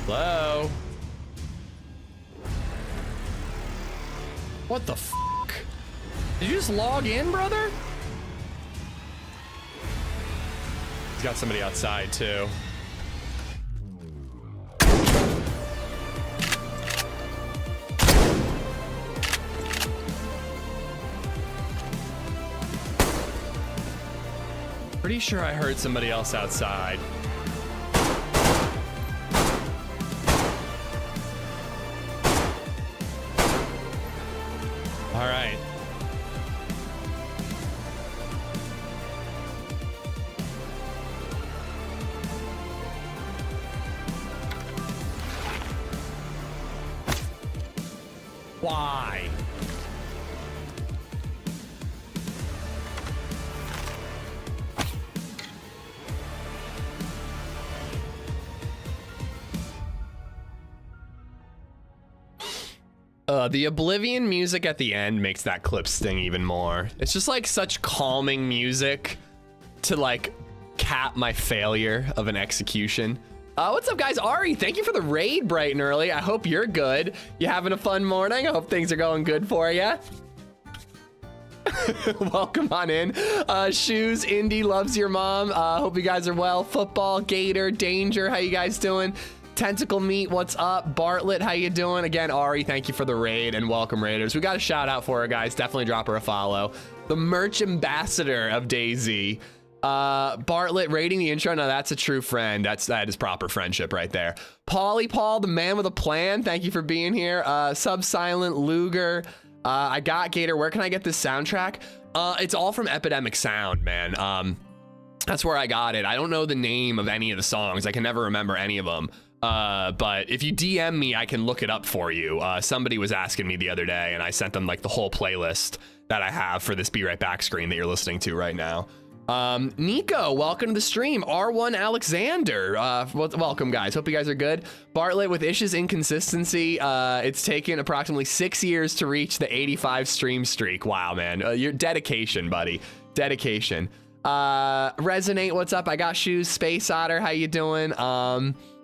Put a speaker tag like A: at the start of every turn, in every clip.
A: Hello? What the fuck? Did you just log in, brother? He's got somebody outside too. Pretty sure I heard somebody else outside. All right. Why? The Oblivion music at the end makes that clip sting even more. It's just like such calming music to like cap my failure of an execution. What's up, guys? Ari, thank you for the raid bright and early. I hope you're good. You having a fun morning? I hope things are going good for you. Welcome on in. Shoes, Indy loves your mom. Hope you guys are well. Football, Gator, Danger, how you guys doing? Tentacle Meat, what's up? Bartlett, how you doing? Again, Ari, thank you for the raid and welcome raiders. We got a shout out for her, guys. Definitely drop her a follow. The merch ambassador of DayZ. Bartlett rating the intro. Now that's a true friend. That is proper friendship right there. Pauly Paul, the man with a plan. Thank you for being here. Sub-Silent Luger. I got Gator. Where can I get this soundtrack? It's all from Epidemic Sound, man. That's where I got it. I don't know the name of any of the songs. I can never remember any of them. But if you DM me, I can look it up for you. Somebody was asking me the other day and I sent them like the whole playlist that I have for this Be Right Back screen that you're listening to right now. Nico, welcome to the stream. R1 Alexander, welcome, guys. Hope you guys are good. Bartlett, with Ish's inconsistency, it's taken approximately 6 years to reach the 85 stream streak. Wow, man. Your dedication, buddy. Dedication. Resonate, what's up? I got Shoes. Space Otter, how you doing?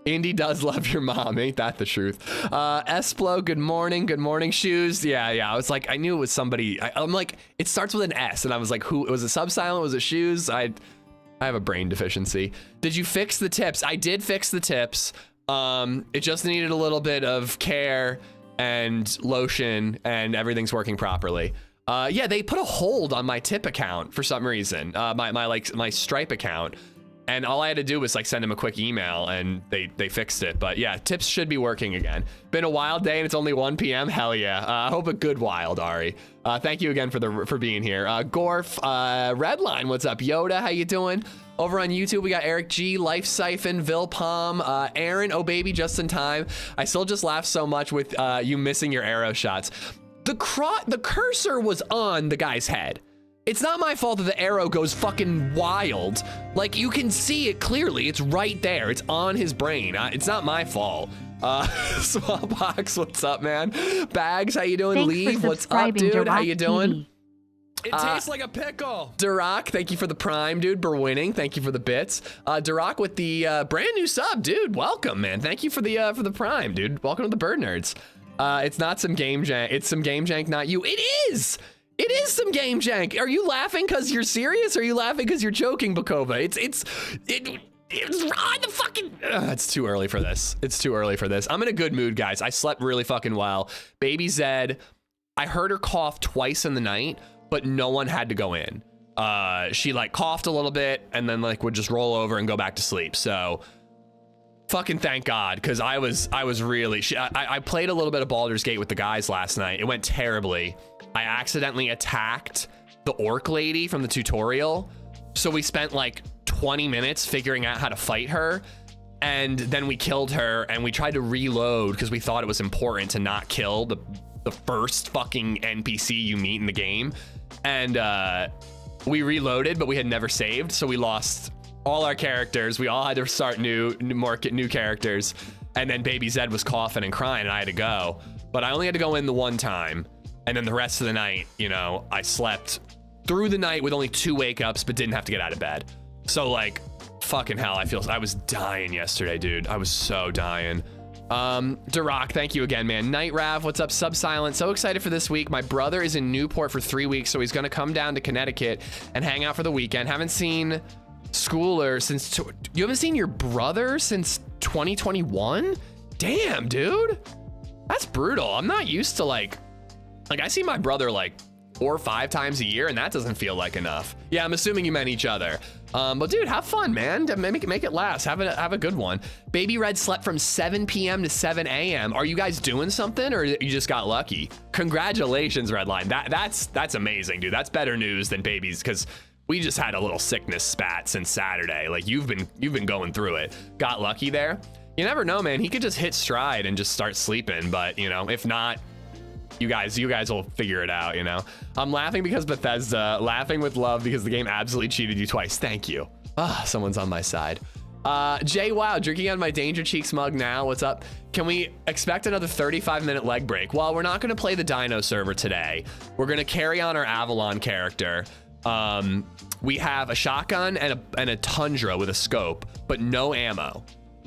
A: Indy does love your mom, ain't that the truth? Esplo, good morning. Good morning, Shoes. Yeah, I was like, I knew it was somebody. I'm like, it starts with an S, and I was like, who? Was it Sub-Silent? Was it Shoes? I have a brain deficiency. Did you fix the tips? I did fix the tips. It just needed a little bit of care and lotion, and everything's working properly. Yeah, they put a hold on my tip account for some reason. My Stripe account. And all I had to do was like send him a quick email and they fixed it. But yeah, tips should be working again. Been a wild day and it's only 1 p.m. Hell yeah. I hope a good wild, Ari. Thank you again for being here. Gorf, Redline, what's up? Yoda, how you doing? Over on YouTube, we got Eric G, Life Siphon, Vilpalm, Aaron, oh baby, just in time. I still just laugh so much with you missing your arrow shots. The cursor was on the guy's head. It's not my fault that the arrow goes fucking wild. Like, you can see it clearly. It's right there. It's on his brain. It's not my fault. Smallpox, what's up, man? Bags, how you doing?
B: Thanks
A: Leave, what's up, dude?
B: Duroc
A: How you doing?
C: It tastes like a pickle.
A: Duroc, thank you for the prime, dude. Berwinning, thank you for the bits. Duroc with the brand new sub, dude. Welcome, man. Thank you for the prime, dude. Welcome to the Bird Nerds. It's not some game jank. It's some game jank, not you. It is. It is some game jank. Are you laughing because you're serious? Or are you laughing because you're joking, Bokova? It's on the fucking. It's too early for this. It's too early for this. I'm in a good mood, guys. I slept really fucking well. LadyZed, I heard her cough twice in the night, but no one had to go in. She like coughed a little bit and then like would just roll over and go back to sleep. So fucking thank God, because I was really. I played a little bit of Baldur's Gate with the guys last night. It went terribly. I accidentally attacked the orc lady from the tutorial. So we spent like 20 minutes figuring out how to fight her. And then we killed her and we tried to reload because we thought it was important to not kill the first fucking NPC you meet in the game. And we reloaded, but we had never saved. So we lost all our characters. We all had to start new characters. And then LadyZed was coughing and crying and I had to go. But I only had to go in the one time. And then the rest of the night, you know, I slept through the night with only 2 wake-ups, but didn't have to get out of bed. So like, fucking hell, I was dying yesterday, dude. I was so dying. Duroc, thank you again, man. Night Rav, what's up? Subsilent, so excited for this week. My brother is in Newport for 3 weeks, so he's gonna come down to Connecticut and hang out for the weekend. Haven't seen Schooler since, you haven't seen your brother since 2021? Damn, dude. That's brutal. I'm not used to like I see my brother like 4 or 5 times a year, and that doesn't feel like enough. Yeah, I'm assuming you meant each other. But dude, have fun, man. Make it last. Have a good one. Baby Red slept from 7 p.m. to 7 a.m. Are you guys doing something, or you just got lucky? Congratulations, Redline. That's amazing, dude. That's better news than babies, because we just had a little sickness spat since Saturday. Like you've been going through it. Got lucky there. You never know, man. He could just hit stride and just start sleeping, but you know, if not, you guys will figure it out, you know. I'm laughing because Bethesda, laughing with love because the game absolutely cheated you twice. Thank you. Someone's on my side. Jay, wow, drinking out of my Danger Cheeks mug now. What's up? Can we expect another 35-minute leg break? Well, we're not going to play the Dino server today. We're going to carry on our Avalon character. We have a shotgun and a Tundra with a scope, but no ammo.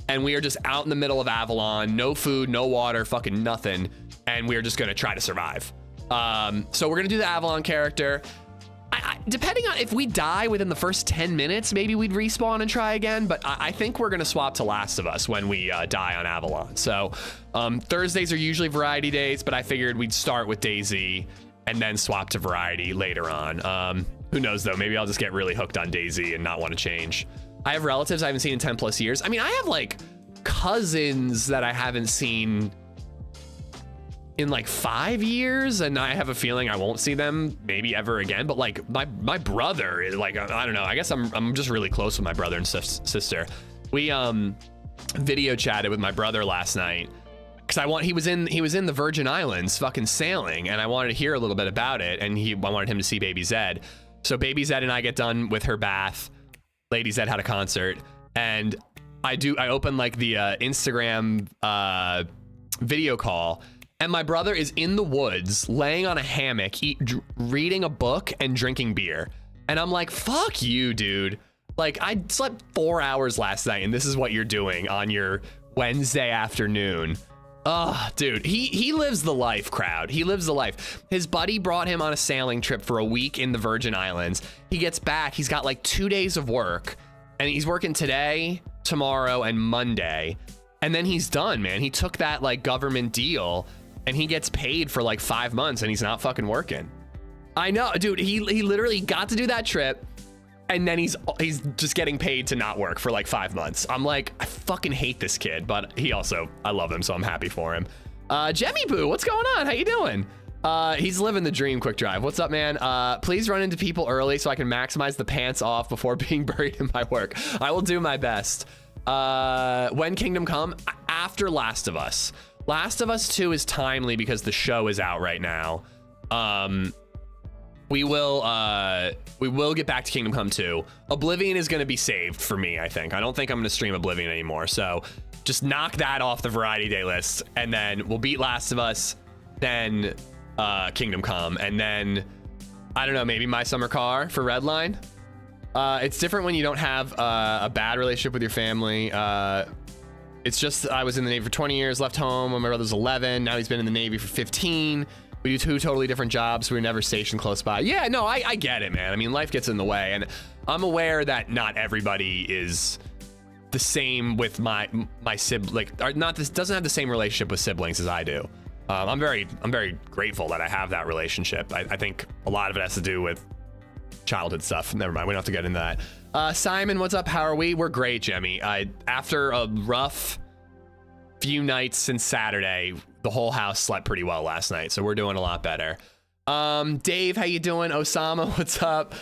A: And we are just out in the middle of Avalon, no food, no water, fucking nothing. And we're just gonna try to survive. So we're gonna do the Avalon character. Depending on if we die within the first 10 minutes, maybe we'd respawn and try again. But I think we're gonna swap to Last of Us when we die on Avalon. So Thursdays are usually variety days, but I figured we'd start with DayZ and then swap to variety later on. Who knows though, maybe I'll just get really hooked on DayZ and not want to change. I have relatives I haven't seen in 10 plus years. I mean, I have like cousins that I haven't seen in like 5 years, and I have a feeling I won't see them maybe ever again. But like my brother is like, I don't know, I guess I'm just really close with my brother and sister. We video chatted with my brother last night because he was in the Virgin Islands fucking sailing, and I wanted to hear a little bit about it, and I wanted him to see Baby Zed. So Baby Zed and I get done with her bath. LadyZed had a concert, and I open like the Instagram video call, and my brother is in the woods laying on a hammock reading a book and drinking beer, and I'm like, fuck you, dude. Like, I slept 4 hours last night, and this is what you're doing on your Wednesday afternoon. Dude, he lives the life, crowd. He lives the life. His buddy brought him on a sailing trip for a week in the Virgin Islands. He gets back, he's got like 2 days of work, and he's working today, tomorrow, and Monday, and then he's done, man. He took that like government deal, and he gets paid for like 5 months, and he's not fucking working. I know, dude. He literally got to do that trip, and then he's just getting paid to not work for like 5 months. I'm like, I fucking hate this kid, but I love him, so I'm happy for him. Jemmy Boo, what's going on? How you doing? He's living the dream, Quick Drive. What's up, man? Please run into people early so I can maximize the pants off before being buried in my work. I will do my best. When Kingdom Come? After Last of Us. Last of Us 2 is timely because the show is out right now. We will get back to Kingdom Come 2. Oblivion is going to be saved for me, I think. I don't think I'm going to stream Oblivion anymore. So just knock that off the variety day list, and then we'll beat Last of Us, then Kingdom Come, and then I don't know, maybe My Summer Car for Redline. It's different when you don't have a bad relationship with your family. It's just I was in the Navy for 20 years, left home when my brother's 11. Now he's been in the Navy for 15. We do 2 totally different jobs. We were never stationed close by. Yeah, no, I get it, man. I mean, life gets in the way, and I'm aware that not everybody is the same with my sibling. Like, doesn't have the same relationship with siblings as I do. I'm very grateful that I have that relationship. I think a lot of it has to do with childhood stuff. Never mind, we don't have to get into that. Simon, what's up? How are we? We're great, Jemmy. After a rough few nights since Saturday, the whole house slept pretty well last night, so we're doing a lot better. Dave, how you doing? Osama, what's up?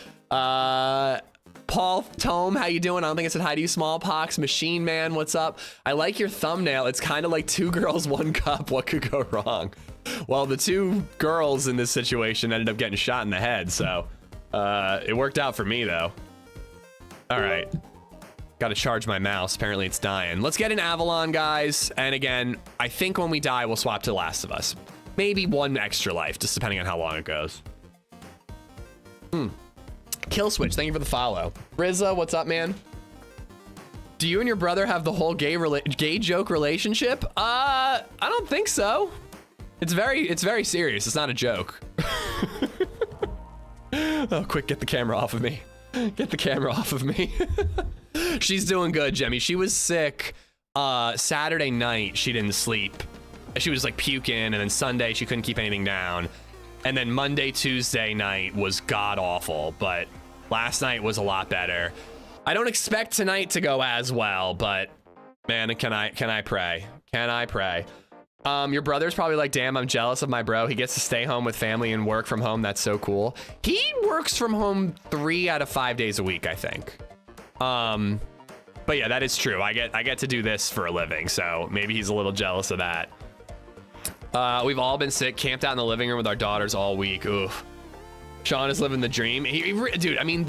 A: Paul Tome, how you doing? I don't think I said hi to you. Smallpox. Machine Man, what's up? I like your thumbnail. It's kind of like 2 girls, 1 cup. What could go wrong? Well, the 2 girls in this situation ended up getting shot in the head, so it worked out for me, though. All right. Got to charge my mouse. Apparently it's dying. Let's get an Avalon, guys. And again, I think when we die, we'll swap to Last of Us. Maybe 1 extra life, just depending on how long it goes. Kill Switch, thank you for the follow. Rizza, what's up, man? Do you and your brother have the whole gay joke relationship? I don't think so. It's very serious. It's not a joke. Oh, quick, get the camera off of me. Get the camera off of me. She's doing good, Jemmy. She was sick Saturday night. She didn't sleep. She was like puking, and then Sunday she couldn't keep anything down. And then Monday, Tuesday night was god awful, but last night was a lot better. I don't expect tonight to go as well, but man, can I pray? Can I pray? Your brother's probably like, damn, I'm jealous of my bro. He gets to stay home with family and work from home. That's so cool. He works from home 3 out of 5 days a week, I think. But yeah, that is true. I get to do this for a living, so maybe he's a little jealous of that. We've all been sick, camped out in the living room with our daughters all week. Oof. Sean is living the dream. Dude, I mean,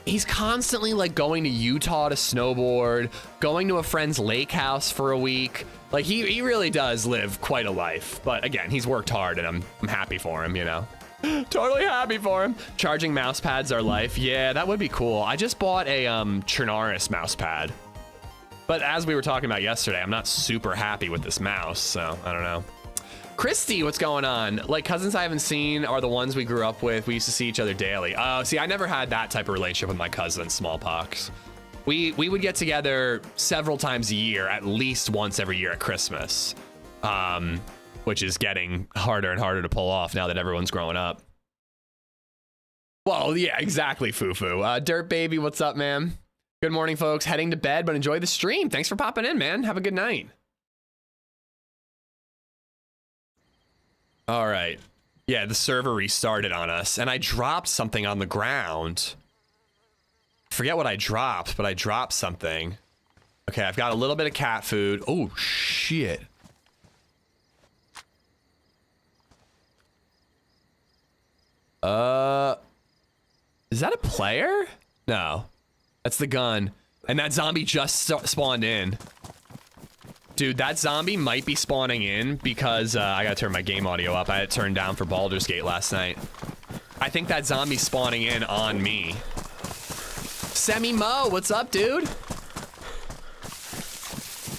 A: he's constantly like going to Utah to snowboard, going to a friend's lake house for a week. Like he really does live quite a life. But again, he's worked hard, and I'm happy for him, you know. Totally happy for him. Charging mouse pads are life. Yeah, that would be cool. I just bought a Chernarus mouse pad. But as we were talking about yesterday, I'm not super happy with this mouse, so I don't know. Christy, what's going on? Like, cousins I haven't seen are the ones we grew up with. We used to see each other daily. Oh, see, I never had that type of relationship with my cousin, smallpox. We would get together several times a year, at least once every year at Christmas, which is getting harder and harder to pull off now that everyone's growing up. Well, yeah, exactly, Fufu. Dirt Baby, what's up, man? Good morning, folks. Heading to bed, but enjoy the stream. Thanks for popping in, man. Have a good night. All right. Yeah, the server restarted on us, and I dropped something on the ground. Forget what I dropped, but I dropped something. Okay, I've got a little bit of cat food. Oh, shit. Is that a player? No. That's the gun. And that zombie just spawned in. Dude, that zombie might be spawning in because I gotta turn my game audio up. I had it turned down for Baldur's Gate last night. I think that zombie's spawning in on me. Semi-Mo, what's up, dude?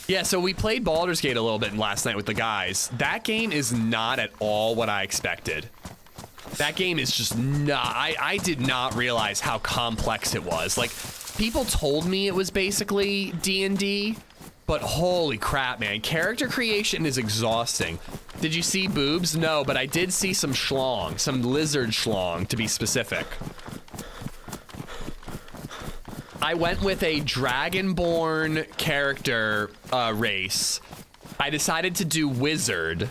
A: Yeah, so we played Baldur's Gate a little bit last night with the guys. That game is not at all what I expected. That game is just not... I did not realize how complex it was. Like, people told me it was basically D&D, but holy crap, man. Character creation is exhausting. Did you see boobs? No, but I did see some schlong, some lizard schlong, to be specific. I went with a dragonborn character race. I decided to do wizard.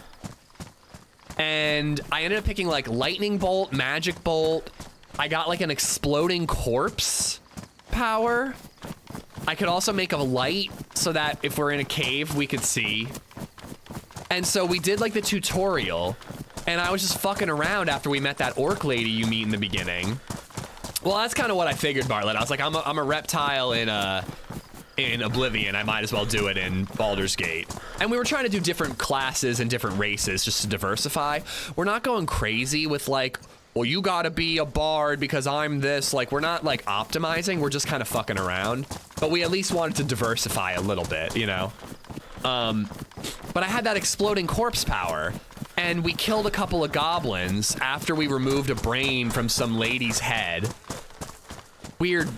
A: And I ended up picking like lightning bolt, magic bolt. I got like an exploding corpse power. I could also make a light so that if we're in a cave, we could see. And so we did like the tutorial, and I was just fucking around after we met that orc lady you meet in the beginning. Well, that's kind of what I figured, Bartlett. I was like, I'm a reptile in Oblivion. I might as well do it in Baldur's Gate. And we were trying to do different classes and different races just to diversify. We're not going crazy with like, well, you gotta be a bard because I'm this. Like, we're not like optimizing. We're just kind of fucking around. But we at least wanted to diversify a little bit, you know? But I had that exploding corpse power, and we killed a couple of goblins after we removed a brain from some lady's head. Weird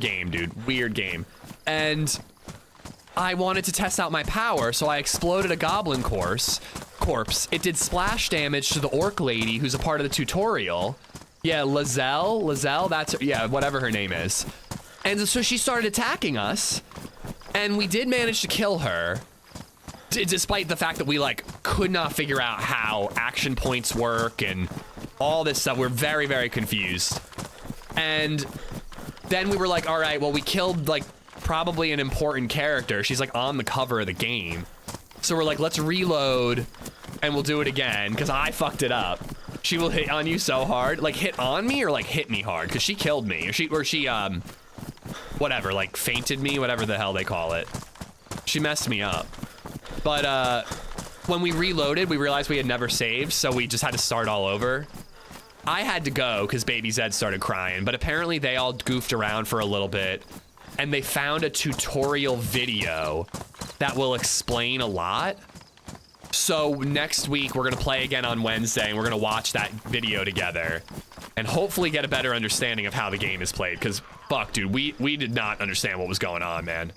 A: game, dude. Weird game. And I wanted to test out my power, so I exploded a goblin corpse. It did splash damage to the orc lady who's a part of the tutorial. Yeah, LaZed, that's, yeah, whatever her name is. And so she started attacking us, and we did manage to kill her, despite the fact that we like could not figure out how action points work and all this stuff. We're very, very confused. And then we were like, all right, well, we killed like probably an important character. She's like on the cover of the game. So we're like, let's reload and we'll do it again because I fucked it up. She will hit on you so hard. Like hit on me or like hit me hard because she killed me. Or she whatever, like fainted me, whatever the hell they call it. She messed me up. But when we reloaded, we realized we had never saved, so we just had to start all over. I had to go because Baby Zed started crying, but apparently they all goofed around for a little bit. and they found a tutorial video that will explain a lot. So next week, we're going to play again on Wednesday, and we're going to watch that video together and hopefully get a better understanding of how the game is played. Because, fuck, dude, we did not understand what was going on, man.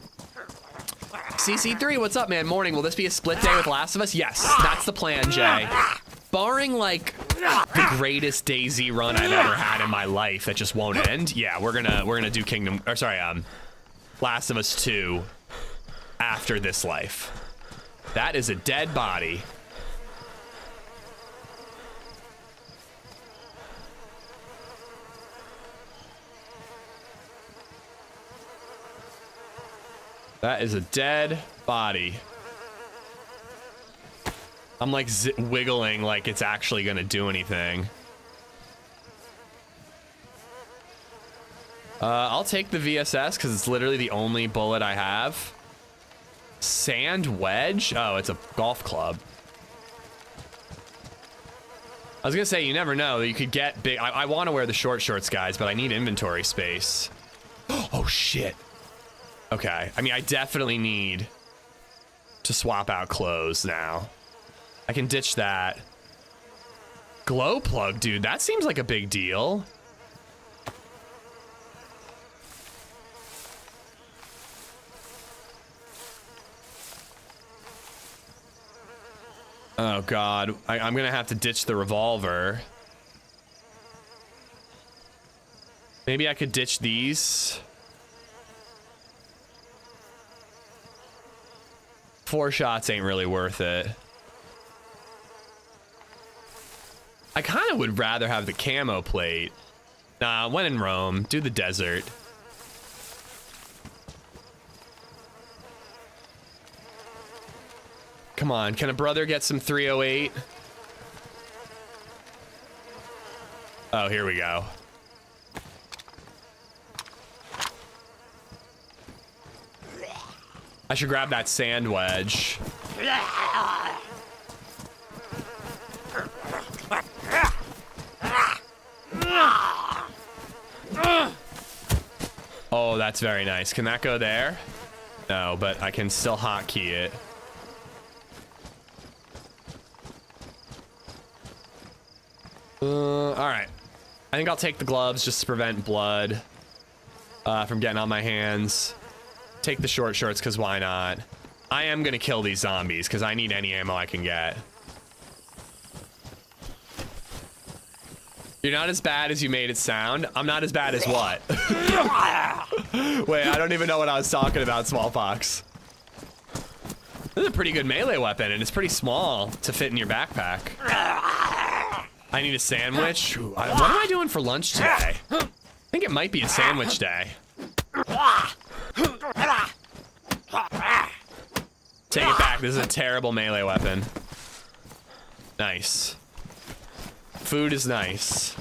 A: CC3, what's up, man? Morning. Will this be a split day with Last of Us? Yes, that's the plan, Jay. Barring, like, the greatest DayZ run I've ever had in my life that just won't end, yeah, we're gonna do Last of Us 2 after this life. That is a dead body. That is a dead body. I'm like wiggling like it's actually gonna do anything. I'll take the VSS because it's literally the only bullet I have. Sand wedge? Oh, it's a golf club. I was gonna say, you never know. You could get big. I want to wear the short shorts, guys, but I need inventory space. Oh, shit. Okay. I mean, I definitely need to swap out clothes now. I can ditch that. Glow plug, dude. That seems like a big deal. Oh, God. I'm going to have to ditch the revolver. Maybe I could ditch these. 4 shots ain't really worth it. I kind of would rather have the camo plate. Nah, when in Rome, do the desert. Come on, can a brother get some 308? Oh, here we go. I should grab that sand wedge. Oh, that's very nice. Can that go there? No, but I can still hotkey it. All right. I think I'll take the gloves just to prevent blood from getting on my hands. Take the short shorts because why not? I am going to kill these zombies because I need any ammo I can get. You're not as bad as you made it sound. I'm not as bad as what? Wait, I don't even know what I was talking about, Smallpox. This is a pretty good melee weapon, and it's pretty small to fit in your backpack. I need a sandwich. Ooh, what am I doing for lunch today? I think it might be a sandwich day. Take it back. This is a terrible melee weapon. Nice. Food is nice.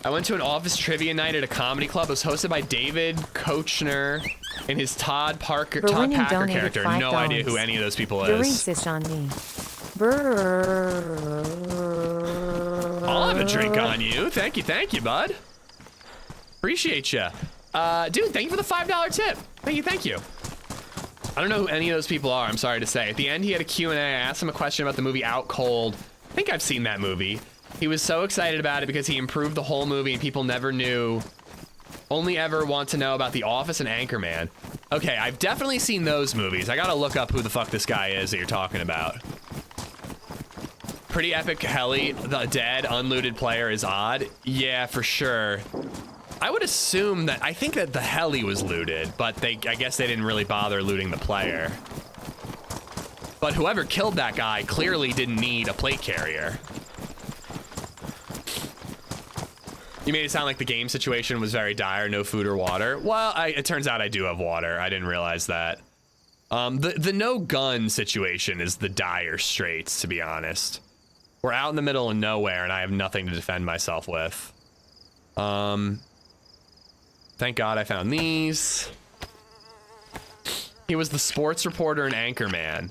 A: I went to an office trivia night at a comedy club. It was hosted by David Kochner and his Todd Packer character. No idea who any of those people is. I'll have a drink on you. Thank you, bud. Appreciate you. Dude, thank you for the $5 tip. Thank you. I don't know who any of those people are, I'm sorry to say. At the end, he had a Q&A. I asked him a question about the movie Out Cold. I think I've seen that movie. He was so excited about it because he improved the whole movie and people never knew, only ever want to know about The Office and Anchorman. Okay, I've definitely seen those movies. I gotta look up who the fuck this guy is that you're talking about. Pretty epic heli. The dead, unlooted player is odd. Yeah, for sure. I would assume that, I think that the heli was looted, but I guess they didn't really bother looting the player. But whoever killed that guy clearly didn't need a plate carrier. You made it sound like the game situation was very dire, no food or water. Well, it turns out I do have water. I didn't realize that. The no gun situation is the dire straits, to be honest. We're out in the middle of nowhere and I have nothing to defend myself with. Thank God I found these. He was the sports reporter and Anchorman.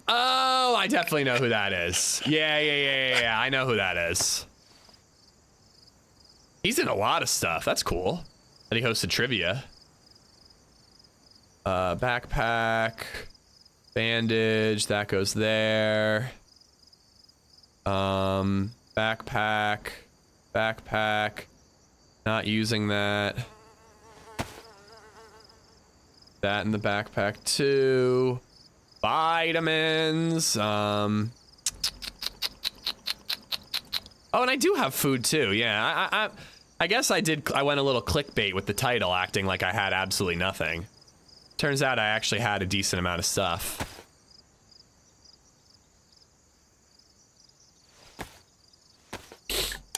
A: Oh, I definitely know who that is. Yeah, I know who that is. He's in a lot of stuff. That's cool that he hosted trivia. Backpack. Bandage. That goes there. Backpack. Backpack. Not using that. That in the backpack too. Vitamins. Oh, and I do have food too. Yeah, I guess I did. I went a little clickbait with the title, acting like I had absolutely nothing. Turns out I actually had a decent amount of stuff.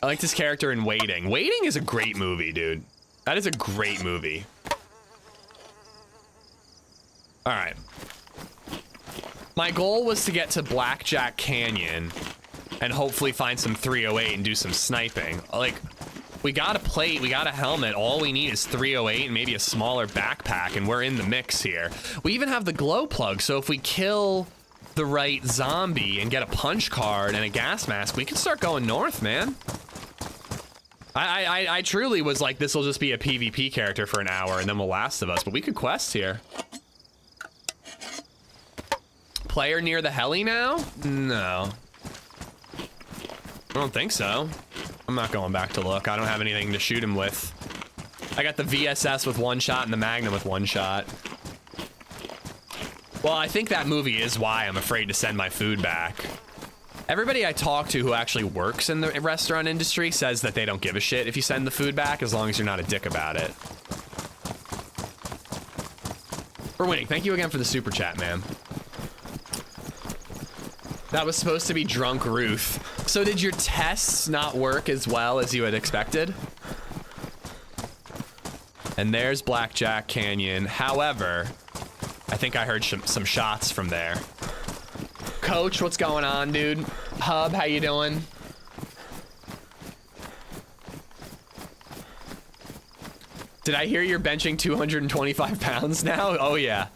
A: I like this character in Waiting. Waiting is a great movie, dude. That is a great movie. All right. My goal was to get to Blackjack Canyon and hopefully find some 308 and do some sniping. Like, we got a plate, we got a helmet. All we need is 308 and maybe a smaller backpack, and we're in the mix here. We even have the glow plug, so if we kill the right zombie and get a punch card and a gas mask, we can start going north, man. I truly was like, this will just be a PvP character for an hour and then we'll Last of Us, but we could quest here. Player near the heli now? No. I don't think so. I'm not going back to look. I don't have anything to shoot him with. I got the VSS with one shot and the Magnum with one shot. Well, I think that movie is why I'm afraid to send my food back. Everybody I talk to who actually works in the restaurant industry says that they don't give a shit if you send the food back as long as you're not a dick about it. For winning, thank you again for the super chat, man. That was supposed to be Drunk Ruth. So did your tests not work as well as you had expected? And there's Blackjack Canyon. However, I think I heard some shots from there. Coach, what's going on, dude? Hub, how you doing? Did I hear you're benching 225 pounds now? Oh, yeah.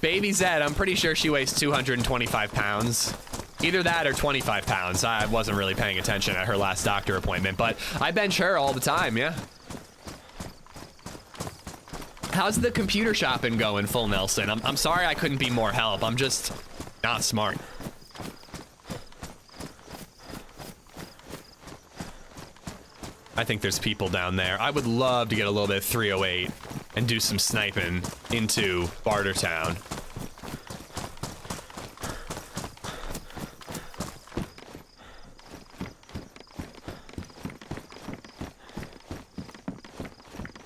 A: Baby Zed, I'm pretty sure she weighs 225 pounds. Either that or 25 pounds. I wasn't really paying attention at her last doctor appointment, but I bench her all the time, yeah. How's the computer shopping going, Full Nelson? I'm sorry I couldn't be more help. I'm just not smart. I think there's people down there. I would love to get a little bit of 308 and do some sniping into Bartertown.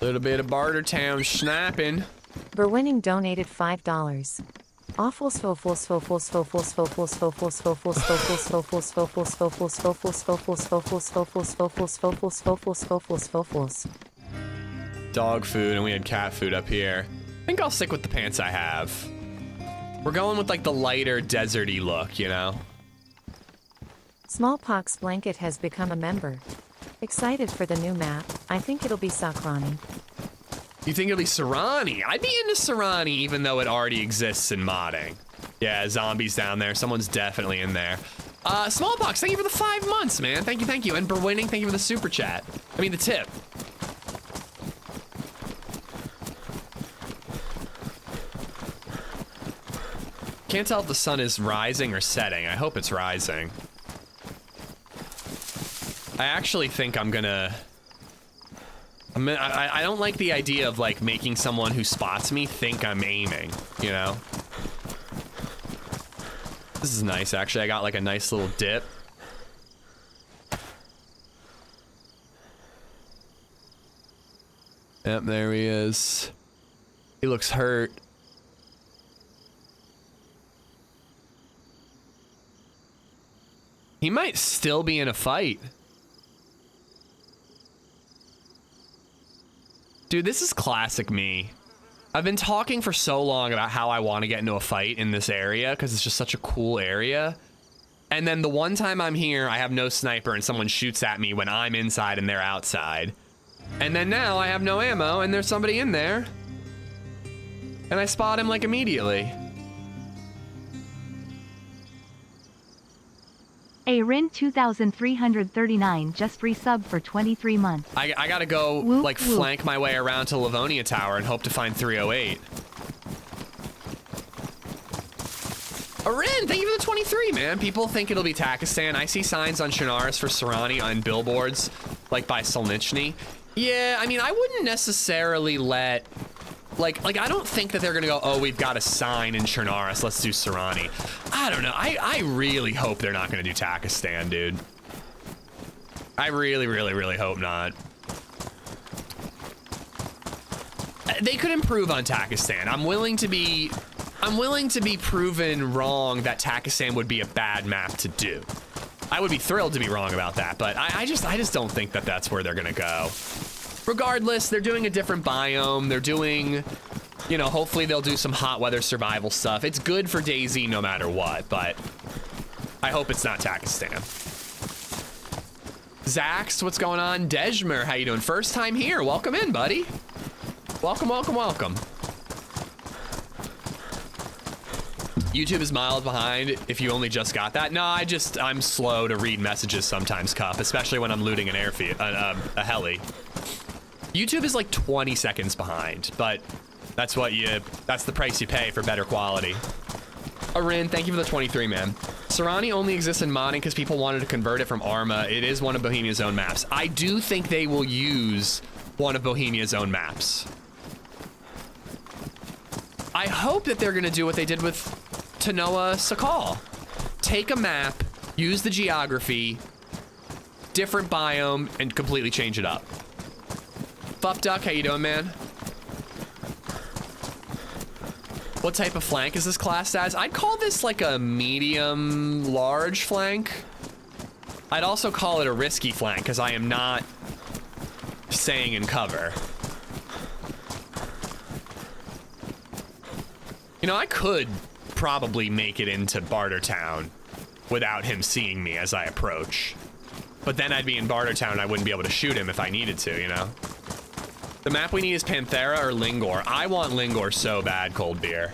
A: Little bit of Bartertown snapping.
B: Berwinning donated $5. Awfuls fofos fofos fofos fofos fofos fofos fofos fofos fofos fofos fofos fofos fofos fofos fofos fofos fofos fofos.
A: Dog food, and we had cat food up here. I think I'll stick with the pants I have. We're going with like the lighter deserty look, you know?
B: Smallpox Blanket has become a member. Excited for the new map. I think it'll be Sakrani.
A: You think it'll be Serrani? I'd be into Serrani even though it already exists in modding. Yeah, zombies down there. Someone's definitely in there. Smallpox, thank you for the 5 months, man. Thank you, thank you. And Berwinning, thank you for the super chat. I mean, the tip. Can't tell if the sun is rising or setting. I hope it's rising. I actually think I'm gonna... I don't like the idea of like making someone who spots me think I'm aiming, you know? This is nice, actually. I got like a nice little dip. Yep, there he is. He looks hurt. He might still be in a fight. Dude, this is classic me. I've been talking for so long about how I want to get into a fight in this area because it's just such a cool area. And then the one time I'm here, I have no sniper and someone shoots at me when I'm inside and they're outside. And then now I have no ammo and there's somebody in there. And I spot him like immediately.
D: A Rin 2339 just resubbed for 23 months.
A: I gotta go
D: Whoop,
A: like
D: whoop.
A: flank my way around to Livonia Tower and hope to find 308. Arin, thank you for the 23, man. People think it'll be Takistan. I see signs on Shanaris for Sarani on billboards, like by Solnichny. Yeah, I mean, I wouldn't necessarily let, like I don't think that they're gonna go, oh, we've got a sign in Shanaris, let's do Sarani. I don't know, I really hope they're not gonna do Takistan, dude. I really, really, really hope not. They could improve on Takistan. I'm willing to be proven wrong that Takistan would be a bad map to do. I would be thrilled to be wrong about that, but I just don't think that that's where they're gonna go. Regardless, they're doing a different biome. They're doing, you know, hopefully they'll do some hot weather survival stuff. It's good for DayZ no matter what, but I hope it's not Takistan. Zax, what's going on? Dejmer, how you doing? First time here. Welcome in, buddy. Welcome, welcome, welcome. YouTube is miles behind if you only just got that. No, I'm slow to read messages sometimes, Cup, especially when I'm looting an airfield, a heli. YouTube is like 20 seconds behind, but that's the price you pay for better quality. Arin, thank you for the 23, man. Sarani only exists in modding because people wanted to convert it from Arma. It is one of Bohemia's own maps. I do think they will use one of Bohemia's own maps. I hope that they're gonna do what they did with Tanoa Sakal. Take a map, use the geography, different biome, and completely change it up. Fup Duck, how you doing, man? What type of flank is this class as? I'd call this like a medium large flank. I'd also call it a risky flank because I am not staying in cover. You know, I could probably make it into Bartertown without him seeing me as I approach. But then I'd be in Bartertown and I wouldn't be able to shoot him if I needed to, you know? The map we need is Panthera or Lingor. I want Lingor so bad, Cold Beer.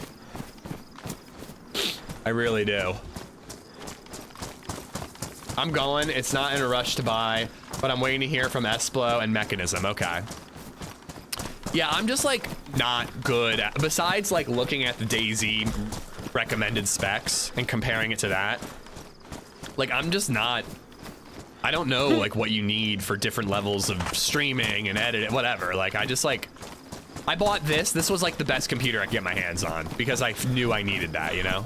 A: I really do. I'm going. It's not in a rush to buy, but I'm waiting to hear from Esplo and Mechanism. Okay. Yeah, I'm just like not good at, besides like looking at the DayZ recommended specs and comparing it to that. Like I'm just not, I don't know like what you need for different levels of streaming and editing, whatever. Like I just like, I bought this. This was like the best computer I could get my hands on because I knew I needed that, you know?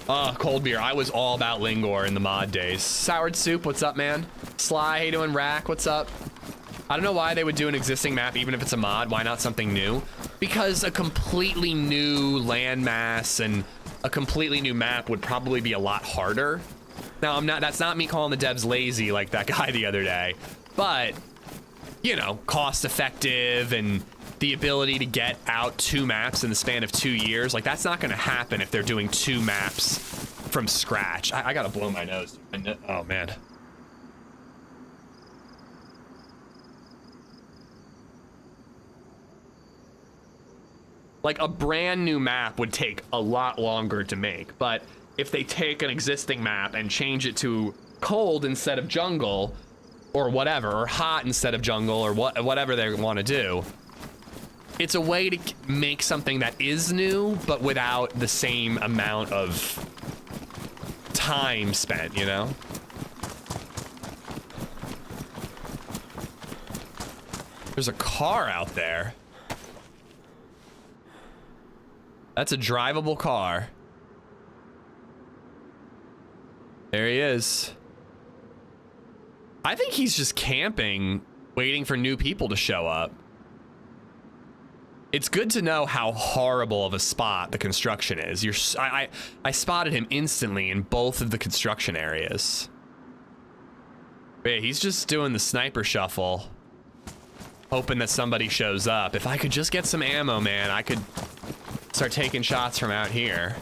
A: Oh, Cold Beer. I was all about Lingor in the mod days. Soured Soup, what's up, man? Sly, how you doing? Rack, what's up? I don't know why they would do an existing map even if it's a mod. Why not something new? Because a completely new landmass and a completely new map would probably be a lot harder. Now, that's not me calling the devs lazy like that guy the other day, but, you know, cost effective and the ability to get out 2 maps in the span of 2 years, like that's not gonna happen if they're doing 2 maps from scratch. I gotta blow my nose. Oh man. Like a brand new map would take a lot longer to make, but if they take an existing map and change it to cold instead of jungle or whatever, or hot instead of jungle or whatever they want to do, it's a way to make something that is new, but without the same amount of time spent, you know? There's a car out there. That's a drivable car. There he is. I think he's just camping, waiting for new people to show up. It's good to know how horrible of a spot the construction is. I spotted him instantly in both of the construction areas. But yeah, he's just doing the sniper shuffle, hoping that somebody shows up. If I could just get some ammo, man, I could start taking shots from out here.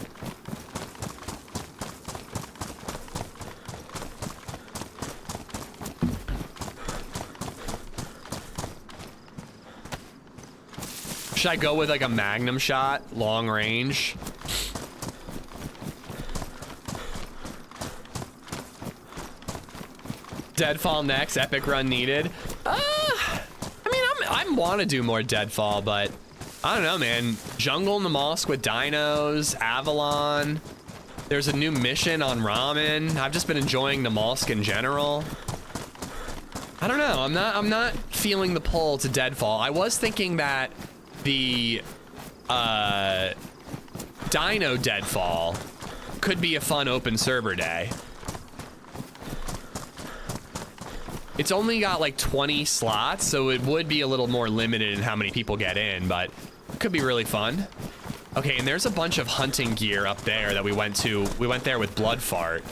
A: Should I go with like a magnum shot, long range? Deadfall next, epic run needed. I mean, I want to do more Deadfall, but I don't know, man. Jungle in the Mosque with dinos, Avalon. There's a new mission on ramen. I've just been enjoying Namalsk in general. I don't know. I'm not feeling the pull to Deadfall. I was thinking that the Dino Deadfall could be a fun open server day. It's only got like 20 slots, so it would be a little more limited in how many people get in, but it could be really fun. Okay, and there's a bunch of hunting gear up there that we went to. We went there with Bloodfart.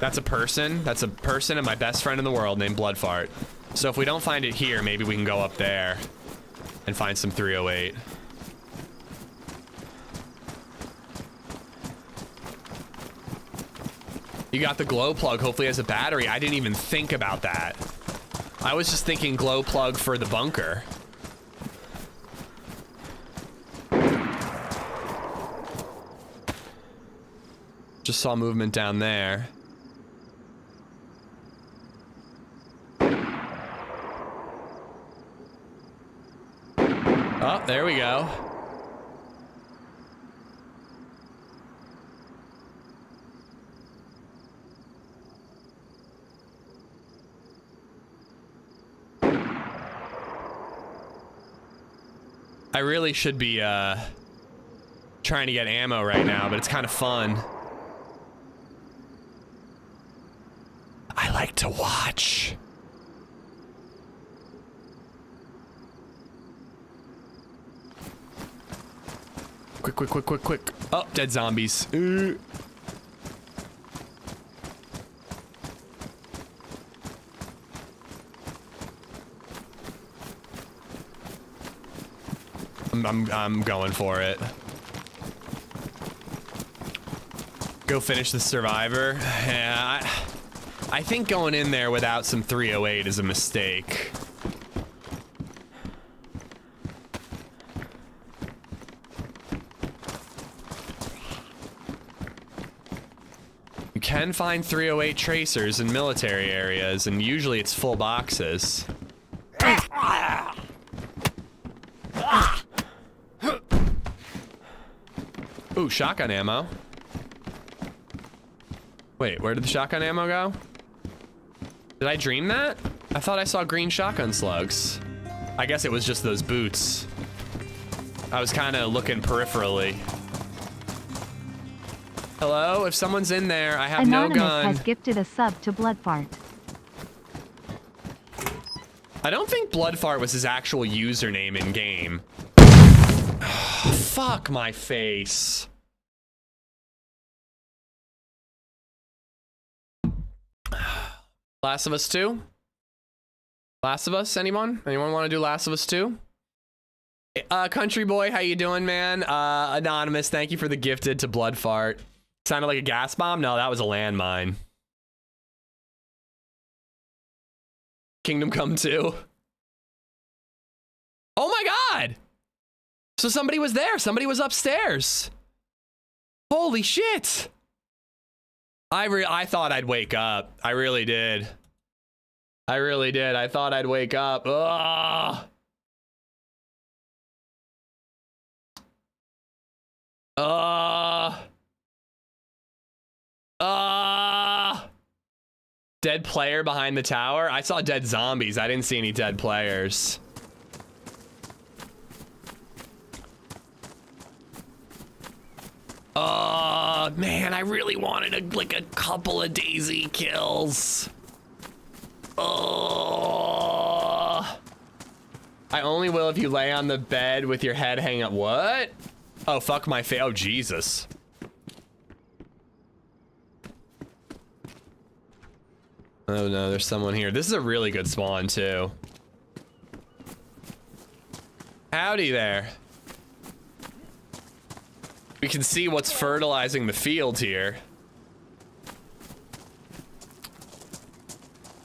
A: That's a person. That's a person and my best friend in the world named Bloodfart. So if we don't find it here, maybe we can go up there and find some 308. You got the glow plug, hopefully has a battery. I didn't even think about that. I was just thinking glow plug for the bunker. Just saw movement down there. Oh, there we go. I really should be trying to get ammo right now, but it's kind of fun. I like to watch. Quick, quick, quick, quick, quick. Oh, dead zombies. I'm going for it. Go finish the survivor. Yeah, I think going in there without some 308 is a mistake. You can find 308 tracers in military areas, and usually it's full boxes. Ooh, shotgun ammo. Wait, where did the shotgun ammo go? Did I dream that? I thought I saw green shotgun slugs. I guess it was just those boots. I was kind of looking peripherally. Hello? If someone's in there, I have no gun.
D: Anonymous has gifted a sub to Bloodfart.
A: I don't think Bloodfart was his actual username in game. Fuck my face. Last of Us 2? Last of Us, anyone? Anyone want to do Last of Us 2? Country Boy, how you doing, man? Anonymous, thank you for the gifted to Bloodfart. Sounded like a gas bomb? No, that was a landmine. Kingdom Come 2. Oh my god! So somebody was there. Somebody was upstairs. Holy shit. I thought I'd wake up. I really did. I really did. I thought I'd wake up. Ugh. Dead player behind the tower? I saw dead zombies. I didn't see any dead players. Oh, man, I really wanted like a couple of DayZ kills. Oh. I only will if you lay on the bed with your head hanging up. What? Oh, fuck my face. Oh, Jesus. Oh, no, there's someone here. This is a really good spawn, too. Howdy there. We can see what's fertilizing the field here.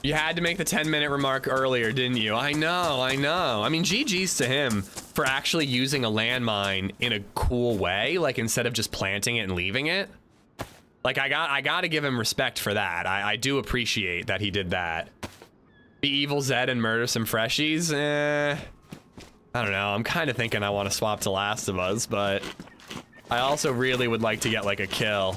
A: You had to make the 10-minute remark earlier, didn't you? I know, I know. I mean, GG's to him for actually using a landmine in a cool way, like instead of just planting it and leaving it. Like, I got to give him respect for that. I do appreciate that he did that. Be evil Zed and murder some freshies? I don't know. I'm kind of thinking I want to swap to Last of Us, but I also really would like to get like a kill.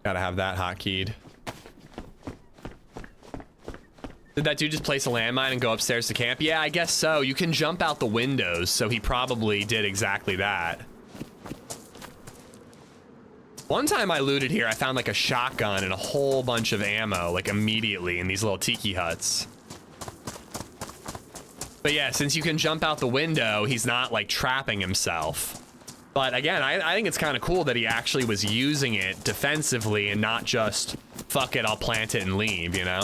A: Gotta have that hotkeyed. Did that dude just place a landmine and go upstairs to camp? Yeah, I guess so. You can jump out the windows, so he probably did exactly that. One time I looted here, I found like a shotgun and a whole bunch of ammo, like immediately in these little tiki huts. But yeah, since you can jump out the window, he's not like trapping himself. But again, I think it's kind of cool that he actually was using it defensively and not just, fuck it, I'll plant it and leave, you know?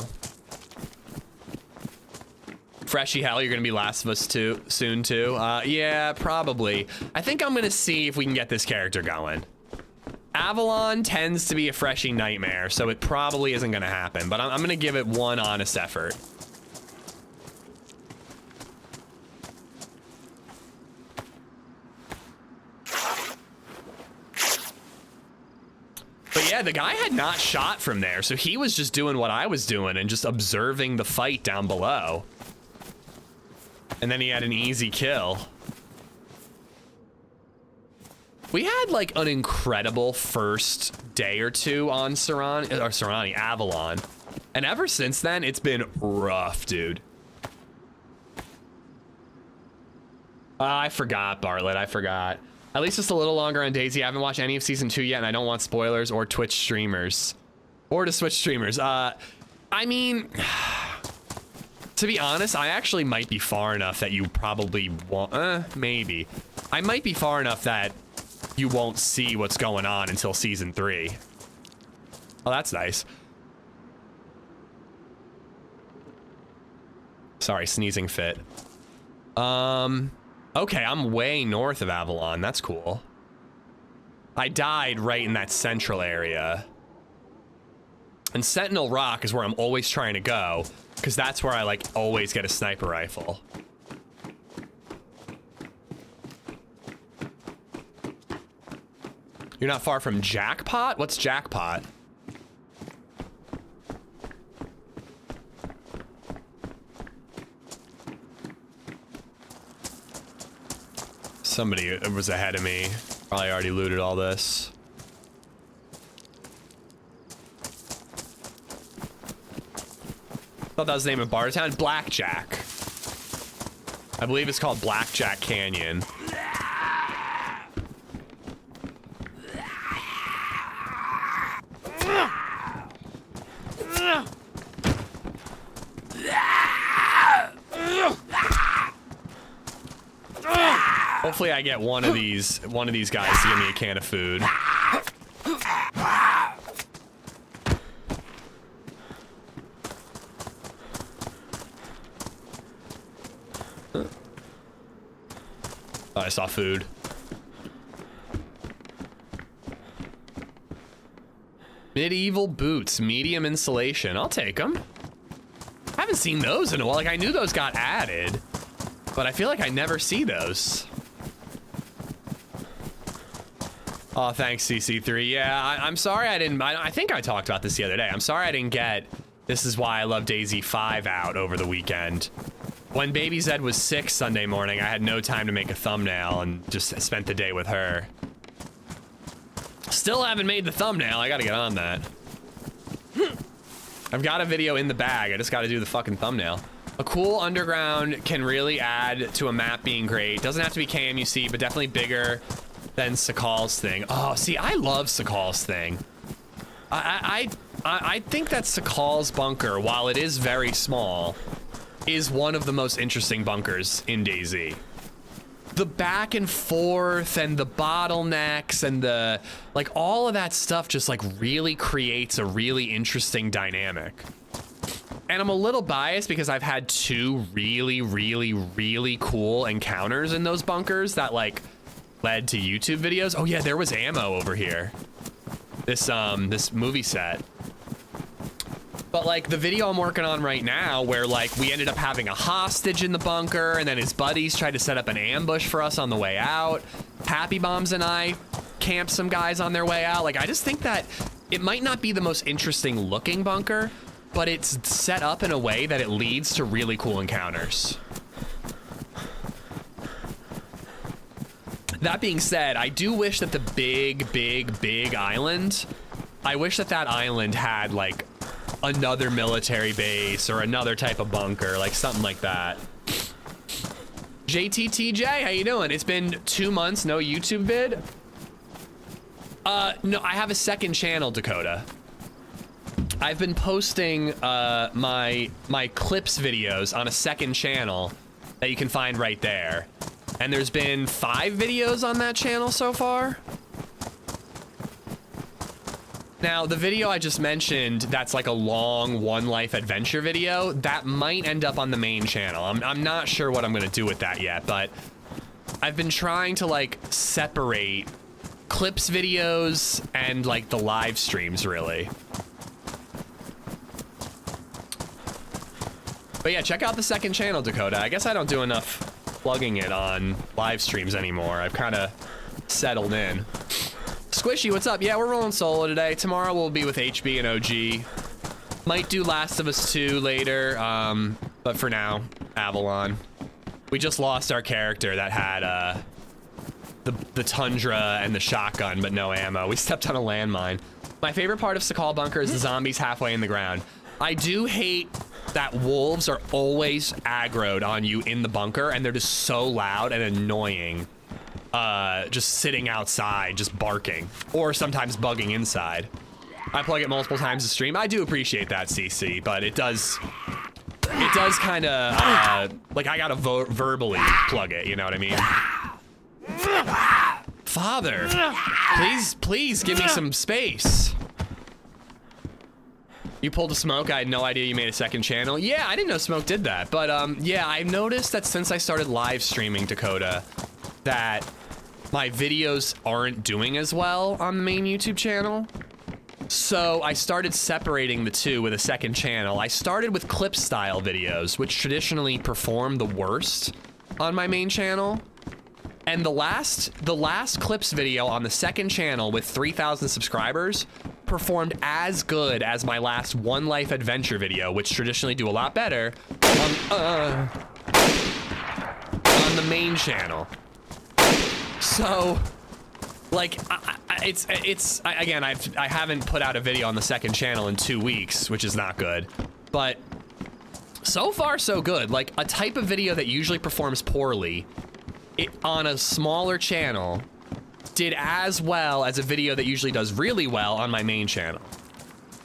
A: Freshy hell, you're gonna be Last of Us 2 soon too. Yeah, probably. I think I'm gonna see if we can get this character going. Avalon tends to be a freshy nightmare, so it probably isn't gonna happen, but I'm gonna give it one honest effort. But yeah, the guy had not shot from there, so he was just doing what I was doing and just observing the fight down below. And then he had an easy kill. We had like an incredible first day or two on Avalon. And ever since then, it's been rough, dude. I forgot, Bartlett, I forgot. At least just a little longer on DayZ. I haven't watched any of season 2 yet, and I don't want spoilers or Twitch streamers. Or to Switch streamers. I mean... To be honest, I actually might be far enough that you probably won't, maybe. I might be far enough that you won't see what's going on until season 3. Oh, that's nice. Sorry, sneezing fit. Okay, I'm way north of Avalon. That's cool. I died right in that central area. And Sentinel Rock is where I'm always trying to go, because that's where I, like, always get a sniper rifle. You're not far from Jackpot? What's Jackpot? Somebody was ahead of me. Probably already looted all this. Thought that was the name of Bartown. Blackjack. I believe it's called Blackjack Canyon. Hopefully I get one of these guys to give me a can of food. Oh, I saw food. Medieval boots, medium insulation. I'll take them. I haven't seen those in a while. Like, I knew those got added, but I feel like I never see those. Oh, thanks, CC3. Yeah, I'm sorry I didn't... I think I talked about this the other day. I'm sorry I didn't get This Is Why I Love DayZ 5 out over the weekend. When LadyZed was 6 Sunday morning, I had no time to make a thumbnail and just spent the day with her. Still haven't made the thumbnail. I gotta get on that. I've got a video in the bag. I just gotta do the fucking thumbnail. A cool underground can really add to a map being great. Doesn't have to be KMUC, but definitely bigger than Sakal's thing. Oh, see, I love Sakal's thing. I think that Sakal's bunker, while it is very small, is one of the most interesting bunkers in DayZ. The back and forth and the bottlenecks and the, like, all of that stuff just, like, really creates a really interesting dynamic. And I'm a little biased because I've had 2 really, really, really cool encounters in those bunkers that, like, led to YouTube videos. Oh yeah, there was ammo over here. This movie set. But like the video I'm working on right now where like we ended up having a hostage in the bunker and then his buddies tried to set up an ambush for us on the way out. Happy Bombs and I camped some guys on their way out. Like I just think that it might not be the most interesting looking bunker, but it's set up in a way that it leads to really cool encounters. That being said, I do wish that the big island, I wish that that island had like another military base or another type of bunker, like something like that. JTTJ, how you doing? It's been 2 months, no YouTube vid. No, I have a second channel, Dakota. I've been posting my clips videos on a second channel that you can find right there. And there's been 5 videos on that channel so far. Now, the video I just mentioned, that's like a long one life adventure video, that might end up on the main channel. I'm not sure what I'm gonna do with that yet, but I've been trying to like separate clips videos and like the live streams, really. But yeah, check out the second channel, Dakota. I guess I don't do enough plugging it on live streams anymore. I've kind of settled in. Squishy, what's up? Yeah, we're rolling solo today. Tomorrow we'll be with HB and OG. Might do Last of Us 2 later, but for now, Avalon. We just lost our character that had the tundra and the shotgun, but no ammo. We stepped on a landmine. My favorite part of Sakal Bunker is the zombies halfway in the ground. I do hate that wolves are always aggroed on you in the bunker, and they're just so loud and annoying. Just sitting outside, just barking, or sometimes bugging inside. I plug it multiple times a stream. I do appreciate that, CC, but it does kind of, like I gotta verbally plug it, you know what I mean? Father, please give me some space. You pulled a Smoke. I had no idea you made a second channel. Yeah, I didn't know Smoke did that, but yeah, I've noticed that since I started live streaming, Dakota, that my videos aren't doing as well on the main YouTube channel. So I started separating the two with a second channel. I started with clip style videos, which traditionally perform the worst on my main channel. And the last clips video on the second channel with 3,000 subscribers performed as good as my last One Life Adventure video, which traditionally do a lot better on the main channel. So, like, again, I haven't put out a video on the second channel in 2 weeks, which is not good, but so far so good. Like, a type of video that usually performs poorly on a smaller channel did as well as a video that usually does really well on my main channel.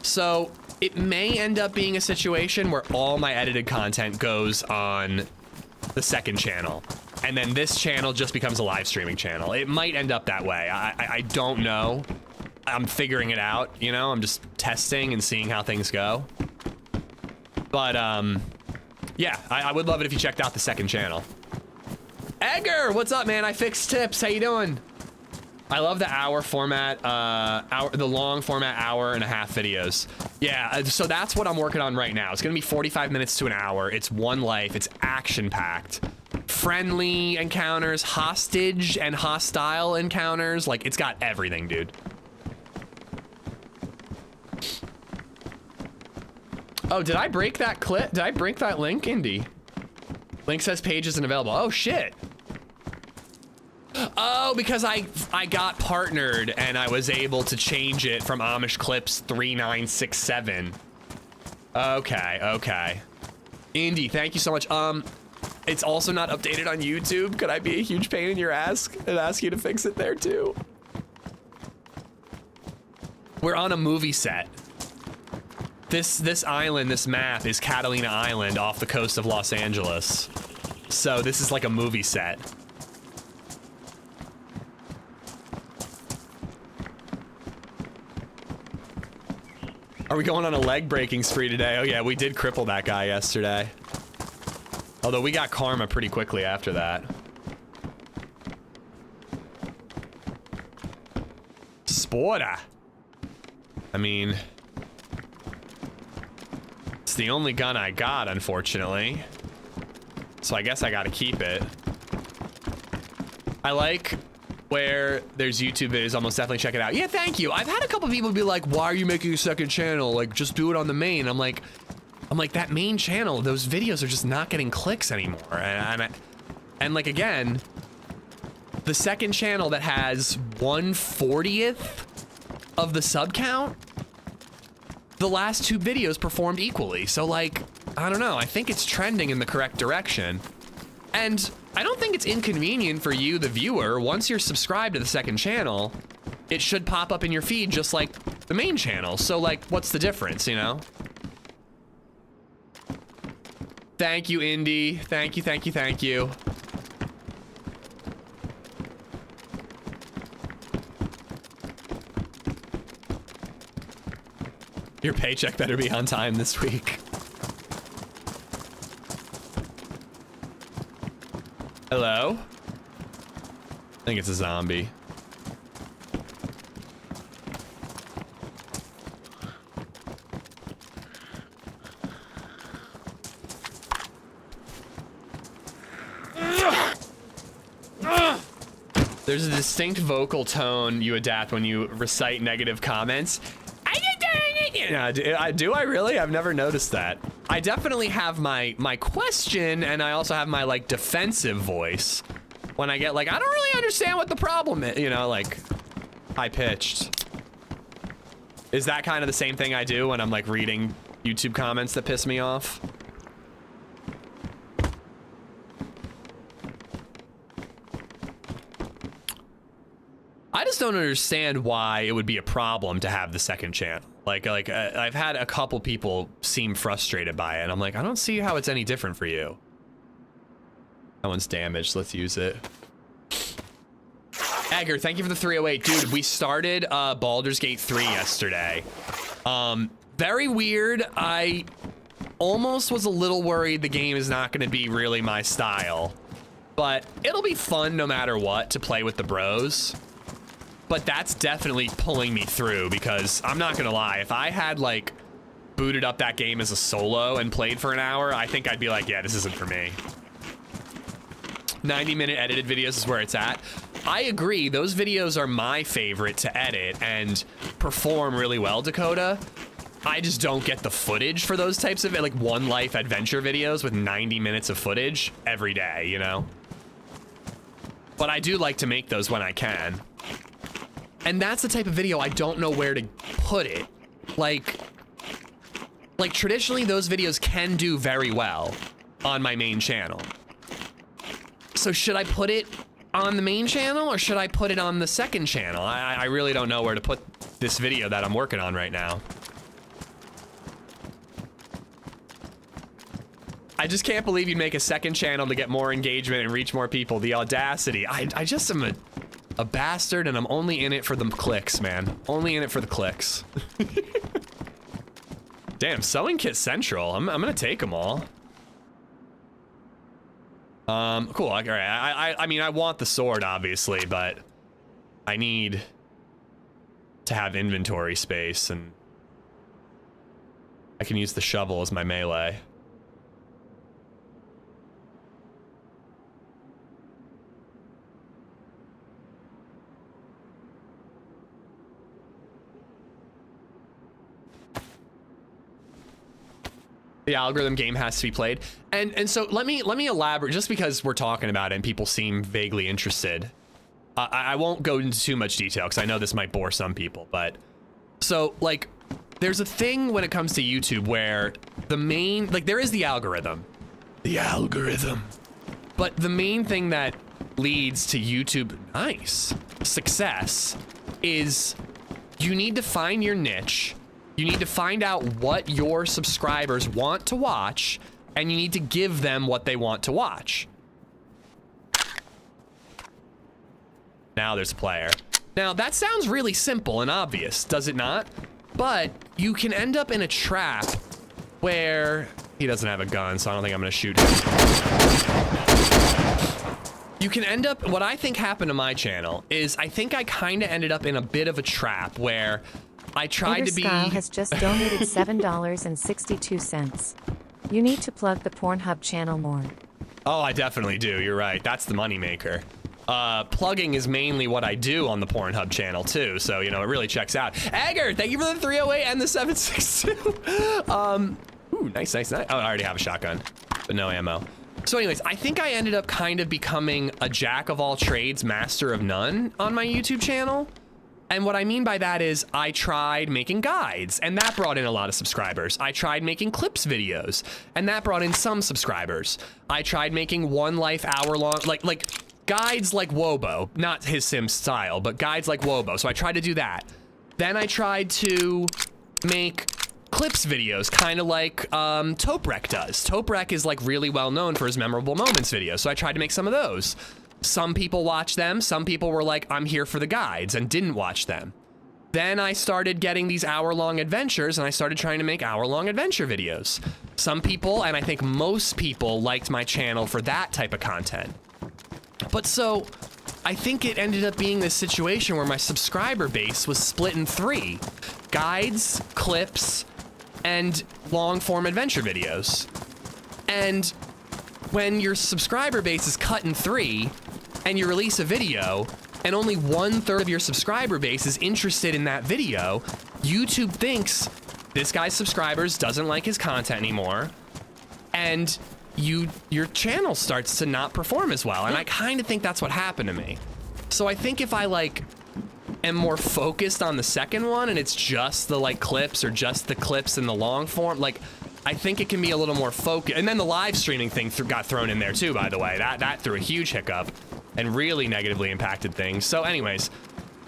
A: So it may end up being a situation where all my edited content goes on the second channel, and then this channel just becomes a live streaming channel. It might end up that way. I don't know. I'm figuring it out, you know? I'm just testing and seeing how things go. But, yeah, I would love it if you checked out the second channel. Edgar, what's up, man? I fixed tips. How you doing? I love the hour format, the long format hour and a half videos. Yeah, so that's what I'm working on right now. It's gonna be 45 minutes to an hour. It's one life, it's action-packed. Friendly encounters, hostage and hostile encounters. Like, it's got everything, dude. Oh, did I break that clip? Did I break that link, Indy? Link says page isn't available. Oh, shit. Oh, because I got partnered and I was able to change it from Amish Clips 3967. Okay. Indy, thank you so much. It's also not updated on YouTube. Could I be a huge pain in your ass and ask you to fix it there too? We're on a movie set. This island, this map is Catalina Island off the coast of Los Angeles. So this is like a movie set. Are we going on a leg breaking spree today? Oh yeah, we did cripple that guy yesterday. Although we got karma pretty quickly after that. Sporta. I mean, it's the only gun I got, unfortunately. So I guess I gotta keep it. I like where there's YouTube videos, almost definitely check it out. Yeah, thank you. I've had a couple people be like, why are you making a second channel? Like, just do it on the main. I'm like, I'm like, that main channel, those videos are just not getting clicks anymore. And like, again, the second channel that has 1/40th of the sub count, the last 2 videos performed equally. So like, I don't know, I think it's trending in the correct direction. And I don't think it's inconvenient for you, the viewer. Once you're subscribed to the second channel, it should pop up in your feed just like the main channel. So like, what's the difference, you know? Thank you, Indy. Thank you, thank you, thank you. Your paycheck better be on time this week. Hello? I think it's a zombie. There's a distinct vocal tone you adapt when you recite negative comments. Do I really? I've never noticed that. I definitely have my question, and I also have my like defensive voice when I get like, I don't really understand what the problem is, you know, like high pitched. Is that kind of the same thing I do when I'm like reading YouTube comments that piss me off? I just don't understand why it would be a problem to have the second channel. Like I've had a couple people seem frustrated by it, and I'm like, I don't see how it's any different for you. That one's damaged. Let's use it. Edgar, thank you for the 308. Dude, we started Baldur's Gate 3 yesterday. Very weird. I almost was a little worried the game is not going to be really my style, but it'll be fun no matter what to play with the bros. But that's definitely pulling me through, because I'm not gonna lie, if I had like booted up that game as a solo and played for an hour, I think I'd be like, yeah, this isn't for me. 90-minute edited videos is where it's at. I agree, those videos are my favorite to edit and perform really well, Dakota. I just don't get the footage for those types of like one life adventure videos with 90 minutes of footage every day, you know? But I do like to make those when I can. And that's the type of video I don't know where to put it. Like traditionally those videos can do very well on my main channel. So should I put it on the main channel or should I put it on the second channel? I really don't know where to put this video that I'm working on right now. I just can't believe you'd make a second channel to get more engagement and reach more people. The audacity. I just am a bastard, and I'm only in it for the clicks, man. Only in it for the clicks. Damn, sewing kit central. I'm gonna take them all. Cool. All right. I mean, I want the sword, obviously, but I need to have inventory space, and I can use the shovel as my melee. The algorithm game has to be played, and so let me elaborate, just because we're talking about it and people seem vaguely interested. I won't go into too much detail because I know this might bore some people, but so like there's a thing when it comes to YouTube where the main, like there is the algorithm, but the main thing that leads to YouTube success is you need to find your niche. You need to find out what your subscribers want to watch, and you need to give them what they want to watch. Now there's a player. Now that sounds really simple and obvious, does it not? But you can end up in a trap where he doesn't have a gun, so I don't think I'm gonna shoot him. You can end up, what I think happened to my channel is I think I kind of ended up in a bit of a trap where I tried to be.
B: Style has just donated $7.62. You need to plug the Pornhub channel more.
A: Oh, I definitely do. You're right. That's the moneymaker. Plugging is mainly what I do on the Pornhub channel too, so you know it really checks out. Egger, thank you for the 308 and the 762. Ooh, Ooh, nice, nice, nice. Oh, I already have a shotgun, but no ammo. So anyways, I think I ended up kind of becoming a jack of all trades, master of none on my YouTube channel. And what I mean by that is I tried making guides and that brought in a lot of subscribers. I tried making clips videos and that brought in some subscribers. I tried making one life hour long, like guides like Wobo, not his sim style, but guides like Wobo. So I tried to do that. Then I tried to make clips videos, kind of like Toprek does. Toprek is like really well known for his memorable moments videos. So I tried to make some of those. Some people watched them. Some people were like, I'm here for the guides and didn't watch them. Then I started getting these hour-long adventures and I started trying to make hour-long adventure videos. Some people, and I think most people, liked my channel for that type of content. But so I think it ended up being this situation where my subscriber base was split in 3: guides, clips, and long-form adventure videos. And when your subscriber base is cut in 3 and you release a video and only 1/3 of your subscriber base is interested in that video, YouTube thinks this guy's subscribers doesn't like his content anymore, and your channel starts to not perform as well. And I kind of think that's what happened to me. So I think if I like am more focused on the second one and it's just the like clips or just the clips in the long form, like I think it can be a little more focused. And then the live streaming thing got thrown in there too, by the way. That threw a huge hiccup and really negatively impacted things. So anyways,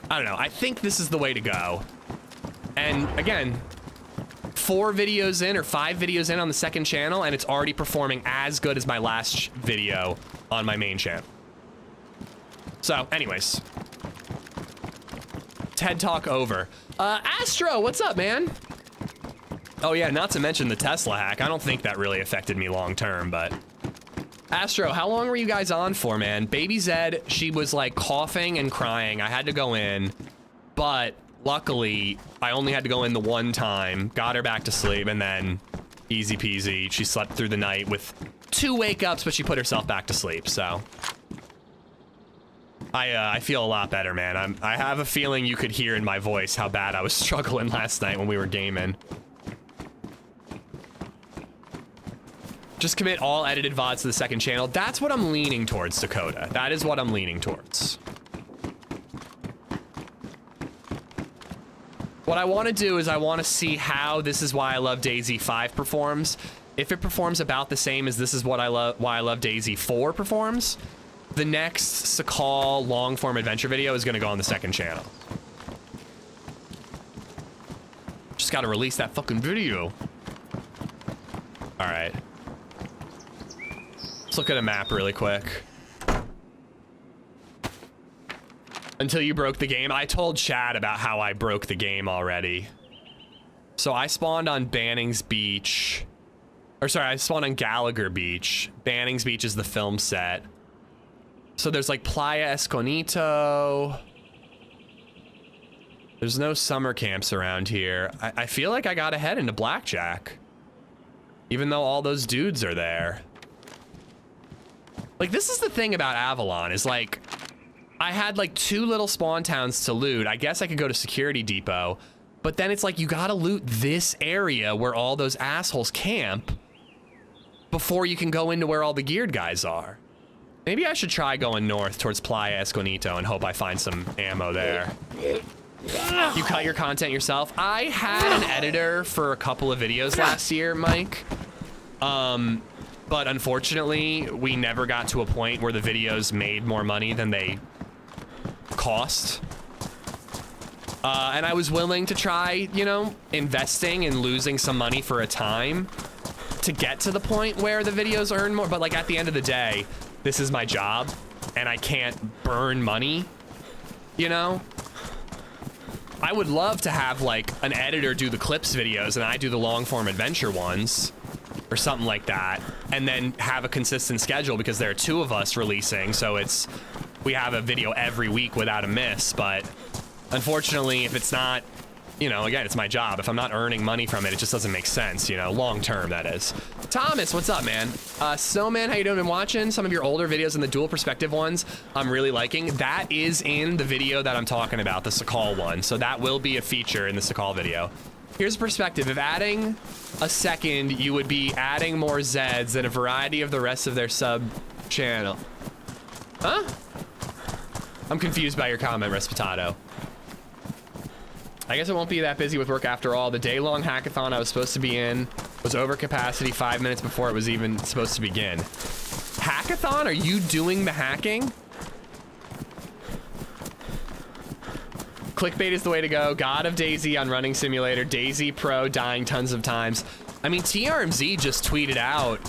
A: I don't know. I think this is the way to go. And again, 4 videos in or 5 videos in on the second channel and it's already performing as good as my last video on my main channel. So anyways, TED Talk over. Astro, what's up, man? Oh yeah, not to mention the Tesla hack. I don't think that really affected me long term, but Astro, how long were you guys on for, man? Baby Zed, she was like coughing and crying. I had to go in, but luckily I only had to go in the one time, got her back to sleep, and then easy peasy. She slept through the night with 2 wake ups, but she put herself back to sleep. So I feel a lot better, man. I have a feeling you could hear in my voice how bad I was struggling last night when we were gaming. Just commit all edited VODs to the second channel. That's what I'm leaning towards, Dakota. That is what I'm leaning towards. What I want to do is I want to see how This Is Why I Love DayZ 5 performs. If it performs about the same as This Is Why I Love DayZ 4 performs, the next Sakal long-form adventure video is going to go on the second channel. Just got to release that fucking video. All right. Let's look at a map really quick. Until you broke the game. I told Chad about how I broke the game already. So I spawned on Banning's Beach. Or sorry, I spawned on Gallagher Beach. Banning's Beach is the film set. So there's like Playa Esconito. There's no summer camps around here. I feel like I got ahead into Blackjack. Even though all those dudes are there. Like, this is the thing about Avalon, is like, I had like 2 little spawn towns to loot. I guess I could go to Security Depot, but then it's like, you gotta loot this area where all those assholes camp before you can go into where all the geared guys are. Maybe I should try going north towards Playa Esconito and hope I find some ammo there. You cut your content yourself? I had an editor for a couple of videos last year, Mike. But unfortunately, we never got to a point where the videos made more money than they cost. And I was willing to try, you know, investing and losing some money for a time to get to the point where the videos earn more. But like at the end of the day, this is my job and I can't burn money, you know? I would love to have like an editor do the clips videos and I do the long form adventure ones or something like that, and then have a consistent schedule because there are 2 of us releasing, so we have a video every week without a miss. But unfortunately, if it's not, you know, again, it's my job. If I'm not earning money from it, it just doesn't make sense, you know, long term, that is. Thomas, what's up, man? Snowman, how you doing? Been watching some of your older videos and the dual perspective ones I'm really liking. That is in the video that I'm talking about, the Sakal one, so that will be a feature in the Sakal video. Here's a perspective. If adding a second, you would be adding more Zeds than a variety of the rest of their sub channel. Huh? I'm confused by your comment, Respetato. I guess it won't be that busy with work after all. The day-long hackathon I was supposed to be in was over capacity 5 minutes before it was even supposed to begin. Hackathon? Are you doing the hacking? Clickbait is the way to go. God of DayZ on Running Simulator. DayZ Pro dying tons of times. I mean, TRMZ just tweeted out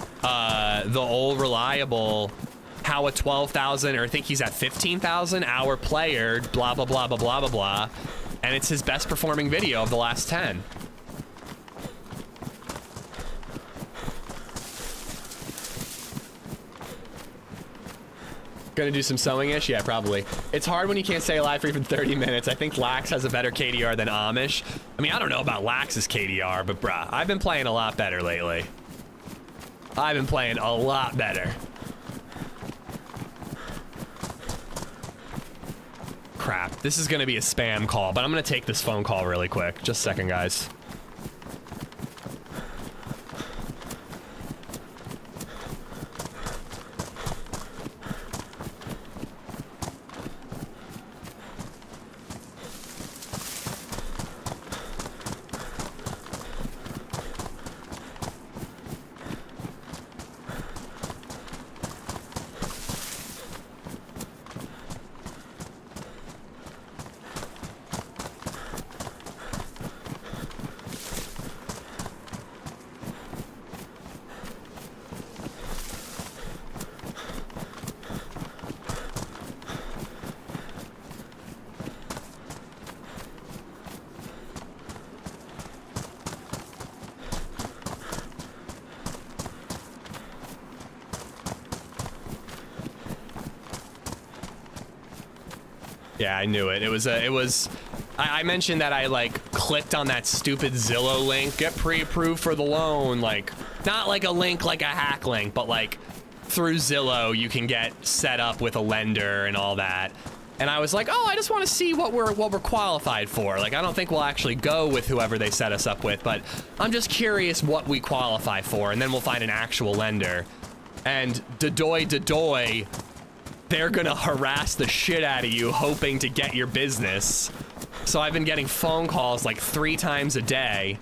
A: the old reliable how a 12,000, or I think he's at 15,000 hour player, blah, blah, blah, blah, blah, blah, blah. And it's his best performing video of the last 10. Gonna do some sewing-ish? Yeah, probably. It's hard when you can't stay alive for even 30 minutes. I think Lax has a better KDR than Amish. I mean, I don't know about Lax's KDR, but bruh, I've been playing a lot better lately. I've been playing a lot better. Crap, this is gonna be a spam call, but I'm gonna take this phone call really quick. Just a second, guys. Yeah, I knew it. I mentioned that I like clicked on that stupid Zillow link, get pre-approved for the loan, like not like a link like a hack link, but like through Zillow you can get set up with a lender and all that. And I was like, oh, I just want to see what we're qualified for. Like, I don't think we'll actually go with whoever they set us up with, but I'm just curious what we qualify for, and then we'll find an actual lender. And dadoy, they're gonna harass the shit out of you hoping to get your business. So I've been getting phone calls like 3 times a day.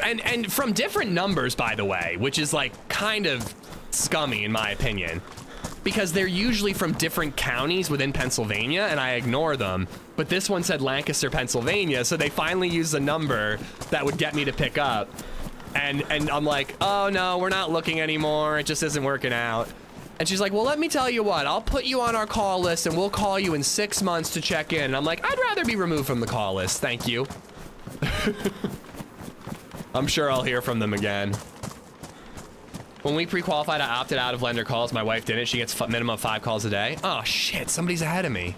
A: And from different numbers, by the way, which is like kind of scummy in my opinion. Because they're usually from different counties within Pennsylvania, and I ignore them. But this one said Lancaster, Pennsylvania, so they finally used a number that would get me to pick up. And I'm like, oh no, we're not looking anymore, it just isn't working out. And she's like, well, let me tell you what, I'll put you on our call list and we'll call you in 6 months to check in. And I'm like, I'd rather be removed from the call list, thank you. I'm sure I'll hear from them again. When we pre-qualified, I opted out of lender calls. My wife didn't. She gets minimum of 5 calls a day. Oh shit, somebody's ahead of me.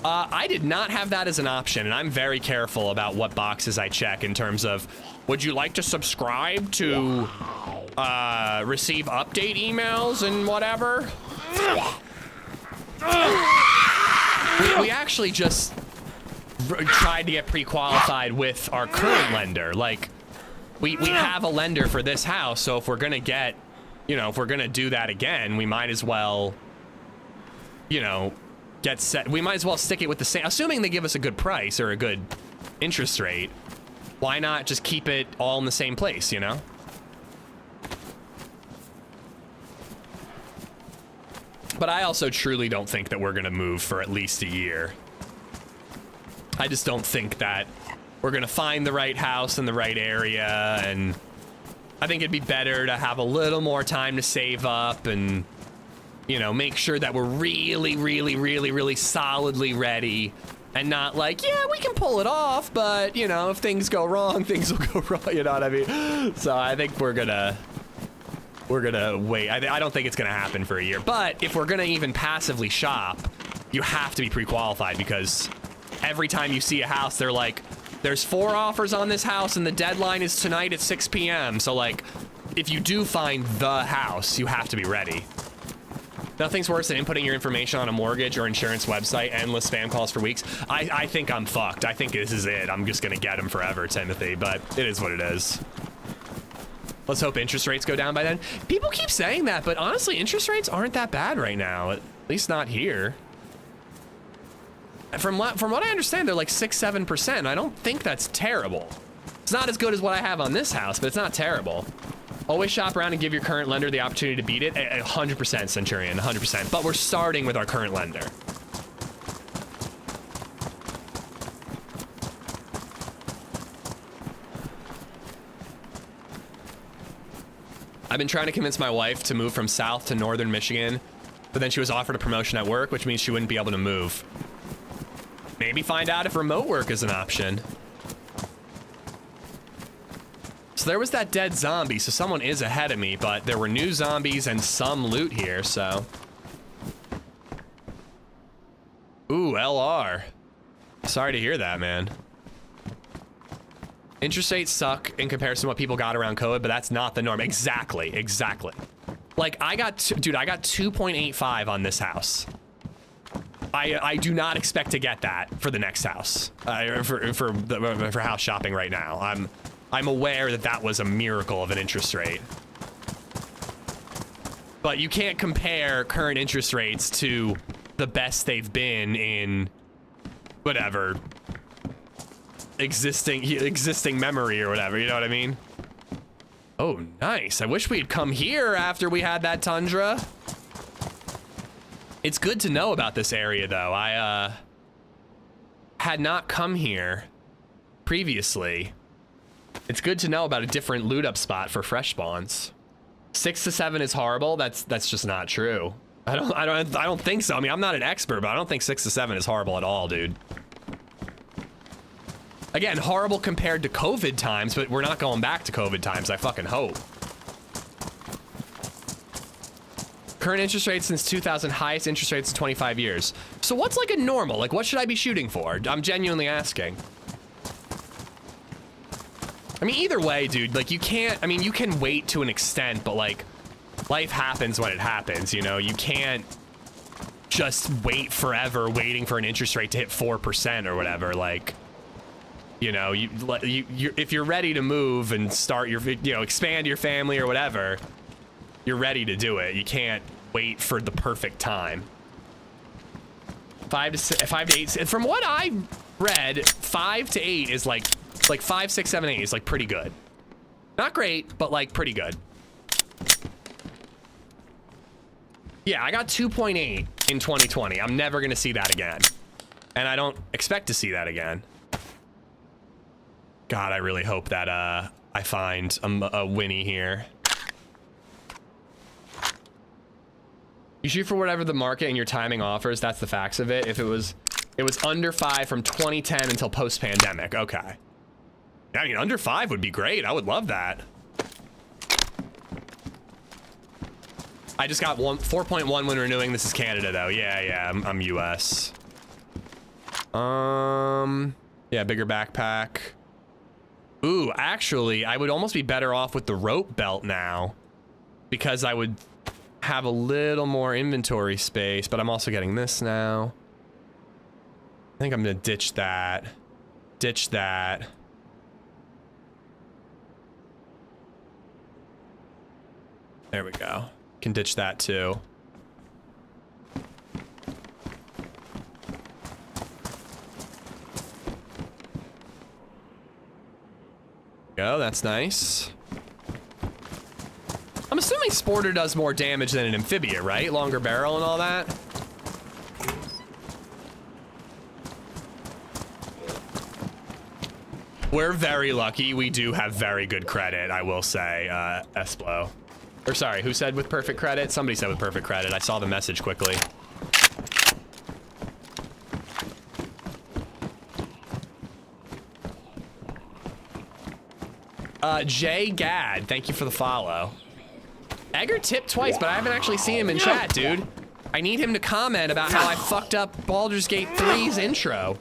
A: I did not have that as an option, and I'm very careful about what boxes I check in terms of, would you like to subscribe to receive update emails and whatever? We actually just tried to get pre-qualified with our current lender. Like, we have a lender for this house, so if we're gonna get, you know, if we're gonna do that again, we might as well, you know, get set. We might as well stick it with the same, assuming they give us a good price or a good interest rate. Why not just keep it all in the same place, you know? But I also truly don't think that we're gonna move for at least a year. I just don't think that we're gonna find the right house in the right area, and I think it'd be better to have a little more time to save up and, you know, make sure that we're really, really, really, really solidly ready, and not like, yeah, we can pull it off, but, you know, if things go wrong, things will go wrong, you know what I mean? So I think we're gonna wait. I don't think it's gonna happen for a year, but if we're gonna even passively shop, you have to be pre-qualified, because every time you see a house, they're like, there's 4 offers on this house and the deadline is tonight at 6 p.m. So like, if you do find the house, you have to be ready. Nothing's worse than inputting your information on a mortgage or insurance website, endless spam calls for weeks. I think I'm fucked. I think this is it. I'm just gonna get them forever, Timothy, but it is what it is. Let's hope interest rates go down by then. People keep saying that, but honestly, interest rates aren't that bad right now. At least not here. From what I understand, they're like 6-7%. I don't think that's terrible. It's not as good as what I have on this house, but it's not terrible. Always shop around and give your current lender the opportunity to beat it. 100%, Centurion, 100%. But we're starting with our current lender. I've been trying to convince my wife to move from South to Northern Michigan, but then she was offered a promotion at work, which means she wouldn't be able to move. Maybe find out if remote work is an option. So there was that dead zombie, so someone is ahead of me, but there were new zombies and some loot here, so. Ooh, LR. Sorry to hear that, man. Interest rates suck in comparison to what people got around COVID, but that's not the norm. Exactly, exactly. Like I got 2.85 on this house. I do not expect to get that for the next house, for house shopping right now. I'm aware that that was a miracle of an interest rate. But you can't compare current interest rates to the best they've been in whatever existing memory or whatever, you know what I mean? Oh, nice. I wish we'd come here after we had that tundra. It's good to know about this area though. I had not come here previously. It's good to know about a different loot up spot for fresh spawns. 6 to 7 is horrible. That's just not true. I don't think so. I mean, I'm not an expert, but I don't think 6 to 7 is horrible at all, dude. Again, horrible compared to COVID times, but we're not going back to COVID times, I fucking hope. Current interest rates since 2000, highest interest rates in 25 years. So what's like a normal? Like what should I be shooting for? I'm genuinely asking. I mean, either way, dude, like you can't, I mean, you can wait to an extent, but like life happens when it happens, you know? You can't just wait forever waiting for an interest rate to hit 4% or whatever. Like, you know, if you're ready to move and start your, you know, expand your family or whatever, you're ready to do it. You can't wait for the perfect time. 5 to 8. And from what I read, 5 to 8 is like 5, 6, 7, 8 is like pretty good. Not great, but like pretty good. Yeah, I got 2.8 in 2020. I'm never gonna see that again. And I don't expect to see that again. God, I really hope that I find a Winnie here. You shoot for whatever the market and your timing offers. That's the facts of it. If it was under 5 from 2010 until post-pandemic. Okay. I mean, under 5 would be great. I would love that. I just got 4.1 when renewing. This is Canada though. Yeah, I'm US. Yeah, bigger backpack. Ooh, actually, I would almost be better off with the rope belt now because I would have a little more inventory space, but I'm also getting this now. I think I'm gonna ditch that. Ditch that. There we go. Can ditch that too. Go, that's nice. I'm assuming Sporter does more damage than an Amphibia, right? Longer barrel and all that. We're very lucky. We do have very good credit, I will say, Esplo. Or sorry, who said with perfect credit? Somebody said with perfect credit. I saw the message quickly. Jay Gad, thank you for the follow. Egger tipped twice, but I haven't actually seen him in chat, dude. I need him to comment about how I fucked up Baldur's Gate 3's intro.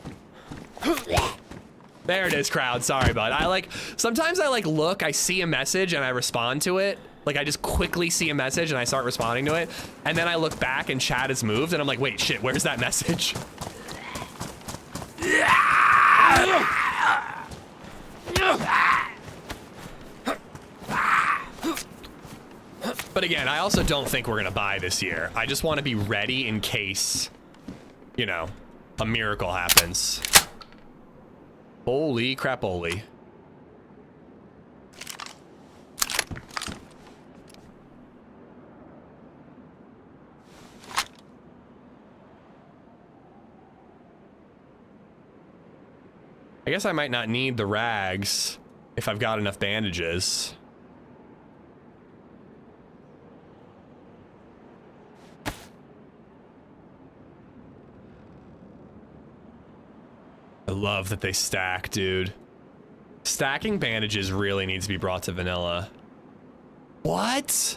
A: There it is, crowd. Sorry, bud. Sometimes I look, I see a message and I respond to it. Like I just quickly see a message and I start responding to it. And then I look back and chat has moved and I'm like, wait, shit, where's that message? But again, I also don't think we're gonna buy this year. I just want to be ready in case, you know, a miracle happens. Holy crap-oly. I guess I might not need the rags if I've got enough bandages. I love that they stack, dude. Stacking bandages really needs to be brought to vanilla. What?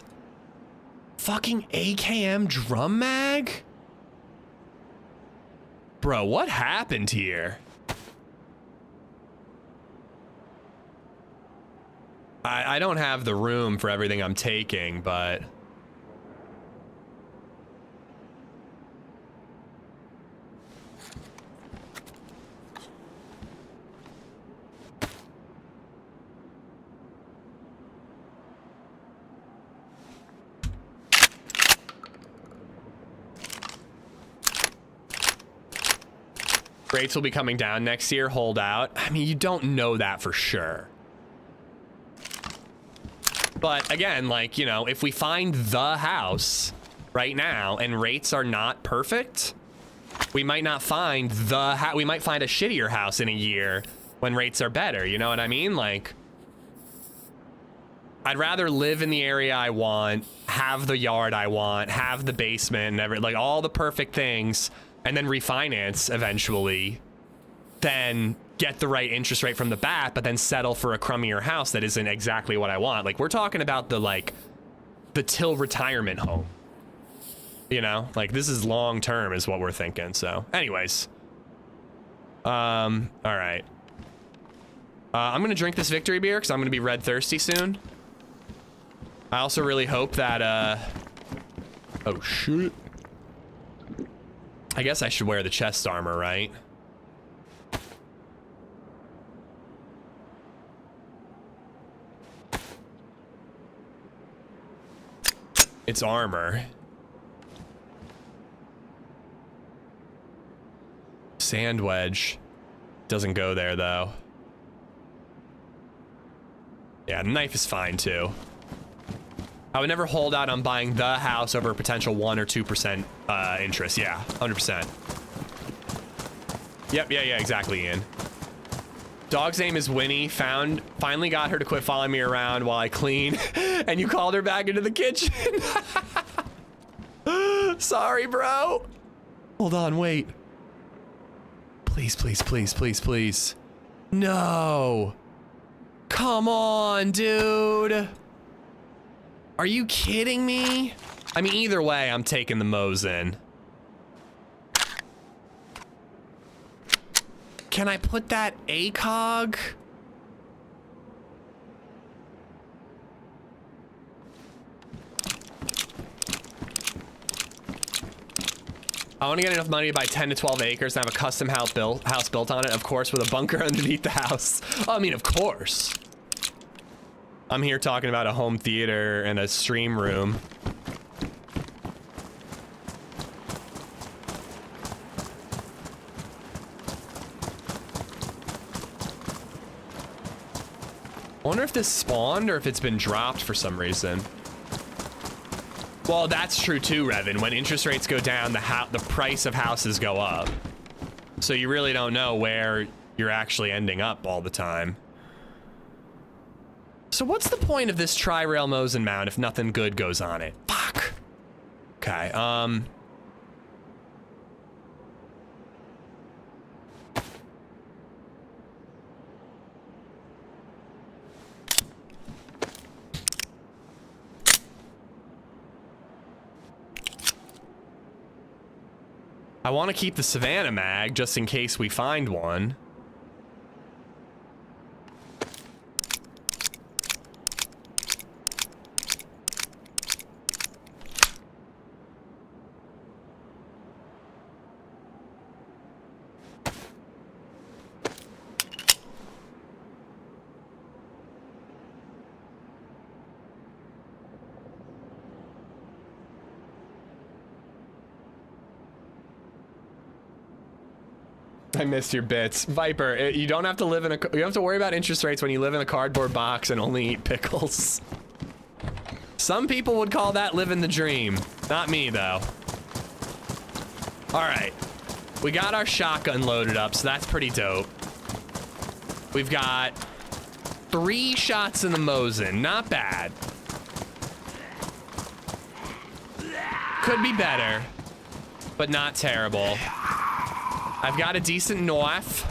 A: Fucking AKM drum mag? Bro, what happened here? I don't have the room for everything I'm taking, but... Rates will be coming down next year, hold out. I mean, you don't know that for sure. But again, like, you know, if we find the house right now and rates are not perfect, we might not find the we might find a shittier house in a year when rates are better. You know what I mean? Like, I'd rather live in the area I want, have the yard I want, have the basement and like all the perfect things, and then refinance eventually, than get the right interest rate from the bat, but then settle for a crummier house that isn't exactly what I want. Like, we're talking about the, like, the till retirement home. You know? Like, this is long term is what we're thinking, so. Anyways. Alright. I'm gonna drink this victory beer, because I'm gonna be red thirsty soon. I also really hope that, oh, shit. I guess I should wear the chest armor, right? It's armor. Sand wedge. Doesn't go there, though. Yeah, the knife is fine, too. I would never hold out on buying the house over a potential 1 or 2% interest. Yeah, 100%. Yep, yeah, exactly, Ian. Dog's name is Winnie. Finally got her to quit following me around while I clean, and you called her back into the kitchen. Sorry, bro. Hold on, wait. Please, please, please, please, please. No. Come on, dude. Are you kidding me? I mean, either way, I'm taking the Mosin. Can I put that ACOG? I want to get enough money to buy 10 to 12 acres and have a custom house built on it, of course, with a bunker underneath the house. I mean, of course. I'm here talking about a home theater and a stream room. I wonder if this spawned or if it's been dropped for some reason. Well, that's true too, Revan. When interest rates go down, the price of houses go up. So you really don't know where you're actually ending up all the time. So what's the point of this tri-rail Mosin mount if nothing good goes on it? Fuck. Okay, I want to keep the Savannah mag just in case we find one. I missed your bits. Viper, you don't have to live in a... You don't have to worry about interest rates when you live in a cardboard box and only eat pickles. Some people would call that living the dream. Not me, though. All right. We got our shotgun loaded up, so that's pretty dope. We've got 3 shots in the Mosin. Not bad. Could be better, but not terrible. I've got a decent knife.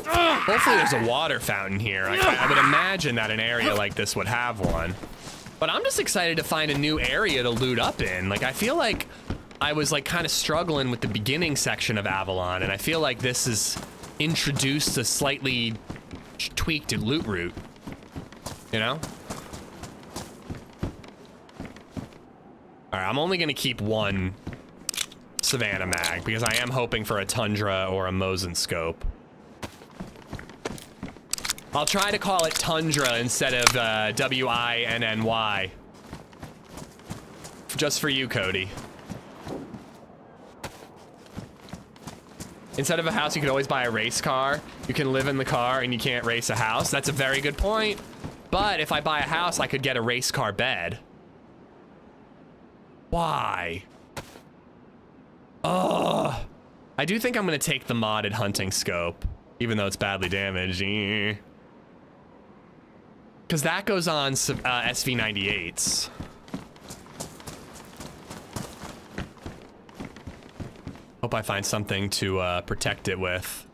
A: Hopefully there's a water fountain here. I would imagine that an area like this would have one. But I'm just excited to find a new area to loot up in. Like, I feel like I was like kind of struggling with the beginning section of Avalon, and I feel like this is introduced a slightly tweaked loot route. You know? All right, I'm only gonna keep 1 Savannah mag because I am hoping for a Tundra or a Mosin scope. I'll try to call it Tundra instead of WINNY. Just for you, Cody. Instead of a house, you could always buy a race car. You can live in the car and you can't race a house. That's a very good point. But if I buy a house, I could get a race car bed. Why? Ugh. I do think I'm gonna take the modded hunting scope, even though it's badly damaged. Because that goes on SV98s. Hope I find something to protect it with.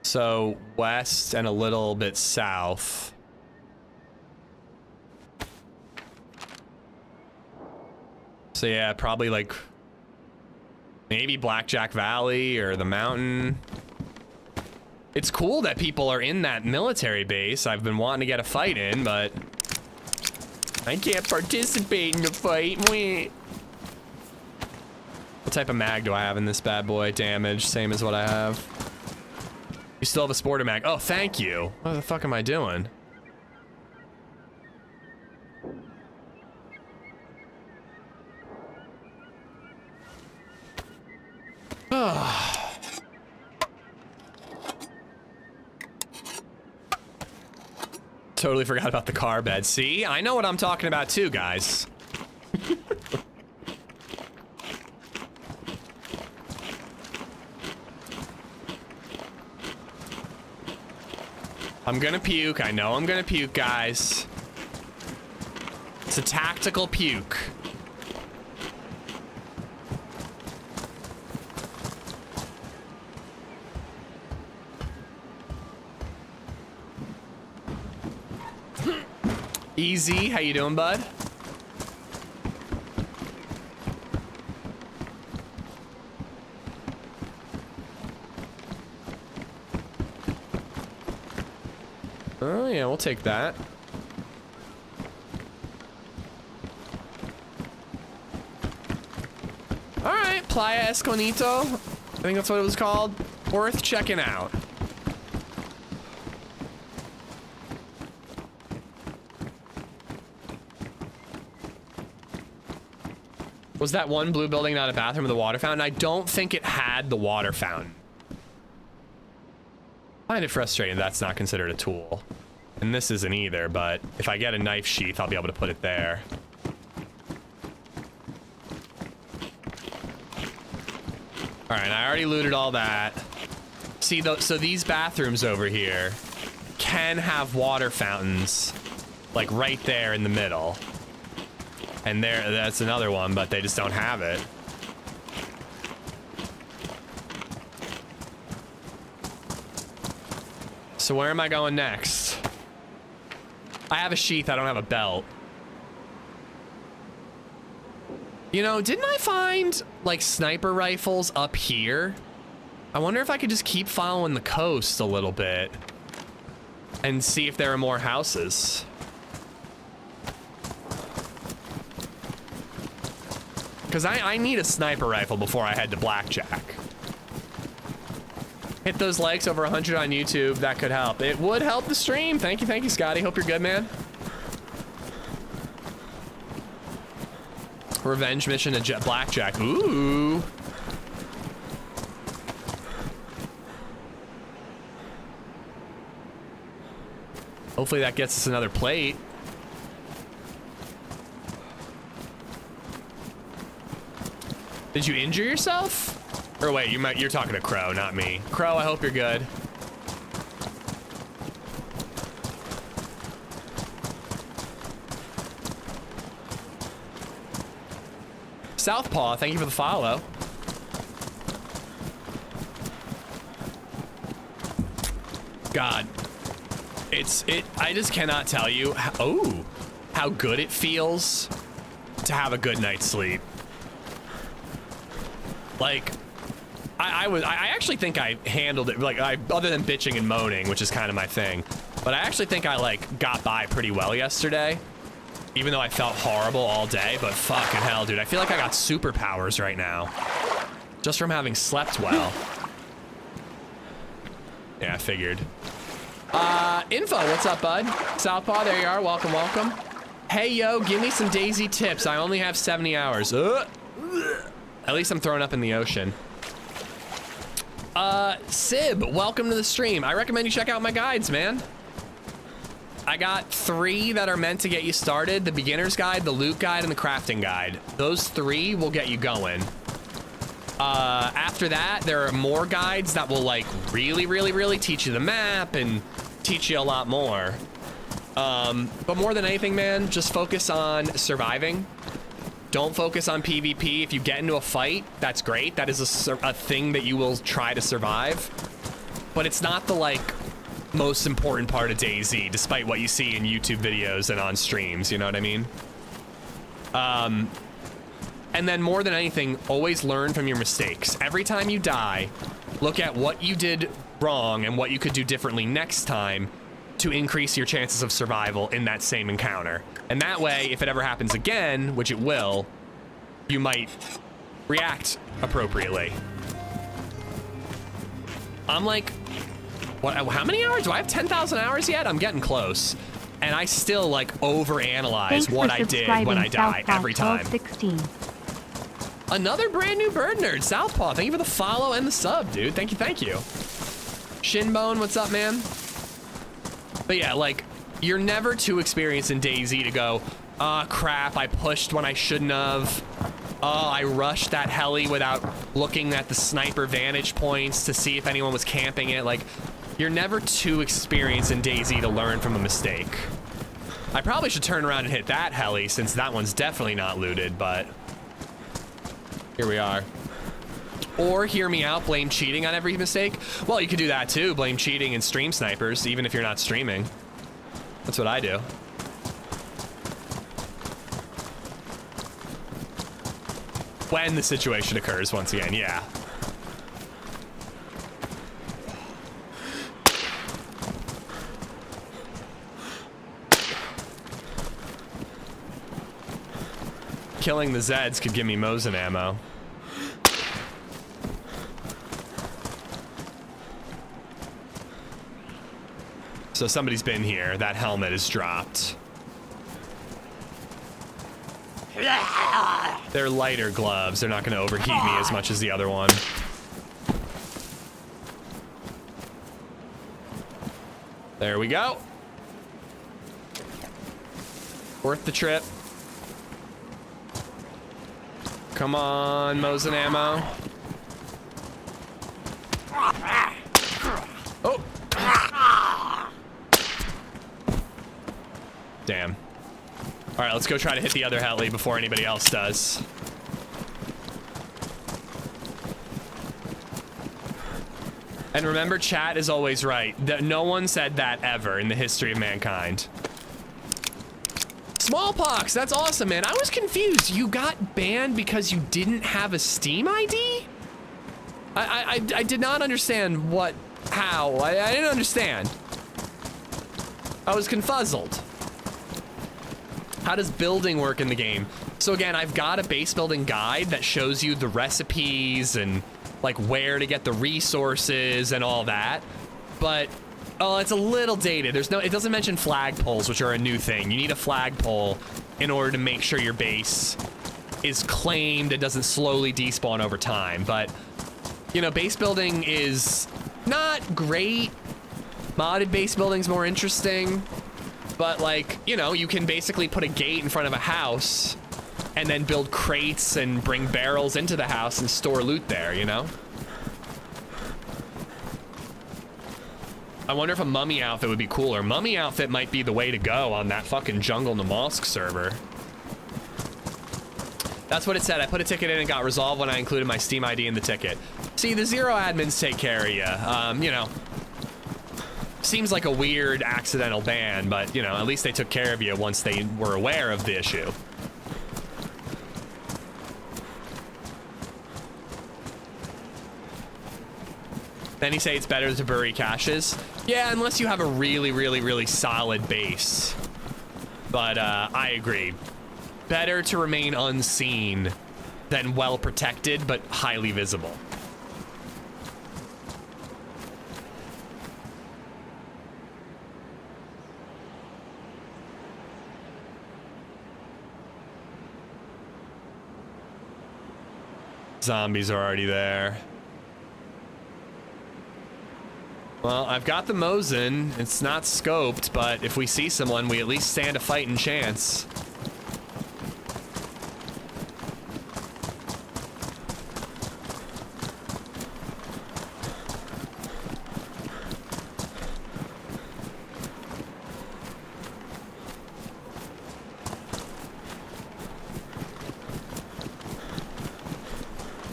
A: So west and a little bit south. So yeah, probably like maybe Blackjack Valley or the mountain. It's cool that people are in that military base. I've been wanting to get a fight in, but I can't participate in the fight. What type of mag do I have in this bad boy? Damage, same as what I have. You still have a sporter mag. Oh, thank you. What the fuck am I doing? Totally forgot about the car bed. See, I know what I'm talking about too, guys. I'm gonna puke. I know I'm gonna puke, guys. It's a tactical puke. Easy, how you doing, bud? Oh yeah, we'll take that. All right, Playa Esconito. I think that's what it was called. Worth checking out. Was that one blue building not a bathroom with a water fountain? I don't think it had the water fountain. I find it frustrating that's not considered a tool. And this isn't either, but if I get a knife sheath, I'll be able to put it there. All right, I already looted all that. See, so these bathrooms over here can have water fountains, like right there in the middle. And that's another one, but they just don't have it. So where am I going next? I have a sheath, I don't have a belt. You know, didn't I find like sniper rifles up here? I wonder if I could just keep following the coast a little bit and see if there are more houses. Because I need a sniper rifle before I head to Blackjack. Hit those likes over 100 on YouTube. That could help. It would help the stream. Thank you, Scotty. Hope you're good, man. Revenge mission to Jet Blackjack. Ooh. Hopefully that gets us another plate. Did you injure yourself? Or wait, you're talking to Crow, not me. Crow, I hope you're good. Southpaw, thank you for the follow. God, I just cannot tell you how good it feels to have a good night's sleep. Like, I actually think I handled it, like, other than bitching and moaning, which is kind of my thing, but I actually think I, like, got by pretty well yesterday, even though I felt horrible all day. But fucking hell, dude, I feel like I got superpowers right now, just from having slept well. Yeah, I figured. Info, what's up, bud? Southpaw, there you are, welcome, welcome. Hey, yo, give me some DayZ tips. I only have 70 hours. At least I'm throwing up in the ocean. Sib, welcome to the stream. I recommend you check out my guides, man. I got 3 that are meant to get you started: the beginner's guide, the loot guide, and the crafting guide. Those 3 will get you going. After that, there are more guides that will, like, really teach you the map and teach you a lot more. But more than anything, man, just focus on surviving. Don't focus on PvP. If you get into a fight, that's great. That is a thing that you will try to survive. But it's not the, like, most important part of DayZ, despite what you see in YouTube videos and on streams, you know what I mean? And then more than anything, always learn from your mistakes. Every time you die, look at what you did wrong and what you could do differently next time to increase your chances of survival in that same encounter. And that way, if it ever happens again, which it will, you might react appropriately. I'm like, what? How many hours? Do I have 10,000 hours yet? I'm getting close. And I still, like, overanalyze what I did when I die every time.
D: 16.
A: Another brand new bird nerd, Southpaw. Thank you for the follow and the sub, dude. Thank you. Shinbone, what's up, man? But yeah, like, you're never too experienced in DayZ to go, crap, I pushed when I shouldn't have. Oh, I rushed that heli without looking at the sniper vantage points to see if anyone was camping it. Like, you're never too experienced in DayZ to learn from a mistake. I probably should turn around and hit that heli, since that one's definitely not looted, but here we are. Or hear me out, blame cheating on every mistake. Well, you could do that too, blame cheating and stream snipers, even if you're not streaming. That's what I do. When the situation occurs, once again, yeah. Killing the Zeds could give me Mosin ammo. So somebody's been here. That helmet is dropped. They're lighter gloves. They're not going to overheat me as much as the other one. There we go. Worth the trip. Come on, Mosin ammo. Oh. Damn. All right, let's go try to hit the other heli before anybody else does. And remember, chat is always right. No one said that ever in the history of mankind. Smallpox, that's awesome, man. I was confused. You got banned because you didn't have a Steam ID? I did not understand how. I didn't understand. I was confuzzled. How does building work in the game? So again, I've got a base building guide that shows you the recipes and like where to get the resources and all that. But oh, it's a little dated. It doesn't mention flagpoles, which are a new thing. You need a flagpole in order to make sure your base is claimed and doesn't slowly despawn over time. But, you know, base building is not great. Modded base building's more interesting. But, like, you know, you can basically put a gate in front of a house and then build crates and bring barrels into the house and store loot there, you know? I wonder if a mummy outfit would be cooler. Mummy outfit might be the way to go on that fucking Jungle Namalsk server. That's what it said. I put a ticket in and got resolved when I included my Steam ID in the ticket. See, the Zero admins take care of you. You know, seems like a weird accidental ban, but, you know, at least they took care of you once they were aware of the issue. Then you say it's better to bury caches. Yeah, unless you have a really, really, really solid base. But I agree. Better to remain unseen than well protected, but highly visible. Zombies are already there. Well, I've got the Mosin. It's not scoped, but if we see someone, we at least stand a fighting chance.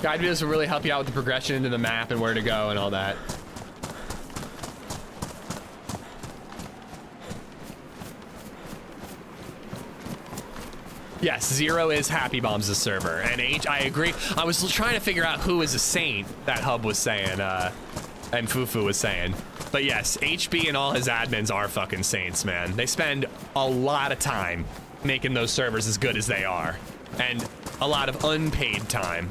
A: Guide videos will really help you out with the progression into the map and where to go and all that. Yes, Zero is Happy Bombs' server, and I agree. I was trying to figure out who is a saint, that Hub was saying, and Fufu was saying. But yes, HB and all his admins are fucking saints, man. They spend a lot of time making those servers as good as they are, and a lot of unpaid time.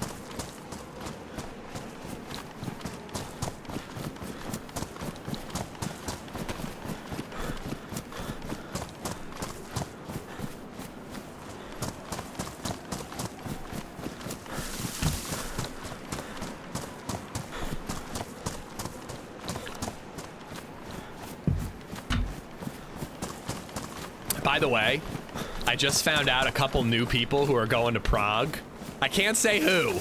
A: By the way, I just found out a couple new people who are going to Prague. I can't say who,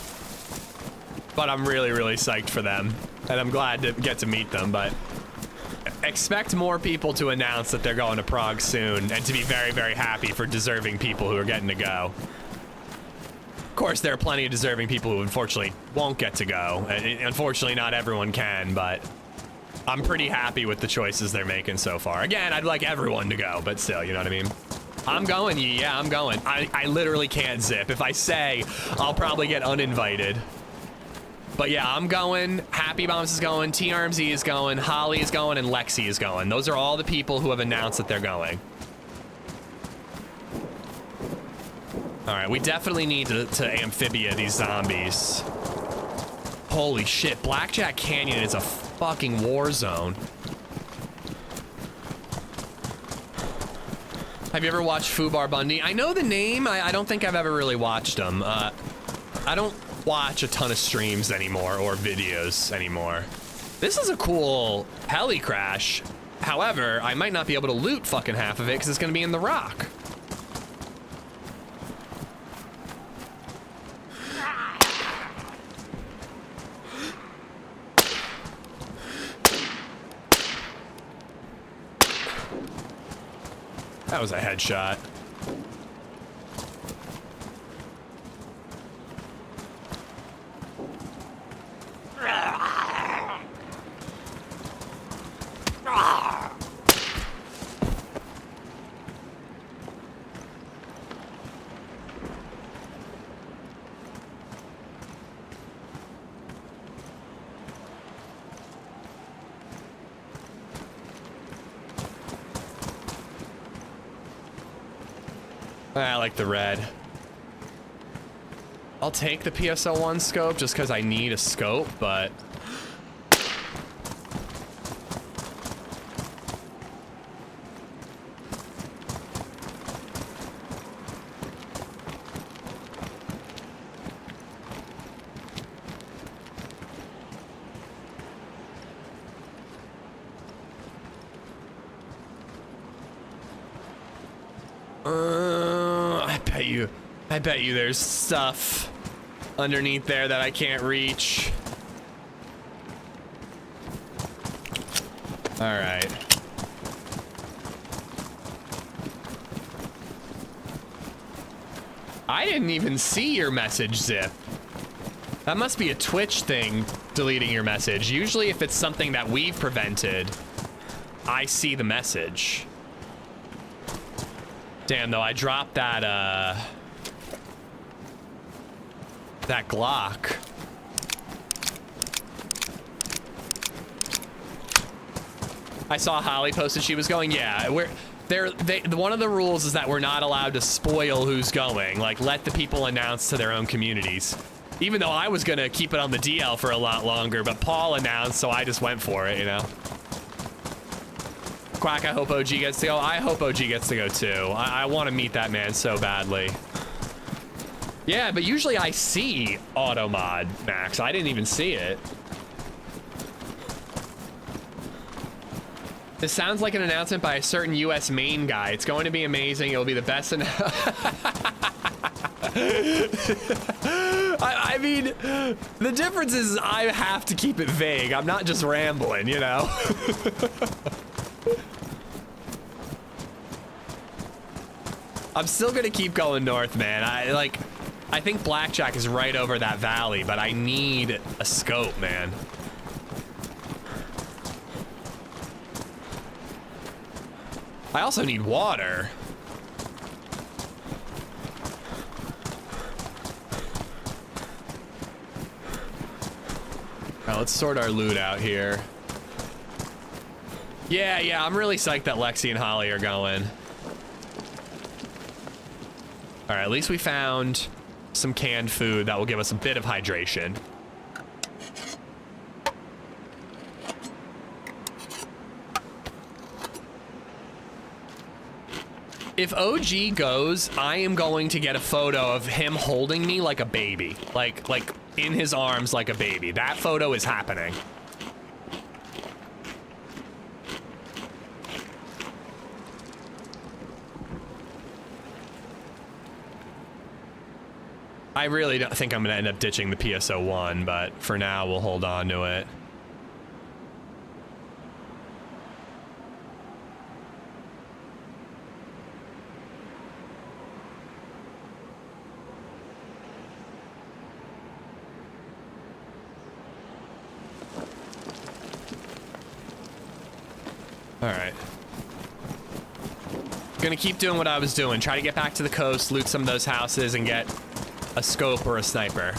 A: but I'm really, really psyched for them. And I'm glad to get to meet them, but expect more people to announce that they're going to Prague soon and to be very, very happy for deserving people who are getting to go. Of course, there are plenty of deserving people who unfortunately won't get to go. Unfortunately, not everyone can, but I'm pretty happy with the choices they're making so far. Again, I'd like everyone to go, but still, you know what I mean? I'm going, yeah, I'm going. I literally can't zip. If I say, I'll probably get uninvited. But yeah, I'm going, Happy Bombs is going, TRMZ is going, Holly is going, and Lexi is going. Those are all the people who have announced that they're going. All right, we definitely need to amphibia these zombies. Holy shit, Blackjack Canyon is a fucking war zone. Have you ever watched Fubar Bundy? I know the name. I don't think I've ever really watched him. I don't watch a ton of streams anymore or videos anymore. This is a cool heli crash. However, I might not be able to loot fucking half of it because it's gonna be in the rock. That was a headshot. I like the red. I'll take the PSO1 scope just because I need a scope, but... I bet you there's stuff underneath there that I can't reach. All right. I didn't even see your message, Zip. That must be a Twitch thing, deleting your message. Usually if it's something that we've prevented, I see the message. Damn, though, I dropped that, that Glock. I saw Holly posted she was going. Yeah, one of the rules is that we're not allowed to spoil who's going. Like, let the people announce to their own communities. Even though I was gonna keep it on the DL for a lot longer, but Paul announced, so I just went for it, you know? Quack, I hope OG gets to go. I hope OG gets to go too. I want to meet that man so badly. Yeah, but usually I see auto mod, Max. I didn't even see it. This sounds like an announcement by a certain US main guy. It's going to be amazing. It'll be the best. I mean, the difference is I have to keep it vague. I'm not just rambling, you know? I'm still gonna keep going north, man. I think Blackjack is right over that valley, but I need a scope, man. I also need water. All right, let's sort our loot out here. Yeah, I'm really psyched that Lexi and Holly are going. All right, at least we found some canned food that will give us a bit of hydration. If OG goes, I am going to get a photo of him holding me like a baby, like in his arms like a baby. That photo is happening. I really don't think I'm gonna end up ditching the PSO1, but for now we'll hold on to it. All right. Gonna keep doing what I was doing. Try to get back to the coast, loot some of those houses, and get a scope or a sniper.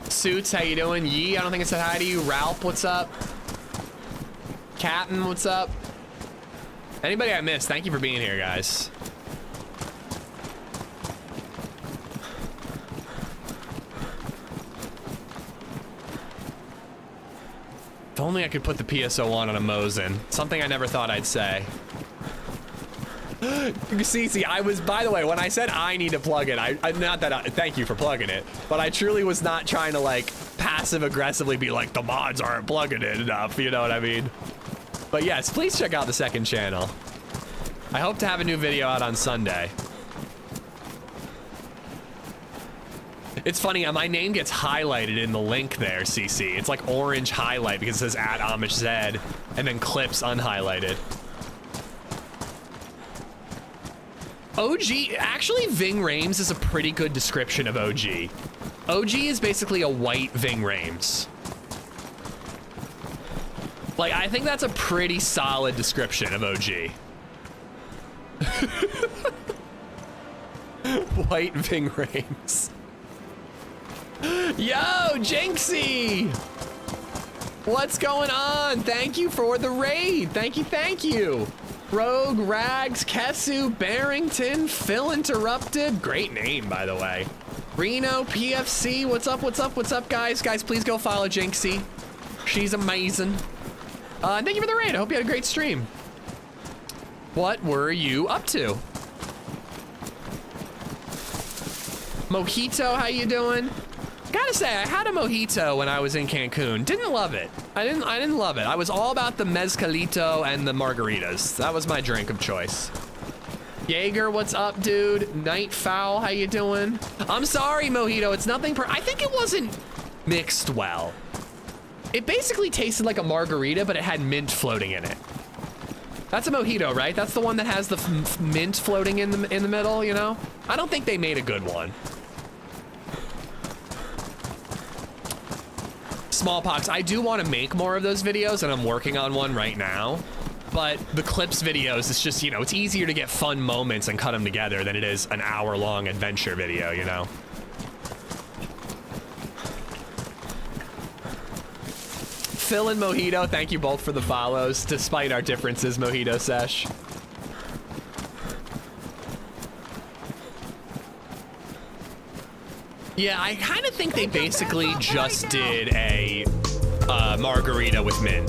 A: Suits, how you doing? Yee, I don't think I said hi to you. Ralph, what's up? Captain, what's up? Anybody I missed, thank you for being here, guys. If only I could put the PSO on a Mosin. Something I never thought I'd say. See, I was, by the way, when I said I need to plug it, thank you for plugging it, but I truly was not trying to like passive aggressively be like, the mods aren't plugging it enough, you know what I mean? But yes, please check out the second channel. I hope to have a new video out on Sunday. It's funny, my name gets highlighted in the link there, CC. It's like orange highlight because it says @AmishZed and then clips unhighlighted. OG, actually Ving Rhames is a pretty good description of OG. OG is basically a white Ving Rhames. Like, I think that's a pretty solid description of OG. White Ving Rhames. Yo, Jinxie! What's going on? Thank you for the raid. Thank you, thank you. Rogue, Rags, Kesu, Barrington, Phil Interrupted. Great name, by the way. Reno, PFC, what's up, what's up, what's up, guys? Guys, please go follow Jinxie. She's amazing. And thank you for the raid. I hope you had a great stream. What were you up to? Mojito, how you doing? Gotta say, I had a mojito when I was in Cancun. Didn't love it. I didn't love it. I was all about the mezcalito and the margaritas. That was my drink of choice. Jaeger, what's up, dude? Night Fowl, how you doing? I'm sorry, mojito. It's nothing. I think it wasn't mixed well. It basically tasted like a margarita, but it had mint floating in it. That's a mojito, right? That's the one that has the mint floating in the middle. You know? I don't think they made a good one. Smallpox, I do want to make more of those videos, and I'm working on one right now. But the clips videos, it's just, you know, it's easier to get fun moments and cut them together than it is an hour-long adventure video, you know? Phil and Mojito, thank you both for the follows, despite our differences, Mojito Sesh. Yeah, I kind of think they basically just did a margarita with mint.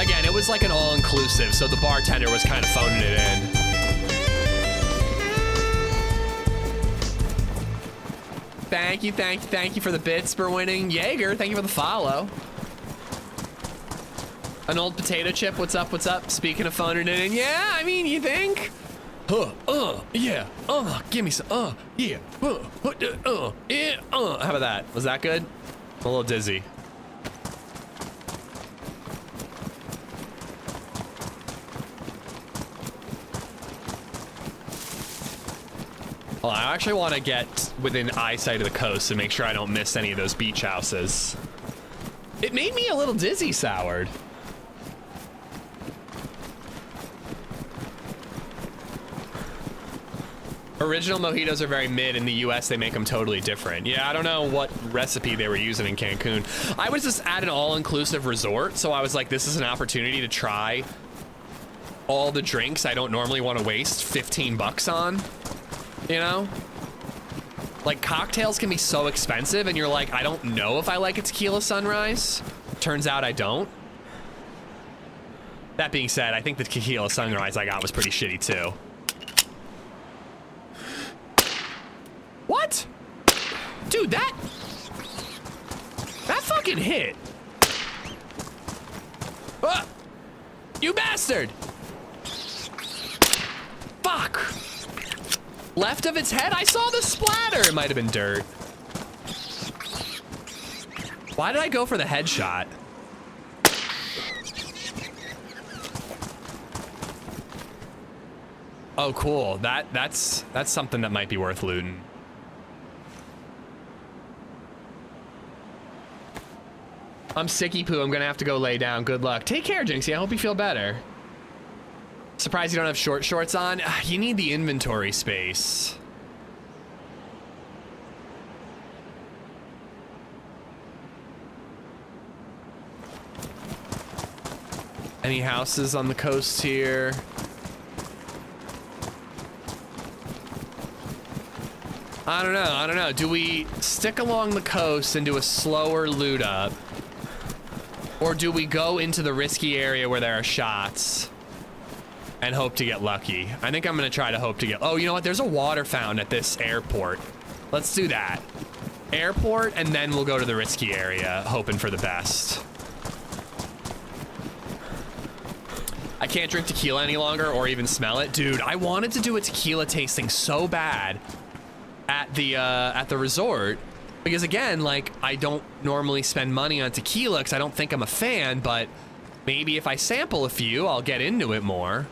A: Again, it was like an all-inclusive, so the bartender was kind of phoning it in. Thank you for the bits for winning. Jaeger, thank you for the follow. An old potato chip, what's up, what's up? Speaking of phoning it in, yeah, I mean, you think? Yeah, give me some, yeah, yeah, How about that? Was that good? I'm a little dizzy. Well, I actually want to get within eyesight of the coast and make sure I don't miss any of those beach houses. It made me a little dizzy, Soured. Original mojitos are very mid. In the US, they make them totally different. Yeah, I don't know what recipe they were using in Cancun. I was just at an all-inclusive resort, so I was like, this is an opportunity to try all the drinks I don't normally want to waste 15 bucks on, you know? Like, cocktails can be so expensive, and you're like, I don't know if I like a tequila sunrise. Turns out I don't. That being said, I think the tequila sunrise I got was pretty shitty, too. What? Dude, that fucking hit. You bastard. Fuck. Left of its head? I saw the splatter. It might have been dirt. Why did I go for the headshot? Oh, cool. That's something that might be worth looting. I'm sicky poo. I'm gonna have to go lay down. Good luck. Take care, Jinxie. I hope you feel better. Surprised you don't have short shorts on. You need the inventory space. Any houses on the coast here? I don't know. Do we stick along the coast and do a slower loot up? Or do we go into the risky area where there are shots and hope to get lucky? I think I'm gonna try to hope to get, oh, you know what? There's a water fountain at this airport. Let's do that. Airport, and then we'll go to the risky area, hoping for the best. I can't drink tequila any longer or even smell it. Dude, I wanted to do a tequila tasting so bad at the resort. Because again, like, I don't normally spend money on tequila because I don't think I'm a fan, but maybe if I sample a few, I'll get into it more.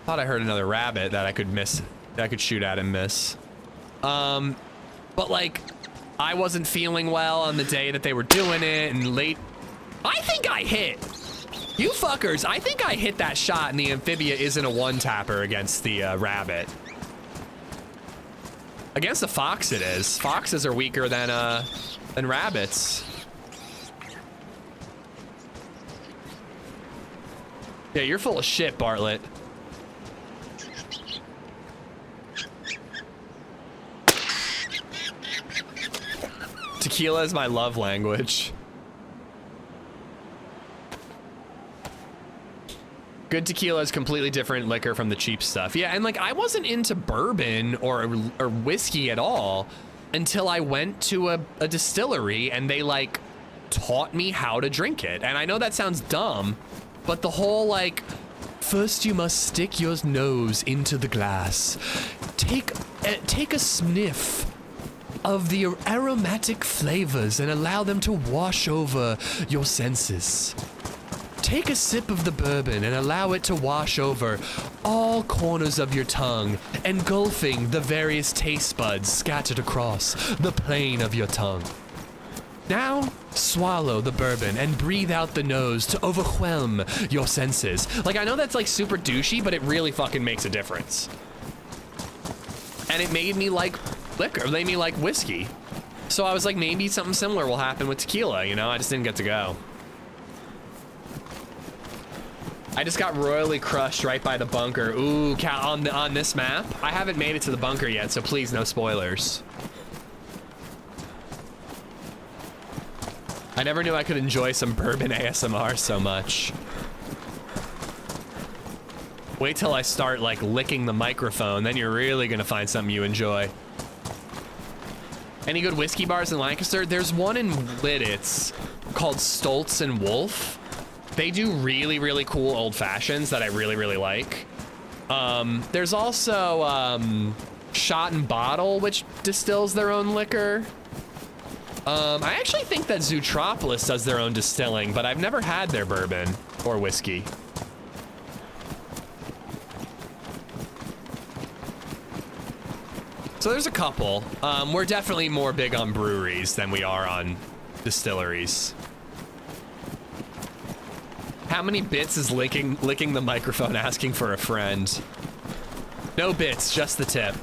A: Thought I heard another rabbit that I could miss, that I could shoot at and miss. But like, I wasn't feeling well on the day that they were doing it, and late. I think I hit. You fuckers, I think I hit that shot, and the amphibia isn't a one-tapper against the rabbit. Against a fox it is. Foxes are weaker than rabbits. Yeah, you're full of shit, Bartlett. Tequila is my love language. Good tequila is completely different liquor from the cheap stuff. Yeah, and like I wasn't into bourbon or whiskey at all until I went to a distillery and they like taught me how to drink it. And I know that sounds dumb, but the whole like, first you must stick your nose into the glass. Take a sniff of the aromatic flavors and allow them to wash over your senses. Take a sip of the bourbon and allow it to wash over all corners of your tongue, engulfing the various taste buds scattered across the plane of your tongue. Now, swallow the bourbon and breathe out the nose to overwhelm your senses. Like, I know that's like super douchey, but it really fucking makes a difference. And it made me like liquor, it made me like whiskey. So I was like, maybe something similar will happen with tequila, you know? I just didn't get to go. I just got royally crushed right by the bunker. Ooh, on this map. I haven't made it to the bunker yet, so please no spoilers. I never knew I could enjoy some bourbon ASMR so much. Wait till I start like licking the microphone, then you're really gonna find something you enjoy. Any good whiskey bars in Lancaster? There's one in Lidditz called Stoltz and Wolf. They do really, really cool old fashions that I really, really like. There's also Shot and Bottle, which distills their own liquor. I actually think that Zootropolis does their own distilling, but I've never had their bourbon or whiskey. So there's a couple. We're definitely more big on breweries than we are on distilleries. How many bits is licking the microphone asking for a friend? No bits, just the tip.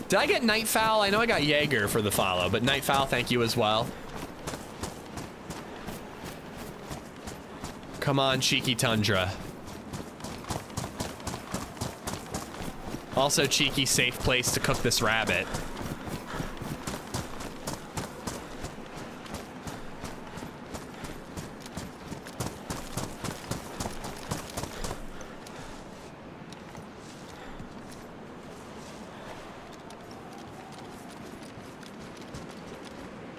A: Did I get Nightfowl? I know I got Jaeger for the follow, but Nightfowl, thank you as well. Come on, Cheeky Tundra. Also, Cheeky, safe place to cook this rabbit.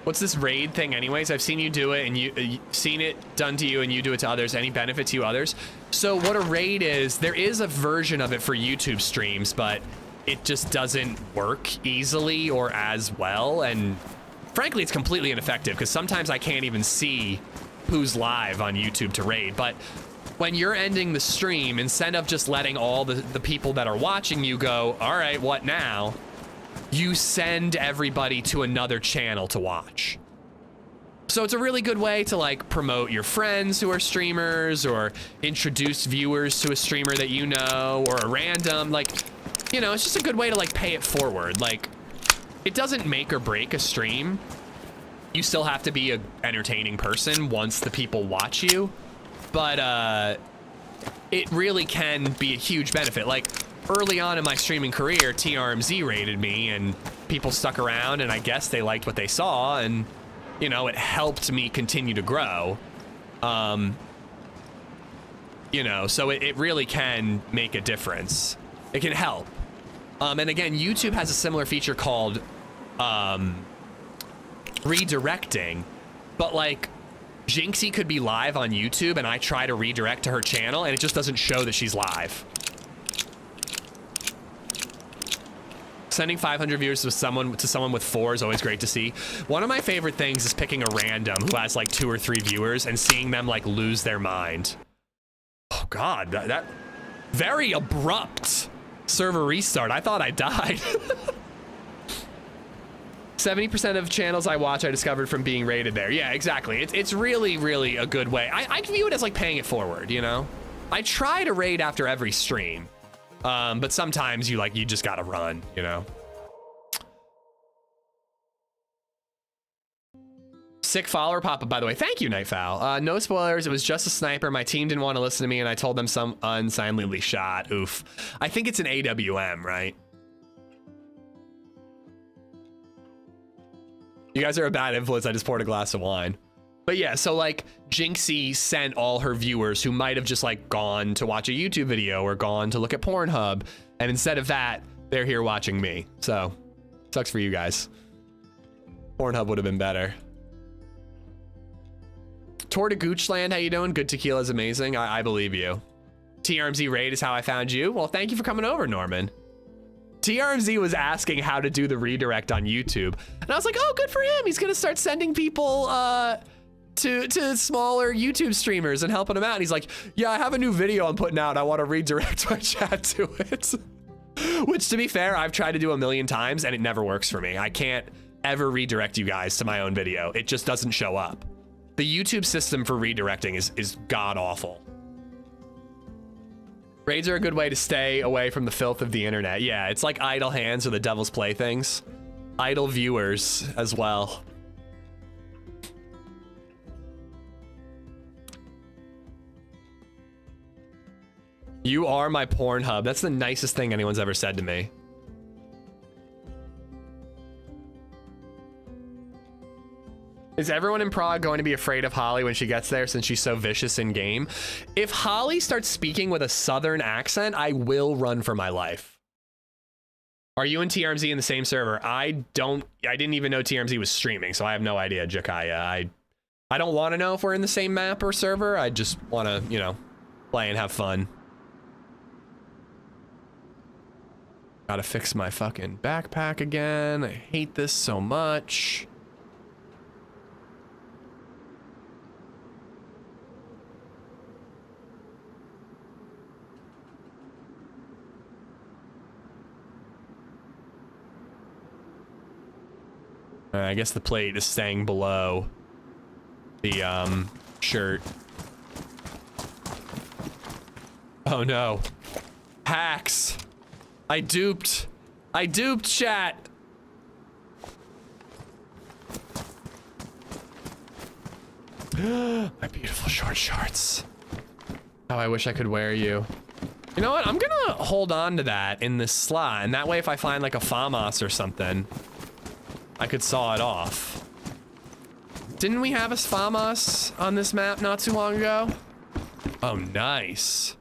A: What's this raid thing anyways? I've seen you do it and you seen it done to you and you do it to others. Any benefit to you others? So what a raid is, there is a version of it for YouTube streams, but it just doesn't work easily or as well. And frankly, it's completely ineffective because sometimes I can't even see who's live on YouTube to raid. But when you're ending the stream, instead of just letting all the people that are watching you go, all right, what now? You send everybody to another channel to watch. So it's a really good way to like promote your friends who are streamers or introduce viewers to a streamer that you know or a random, like, you know, it's just a good way to like pay it forward. Like, it doesn't make or break a stream. You still have to be an entertaining person once the people watch you, but it really can be a huge benefit. Like, early on in my streaming career, TRMZ rated me and people stuck around and I guess they liked what they saw and, you know, it helped me continue to grow. You know, so it really can make a difference. It can help. And again, YouTube has a similar feature called redirecting, but like Jinxie could be live on YouTube and I try to redirect to her channel and it just doesn't show that she's live. Sending 500 viewers to someone with 4 is always great to see. One of my favorite things is picking a random who has like 2 or 3 viewers and seeing them like lose their mind. Oh God, that very abrupt server restart. I thought I died. 70% of channels I watch I discovered from being rated there. Yeah, exactly. It's really, really a good way. I view it as like paying it forward, you know? I try to raid after every stream, but sometimes you just gotta run, you know. Sick follower pop-up, by the way. Thank you, Nightfowl. No spoilers. It was just a sniper. My team didn't want to listen to me, and I told them some unsignedly shot. Oof. I think it's an AWM, right? You guys are a bad influence. I just poured a glass of wine. But yeah, so like Jinxie sent all her viewers who might have just like gone to watch a YouTube video or gone to look at Pornhub, and instead of that, they're here watching me. So sucks for you guys. Pornhub would have been better. Tour to Goochland, how you doing? Good tequila is amazing. I believe you. TRMZ raid is how I found you. Well, thank you for coming over, Norman. TRMZ was asking how to do the redirect on YouTube, and I was like, oh, good for him. He's gonna start sending people to smaller YouTube streamers and helping them out. And he's like, yeah, I have a new video I'm putting out. I want to redirect my chat to it. Which, to be fair, I've tried to do a million times and it never works for me. I can't ever redirect you guys to my own video. It just doesn't show up. The YouTube system for redirecting is god awful. Raids are a good way to stay away from the filth of the internet. Yeah, it's like idle hands or the devil's playthings. Idle viewers as well. You are my Pornhub. That's the nicest thing anyone's ever said to me. Is everyone in Prague going to be afraid of Holly when she gets there since she's so vicious in game? If Holly starts speaking with a southern accent, I will run for my life. Are you and TRMZ in the same server? I didn't even know TRMZ was streaming, so I have no idea, Jakaya. I don't want to know if we're in the same map or server. I just want to, you know, play and have fun. Gotta fix my fucking backpack again. I hate this so much. I guess the plate is staying below the shirt. Oh no. Hacks. I duped chat. My beautiful short shorts. How I wish I could wear you. You know what? I'm gonna hold on to that in this slot, and that way if I find like a FAMAS or something, I could saw it off. Didn't we have a FAMAS on this map not too long ago? Oh, nice.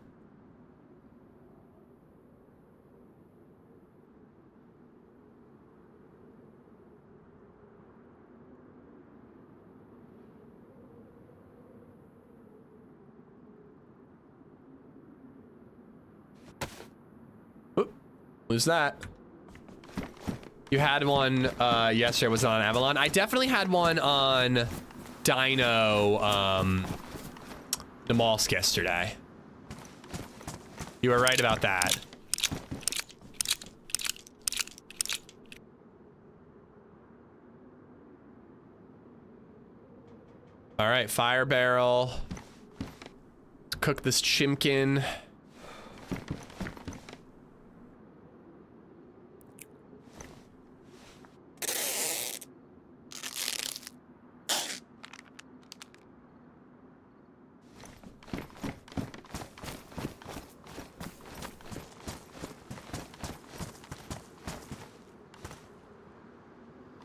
A: Oop, lose that. You had one yesterday, was it on Avalon? I definitely had one on Dino Namalsk yesterday. You were right about that. All right, fire barrel. Cook this chimkin.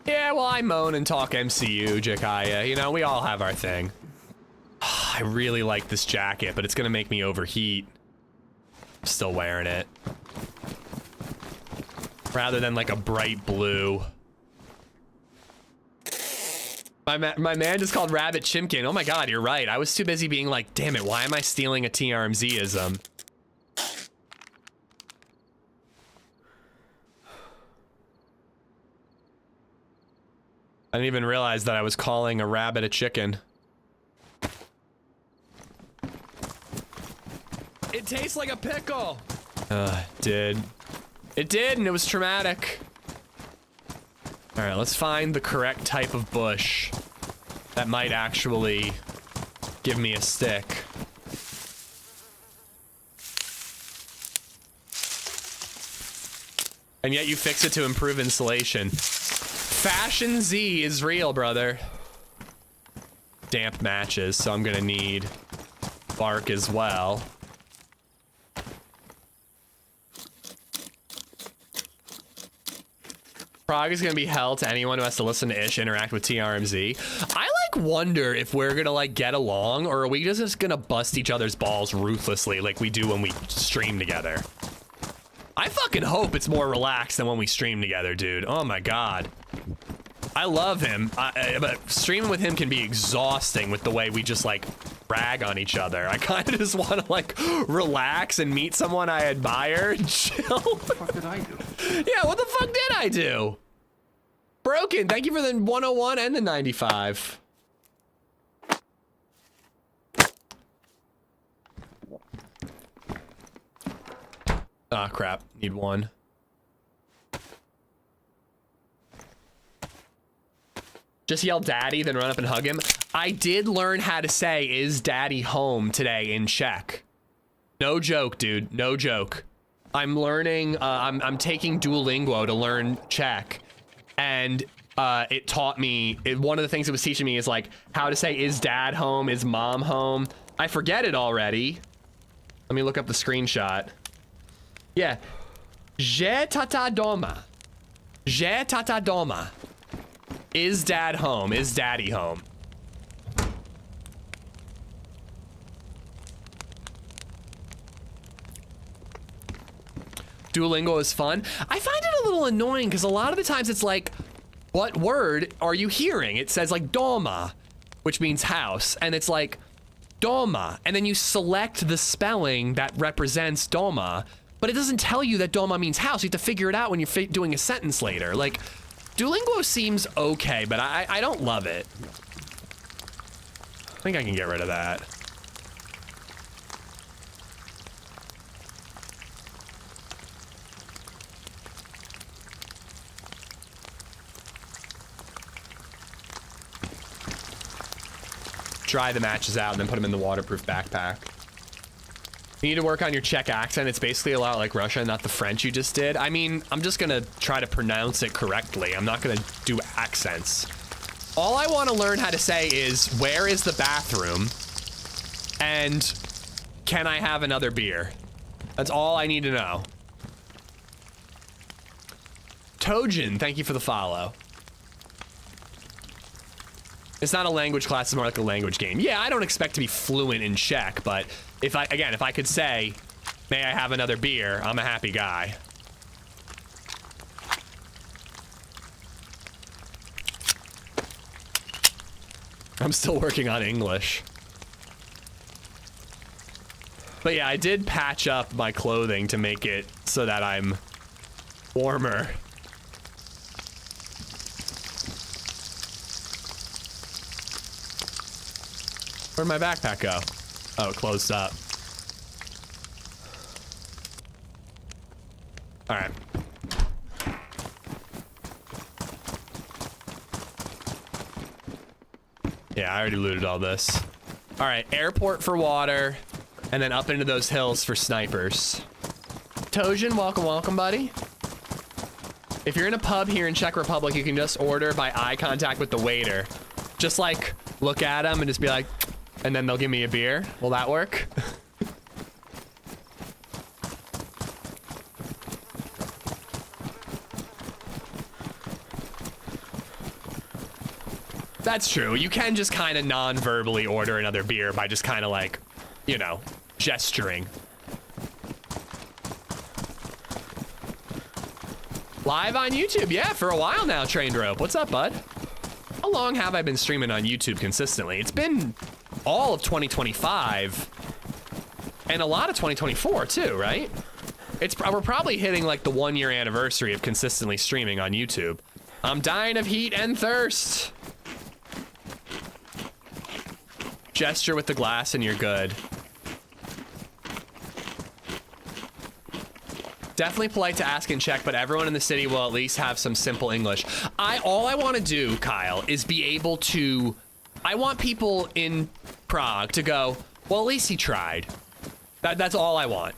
A: Yeah, well, I moan and talk MCU, Jakaya. You know, we all have our thing. I really like this jacket, but it's gonna make me overheat. I'm still wearing it. Rather than like a bright blue. My man just called Rabbit Chimkin. Oh my god, you're right. I was too busy being like, damn it, why am I stealing a TRMZ-ism? I didn't even realize that I was calling a rabbit a chicken.
C: It tastes like a pickle.
A: It did. It did, and it was traumatic. All right, let's find the correct type of bush that might actually give me a stick. And yet you fix it to improve insulation. Fashion Z is real, brother. Damp matches, so I'm gonna need bark as well. Prague is gonna be hell to anyone who has to listen to Ish interact with TRMZ. I like wonder if we're gonna like get along, or are we just gonna bust each other's balls ruthlessly like we do when we stream together? I fucking hope it's more relaxed than when we stream together, dude. Oh my god. I love him, but streaming with him can be exhausting with the way we just like rag on each other. I kind of just want to like relax and meet someone I admire and chill. What the fuck did I do? Yeah, what the fuck did I do? Broken, thank you for the 101 and the 95. Ah, crap, need one. Just yell daddy, then run up and hug him. I did learn how to say, is daddy home today in Czech. No joke, dude, no joke. I'm learning, I'm taking Duolingo to learn Czech. And it taught me, one of the things it was teaching me is like how to say, is dad home, is mom home? I forget it already. Let me look up the screenshot. Yeah. Je tata doma. Je tata doma. Is dad home? Is daddy home? Duolingo is fun. I find it a little annoying because a lot of the times it's like, what word are you hearing? It says like doma, which means house, and it's like doma, and then you select the spelling that represents doma, but it doesn't tell you that doma means house. You have to figure it out when you're doing a sentence later. Like, Duolingo seems okay, but I don't love it. I think I can get rid of that. Dry the matches out and then put them in the waterproof backpack. You need to work on your Czech accent. It's basically a lot like Russian, not the French you just did. I mean, I'm just gonna try to pronounce it correctly. I'm not gonna do accents. All I want to learn how to say is, where is the bathroom? And can I have another beer? That's all I need to know. Tojin, thank you for the follow. It's not a language class, it's more like a language game. Yeah, I don't expect to be fluent in Czech, but if I could say, may I have another beer, I'm a happy guy. I'm still working on English. But yeah, I did patch up my clothing to make it so that I'm warmer. Where'd my backpack go? Oh, it closed up. All right. Yeah, I already looted all this. All right, airport for water, and then up into those hills for snipers. Tojin, welcome, welcome, buddy. If you're in a pub here in Czech Republic, you can just order by eye contact with the waiter. Just like look at them and just be like, and then they'll give me a beer. Will that work? That's true. You can just kind of non-verbally order another beer by just kind of like, you know, gesturing. Live on YouTube. Yeah, for a while now, Trained Rope. What's up, bud? How long have I been streaming on YouTube consistently? It's been all of 2025 and a lot of 2024 too, right? We're probably hitting like the 1-year anniversary of consistently streaming on YouTube. I'm dying of heat and thirst. Gesture with the glass and you're good. Definitely polite to ask in Czech, but everyone in the city will at least have some simple English. All I want to do, Kyle, is be able to, I want people in Prague to go, well, at least he tried. That's all I want.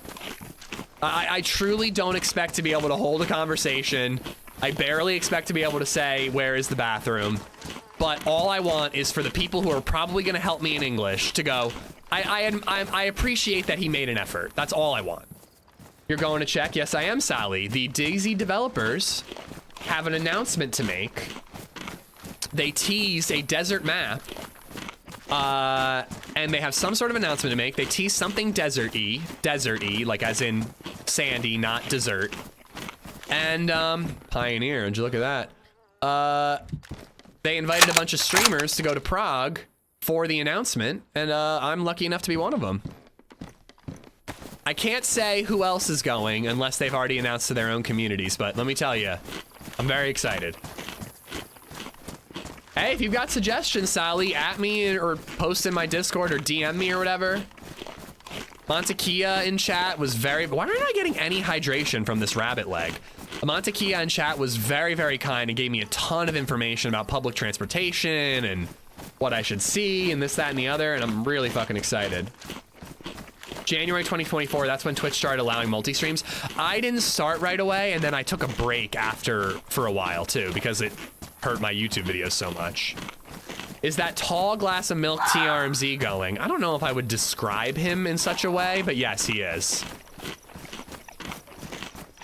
A: I truly don't expect to be able to hold a conversation. I barely expect to be able to say, where is the bathroom? But all I want is for the people who are probably going to help me in English to go, I appreciate that he made an effort. That's all I want. You're going to check? Yes, I am, Sally. The DayZ developers have an announcement to make. They teased a desert map. And they have some sort of announcement to make. They tease something desert-y, like as in sandy, not dessert. And, Pioneer, would you look at that? They invited a bunch of streamers to go to Prague for the announcement, and, I'm lucky enough to be one of them. I can't say who else is going unless they've already announced to their own communities, but let me tell you, I'm very excited. Hey, if you've got suggestions, Sally, at me or post in my Discord or DM me or whatever. Montekia in chat was very... Why am I not getting any hydration from this rabbit leg? Montekia in chat was very, very kind and gave me a ton of information about public transportation and what I should see and this, that, and the other, and I'm really fucking excited. January 2024, that's when Twitch started allowing multi-streams. I didn't start right away, and then I took a break after for a while, too, because it hurt my YouTube videos so much. Is that tall glass of milk TRMZ going? I don't know if I would describe him in such a way, but yes, he is.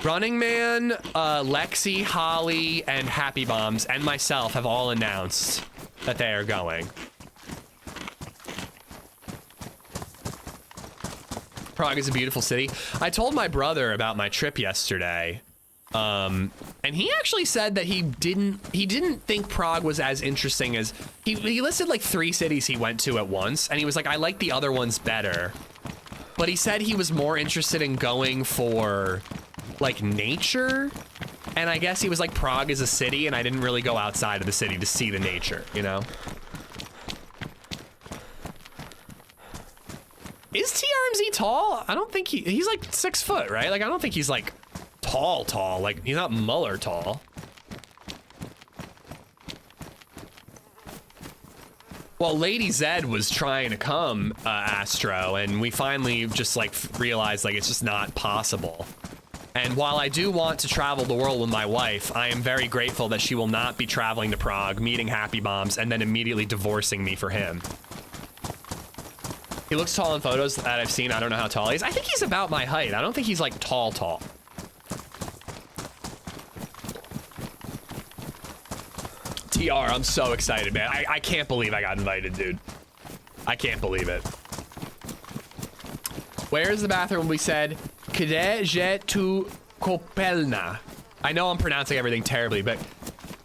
A: Running Man, Lexi, Holly, and Happy Bombs, and myself have all announced that they are going. Prague is a beautiful city. I told my brother about my trip yesterday. And he actually said that he didn't think Prague was as interesting as he listed like 3 cities he went to at once, and he was like, I like the other ones better. But he said he was more interested in going for like nature, and I guess he was like, Prague is a city, and I didn't really go outside of the city to see the nature, you know? Is TRMZ tall? I don't think he's like 6 foot, right? Like, I don't think he's like tall, like he's not Muller tall. Well, LadyZed was trying to come, Astro, and we finally just like realized like it's just not possible. And while I do want to travel the world with my wife, I am very grateful that she will not be traveling to Prague, meeting Happy Bombs, and then immediately divorcing me for him. He looks tall in photos that I've seen. I don't know how tall he is. I think he's about my height. I don't think he's like tall. TR, I'm so excited, man. I can't believe I got invited, dude. I can't believe it. Where's the bathroom? We said, YT2 Kopelna. I know I'm pronouncing everything terribly, but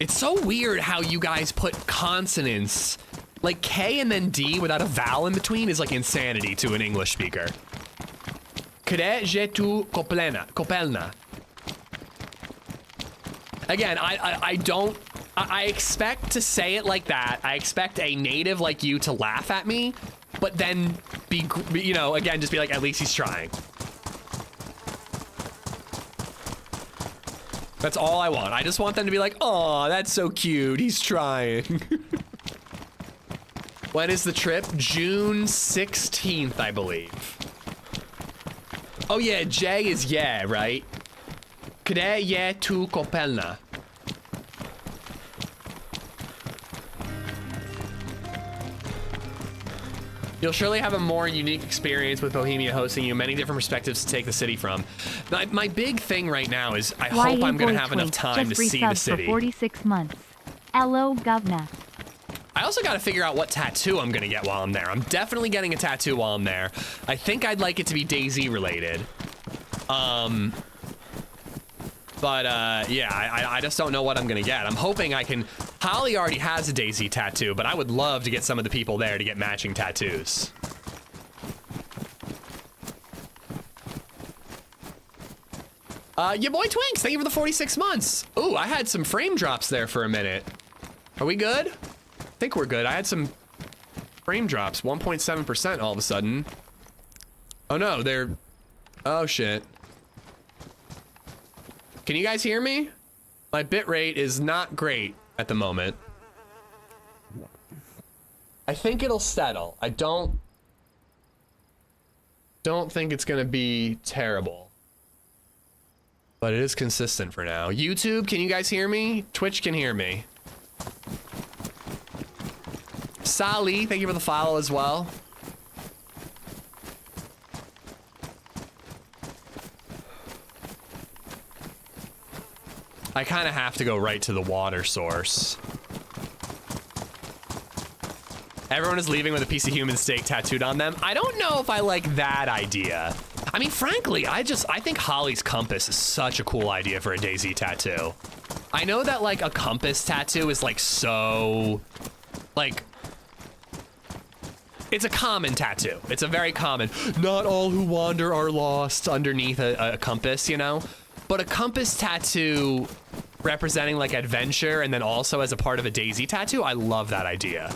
A: it's so weird how you guys put consonants. Like K and then D without a vowel in between is like insanity to an English speaker. YT2 Kopelna. Again, I expect to say it like that. I expect a native like you to laugh at me, but then be, you know, again, just be like, at least he's trying. That's all I want. I just want them to be like, oh, that's so cute. He's trying. When is the trip? June 16th, I believe. Oh yeah, J is yeah, right? YT2 Kopelna. You'll surely have a more unique experience with Bohemia hosting you, many different perspectives to take the city from. My big thing right now is I hope I'm going to have enough time to see the city.
D: For 46 months. Hello, governor.
A: I also got to figure out what tattoo I'm going to get while I'm there. I'm definitely getting a tattoo while I'm there. I think I'd like it to be DayZ related. Yeah, I just don't know what I'm going to get. I'm hoping I can... Holly already has a DayZ tattoo, but I would love to get some of the people there to get matching tattoos. Your boy Twinks, thank you for the 46 months. Ooh, I had some frame drops there for a minute. Are we good? I think we're good. I had some frame drops, 1.7% all of a sudden. Oh no, they're... Oh shit. Can you guys hear me? My bitrate is not great at the moment. I think it'll settle. I don't think it's gonna be terrible. But it is consistent for now. YouTube, can you guys hear me? Twitch can hear me. Sally, thank you for the follow as well. I kind of have to go right to the water source. Everyone is leaving with a piece of human steak tattooed on them. I don't know if I like that idea. I mean, frankly, I think Holly's compass is such a cool idea for a DayZ tattoo. I know that like a compass tattoo is like so, like, it's a common tattoo. It's a very common, not all who wander are lost underneath a compass, you know? But a compass tattoo representing like adventure and then also as a part of a DayZ tattoo, I love that idea.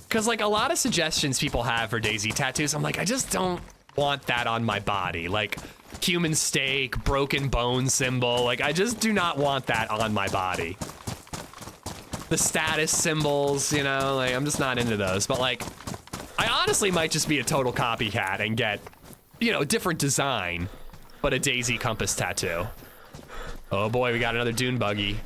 A: Because like a lot of suggestions people have for DayZ tattoos, I'm like, I just don't want that on my body. Like human steak, broken bone symbol. Like I just do not want that on my body. The status symbols, you know, like I'm just not into those. But like, I honestly might just be a total copycat and get, you know, different design, but a DayZ compass tattoo. Oh boy, we got another dune buggy.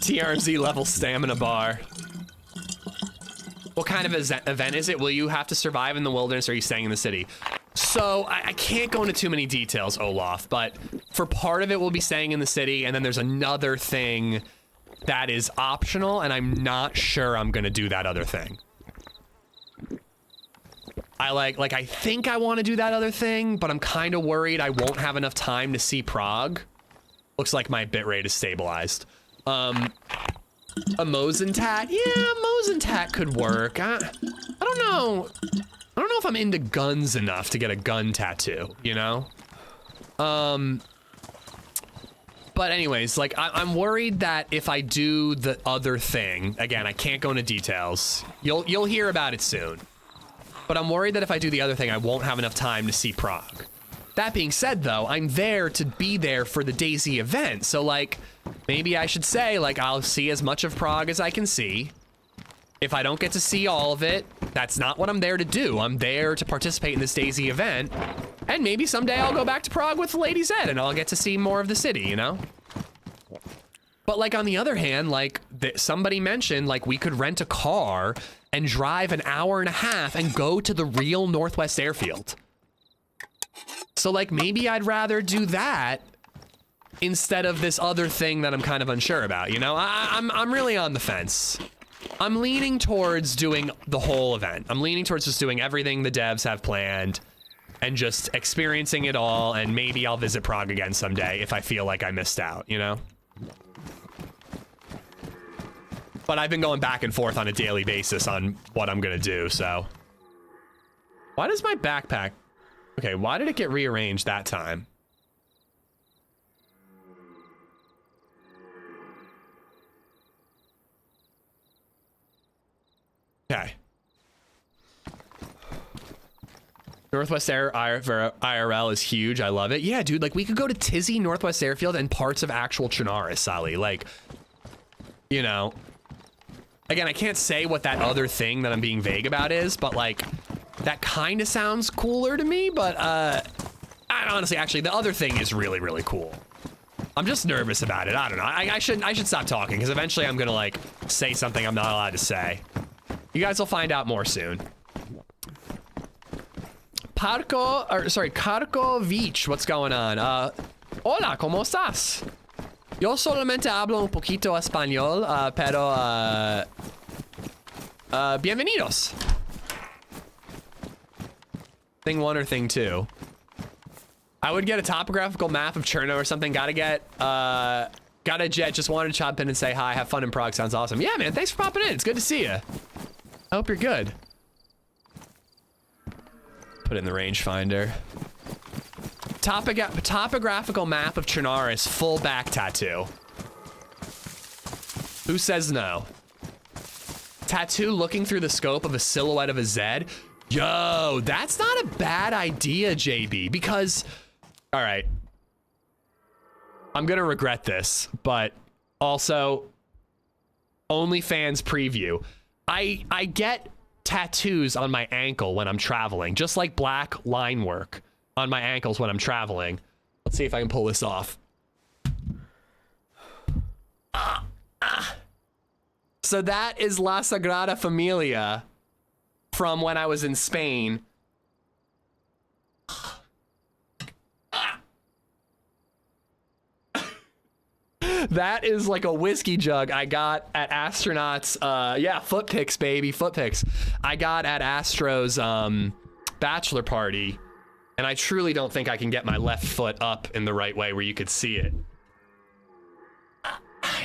A: TRMZ level stamina bar. What kind of event is it? Will you have to survive in the wilderness or are you staying in the city? So I can't go into too many details, Olaf, but for part of it we'll be staying in the city and then there's another thing that is optional and I'm not sure I'm gonna do that other thing. I think I want to do that other thing, but I'm kind of worried I won't have enough time to see Prague. Looks like my bitrate is stabilized. A Mosentat? Yeah, Mosentat could work. I don't know. I don't know if I'm into guns enough to get a gun tattoo, you know? But anyways, like, I'm worried that if I do the other thing, again, I can't go into details. You'll hear about it soon. But I'm worried that if I do the other thing, I won't have enough time to see Prague. That being said, though, I'm there to be there for the DayZ event. So, like, maybe I should say, like, I'll see as much of Prague as I can see. If I don't get to see all of it, that's not what I'm there to do. I'm there to participate in this DayZ event. And maybe someday I'll go back to Prague with LadyZed and I'll get to see more of the city, you know? But, like, on the other hand, like, somebody mentioned, like, we could rent a car and drive an hour and a half and go to the real Northwest Airfield. So, like, maybe I'd rather do that instead of this other thing that I'm kind of unsure about, you know? I'm really on the fence. I'm leaning towards doing the whole event. I'm leaning towards just doing everything the devs have planned and just experiencing it all, and maybe I'll visit Prague again someday if I feel like I missed out, you know? But I've been going back and forth on a daily basis on what I'm gonna do, so. Why does my backpack... Okay, why did it get rearranged that time? Okay. Northwest IRL is huge. I love it. Yeah, dude, like we could go to Tizzy, Northwest Airfield, and parts of actual Chernarus, Sally. Like, you know, again, I can't say what that other thing that I'm being vague about is, but like, that kind of sounds cooler to me, but honestly, actually, the other thing is really, really cool. I'm just nervous about it. I don't know. I should stop talking because eventually I'm gonna like say something I'm not allowed to say. You guys will find out more soon. Carco Vich, what's going on? Hola, ¿cómo estás? Yo solamente hablo un poquito español, pero bienvenidos. Thing 1 or thing 2? I would get a topographical map of Cherno or something. Gotta Jet, just wanted to chop in and say hi. Have fun in Prague. Sounds awesome. Yeah, man, thanks for popping in. It's good to see you. I hope you're good. Put it in the rangefinder. Topographical map of Chernarus, full back tattoo. Who says no? Tattoo looking through the scope of a silhouette of a Zed. Yo, that's not a bad idea, JB, because, all right, I'm gonna regret this, but also, OnlyFans preview. I get tattoos on my ankle when I'm traveling, just like black line work on my ankles when I'm traveling. Let's see if I can pull this off. So that is La Sagrada Familia from when I was in Spain. That is like a whiskey jug I got at Astronauts. Yeah, foot pics, baby, foot pics. I got at Astro's bachelor party, and I truly don't think I can get my left foot up in the right way where you could see it.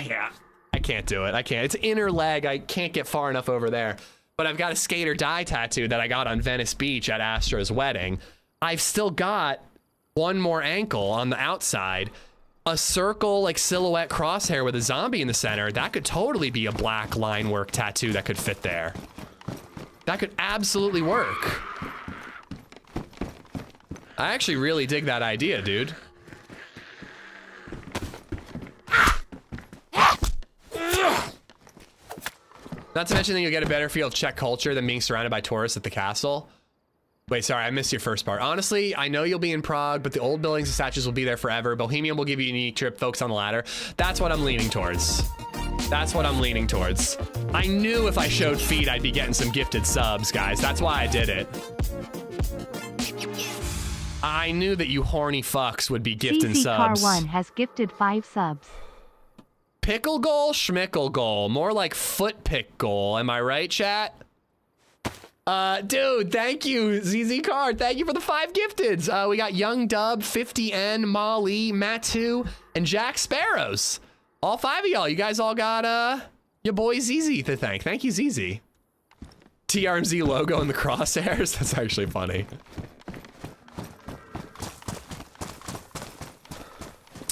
A: Yeah, I can't do it. I can't. It's inner leg. I can't get far enough over there. But I've got a skate or die tattoo that I got on Venice Beach at Astro's wedding. I've still got one more ankle on the outside. A circle, like silhouette crosshair with a zombie in the center. That could totally be a black line work tattoo that could fit there. That could absolutely work. I actually really dig that idea, dude. Not to mention that you'll get a better feel of Czech culture than being surrounded by tourists at the castle. Wait, sorry, I missed your first part. Honestly, I know you'll be in Prague, but the old buildings and statues will be there forever. Bohemian will give you a unique trip, focus on the latter. That's what I'm leaning towards. That's what I'm leaning towards. I knew if I showed feet, I'd be getting some gifted subs, guys. That's why I did it. I knew that you horny fucks would be gifting subs.
D: Car1 has gifted 5 subs.
A: Pickle goal, schmickle goal. More like foot pick goal. Am I right, chat? Dude, thank you, ZZ Card. Thank you for the 5 gifteds. We got Young Dub, 50N, Molly, Matu, and Jack Sparrows. All 5 of y'all. You guys all got, your boy ZZ to thank. Thank you, ZZ. TRMZ logo in the crosshairs. That's actually funny.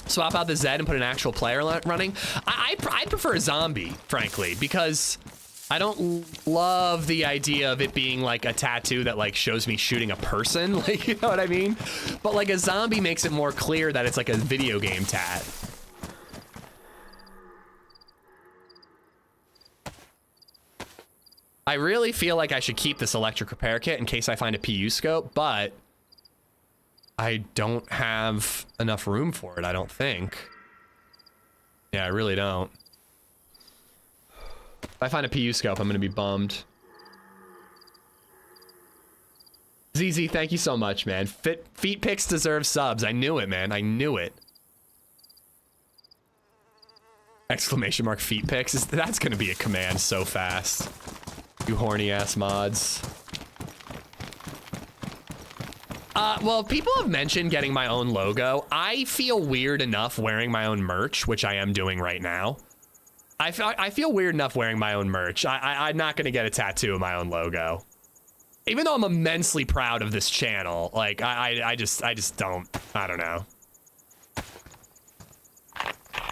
A: Swap out the Zed and put an actual player running. I prefer a zombie, frankly, because I don't love the idea of it being like a tattoo that like shows me shooting a person, like, you know what I mean? But like a zombie makes it more clear that it's like a video game tat. I really feel like I should keep this electric repair kit in case I find a PU scope, but I don't have enough room for it, I don't think. Yeah, I really don't. If I find a PU scope, I'm gonna be bummed. ZZ, thank you so much, man. Feet pics deserve subs. I knew it, man. I knew it. Exclamation mark feet pics. That's gonna be a command so fast. You horny ass mods. Well, people have mentioned getting my own logo. I feel weird enough wearing my own merch, which I am doing right now. I feel weird enough wearing my own merch. I'm not gonna get a tattoo of my own logo. Even though I'm immensely proud of this channel, like, I just don't, I don't know.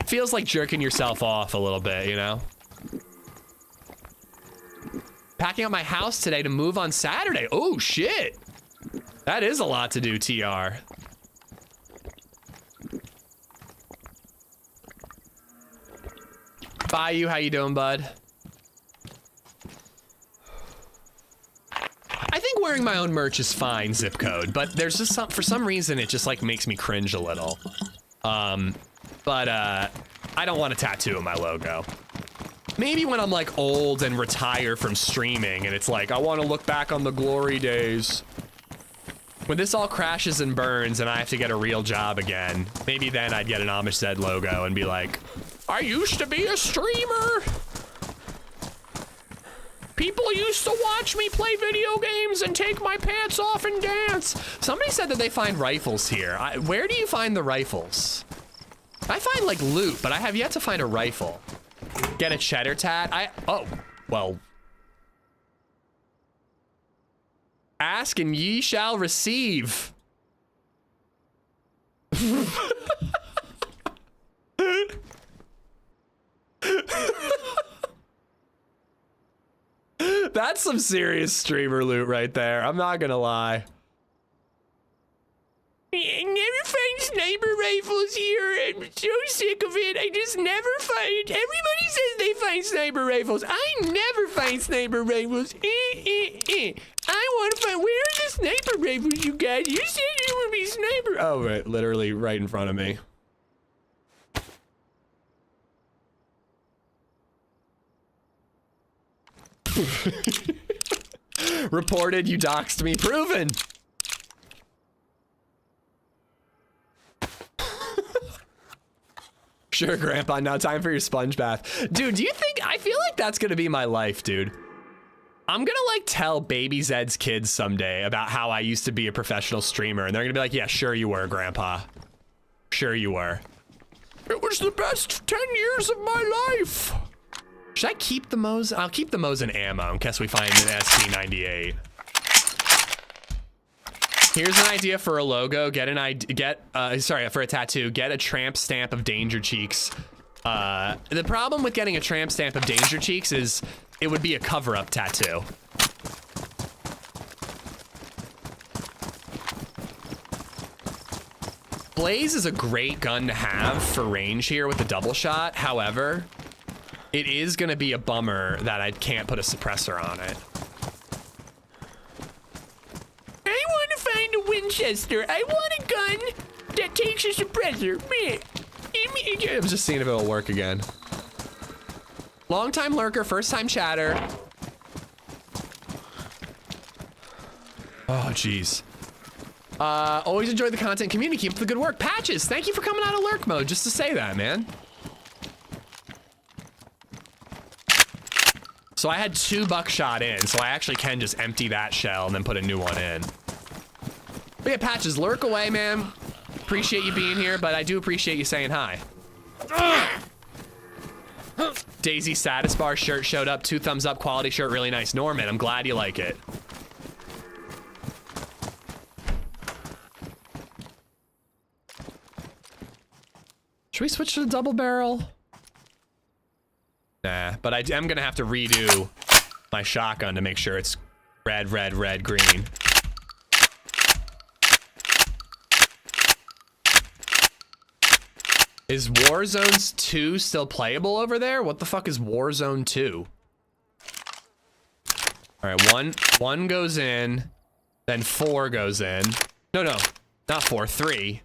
A: Feels like jerking yourself off a little bit, you know? Packing up my house today to move on Saturday. Oh, shit. That is a lot to do, TR. Bayou, how you doing, bud? I think wearing my own merch is fine, zip code, but there's just for some reason it just like makes me cringe a little. I don't want a tattoo of my logo. Maybe when I'm like old and retire from streaming and it's like, I want to look back on the glory days. When this all crashes and burns and I have to get a real job again, maybe then I'd get an LadyZed logo and be like, I used to be a streamer. People used to watch me play video games and take my pants off and dance. Somebody said that they find rifles here. Where do you find the rifles? I find like loot, but I have yet to find a rifle. Get a cheddar tat? Oh, well. Ask and ye shall receive. That's some serious streamer loot right there. I'm not gonna lie. I never find sniper rifles here. I'm so sick of it. I just never find. Everybody says they find sniper rifles. I never find sniper rifles. I want to find. Where are the sniper rifles, you guys? You said you would be sniper. Oh, right, literally right in front of me. Reported, you doxed me. Proven. Sure, Grandpa, now time for your sponge bath. Dude, do you think, I feel like that's gonna be my life, dude. I'm gonna like tell LadyZed's kids someday about how I used to be a professional streamer, and they're gonna be like, yeah, sure you were, Grandpa. Sure you were. It was the best 10 years of my life. Should I keep the Mosin? I'll keep the Mosin ammo in case we find an ST98. Here's an idea for a logo. For a tattoo. Get a tramp stamp of Danger Cheeks. The problem with getting a tramp stamp of Danger Cheeks is it would be a cover-up tattoo. PlayZ is a great gun to have for range here with the double shot. However, it is gonna be a bummer that I can't put a suppressor on it. I want to find a Winchester. I want a gun that takes a suppressor. I'm just seeing if it'll work again. Long time lurker, first time chatter. Oh, jeez. Always enjoy the content community. Keep up the good work. Patches, thank you for coming out of lurk mode, just to say that, man. So I had 2 buckshot in, so I actually can just empty that shell and then put a new one in. But yeah, Patches, lurk away, man. Appreciate you being here, but I do appreciate you saying hi. Daisy Status Bar shirt showed up. 2 thumbs up, quality shirt, really nice. Norman, I'm glad you like it. Should we switch to the double barrel? Nah, but I am gonna have to redo my shotgun to make sure it's red, red, red, green. Is Warzone 2 still playable over there? What the fuck is Warzone 2? All right, one goes in, then 4 goes in. No, not 4, 3,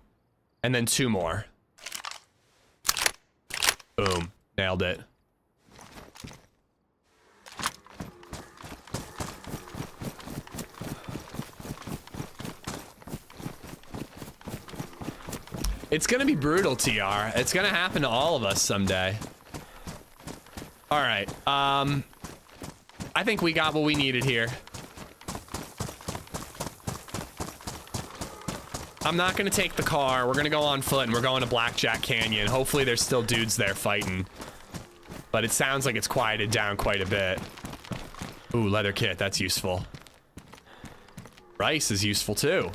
A: and then 2 more. Boom, nailed it. It's gonna be brutal, TR. It's gonna happen to all of us someday. All right, I think we got what we needed here. I'm not gonna take the car. We're gonna go on foot and we're going to Blackjack Canyon. Hopefully there's still dudes there fighting. But it sounds like it's quieted down quite a bit. Ooh, leather kit, that's useful. Rice is useful too.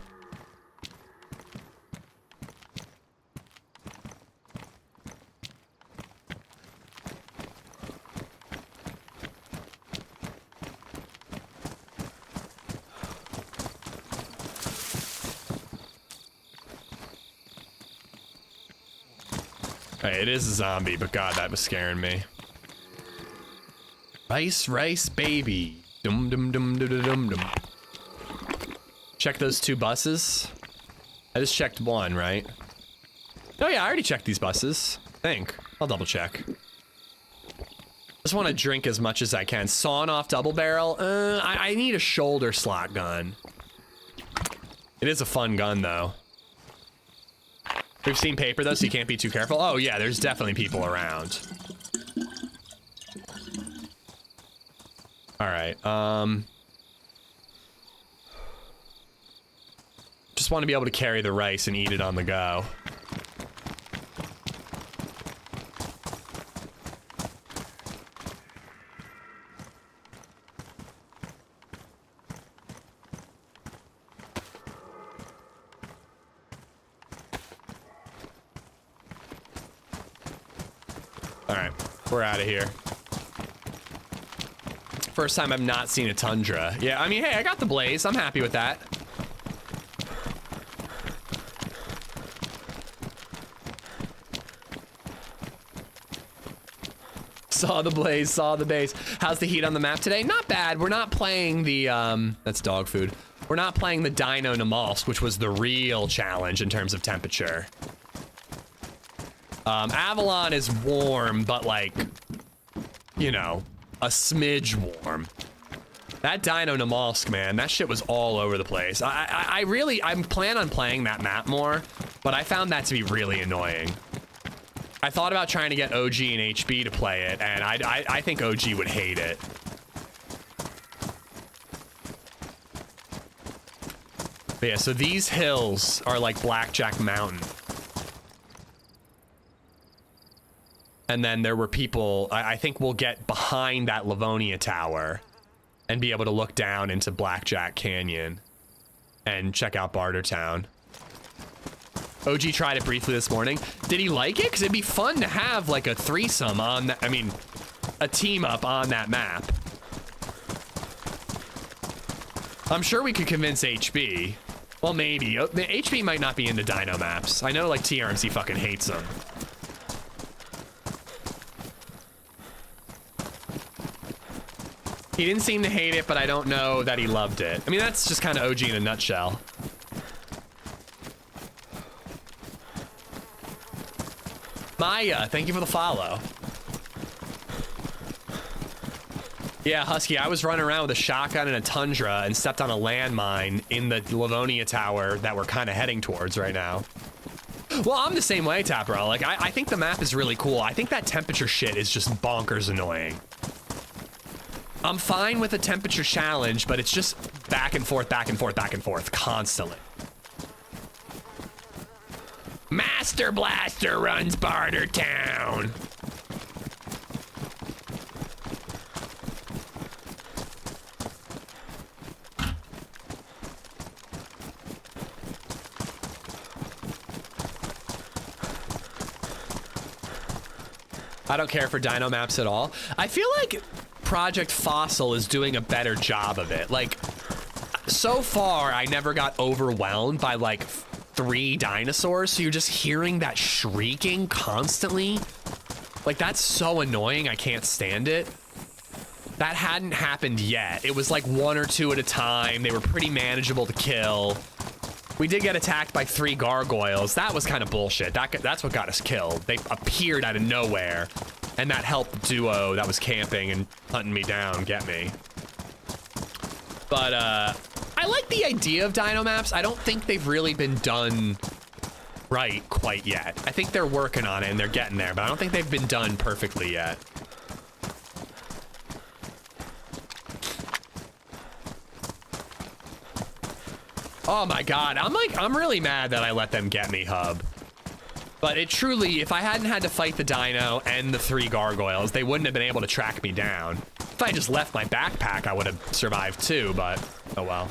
A: Hey, it is a zombie, but God, that was scaring me. Rice, rice, baby. Dum dum dum dum dum dum. Check those 2 buses. I just checked 1, right? Oh yeah, I already checked these buses. I think. I'll double check. Just want to drink as much as I can. Sawn off double barrel. I need a shoulder slot gun. It is a fun gun though. We've seen paper though, so you can't be too careful. Oh yeah, there's definitely people around. All right, just want to be able to carry the rice and eat it on the go. All right, we're out of here. First time I've not seen a tundra. Yeah, I mean, hey, I got the blaze. I'm happy with that. Saw the blaze, saw the base. How's the heat on the map today? Not bad. We're not playing the, that's dog food. We're not playing the Dino Namalsk, which was the real challenge in terms of temperature. Avalon is warm, but like, you know, a smidge warm. That Dino Namalsk, man, that shit was all over the place. I'm planning on playing that map more, but I found that to be really annoying. I thought about trying to get OG and HB to play it, and I think OG would hate it. But yeah, so these hills are like Blackjack Mountain. And then there were people, I think we'll get behind that Livonia Tower and be able to look down into Blackjack Canyon and check out Bartertown. OG tried it briefly this morning. Did he like it? Because it'd be fun to have like a threesome on that, I mean, a team up on that map. I'm sure we could convince HB. Well, maybe. HB might not be into dino maps. I know like TRMC fucking hates them. He didn't seem to hate it, but I don't know that he loved it. I mean, that's just kind of OG in a nutshell. Maya, thank you for the follow. Yeah, Husky, I was running around with a shotgun and a tundra and stepped on a landmine in the Livonia Tower that we're kind of heading towards right now. Well, I'm the same way, Tapperel. Like, I think the map is really cool. I think that temperature shit is just bonkers annoying. I'm fine with a temperature challenge, but it's just back and forth, back and forth, back and forth, constantly. Master Blaster runs Bartertown. I don't care for dino maps at all. I feel like Project Fossil is doing a better job of it. Like, so far, I never got overwhelmed by like 3 dinosaurs, so you're just hearing that shrieking constantly. Like, that's so annoying, I can't stand it. That hadn't happened yet. It was like 1 or 2 at a time. They were pretty manageable to kill. We did get attacked by 3 gargoyles. That was kind of bullshit. That's what got us killed. They appeared out of nowhere, and that helped the duo that was camping and hunting me down get me. But, I like the idea of dino maps. I don't think they've really been done right quite yet. I think they're working on it and they're getting there, but I don't think they've been done perfectly yet. Oh my God, I'm really mad that I let them get me, Hub. But it truly, if I hadn't had to fight the dino and the 3 gargoyles, they wouldn't have been able to track me down. If I just left my backpack, I would have survived too, but oh well.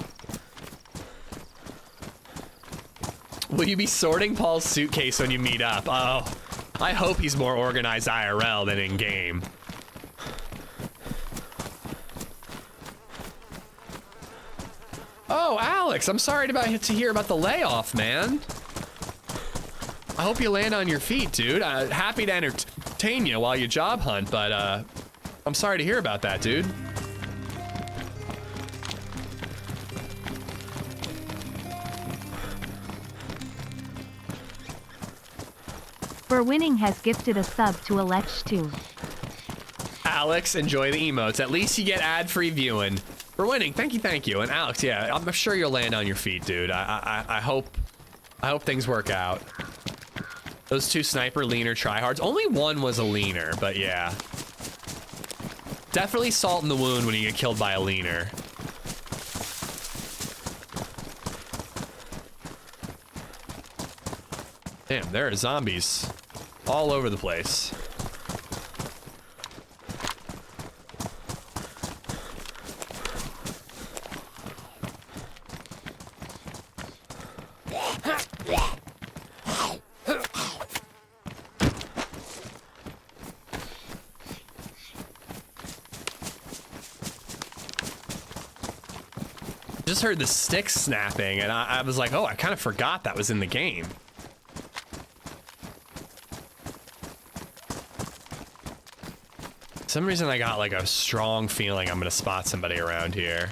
A: Will you be sorting Paul's suitcase when you meet up? Oh, I hope he's more organized IRL than in game. Oh, Alex, I'm sorry to hear about the layoff, man. I hope you land on your feet, dude. Happy to entertain you while you job hunt, but I'm sorry to hear about that, dude.
D: For winning has gifted a sub to LIVESTREAM.
A: Alex, enjoy the emotes. At least you get ad-free viewing. For winning, thank you. And Alex, yeah, I'm sure you'll land on your feet, dude. I hope things work out. Those 2 sniper leaner tryhards. Only 1 was a leaner, but yeah. Definitely salt in the wound when you get killed by a leaner. Damn, there are zombies all over the place. Just heard the sticks snapping, and I was like, oh, I kind of forgot that was in the game. For some reason I got like a strong feeling I'm gonna spot somebody around here.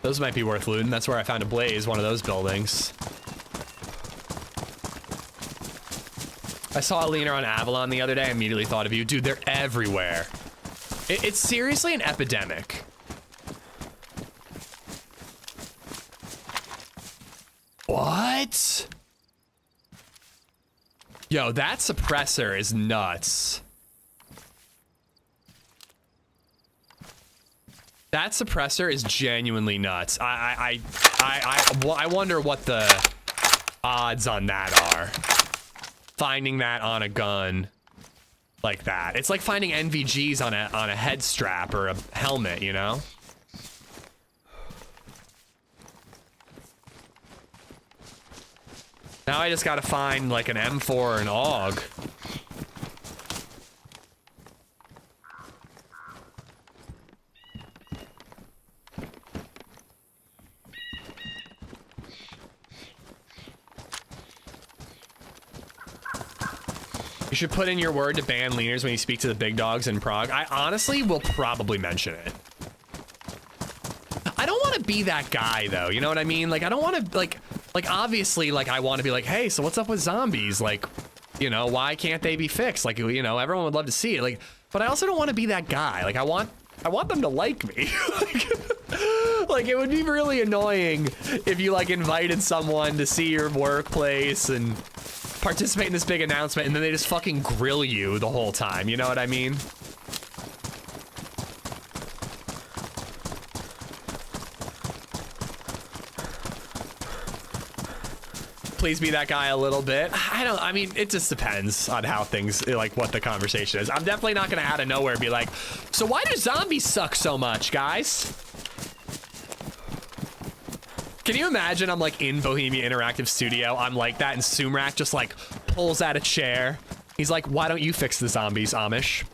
A: Those might be worth looting. That's where I found a blaze, one of those buildings. I saw a leaner on Avalon the other day. I immediately thought of you. Dude, they're everywhere. It's seriously an epidemic. What? Yo, that suppressor is nuts. That suppressor is genuinely nuts. I wonder what the odds on that are. Finding that on a gun like that. It's like finding NVGs on a head strap or a helmet, you know? Now I just gotta find like an M4 or an AUG. You should put in your word to ban leaners when you speak to the big dogs in Prague. I honestly will probably mention it. I don't want to be that guy though, you know what I mean? Like I don't want to like obviously like I want to be like, hey, so what's up with zombies? Like, you know, why can't they be fixed? Like, you know, everyone would love to see it. Like, but I also don't want to be that guy. Like I want them to like me. Like it would be really annoying if you like invited someone to see your workplace and participate in this big announcement and then they just fucking grill you the whole time, you know what I mean? Please be that guy a little bit. I mean, it just depends on how things, like what the conversation is. I'm definitely not gonna out of nowhere be like, so why do zombies suck so much, guys? Can you imagine I'm like in Bohemia Interactive Studio, I'm like that, and Sumrak just like pulls out a chair. He's like, why don't you fix the zombies, Amish?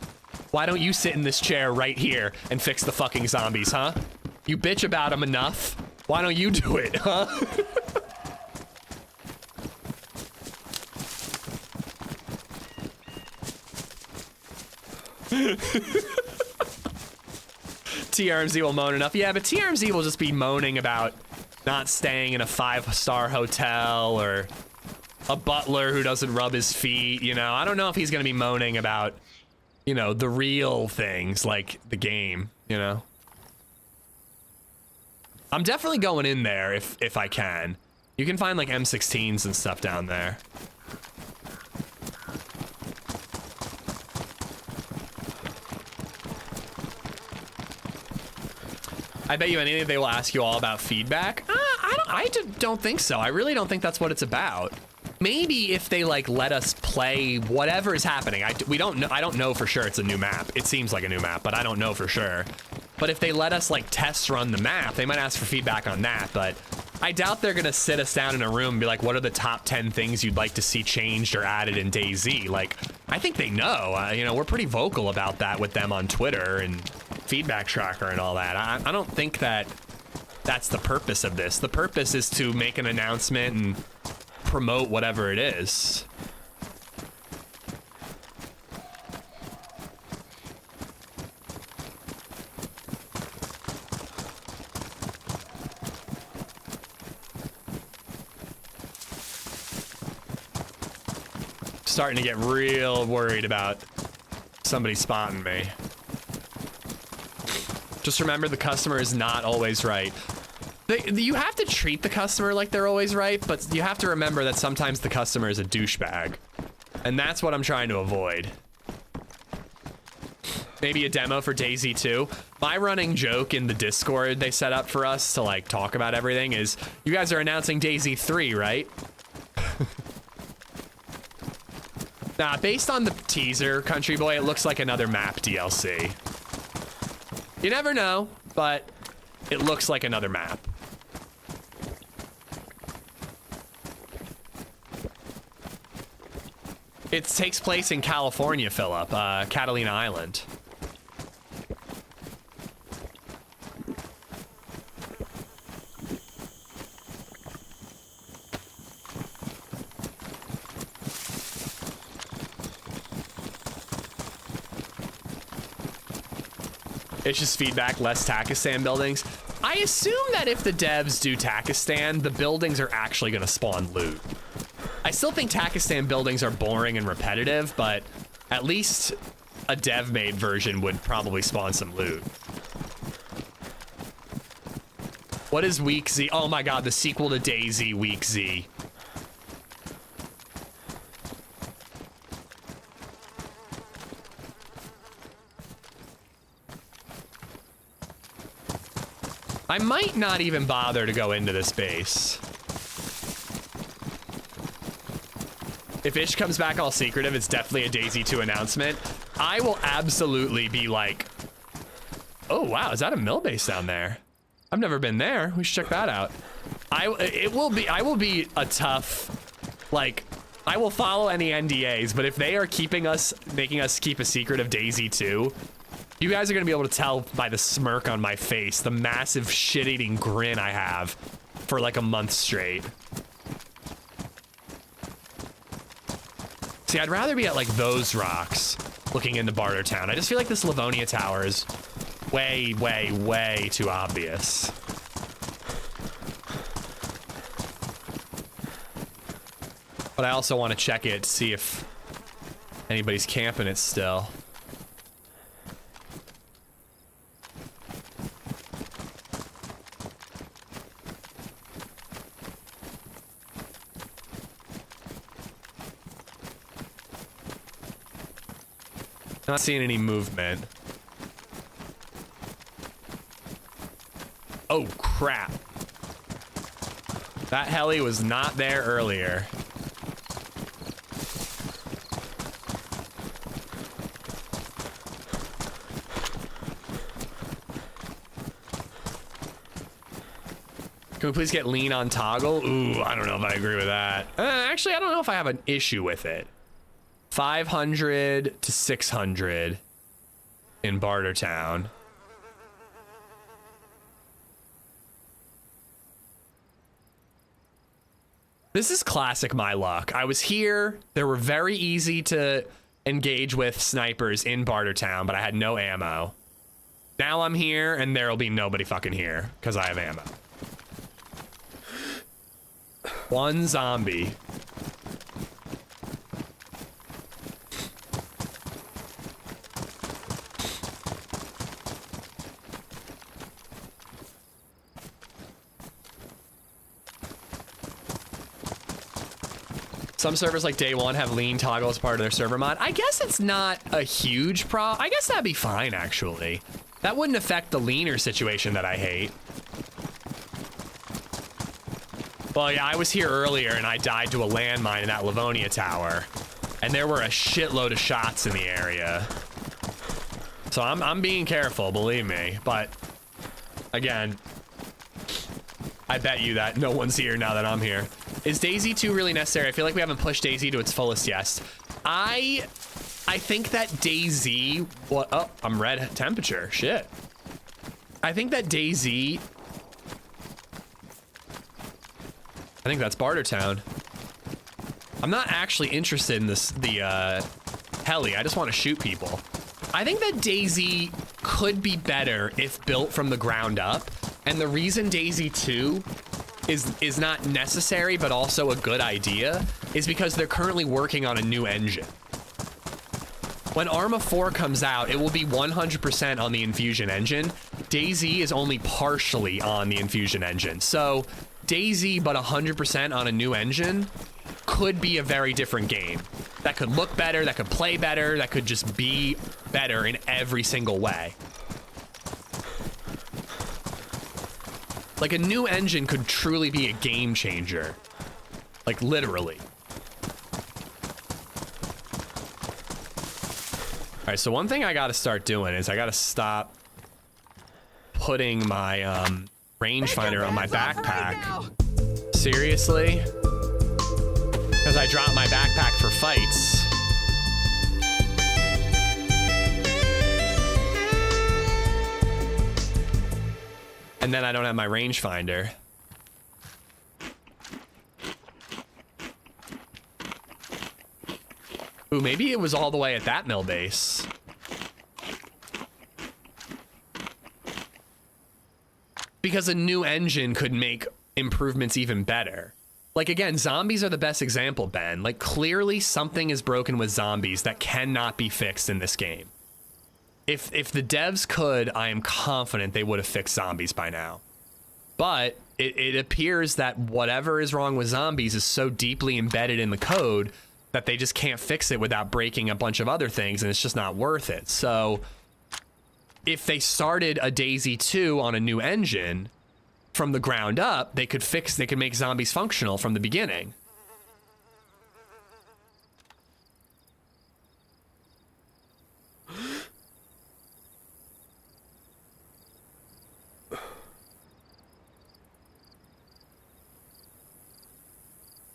A: Why don't you sit in this chair right here and fix the fucking zombies, huh? You bitch about them enough. Why don't you do it, huh? TRMZ will moan enough. Yeah, but TRMZ will just be moaning about not staying in a 5-star hotel or a butler who doesn't rub his feet, you know? I don't know if he's gonna be moaning about, you know, the real things like the game, you know? I'm definitely going in there if I can. You can find like M16s and stuff down there. I bet you anything they will ask you all about feedback. I don't think so. I really don't think that's what it's about. Maybe if they like let us play whatever is happening. I don't know for sure it's a new map. It seems like a new map, but I don't know for sure. But if they let us like test run the map, they might ask for feedback on that. But I doubt they're gonna sit us down in a room and be like, what are the top 10 things you'd like to see changed or added in DayZ? Like, I think they know. You know, we're pretty vocal about that with them on Twitter and feedback tracker and all that. I don't think that's the purpose of this. The purpose is to make an announcement and promote whatever it is. Starting to get real worried about somebody spotting me. Just remember, the customer is not always right. You have to treat the customer like they're always right, but you have to remember that sometimes the customer is a douchebag. And that's what I'm trying to avoid. Maybe a demo for DayZ 2. My running joke in the Discord they set up for us to like talk about everything is, you guys are announcing DayZ 3, right? Nah, based on the teaser, Country Boy, it looks like another map DLC. You never know, but it looks like another map. It takes place in California, Philip, Catalina Island. It's just feedback, less Takistan buildings. I assume that if the devs do Takistan, the buildings are actually going to spawn loot. I still think Takistan buildings are boring and repetitive, but at least a dev-made version would probably spawn some loot. What is Week Z? Oh my god, the sequel to DayZ, Week Z. I might not even bother to go into this base. If Ish comes back all secretive, it's definitely a DayZ 2 announcement. I will absolutely be like, oh wow, is that a mill base down there? I've never been there. We should check that out. I will be a tough, like, I will follow any NDAs, but if they are making us keep a secret of DayZ 2, you guys are gonna be able to tell by the smirk on my face, the massive shit-eating grin I have for like a month straight. See, I'd rather be at like those rocks looking into Bartertown. I just feel like this Livonia Tower is way, way, way too obvious. But I also want to check it to see if anybody's camping it still. Not seeing any movement. Oh, crap. That heli was not there earlier. Can we please get lean on toggle? Ooh, I don't know if I agree with that. Actually, I don't know if I have an issue with it. 500 to 600 in Bartertown. This is classic my luck. I was here. There were very easy to engage with snipers in Bartertown, but I had no ammo. Now I'm here and there'll be nobody fucking here because I have ammo. One zombie. Some servers like Day One have lean toggle as part of their server mod. I guess it's not a huge problem. I guess that'd be fine, actually. That wouldn't affect the leaner situation that I hate. Well, yeah, I was here earlier and I died to a landmine in that Livonia Tower. And there were a shitload of shots in the area. So I'm being careful, believe me. But, again, I bet you that no one's here now that I'm here. Is DayZ 2 really necessary? I feel like we haven't pushed DayZ to its fullest yet. I think that DayZ... What? Oh, I'm red temperature. Shit. I think that DayZ... I think that's Bartertown. I'm not actually interested in the heli. I just want to shoot people. I think that DayZ could be better if built from the ground up. And the reason DayZ 2 is not necessary, but also a good idea, is because they're currently working on a new engine. When Arma 4 comes out, it will be 100% on the Infusion engine. DayZ is only partially on the Infusion engine. So DayZ, but 100% on a new engine, could be a very different game. That could look better, that could play better, that could just be better in every single way. Like, a new engine could truly be a game changer. Like, literally. All right, so one thing I gotta start doing is I gotta stop putting my rangefinder on my backpack. Seriously? Because I dropped my backpack for fights. And then I don't have my rangefinder. Ooh, maybe it was all the way at that mill base. because a new engine could make improvements even better. Like, again, zombies are the best example, Ben. Like, clearly something is broken with zombies that cannot be fixed in this game. If the devs could, I am confident they would have fixed zombies by now. But it appears that whatever is wrong with zombies is so deeply embedded in the code that they just can't fix it without breaking a bunch of other things, and it's just not worth it. So if they started a DayZ 2 on a new engine from the ground up, they could make zombies functional from the beginning.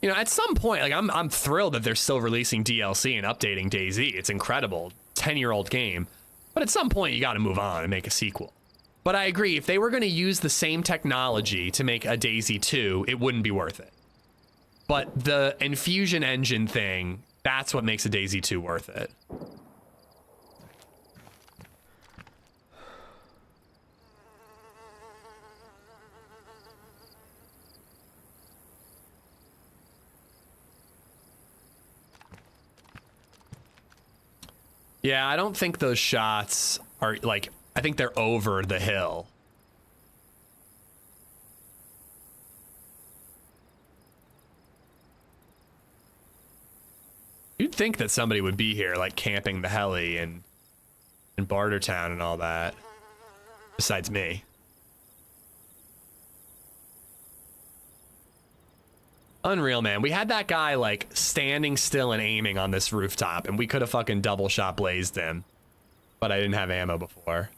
A: You know, at some point, like, I'm thrilled that they're still releasing DLC and updating DayZ. It's incredible. 10-year-old game. But at some point, you got to move on and make a sequel. But I agree, if they were going to use the same technology to make a DayZ 2, it wouldn't be worth it. But the infusion engine thing, that's what makes a DayZ 2 worth it. Yeah, I don't think those shots are, like, I think they're over the hill. You'd think that somebody would be here, like, camping the heli and in Bartertown and all that. Besides me. Unreal, man. We had that guy, like, standing still and aiming on this rooftop, and we could have fucking double shot blazed him. But I didn't have ammo before.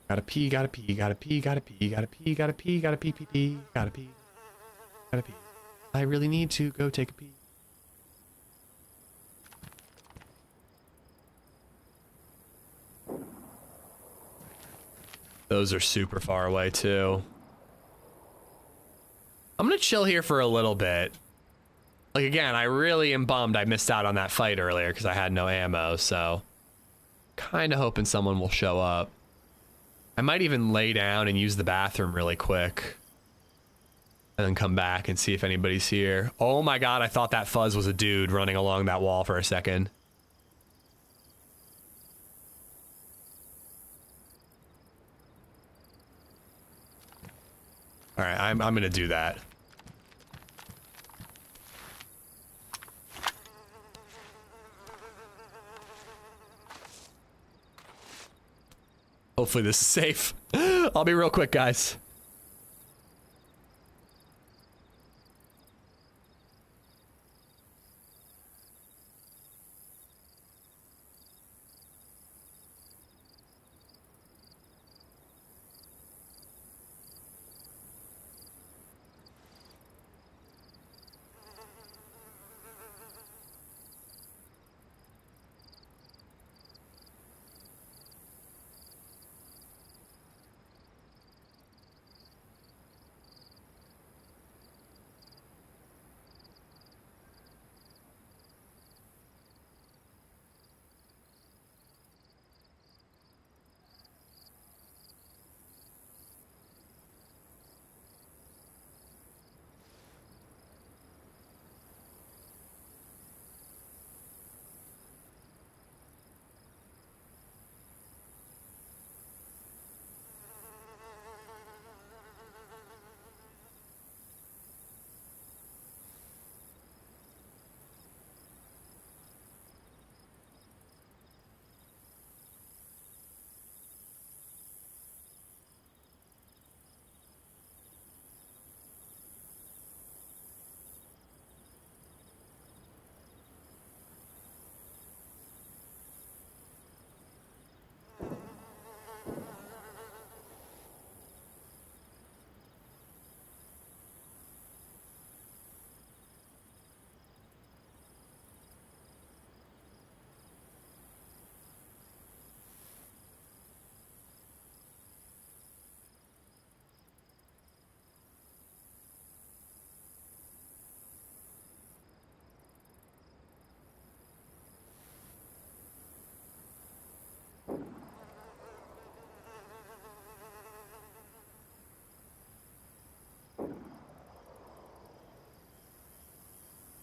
A: Gotta pee, gotta pee, gotta pee, gotta pee, gotta pee, gotta pee, gotta pee, pee, pee, gotta pee, gotta pee. I really need to go take a pee. Those are super far away too. I'm gonna chill here for a little bit. Like, again, I really am bummed I missed out on that fight earlier because I had no ammo, so kind of hoping someone will show up. I might even lay down and use the bathroom really quick and then come back and see if anybody's here. Oh my god, I thought that fuzz was a dude running along that wall for a second. All right, I'm gonna do that. Hopefully this is safe. I'll be real quick, guys.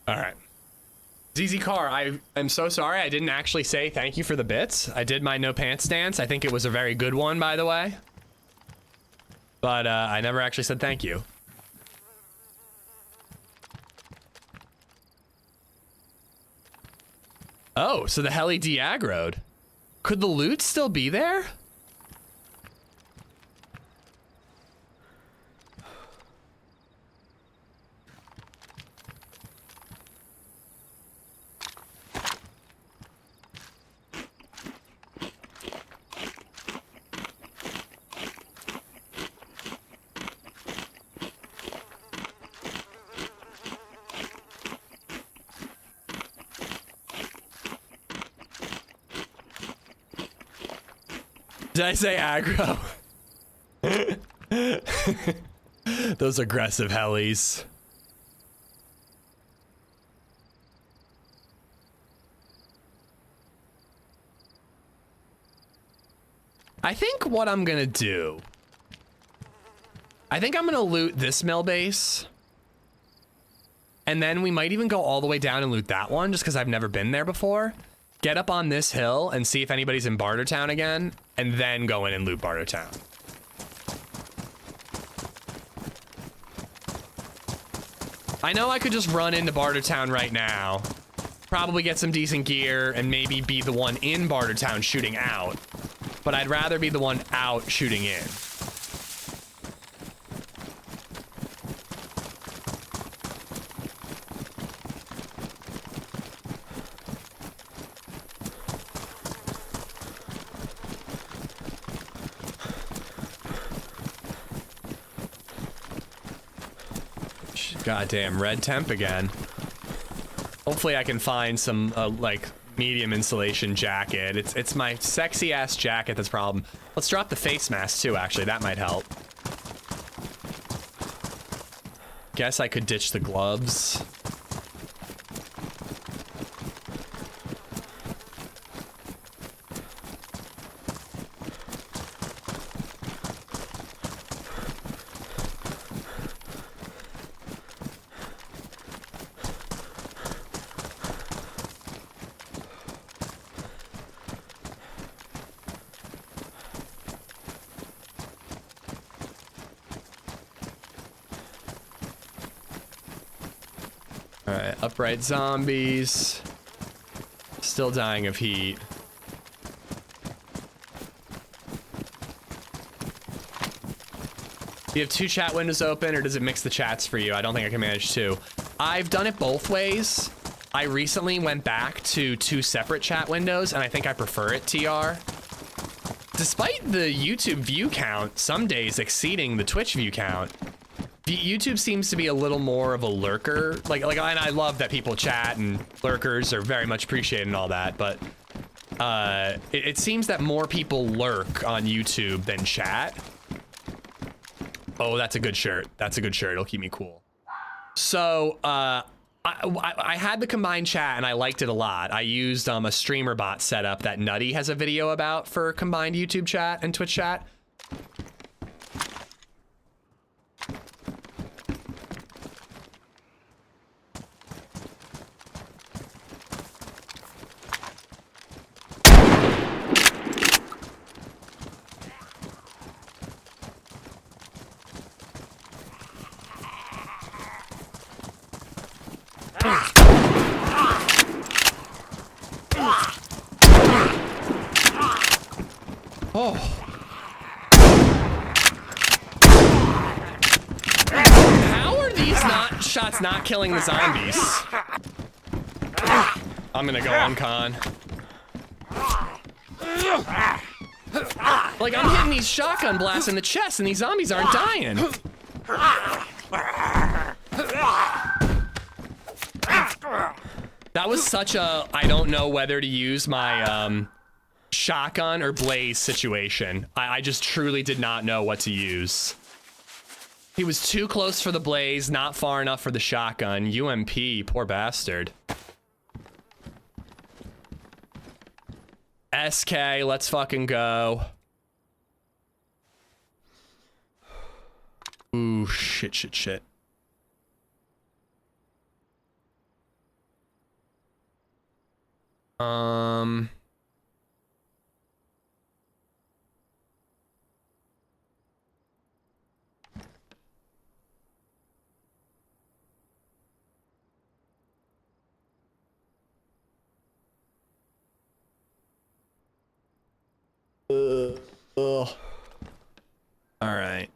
A: All right. ZZ Car, I am so sorry. I didn't actually say thank you for the bits. I did my no pants dance. I think it was a very good one, by the way. But I never actually said thank you. Oh, so the heli de-aggroed. Could the loot still be there? Did I say aggro? Those aggressive helis. I think what I'm gonna do, I think I'm gonna loot this mill base. And then we might even go all the way down and loot that one just because I've never been there before. Get up on this hill and see if anybody's in Bartertown again, and then go in and loot Bartertown. I know I could just run into Bartertown right now, probably get some decent gear, and maybe be the one in Bartertown shooting out, but I'd rather be the one out shooting in. Goddamn red temp again. Hopefully I can find some like medium insulation jacket. It's my sexy ass jacket that's the problem. Let's drop the face mask too, actually. That might help. Guess I could ditch the gloves. Alright, upright zombies. Still dying of heat. Do you have two chat windows open, or does it mix the chats for you? I don't think I can manage two. I've done it both ways. I recently went back to two separate chat windows, and I think I prefer it, TR. Despite the YouTube view count some days exceeding the Twitch view count, YouTube seems to be a little more of a lurker. And I love that people chat and lurkers are very much appreciated and all that, but it seems that more people lurk on YouTube than chat. Oh, that's a good shirt. That's a good shirt. It'll keep me cool. So I had the combined chat and I liked it a lot. I used a streamer bot setup that Nutty has a video about for combined YouTube chat and Twitch chat. Oh. How are these shots not killing the zombies? I'm gonna go on con. Like, I'm hitting these shotgun blasts in the chest and these zombies aren't dying. That was such a I don't know whether to use my shotgun or blaze situation. I just truly did not know what to use. He was too close for the blaze, not far enough for the shotgun. UMP, poor bastard. SK, let's fucking go. Ooh, shit. Um. Ugh. All right.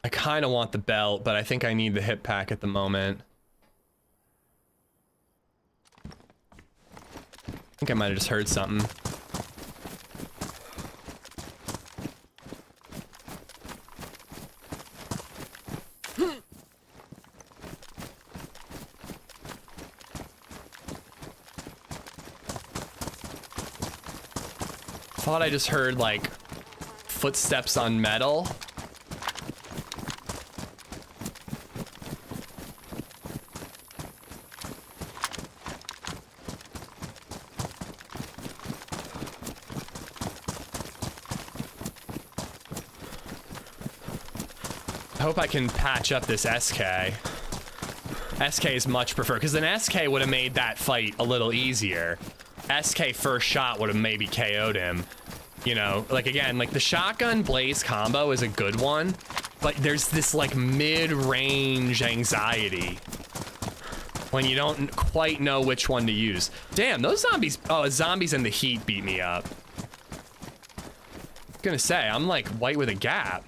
A: I kind of want the belt, but I think I need the hip pack at the moment. I think I might have just heard something. Thought I just heard like footsteps on metal. I hope I can patch up this SK. SK is much preferred, because an SK would have made that fight a little easier. SK first shot would have maybe KO'd him. You know, like again, like the shotgun blaze combo is a good one, but there's this like mid-range anxiety when you don't quite know which one to use. Damn, those zombies, oh, zombies in the heat beat me up. I'm gonna say, I'm like white with a gap.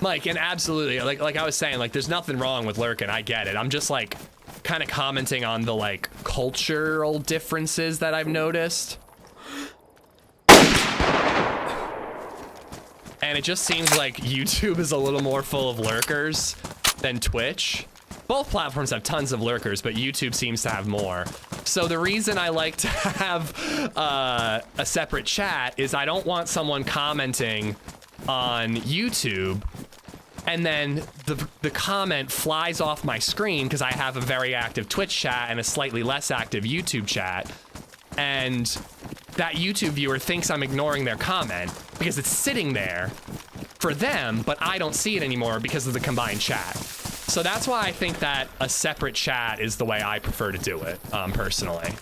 A: Mike, and absolutely, like I was saying, like there's nothing wrong with lurking, I get it. I'm just like kind of commenting on the like cultural differences that I've noticed. And it just seems like YouTube is a little more full of lurkers than Twitch. Both platforms have tons of lurkers, but YouTube seems to have more. So the reason I like to have a separate chat is I don't want someone commenting on YouTube and then the comment flies off my screen because I have a very active Twitch chat and a slightly less active YouTube chat. And that YouTube viewer thinks I'm ignoring their comment because it's sitting there for them, but I don't see it anymore because of the combined chat. So that's why I think that a separate chat is the way I prefer to do it, personally.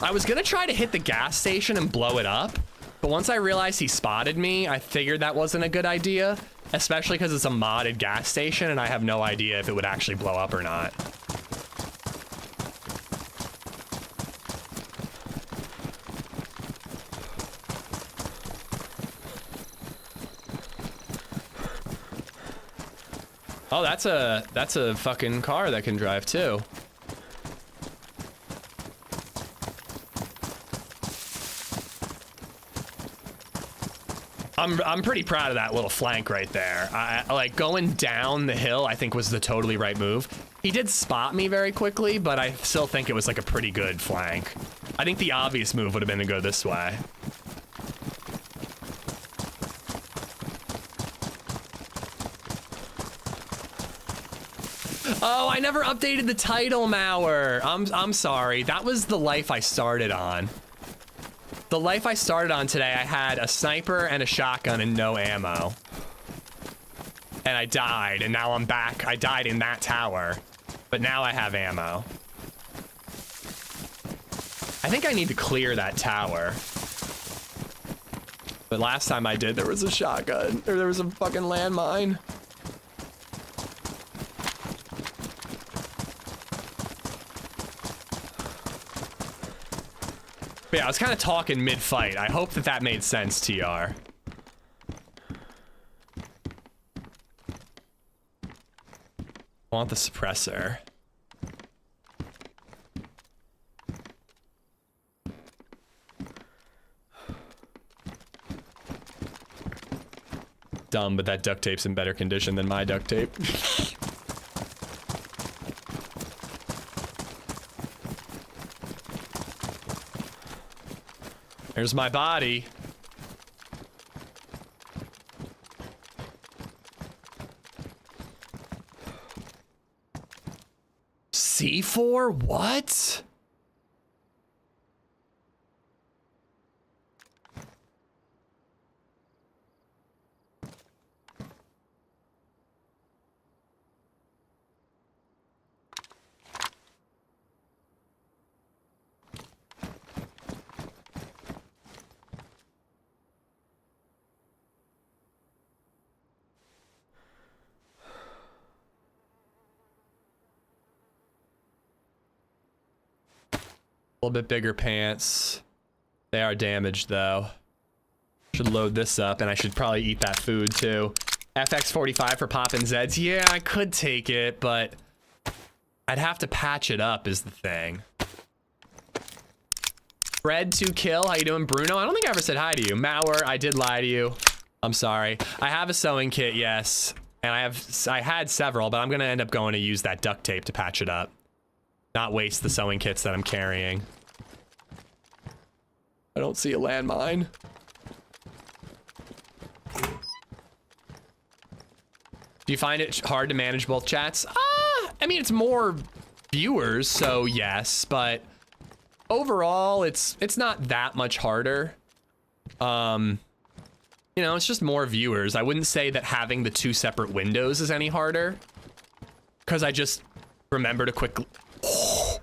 A: I was gonna try to hit the gas station and blow it up, but once I realized he spotted me, I figured that wasn't a good idea, especially because it's a modded gas station and I have no idea if it would actually blow up or not. Oh, that's a fucking car that can drive too. I'm pretty proud of that little flank right there. I like going down the hill, I think was the totally right move. He did spot me very quickly, but I still think it was like a pretty good flank. I think the obvious move would have been to go this way. Oh, I never updated the title, Mauer. I'm sorry. That was the life I started on. The life I started on today, I had a sniper and a shotgun and no ammo. And I died, and now I'm back. I died in that tower, but now I have ammo. I think I need to clear that tower. But last time I did, there was a shotgun, or there was a fucking landmine. But yeah, I was kind of talking mid-fight. I hope that that made sense, TR. I want the suppressor. Dumb, but that duct tape's in better condition than my duct tape. There's my body. C4? What? A little bit bigger pants. They are damaged though. Should load this up, and I should probably eat that food too. FX45 for poppin' Zeds. Yeah, I could take it, but I'd have to patch it up is the thing. Fred to kill. How you doing, Bruno? I don't think I ever said hi to you. Mauer, I did lie to you. I'm sorry. I have a sewing kit, yes. And I had several, but I'm gonna end up going to use that duct tape to patch it up. Not waste the sewing kits that I'm carrying. I don't see a landmine. Do you find it hard to manage both chats? I mean, it's more viewers, so yes, but overall, it's not that much harder. You know, it's just more viewers. I wouldn't say that having the 2 separate windows is any harder, because I just remember to quickly. Oh.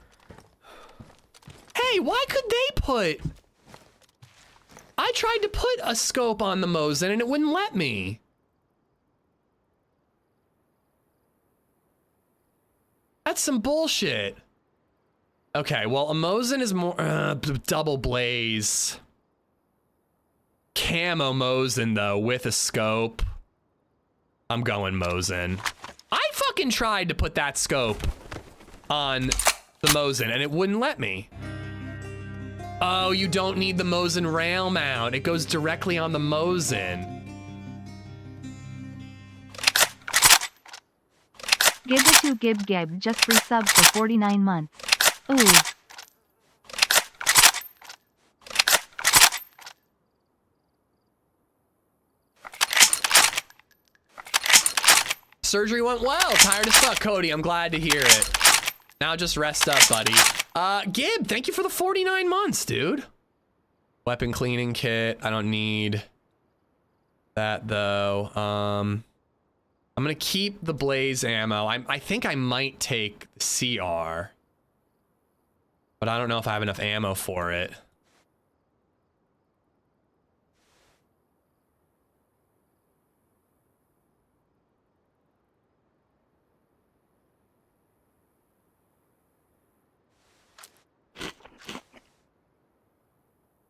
A: Hey, why could they put? I tried to put a scope on the Mosin and it wouldn't let me. That's some bullshit. Okay, well, a Mosin is more double blaze. Camo Mosin though with a scope. I'm going Mosin. I fucking tried to put that scope on the Mosin and it wouldn't let me. Oh, you don't need the Mosin rail mount. It goes directly on the Mosin.
D: Gib just resub for 49 months. Ooh.
A: Surgery went well. Tired as fuck, Cody. I'm glad to hear it. Now just rest up, buddy. Gib, thank you for the 49 months, dude. Weapon cleaning kit. I don't need that though. I'm gonna keep the blaze ammo. I think I might take the CR, but I don't know if I have enough ammo for it.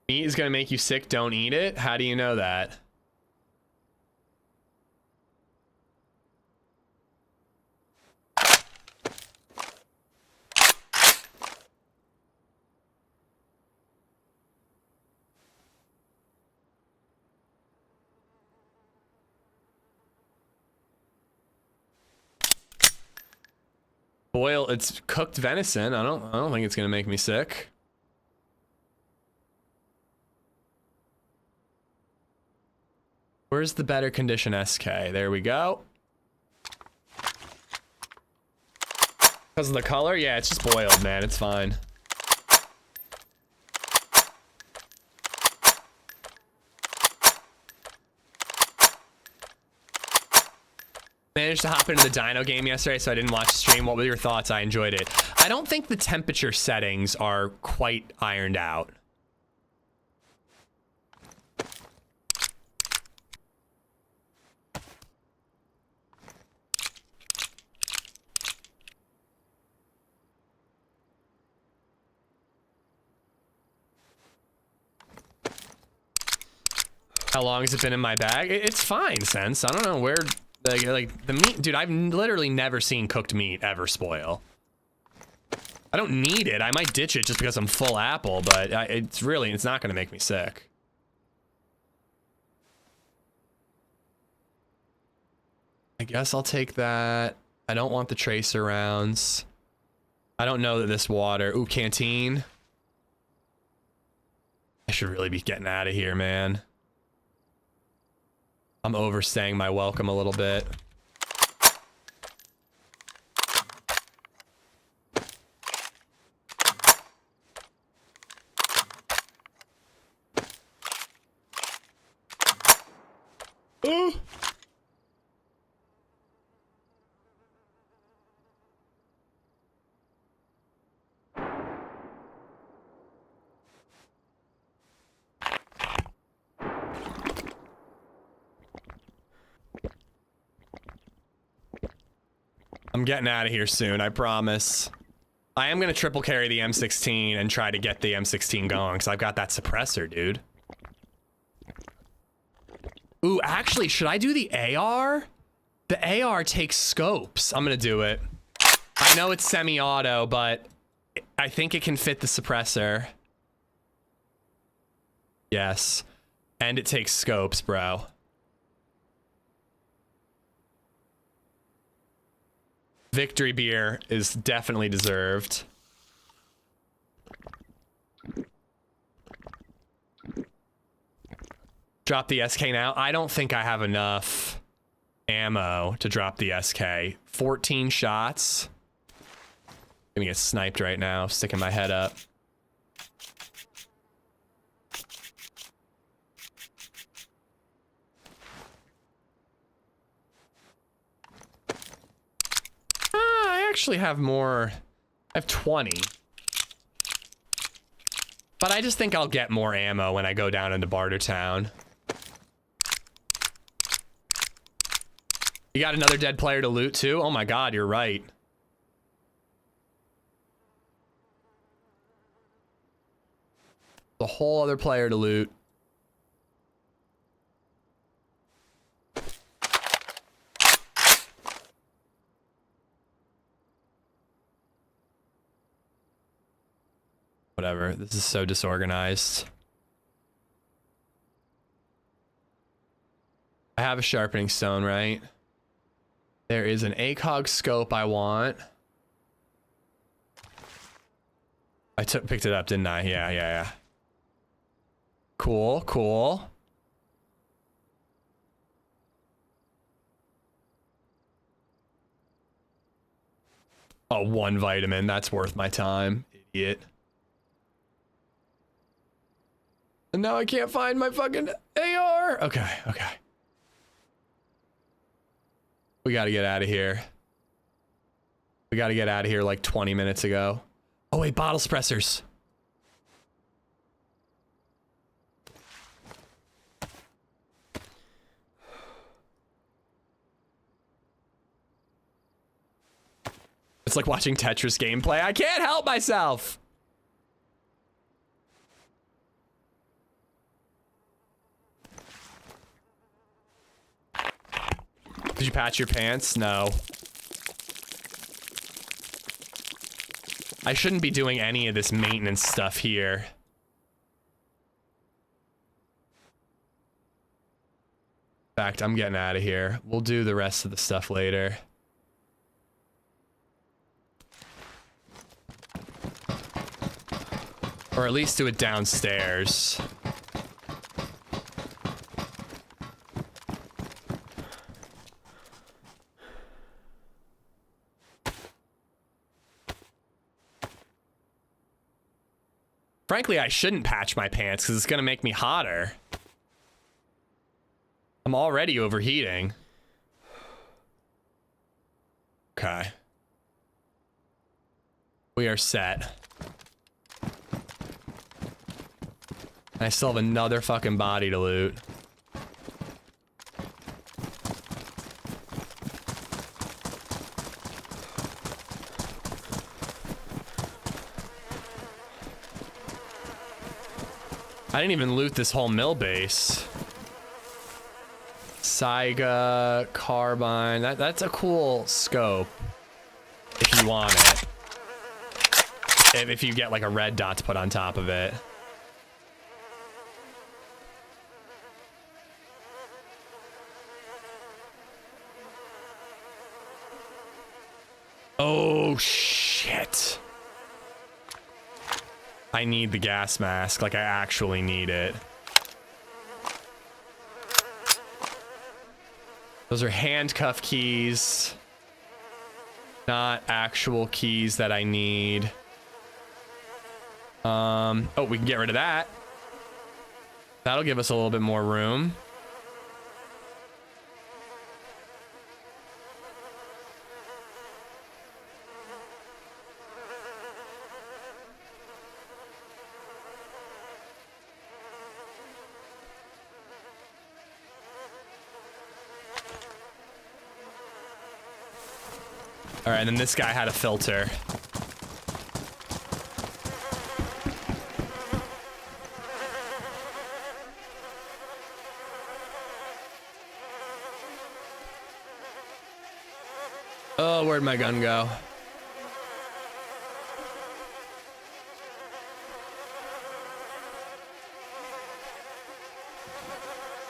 A: Meat is gonna make you sick, don't eat it? How do you know that? Boil, it's cooked venison. I don't think it's gonna make me sick. Where's the better condition SK? There we go. Because of the color? Yeah, it's just boiled, man. It's fine. Managed to hop into the Dino game yesterday, so I didn't watch the stream. What were your thoughts? I enjoyed it. I don't think the temperature settings are quite ironed out. How long has it been in my bag? It's fine, Sense. I don't know where, like the meat, dude, I've literally never seen cooked meat ever spoil. I don't need it. I might ditch it just because I'm full apple, but it's not gonna make me sick. I guess I'll take that. I don't want the tracer rounds. I don't know that this water, ooh, canteen. I should really be getting out of here, man. I'm overstaying my welcome a little bit. Ooh. I'm getting out of here soon, I promise. I am going to triple carry the M16 and try to get the M16 going because I've got that suppressor, dude. Ooh, actually, should I do the AR? The AR takes scopes. I'm going to do it. I know it's semi-auto, but I think it can fit the suppressor. Yes. And it takes scopes, bro. Victory beer is definitely deserved. Drop the SK now. I don't think I have enough ammo to drop the SK. 14 shots. I'm gonna get sniped right now, sticking my head up. I actually have more. I have 20. But I just think I'll get more ammo when I go down into Baldur Town. You got another dead player to loot too? Oh my god, you're right. The whole other player to loot. Whatever, this is so disorganized. I have a sharpening stone, right? There is an ACOG scope I want. I picked it up, didn't I? Yeah. Cool, cool. Oh, 1 vitamin, that's worth my time, idiot. And now I can't find my fucking AR. Okay. We gotta get out of here. We gotta get out of here like 20 minutes ago. Oh wait, bottle suppressors. It's like watching Tetris gameplay. I can't help myself. Did you patch your pants? No. I shouldn't be doing any of this maintenance stuff here. In fact, I'm getting out of here. We'll do the rest of the stuff later. Or at least do it downstairs. Frankly, I shouldn't patch my pants because it's going to make me hotter. I'm already overheating. Okay. We are set. I still have another fucking body to loot. I didn't even loot this whole mill base. Saiga, carbine. That's a cool scope. If you want it. If you get like a red dot to put on top of it. Oh, shit. I need the gas mask, like I actually need it. Those are handcuff keys. Not actual keys that I need. Oh, we can get rid of that. That'll give us a little bit more room. All right, and then this guy had a filter. where'd my gun go?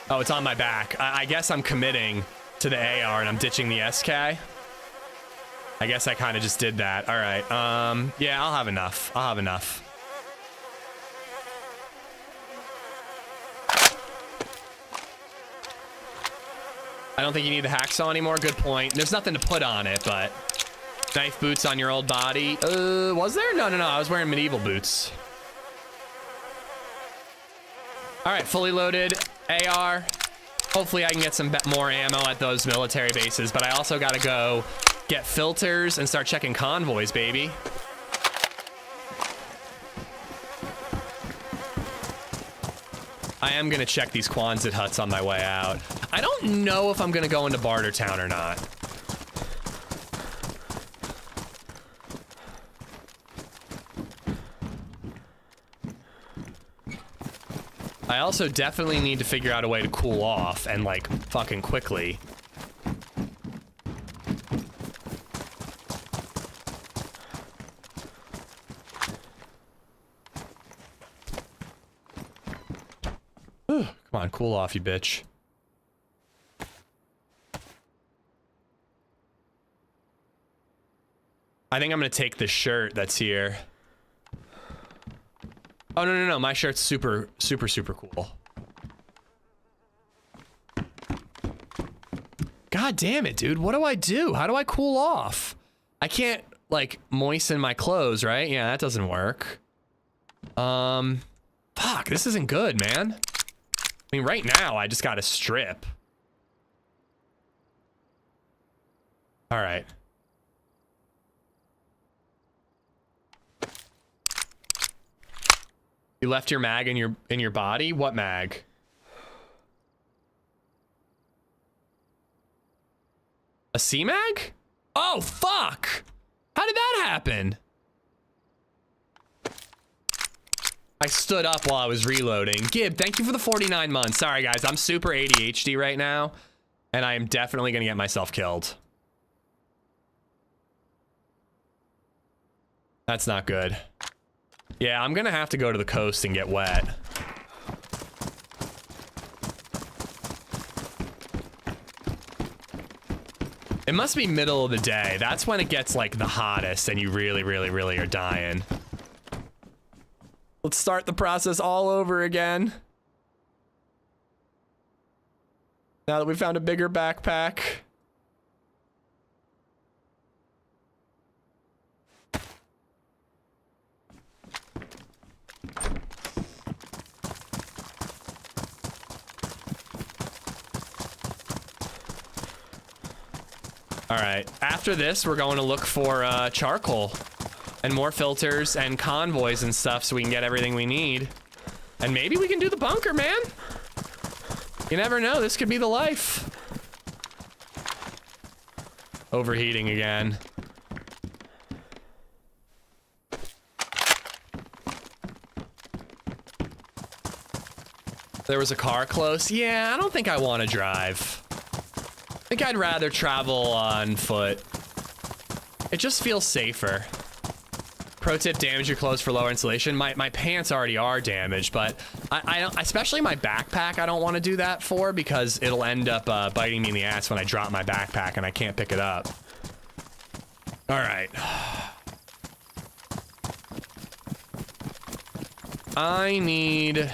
A: Oh, it's on my back. I guess I'm committing to the AR and I'm ditching the SK. I guess I kind of just did that. All right. Yeah, I'll have enough. I'll have enough. I don't think you need the hacksaw anymore. Good point. There's nothing to put on it, but knife boots on your old body. Was there? No. I was wearing medieval boots. All right, fully loaded AR. Hopefully I can get some more ammo at those military bases, but I also got to go get filters and start checking convoys, baby. I am going to check these Quonset huts on my way out. I don't know if I'm going to go into Barter Town or not. I also definitely need to figure out a way to cool off and like fucking quickly. Come on, cool off, you bitch. I think I'm gonna take this shirt that's here. Oh, no. My shirt's super cool. God damn it, dude. What do I do? How do I cool off? I can't, like, moisten my clothes, right? Yeah, that doesn't work. Fuck, this isn't good, man. I mean, right now, I just gotta strip. All right. You left your mag in your body? What mag? A C mag? Oh, fuck! How did that happen? I stood up while I was reloading. Gib, thank you for the 49 months. Sorry, guys. I'm super ADHD right now, and I am definitely going to get myself killed. That's not good. Yeah, I'm going to have to go to the coast and get wet. It must be middle of the day. That's when it gets, like, the hottest, and you really are dying. Let's start the process all over again. Now that we found a bigger backpack. All right, after this, we're going to look for charcoal and more filters and convoys and stuff so we can get everything we need. And maybe we can do the bunker, man. You never know, this could be the life. Overheating again. There was a car close. Yeah, I don't think I want to drive. I think I'd rather travel on foot. It just feels safer. Pro tip, damage your clothes for lower insulation. My pants already are damaged, but I don't, especially my backpack, I don't want to do that for because it'll end up biting me in the ass when I drop my backpack and I can't pick it up. All right. I need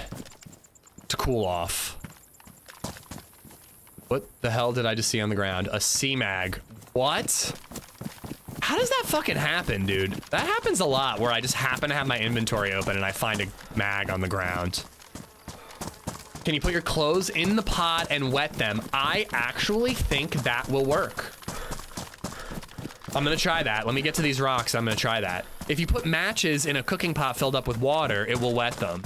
A: to cool off. What the hell did I just see on the ground? A C-mag. What? How does that fucking happen, dude? That happens a lot where I just happen to have my inventory open and I find a mag on the ground. Can you put your clothes in the pot and wet them? I actually think that will work. I'm gonna try that. Let me get to these rocks. I'm gonna try that. If you put matches in a cooking pot filled up with water, it will wet them.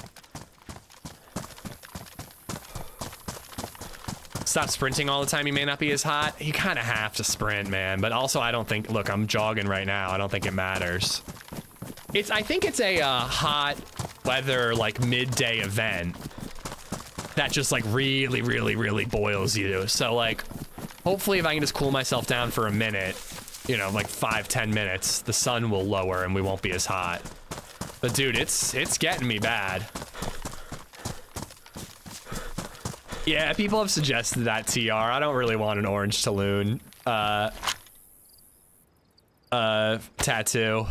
A: Stop sprinting all the time. You may not be as hot. You kind of have to sprint, man. But also, I don't think... Look, I'm jogging right now. I don't think it matters. I think it's a hot weather, like, midday event that just, like, really boils you. So, like, hopefully if I can just cool myself down for a minute, you know, like 5-10 minutes, the sun will lower and we won't be as hot. But dude, it's getting me bad. Yeah, people have suggested that, TR. I don't really want an orange Talon tattoo.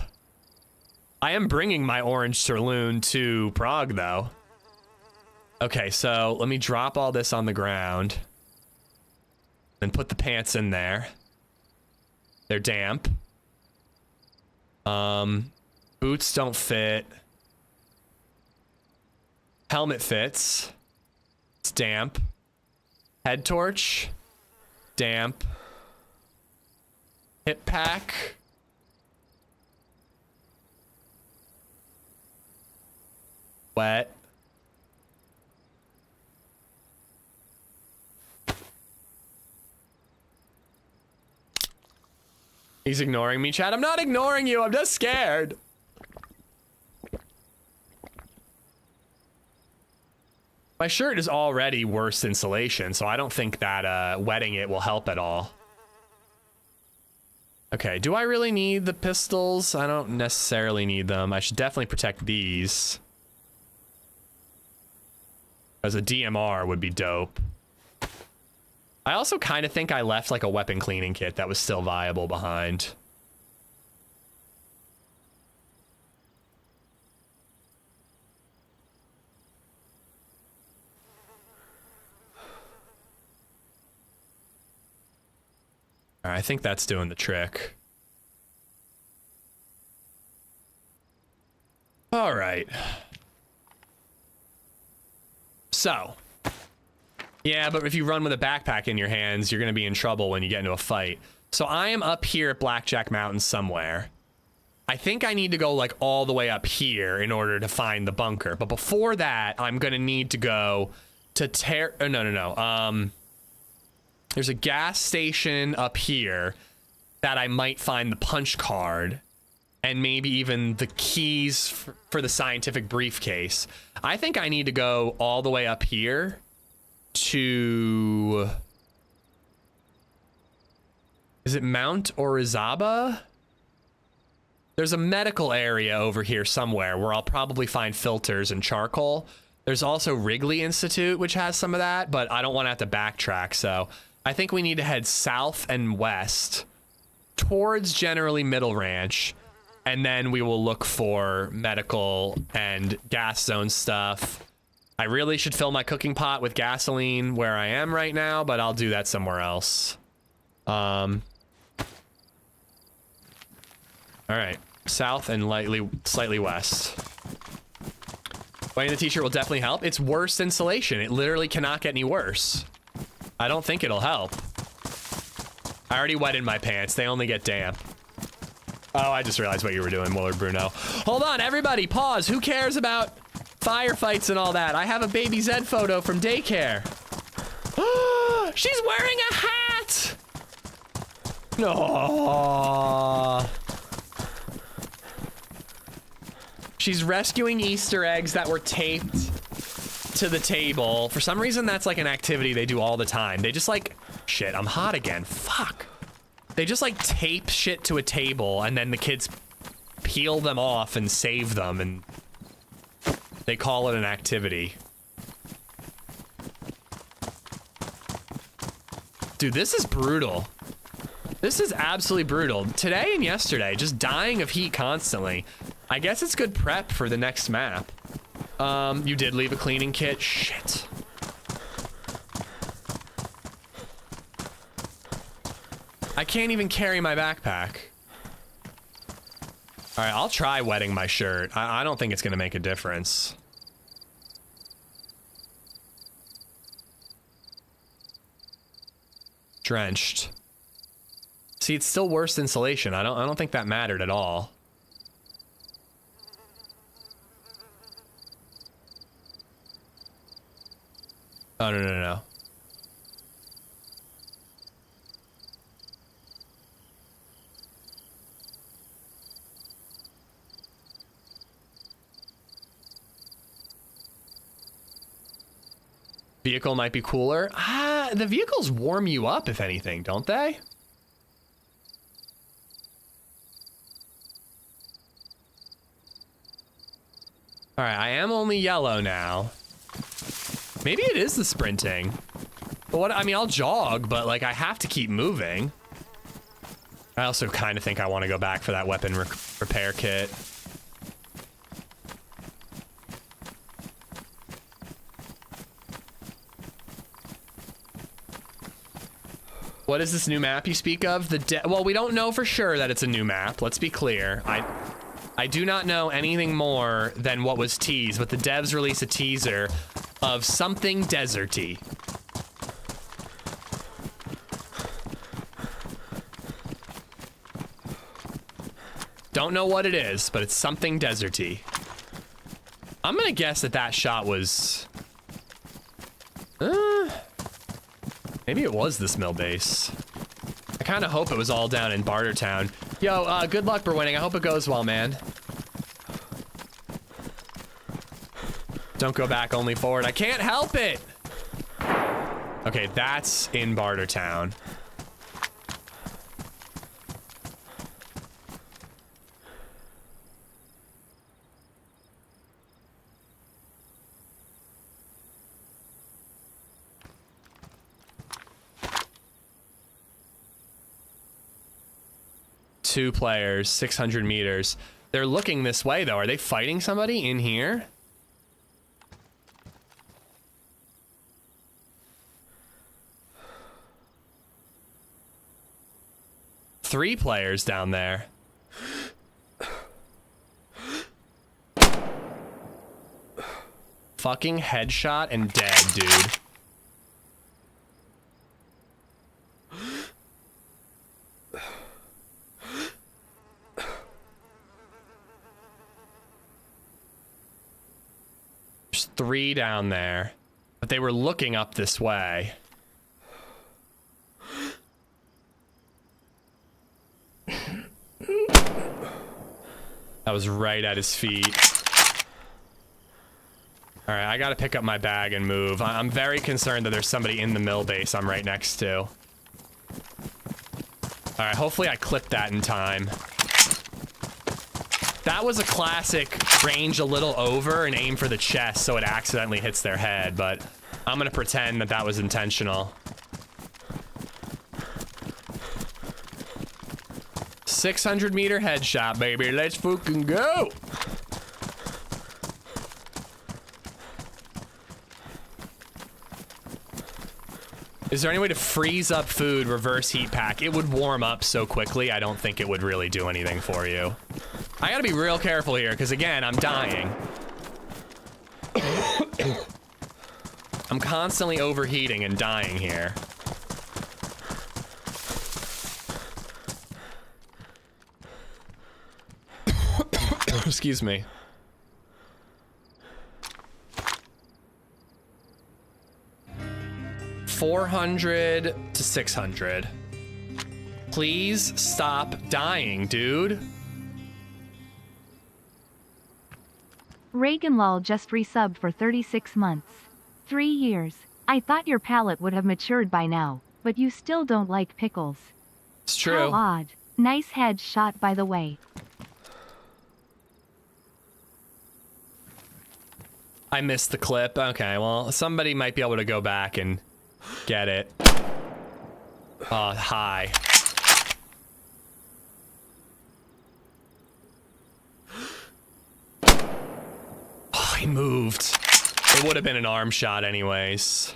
A: I am bringing my orange Talon to Prague, though. Okay, so let me drop all this on the ground and put the pants in there. They're damp. Boots don't fit. Helmet fits. It's damp. Head torch. Damp. Hip pack. Wet. He's ignoring me, Chad. I'm not ignoring you. I'm just scared. My shirt is already worse insulation, so I don't think that wetting it will help at all. Okay, do I really need the pistols? I don't necessarily need them. I should definitely protect these. As a DMR would be dope. I also kind of think I left like a weapon cleaning kit that was still viable behind. All right, I think that's doing the trick. All right. So. Yeah, but if you run with a backpack in your hands, you're going to be in trouble when you get into a fight. So I am up here at Blackjack Mountain somewhere. I think I need to go like all the way up here in order to find the bunker. But before that, I'm going to need to go to there's a gas station up here that I might find the punch card and maybe even the keys for the scientific briefcase. I think I need to go all the way up here to... Is it Mount Orizaba? There's a medical area over here somewhere where I'll probably find filters and charcoal. There's also Wrigley Institute, which has some of that, but I don't want to have to backtrack, so I think we need to head south and west towards generally Middle Ranch, and then we will look for medical and gas zone stuff. I really should fill my cooking pot with gasoline where I am right now, but I'll do that somewhere else. All right, south and slightly west. Wearing the t-shirt will definitely help. It's worse insulation. It literally cannot get any worse. I don't think it'll help. I already wetted my pants. They only get damp. Oh, I just realized what you were doing, Willard Bruno. Hold on, everybody, pause. Who cares about firefights and all that? I have a baby Zed photo from daycare. She's wearing a hat! No. She's rescuing Easter eggs that were taped to the table. For some reason, that's like an activity they do all the time. They just like, shit, I'm hot again. Fuck. They just like tape shit to a table and then the kids peel them off and save them and they call it an activity. Dude, this is brutal. This is absolutely brutal. Today and yesterday, just dying of heat constantly. I guess it's good prep for the next map. You did leave a cleaning kit. Shit. I can't even carry my backpack. All right, I'll try wetting my shirt. I don't think it's gonna make a difference. Drenched. See, it's still worse insulation. I don't think that mattered at all. Oh, no. Vehicle might be cooler. The vehicles warm you up, if anything, don't they? All right, I am only yellow now. Maybe it is the sprinting. But what, I mean, I'll jog, but like I have to keep moving. I also kind of think I want to go back for that weapon repair kit. What is this new map you speak of? Well, we don't know for sure that it's a new map. Let's be clear. I do not know anything more than what was teased, but the devs released a teaser of something deserty. Don't know what it is, but it's something deserty. I'm gonna guess that that shot was... maybe it was this mill base. I kind of hope it was all down in Barter Town. Yo, good luck for winning. I hope it goes well, man. Don't go back, only forward. I can't help it! Okay, that's in Barter Town. Two players, 600 meters. They're looking this way, though. Are they fighting somebody in here? Three players down there. Fucking headshot and dead, dude. There's three down there, but they were looking up this way. That was right at his feet. All right, I gotta pick up my bag and move. I'm very concerned that there's somebody in the mill base I'm right next to. All right, hopefully I clipped that in time. That was a classic range a little over and aim for the chest so it accidentally hits their head, but I'm gonna pretend that that was intentional. 600-meter headshot, baby. Let's fucking go. Is there any way to freeze up food, reverse heat pack? It would warm up so quickly, I don't think it would really do anything for you. I gotta be real careful here, because again, I'm dying. I'm constantly overheating and dying here. Excuse me. $400 to $600. Please stop dying, dude.
D: Reagan Lol just resubbed for 36 months. 3 years. I thought your palate would have matured by now, but you still don't like pickles.
A: It's true.
D: How odd. Nice headshot, by the way.
A: I missed the clip. Okay, well, somebody might be able to go back and get it. Hi. Oh, he moved. It would have been an arm shot anyways.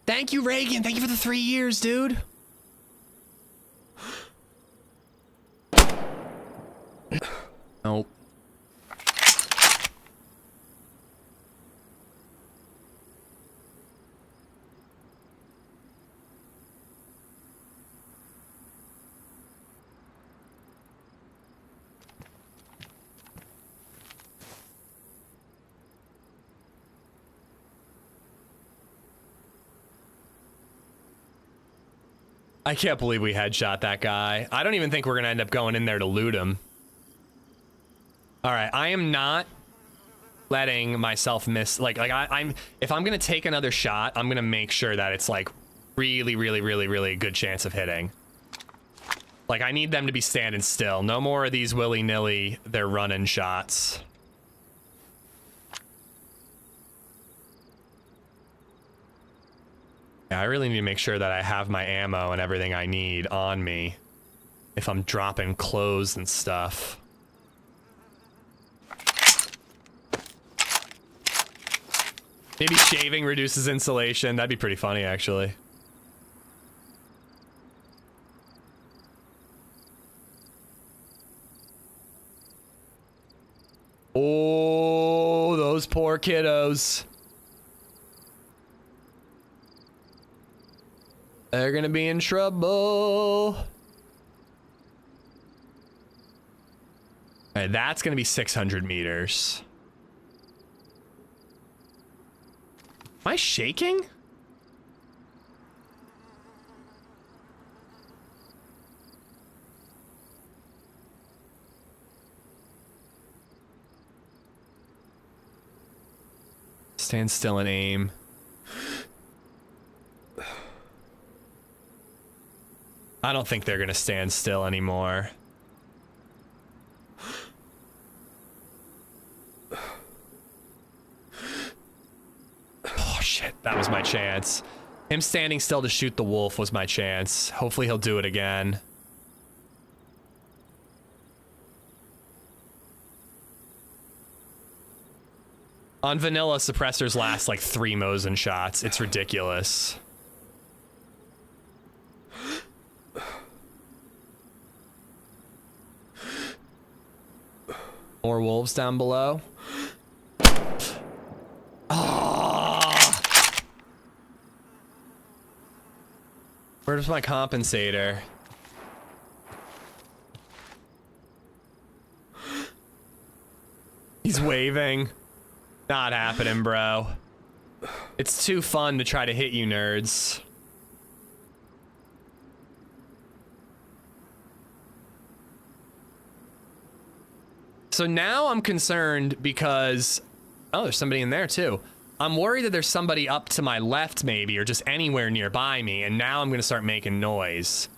A: Thank you, Reagan. Thank you for the 3 years, dude. Nope. I can't believe we headshot that guy. I don't even think we're gonna end up going in there to loot him. All right, I am not letting myself miss. Like I'm. If I'm gonna take another shot, I'm gonna make sure that it's like Really, really, really, really good chance of hitting. Like, I need them to be standing still. No more of these willy-nilly, they're running shots. Yeah, I really need to make sure that I have my ammo and everything I need on me if I'm dropping clothes and stuff. Maybe shaving reduces insulation. That'd be pretty funny, actually. Oh, those poor kiddos. They're gonna be in trouble. Alright, that's gonna be 600 meters. Am I shaking? Stand still and aim. I don't think they're gonna stand still anymore. Oh shit, that was my chance. Him standing still to shoot the wolf was my chance. Hopefully he'll do it again. On vanilla, suppressors last like 3 Mosin shots. It's ridiculous. More wolves down below. Oh! Where's my compensator? He's waving. Not happening, bro. It's too fun to try to hit you nerds. So now I'm concerned because... Oh, there's somebody in there too. I'm worried that there's somebody up to my left maybe, or just anywhere nearby me, and now I'm gonna start making noise.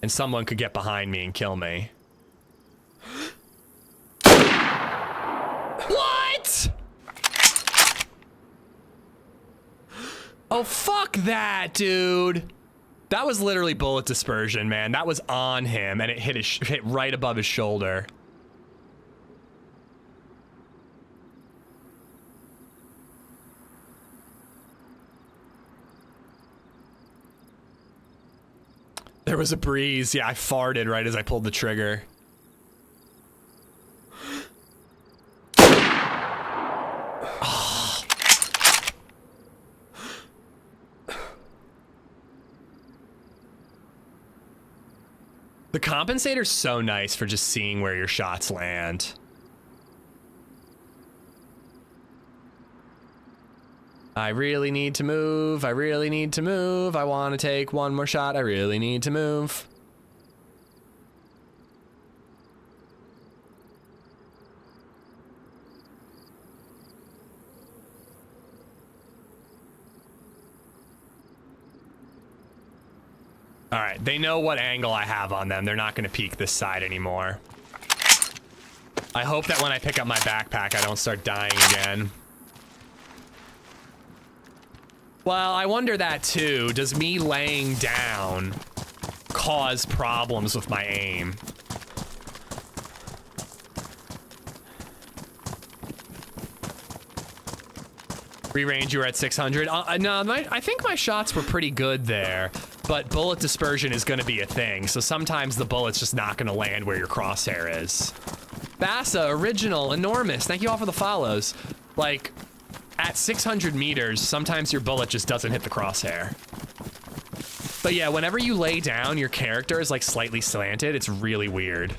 A: And someone could get behind me and kill me. What?! Oh, fuck that, dude. That was literally bullet dispersion, man. That was on him, and it hit right above his shoulder. There was a breeze. Yeah, I farted right as I pulled the trigger. The compensator's so nice for just seeing where your shots land. I really need to move. I really need to move. I want to take one more shot. I really need to move. All right, they know what angle I have on them. They're not going to peek this side anymore. I hope that when I pick up my backpack, I don't start dying again. Well, I wonder that too. Does me laying down cause problems with my aim? Re-range, you were at 600. No, I think my shots were pretty good there, but bullet dispersion is going to be a thing, so sometimes the bullet's just not going to land where your crosshair is. Bassa, original, enormous, thank you all for the follows. Like, at 600 meters, sometimes your bullet just doesn't hit the crosshair. But yeah, whenever you lay down, your character is like slightly slanted. It's really weird.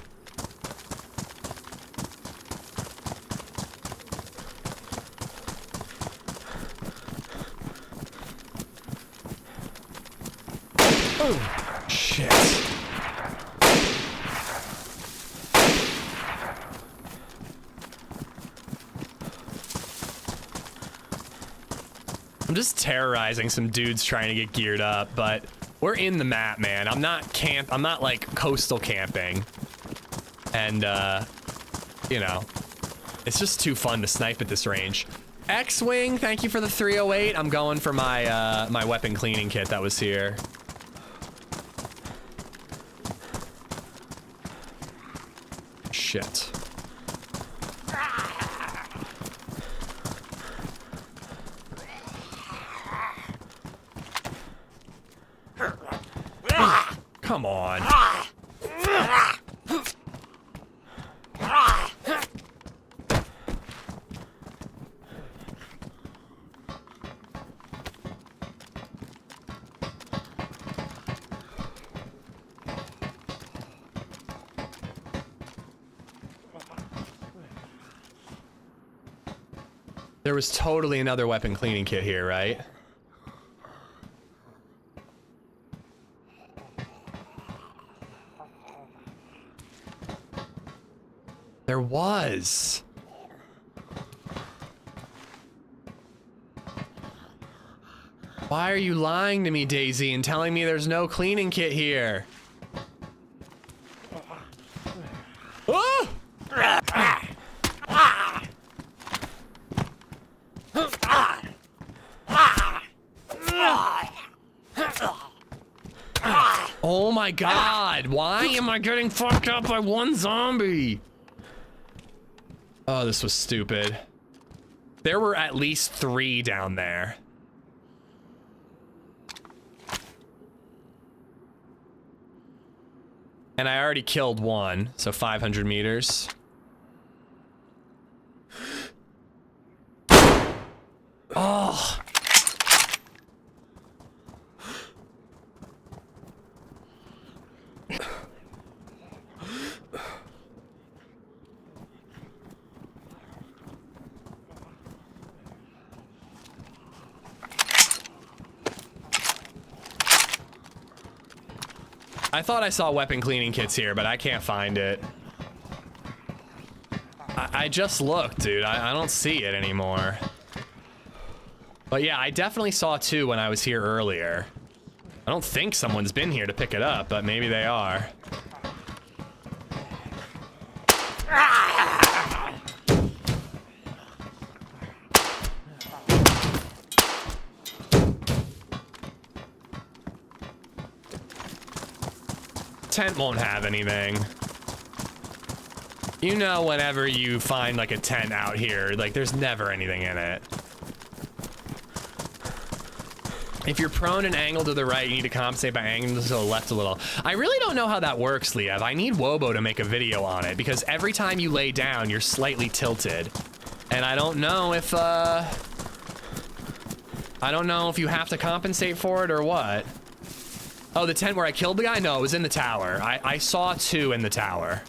A: Oh, shit. I'm I'm just terrorizing some dudes trying to get geared up, but we're in the map, man. I'm not like coastal camping. And, you know, it's just too fun to snipe at this range. X-Wing, thank you for the 308. I'm going for my, my weapon cleaning kit that was here. Shit. Come on. There was totally another weapon cleaning kit here, right? There was. Why are you lying to me, DayZ, and telling me there's no cleaning kit here? Oh! Oh my god, why am I getting fucked up by one zombie? Oh, this was stupid. There were at least 3 down there. And I already killed 1, so 500 meters. Oh. I thought I saw weapon cleaning kits here, but I can't find it. I just looked, dude. I don't see it anymore. But yeah, I definitely saw 2 when I was here earlier. I don't think someone's been here to pick it up, but maybe they are. Tent won't have anything. You know, whenever you find like a tent out here, like there's never anything in it. If you're prone and angled to the right, you need to compensate by angling to the left a little. I really don't know how that works, Liev. I need Wobo to make a video on it because every time you lay down, you're slightly tilted. And I don't know if you have to compensate for it or what. Oh, the tent where I killed the guy? No, it was in the tower. I saw 2 in the tower.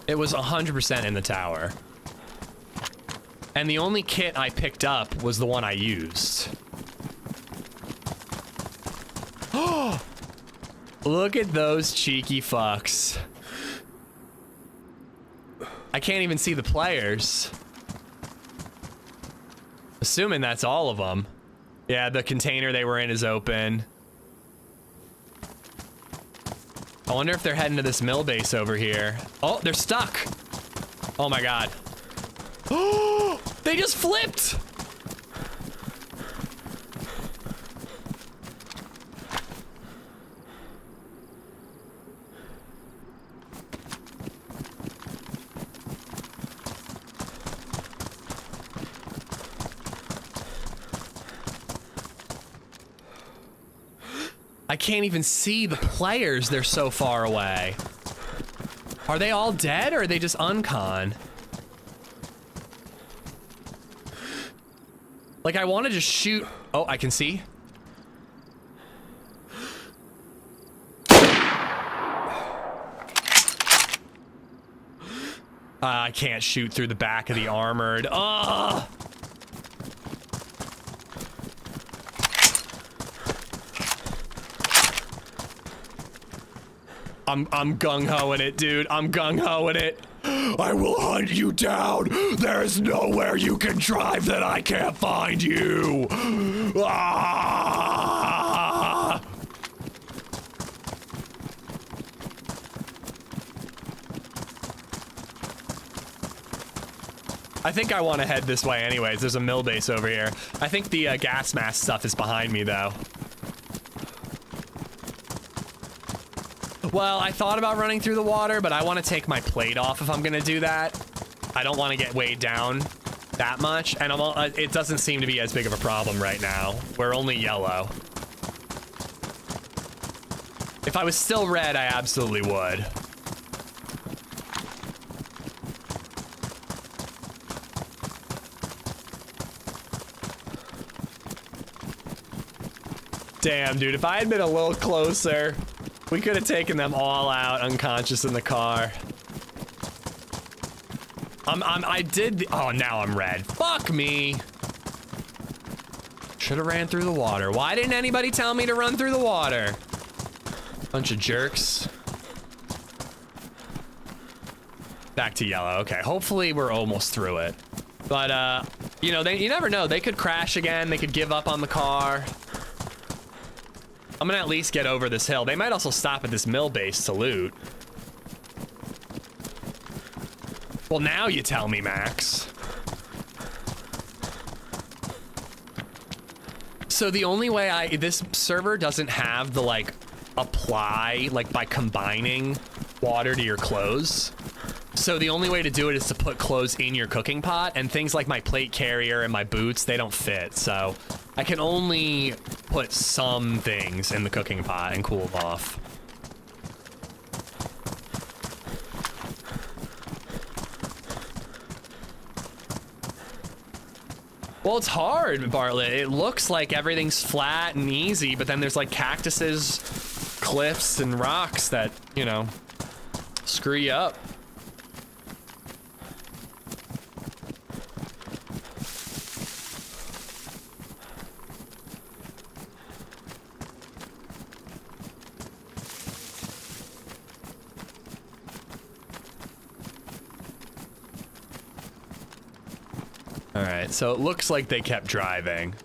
A: It was 100% in the tower. And the only kit I picked up was the one I used. Oh! Look at those cheeky fucks. I can't even see the players. Assuming that's all of them. Yeah, the container they were in is open. I wonder if they're heading to this mill base over here. Oh, they're stuck. Oh my god. Oh, they just flipped. I can't even see the players. They're so far away. Are they all dead or are they just uncon? Like I want to just shoot. Oh, I can see. I can't shoot through the back of the armored. Ugh! I'm gung-hoing it, dude. I'm gung-hoing it. I will hunt you down. There's nowhere you can drive that I can't find you. Ah! I think I want to head this way anyways. There's a mill base over here. I think the gas mask stuff is behind me though. Well, I thought about running through the water, but I want to take my plate off if I'm gonna do that. I don't want to get weighed down that much, and it doesn't seem to be as big of a problem right now. We're only yellow. If I was still red, I absolutely would. Damn, dude, if I had been a little closer, we could have taken them all out unconscious in the car. Oh, now I'm red. Fuck me. Should have ran through the water. Why didn't anybody tell me to run through the water? Bunch of jerks. Back to yellow. Okay, hopefully we're almost through it. But, you know, you never know. They could crash again. They could give up on the car. I'm gonna at least get over this hill. They might also stop at this mill base to loot. Well, now you tell me, Max. So the only way this server doesn't have the, like, apply, like, by combining water to your clothes. So the only way to do it is to put clothes in your cooking pot, and things like my plate carrier and my boots, they don't fit. So I can only put some things in the cooking pot and cool them off. Well, it's hard, Bartlett. It looks like everything's flat and easy, but then there's like cactuses, cliffs, and rocks that, you know, screw you up. All right, so it looks like they kept driving.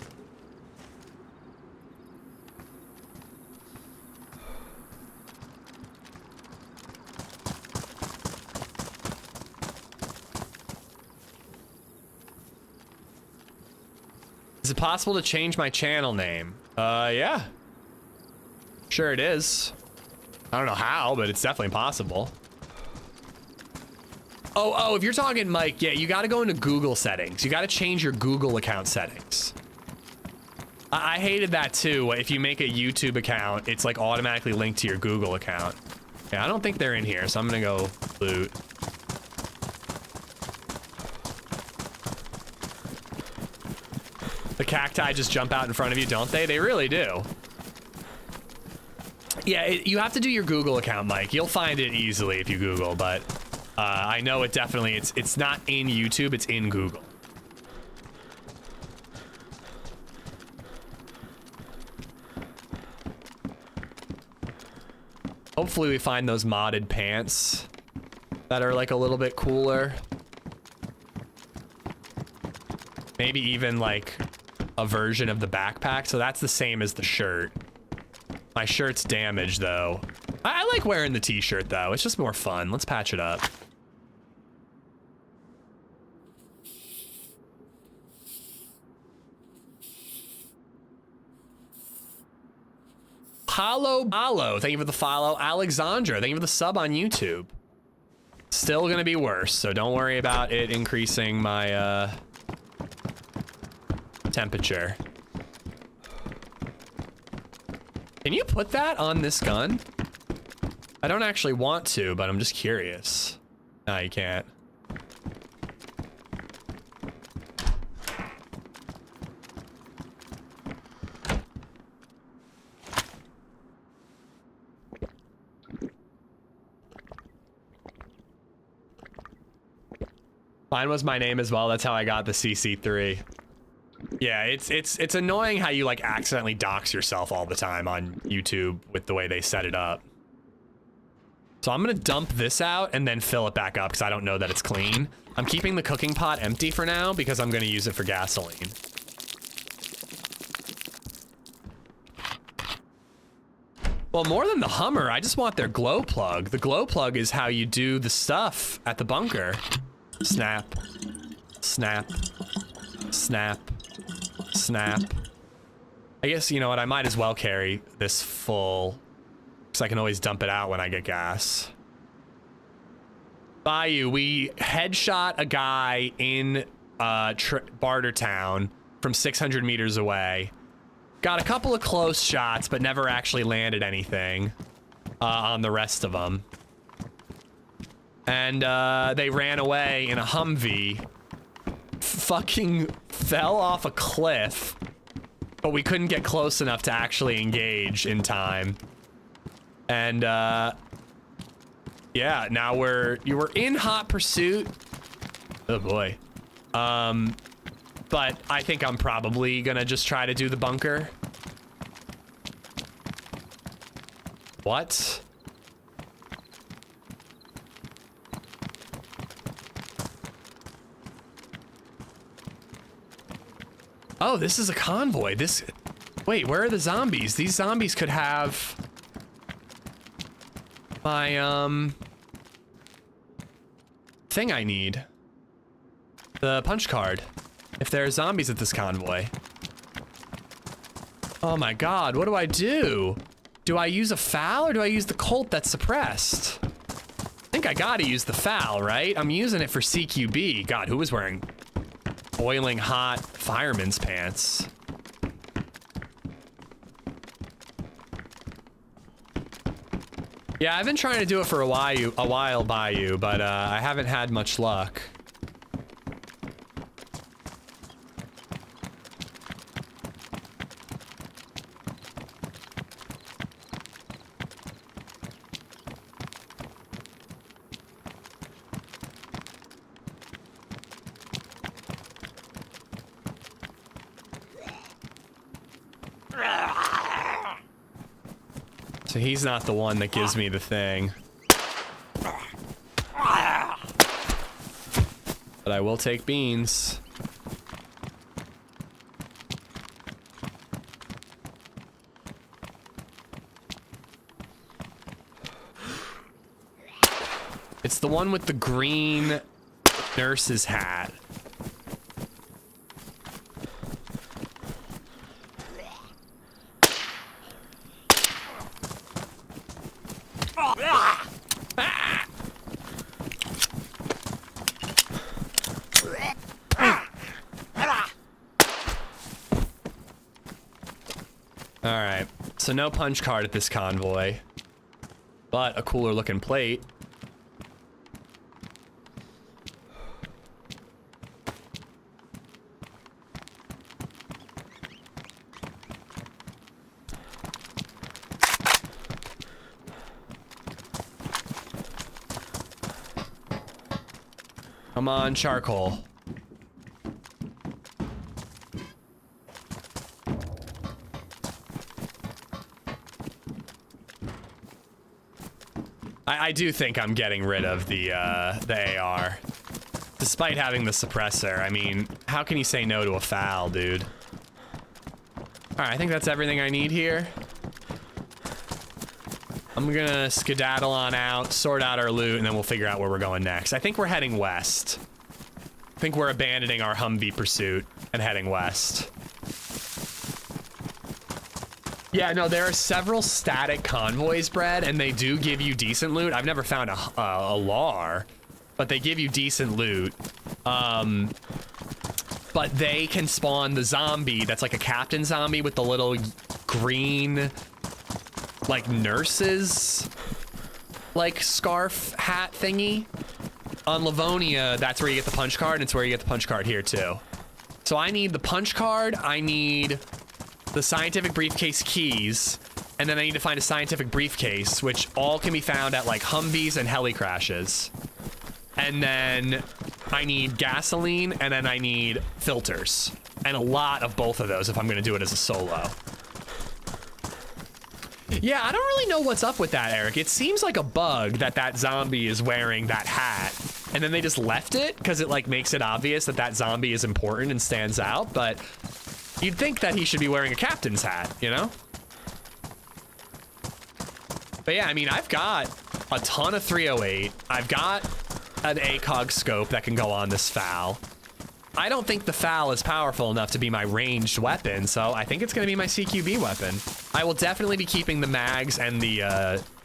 A: Is it possible to change my channel name? Yeah. Sure it is. I don't know how, but it's definitely possible. Oh, if you're talking Mike, yeah, you gotta go into Google settings. You gotta change your Google account settings. I hated that too. If you make a YouTube account, it's like automatically linked to your Google account. Yeah, I don't think they're in here, so I'm gonna go loot. The cacti just jump out in front of you, don't they? They really do. Yeah, you have to do your Google account, Mike. You'll find it easily if you Google, but I know it definitely, it's not in YouTube, it's in Google. Hopefully we find those modded pants that are like a little bit cooler. Maybe even like a version of the backpack. So that's the same as the shirt. My shirt's damaged though. I like wearing the t-shirt though. It's just more fun. Let's patch it up. Hollow, thank you for the follow. Alexandra, thank you for the sub on YouTube. Still gonna be worse, so don't worry about it increasing my temperature. Can you put that on this gun? I don't actually want to, but I'm just curious. No, you can't. Mine was my name as well. That's how I got the CC3. Yeah, it's annoying how you like accidentally dox yourself all the time on YouTube with the way they set it up. So I'm gonna dump this out and then fill it back up because I don't know that it's clean. I'm keeping the cooking pot empty for now because I'm gonna use it for gasoline. Well, more than the Hummer, I just want their glow plug. The glow plug is how you do the stuff at the bunker. Snap, snap, snap, snap. I guess, you know what, I might as well carry this full, because I can always dump it out when I get gas. Bayou, we headshot a guy in Baldur town from 600 meters away. Got a couple of close shots, but never actually landed anything on the rest of them. And they ran away in a Humvee. Fucking fell off a cliff. But we couldn't get close enough to actually engage in time. And yeah, now you were in hot pursuit. Oh boy. But I think I'm probably gonna just try to do the bunker. What? Oh, this is a convoy. Wait, where are the zombies? These zombies could have my, thing I need. The punch card. If there are zombies at this convoy. Oh my god, what do I do? Do I use a FAL or do I use the Colt that's suppressed? I think I gotta use the FAL, right? I'm using it for CQB. God, who was wearing boiling hot fireman's pants? Yeah, I've been trying to do it for a while, Bayou, but I haven't had much luck. So he's not the one that gives me the thing. But I will take beans. It's the one with the green nurse's hat. Alright, so no punch card at this convoy, but a cooler looking plate. Come on, charcoal. I do think I'm getting rid of the AR. Despite having the suppressor, I mean, how can you say no to a FAL, dude? Alright, I think that's everything I need here. I'm gonna skedaddle on out, sort out our loot, and then we'll figure out where we're going next. I think we're heading west. I think we're abandoning our Humvee pursuit and heading west. Yeah, no, there are several static convoys, Brad, and they do give you decent loot. I've never found a LAR, but they give you decent loot. But they can spawn the zombie that's like a captain zombie with the little green, like, nurses, like, scarf hat thingy. On Livonia, that's where you get the punch card, and it's where you get the punch card here, too. So I need the punch card, I need the scientific briefcase keys, and then I need to find a scientific briefcase, which all can be found at, like, Humvees and heli crashes. And then I need gasoline, and then I need filters. And a lot of both of those if I'm gonna do it as a solo. Yeah, I don't really know what's up with that, Eric. It seems like a bug that zombie is wearing that hat, and then they just left it because it like makes it obvious that zombie is important and stands out, but you'd think that he should be wearing a captain's hat, you know? But yeah, I mean, I've got a ton of 308. I've got an ACOG scope that can go on this FAL. I don't think the FAL is powerful enough to be my ranged weapon, so I think it's going to be my CQB weapon. I will definitely be keeping the mags and the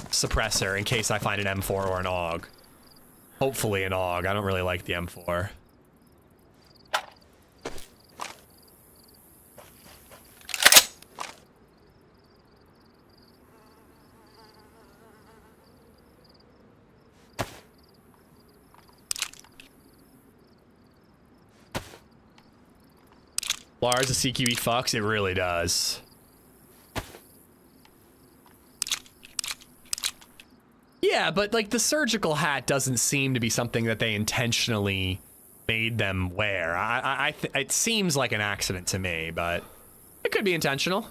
A: suppressor in case I find an M4 or an AUG. Hopefully an AUG. I don't really like the M4. Lars, the CQB fucks? It really does. Yeah, but like the surgical hat doesn't seem to be something that they intentionally made them wear. It seems like an accident to me, but it could be intentional.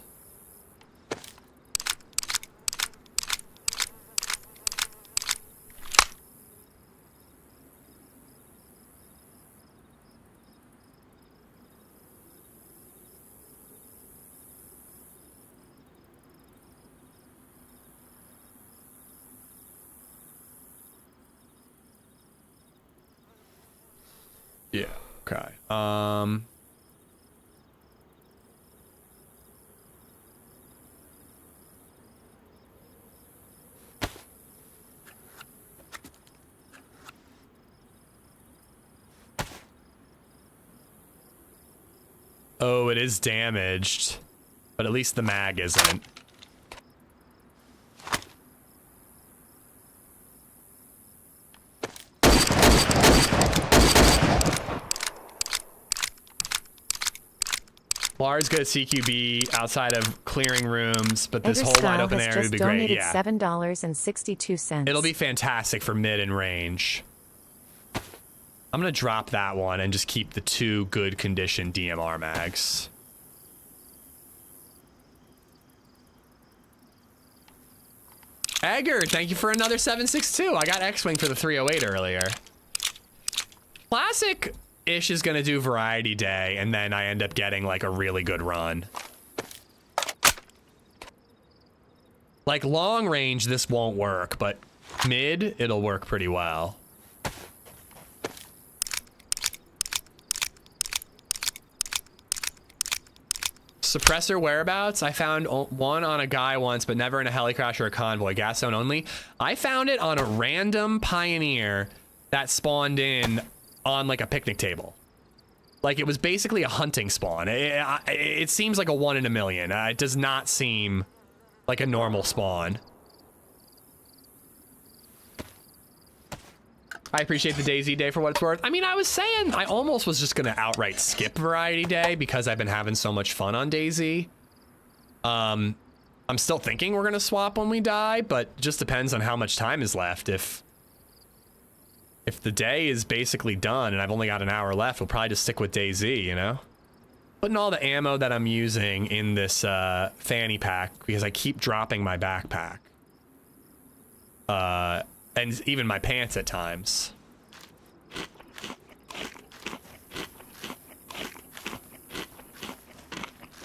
A: Yeah, okay. Oh, it is damaged, but at least the mag isn't. Lars good at CQB outside of clearing rooms, but this whole wide open area would be great. Yeah,
B: $7.62.
A: It'll be fantastic for mid and range. I'm gonna drop that one and just keep the 2 good condition DMR mags. Egger, thank you for another 762. I got X-Wing for the 308 earlier. Classic Ish is gonna do variety day, and then I end up getting like a really good run. Like long range, this won't work, but mid, it'll work pretty well. Suppressor whereabouts? I found one on a guy once, but never in a heli crash or a convoy. Gas zone only. I found it on a random Pioneer that spawned in on like a picnic table. Like it was basically a hunting spawn. It seems like a 1 in a million. It does not seem like a normal spawn. I appreciate the DayZ day for what it's worth. I mean, I was saying I almost was just gonna outright skip variety day because I've been having so much fun on DayZ. I'm still thinking we're gonna swap when we die, but just depends on how much time is left. If the day is basically done and I've only got an hour left, we'll probably just stick with DayZ, you know? Putting all the ammo that I'm using in this fanny pack because I keep dropping my backpack. And even my pants at times.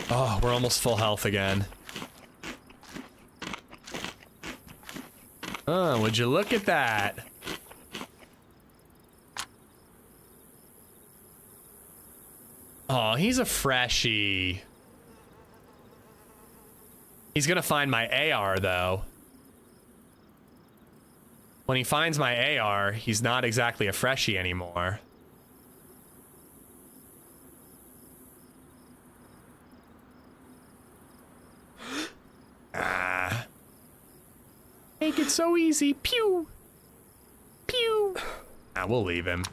A: Oh, we're almost full health again. Oh, would you look at that? Oh, he's a freshie. He's gonna find my AR, though. When he finds my AR, he's not exactly a freshie anymore. Ah. Make it so easy. Pew! Pew! Ah, we'll leave him.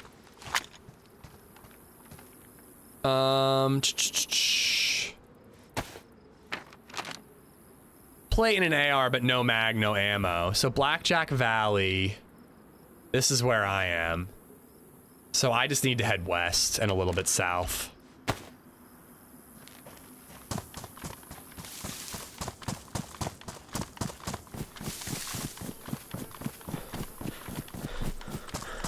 A: Plate in an AR, but no mag, no ammo. So Blackjack Valley, this is where I am. So I just need to head west and a little bit south.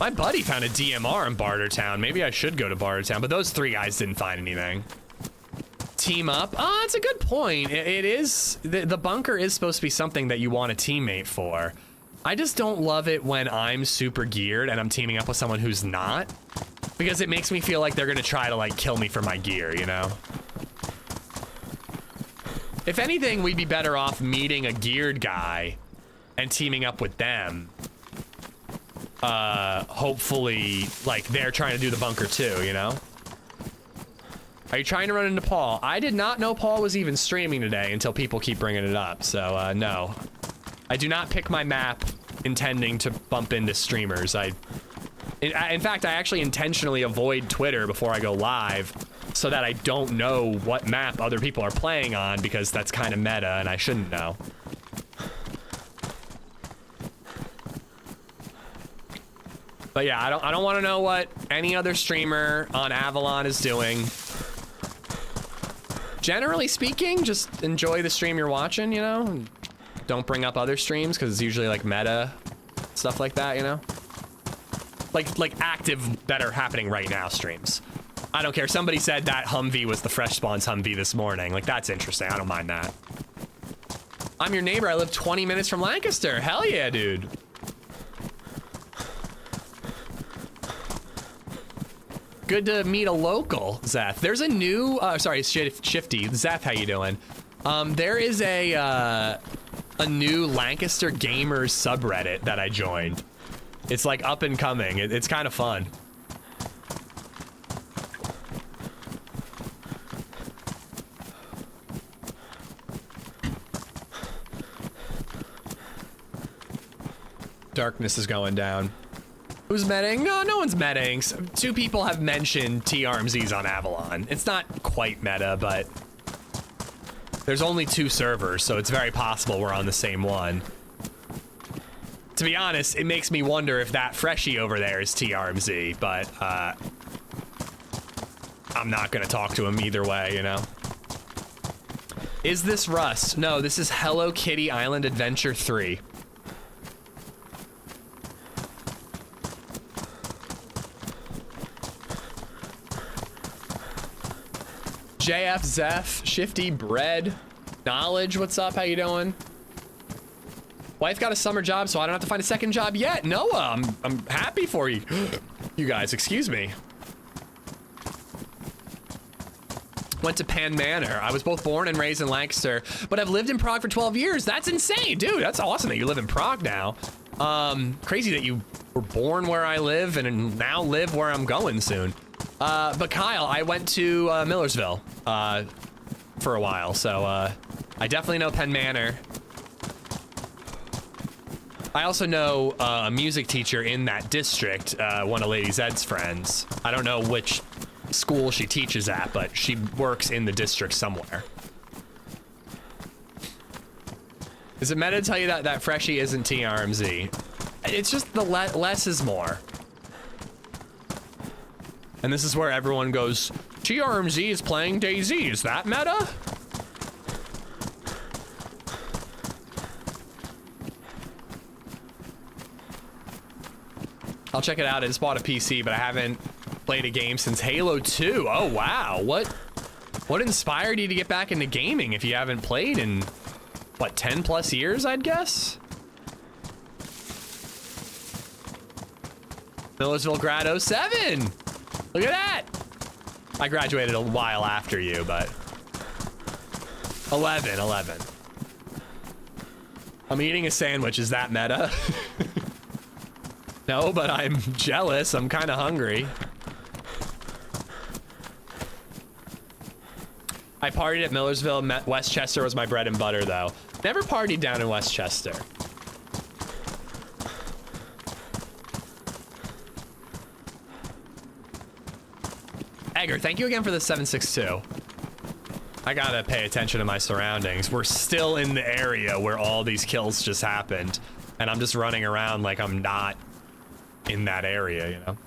A: My buddy found a DMR in Bartertown. Maybe I should go to Bartertown, but those 3 guys didn't find anything. Team up. Oh, that's a good point. It is. The bunker is supposed to be something that you want a teammate for. I just don't love it when I'm super geared and I'm teaming up with someone who's not, because it makes me feel like they're gonna try to like kill me for my gear, you know? If anything, we'd be better off meeting a geared guy and teaming up with them. Hopefully, like, they're trying to do the bunker too, you know? Are you trying to run into Paul? I did not know Paul was even streaming today until people keep bringing it up, so, no. I do not pick my map intending to bump into streamers. In fact, I actually intentionally avoid Twitter before I go live so that I don't know what map other people are playing on, because that's kind of meta and I shouldn't know. But yeah, I don't want to know what any other streamer on Avalon is doing. Generally speaking, just enjoy the stream you're watching, you know? And don't bring up other streams, because it's usually like meta stuff like that, you know? Like active that are happening right now streams. I don't care. Somebody said that Humvee was the Fresh Spawns Humvee this morning. Like, that's interesting. I don't mind that. I'm your neighbor. I live 20 minutes from Lancaster. Hell yeah, dude. Good to meet a local, Zeth. There's a new, sorry, Shifty. Zeth, how you doing? There is a new Lancaster Gamers subreddit that I joined. It's like up and coming. It's kind of fun. Darkness is going down. Who's medding? No one's medding. 2 people have mentioned TRMZs on Avalon. It's not quite meta, but there's only 2 servers, so it's very possible we're on the same one. To be honest, it makes me wonder if that freshie over there is TRMZ, but I'm not gonna talk to him either way, you know? Is this Rust? No, this is Hello Kitty Island Adventure 3. JF, Zeph, Shifty, Bread, Knowledge, what's up? How you doing? Wife got a summer job, so I don't have to find a second job yet. Noah, I'm happy for you. You guys, excuse me. Went to Penn Manor. I was both born and raised in Lancaster, but I've lived in Prague for 12 years. That's insane, dude. That's awesome that you live in Prague now. Crazy that you were born where I live and now live where I'm going soon. But Kyle, I went to Millersville for a while, so I definitely know Penn Manor. I also know a music teacher in that district, one of LadyZed's friends. I don't know which school she teaches at, but she works in the district somewhere. Is it meta to tell you that Freshie isn't TRMZ? It's just the less is more. And this is where everyone goes, TRMZ is playing DayZ. Is that meta? I'll check it out. I just bought a PC, but I haven't played a game since Halo 2. Oh, wow. What inspired you to get back into gaming if you haven't played in, what, 10 plus years, I'd guess? Millersville Grad 07. Look at that. I graduated a while after you, but 11. I'm eating a sandwich. Is that meta? No, but I'm jealous. I'm kind of hungry. I partied at Millersville. Westchester was my bread and butter, though. Never partied down in Westchester. Egger, thank you again for the 762. I gotta pay attention to my surroundings. We're still in the area where all these kills just happened, and I'm just running around like I'm not in that area, you know?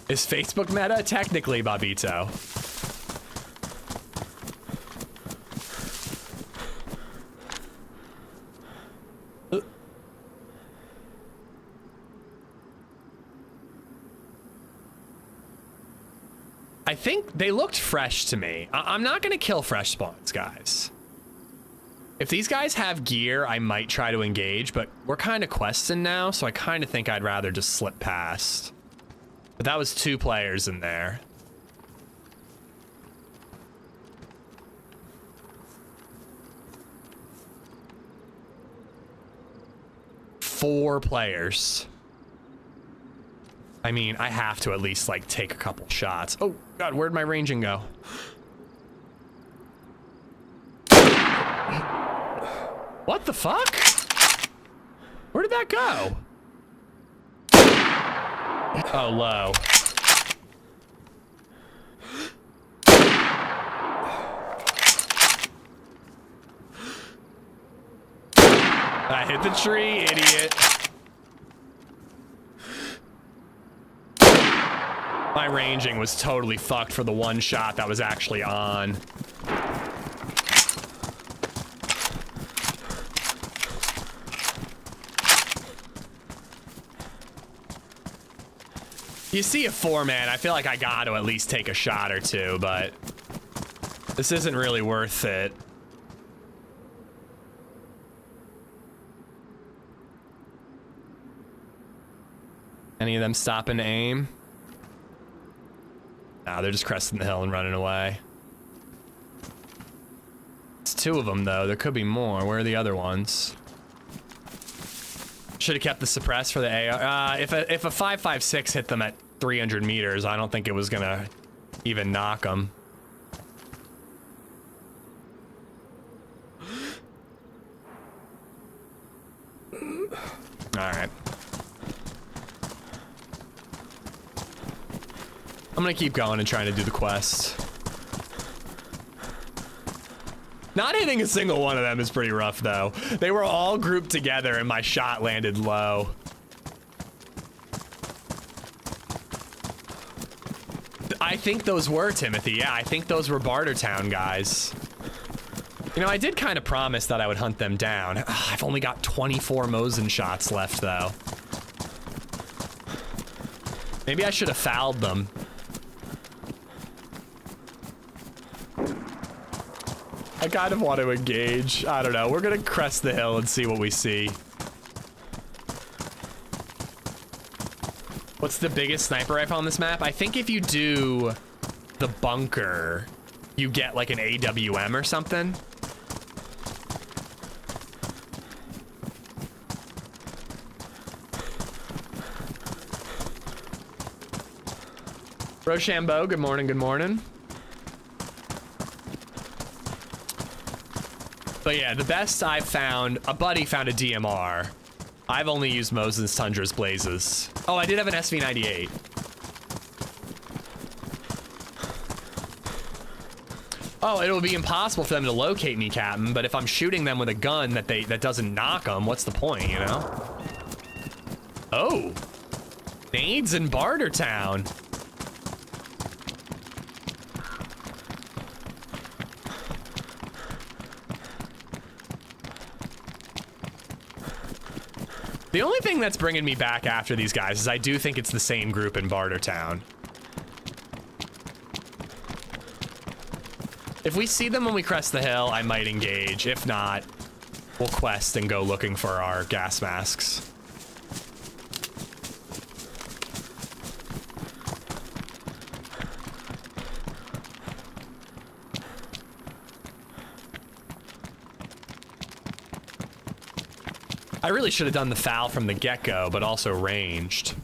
A: Is Facebook meta? Technically, Bobito. I think they looked fresh to me. I'm not gonna kill fresh spawns, guys. If these guys have gear, I might try to engage, but we're kind of questing now, so I kind of think I'd rather just slip past. But that was 2 players in there. Four players. I mean, I have to at least, like, take a couple shots. Oh, God, where'd my ranging go? What the fuck? Where did that go? Oh, low. I hit the tree, idiot. My ranging was totally fucked for the one shot that was actually on. You see a 4-man, I feel like I got to at least take a shot or two, but this isn't really worth it. Any of them stopping to aim? Nah, they're just cresting the hill and running away. It's 2 of them, though. There could be more. Where are the other ones? Should have kept the suppress for the AR. If a 5.56 hit them at 300 meters, I don't think it was gonna even knock them. All right. I'm gonna keep going and trying to do the quest. Not hitting a single one of them is pretty rough, though. They were all grouped together and my shot landed low. I think those were, Timothy. Yeah, I think those were Bartertown guys. You know, I did kind of promise that I would hunt them down. I've only got 24 Mosin shots left, though. Maybe I should have fouled them. I kind of want to engage. I don't know. We're gonna crest the hill and see what we see. What's the biggest sniper rifle on this map? I think if you do the bunker, you get like an AWM or something. Rochambeau, good morning, good morning. But yeah, the best I've found, a buddy found a DMR. I've only used Mosin's Tundra's Blazes. Oh, I did have an SV98. Oh, it'll be impossible for them to locate me, Captain, but if I'm shooting them with a gun that doesn't knock them, what's the point, you know? Oh. Nades in Bartertown. The only thing that's bringing me back after these guys is I do think it's the same group in Bartertown. If we see them when we crest the hill, I might engage. If not, we'll quest and go looking for our gas masks. I really should have done the foul from the get-go, but also ranged.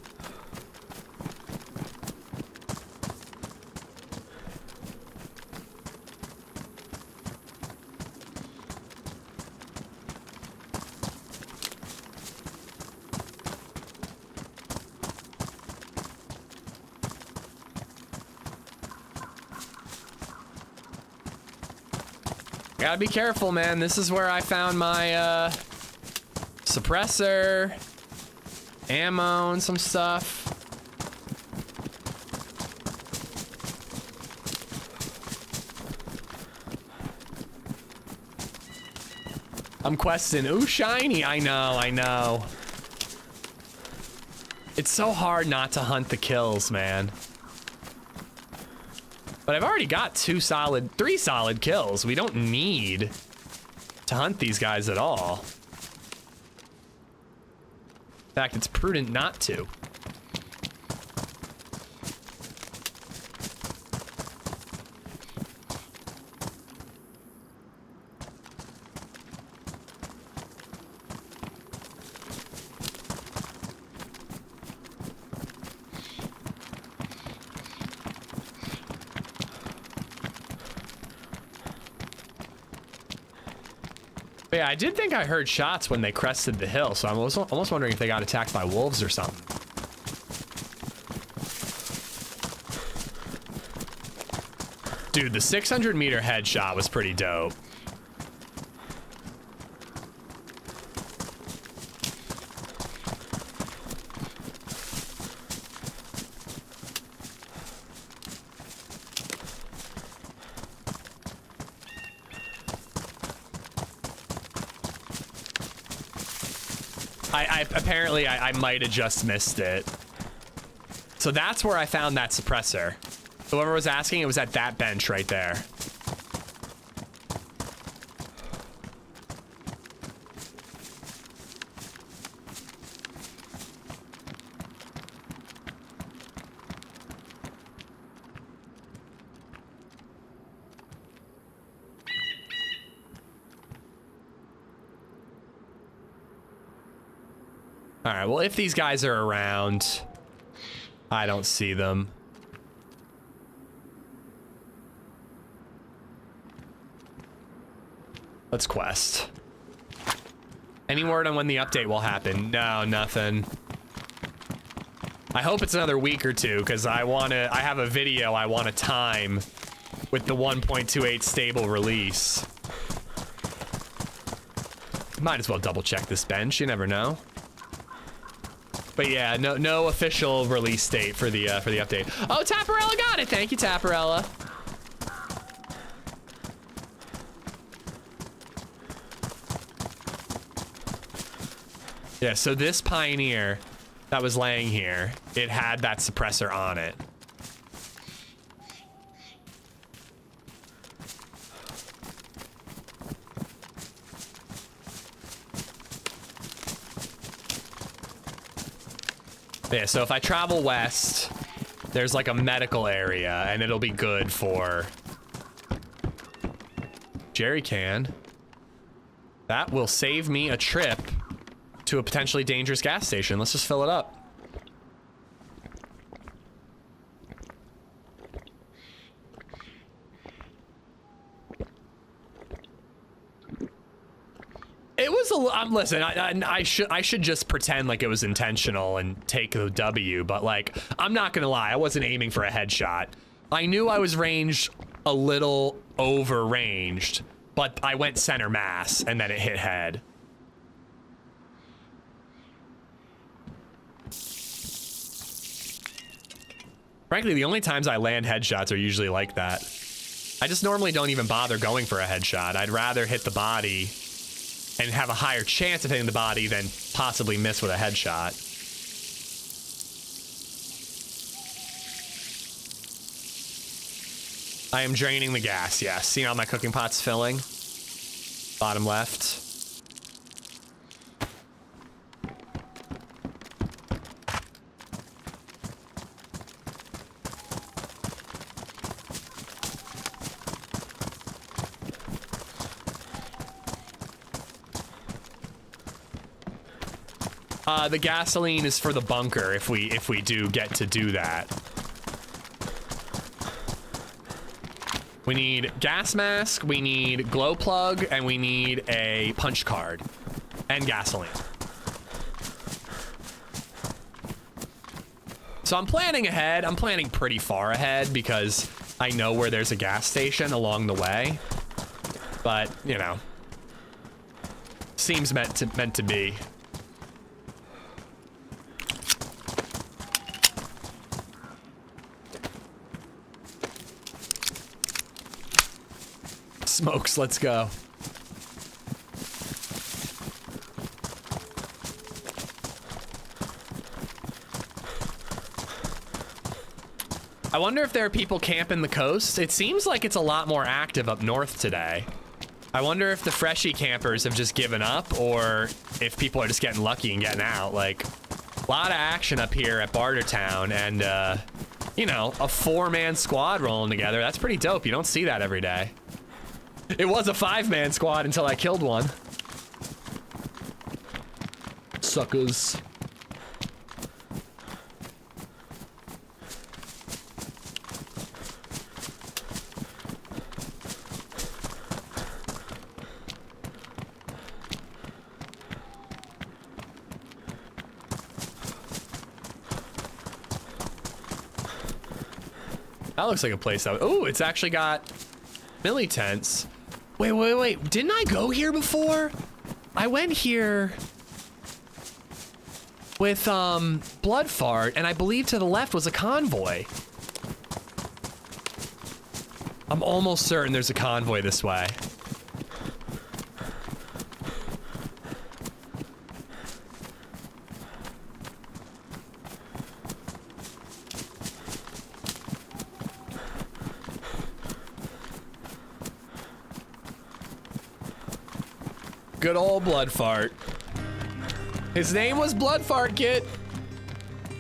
A: Gotta be careful, man. This is where I found my, suppressor, ammo, and some stuff. I'm questing. Ooh, shiny. I know. It's so hard not to hunt the kills, man. But I've already got three solid kills. We don't need to hunt these guys at all. In fact, it's prudent not to. But yeah, I did think I heard shots when they crested the hill, so I'm almost wondering if they got attacked by wolves or something. Dude, the 600-meter headshot was pretty dope. Apparently, I might have just missed it. So that's where I found that suppressor. Whoever was asking, it was at that bench right there. All right, well, if these guys are around, I don't see them. Let's quest. Any word on when the update will happen? No, nothing. I hope it's another week or two, because I have a video I want to time with the 1.28 stable release. Might as well double check this bench, you never know. But yeah, no official release date for the update. Oh, Tapparella got it. Thank you, Tapparella. Yeah, so this Pioneer that was laying here, it had that suppressor on it. Yeah, so if I travel west, there's like a medical area, and it'll be good for jerry can. That will save me a trip to a potentially dangerous gas station. Let's just fill it up. It was listen, I should just pretend like it was intentional and take the W, but like, I'm not gonna lie, I wasn't aiming for a headshot. I knew I was ranged a little over ranged, but I went center mass and then it hit head. Frankly, the only times I land headshots are usually like that. I just normally don't even bother going for a headshot. I'd rather hit the body and have a higher chance of hitting the body than possibly miss with a headshot. I am draining the gas, yes. See how my cooking pot's filling? Bottom left. The gasoline is for the bunker if we do get to do that. We need gas mask, we need glow plug, and we need a punch card and gasoline. So I'm planning ahead. I'm planning pretty far ahead because I know where there's a gas station along the way. But, you know, seems meant to be. Smokes, let's go. I wonder if there are people camping the coast. It seems like it's a lot more active up north today. I wonder if the freshie campers have just given up or if people are just getting lucky and getting out. Like, a lot of action up here at Bartertown and, you know, a 4-man squad rolling together. That's pretty dope. You don't see that every day. It was a 5-man squad until I killed one. Suckers. That looks like a place that... Oh, it's actually got milli tents. Wait. Didn't I go here before? I went here with Blood Fart, and I believe to the left was a convoy. I'm almost certain there's a convoy this way. Good old Blood Fart. His name was Blood Fart, kid.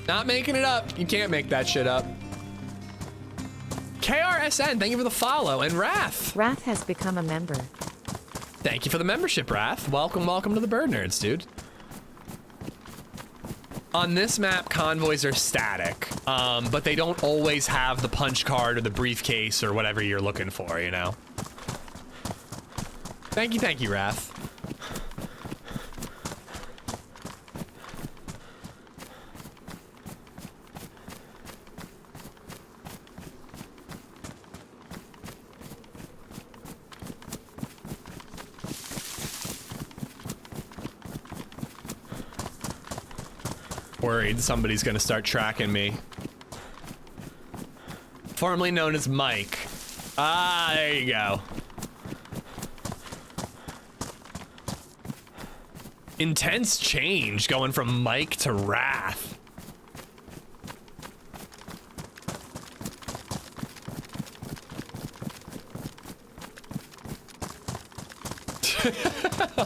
A: Not making it up. You can't make that shit up. KRSN, thank you for the follow. And Wrath.
B: Wrath has become a member.
A: Thank you for the membership, Wrath. Welcome to the Bird Nerds, dude. On this map, convoys are static, but they don't always have the punch card or the briefcase or whatever you're looking for, you know? Thank you, Wrath. Worried somebody's gonna start tracking me. Formerly known as Mike. Ah, there you go. Intense change going from Mike to Wrath.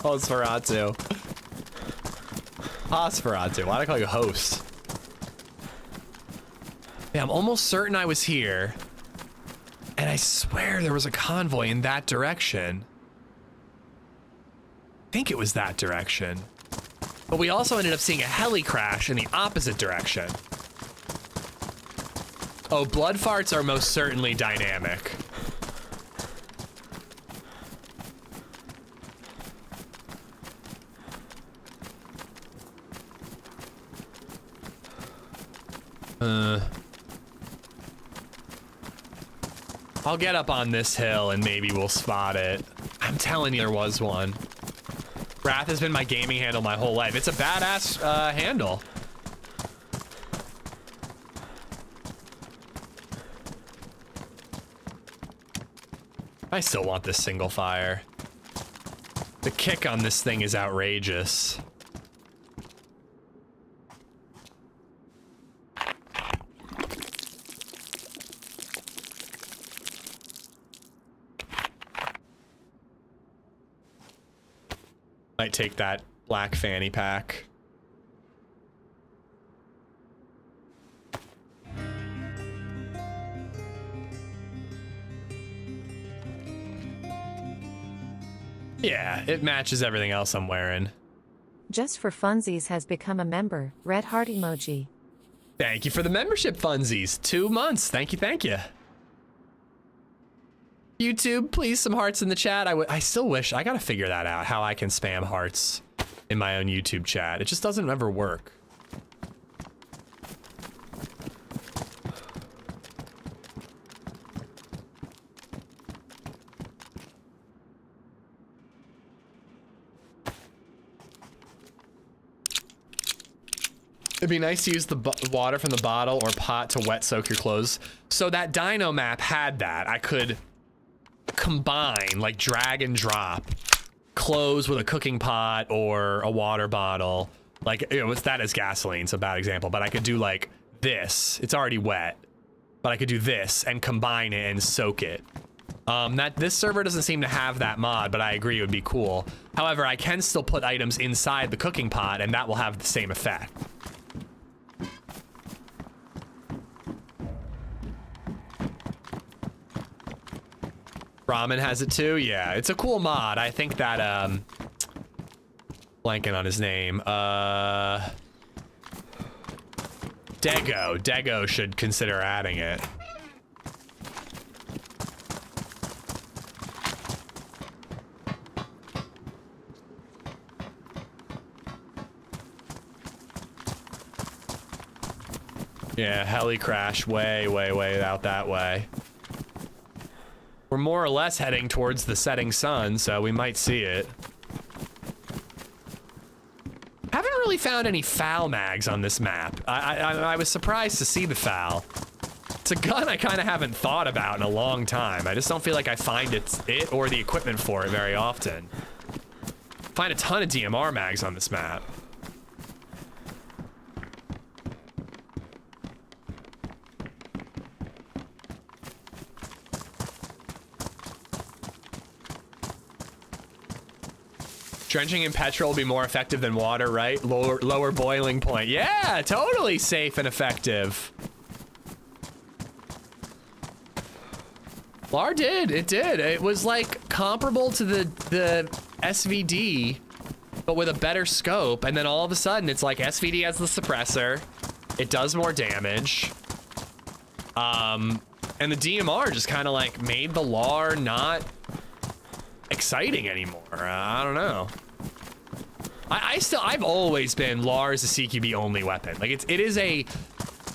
A: Osferatu. Osferatu. Why do I call you host? Yeah, I'm almost certain I was here. And I swear there was a convoy in that direction. I think it was that direction. But we also ended up seeing a heli crash in the opposite direction. Oh, blood farts are most certainly dynamic. I'll get up on this hill and maybe we'll spot it. I'm telling you, there was one. Wrath has been my gaming handle my whole life. It's a badass handle. I still want this single fire. The kick on this thing is outrageous. Might take that black fanny pack. Yeah, it matches everything else I'm wearing.
B: Just for Funsies has become a member. Red heart emoji.
A: Thank you for the membership, Funsies. 2 months. Thank you. YouTube, please, some hearts in the chat. I still wish, I gotta figure that out, how I can spam hearts in my own YouTube chat. It just doesn't ever work. It'd be nice to use the water from the bottle or pot to wet soak your clothes. So that Dino map had that. I could combine, like drag and drop clothes with a cooking pot or a water bottle. Like, it was that as gasoline, so bad example, but I could do like this. It's already wet, but I could do this and combine it and soak it. This server doesn't seem to have that mod, but I agree it would be cool. However, I can still put items inside the cooking pot, and that will have the same effect. Ramen has it too? Yeah, it's a cool mod. I think that, blanking on his name. Dego should consider adding it. Yeah, heli crash way out that way. We're more or less heading towards the setting sun, so we might see it. Haven't really found any FAL mags on this map. I was surprised to see the FAL. It's a gun I kind of haven't thought about in a long time. I just don't feel like I find it or the equipment for it very often. Find a ton of DMR mags on this map. Drenching in petrol will be more effective than water, right? Lower boiling point. Yeah, totally safe and effective. LAR did. It did. It was like comparable to the SVD, but with a better scope. And then all of a sudden, it's like SVD has the suppressor. It does more damage. And the DMR just kind of like made the LAR not exciting anymore. I don't know. I've always been LAR is a CQB only weapon. Like it is a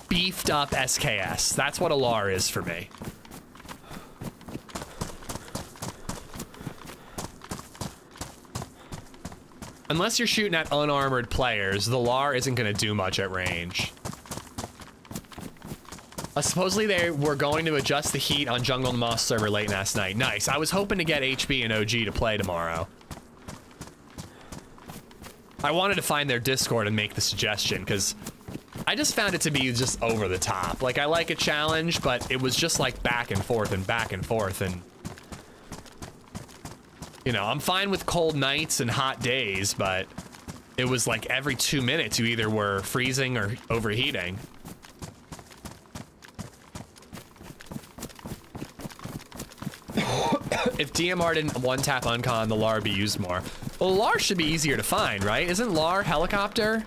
A: beefed up SKS. That's what a LAR is for me. Unless you're shooting at unarmored players, the LAR isn't gonna do much at range. Supposedly they were going to adjust the heat on Jungle and Moss server late last night. Nice. I was hoping to get HB and OG to play tomorrow. I wanted to find their Discord and make the suggestion because I just found it to be just over the top. Like I like a challenge, but it was just like back and forth and back and forth. And you know, I'm fine with cold nights and hot days, but it was like every 2 minutes you either were freezing or overheating. If DMR didn't one-tap uncon, the LAR would be used more. Well, LAR should be easier to find, right? Isn't LAR helicopter?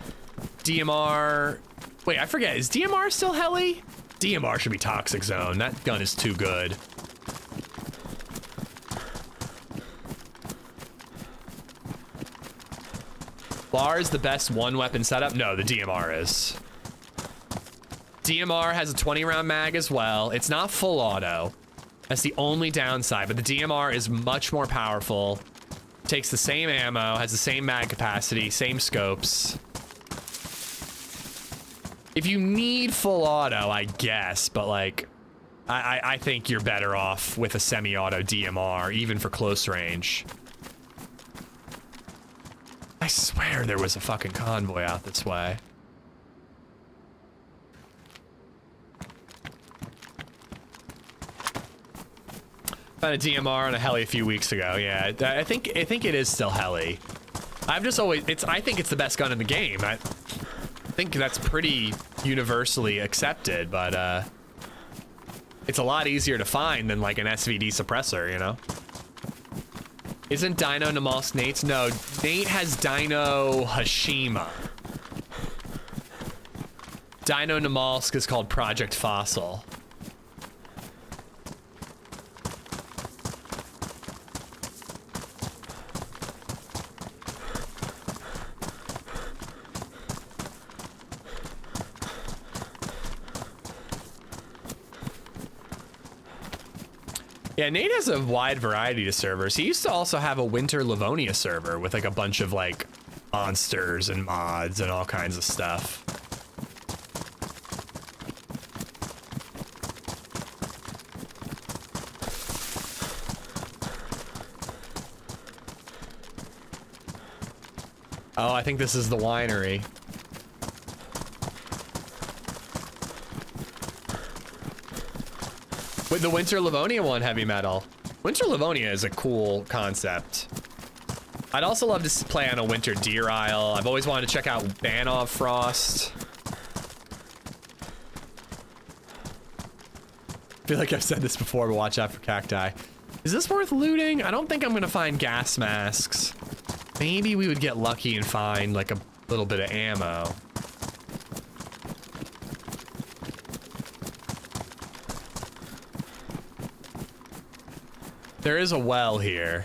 A: DMR... Wait, I forget. Is DMR still heli? DMR should be toxic zone. That gun is too good. LAR is the best one-weapon setup? No, the DMR is. DMR has a 20-round mag as well. It's not full auto. That's the only downside, but the DMR is much more powerful. Takes the same ammo, has the same mag capacity, same scopes. If you need full auto, I guess, but like, I think you're better off with a semi-auto DMR, even for close range. I swear there was a fucking convoy out this way. Found a DMR on a heli a few weeks ago. Yeah, I think it is still heli. I've just always I think it's the best gun in the game. I think that's pretty universally accepted, but it's a lot easier to find than like an SVD suppressor, you know? Isn't Dino Namalsk Nate's? No, Nate has Dino Hashima. Dino Namalsk is called Project Fossil. Yeah, Nate has a wide variety of servers. He used to also have a Winter Livonia server with like a bunch of like monsters and mods and all kinds of stuff. Oh, I think this is the winery. With the Winter Livonia one, heavy metal. Winter Livonia is a cool concept. I'd also love to play on a Winter Deer Isle. I've always wanted to check out Banov Frost. I feel like I've said this before, but watch out for cacti. Is this worth looting? I don't think I'm gonna find gas masks. Maybe we would get lucky and find like a little bit of ammo. There is a well here.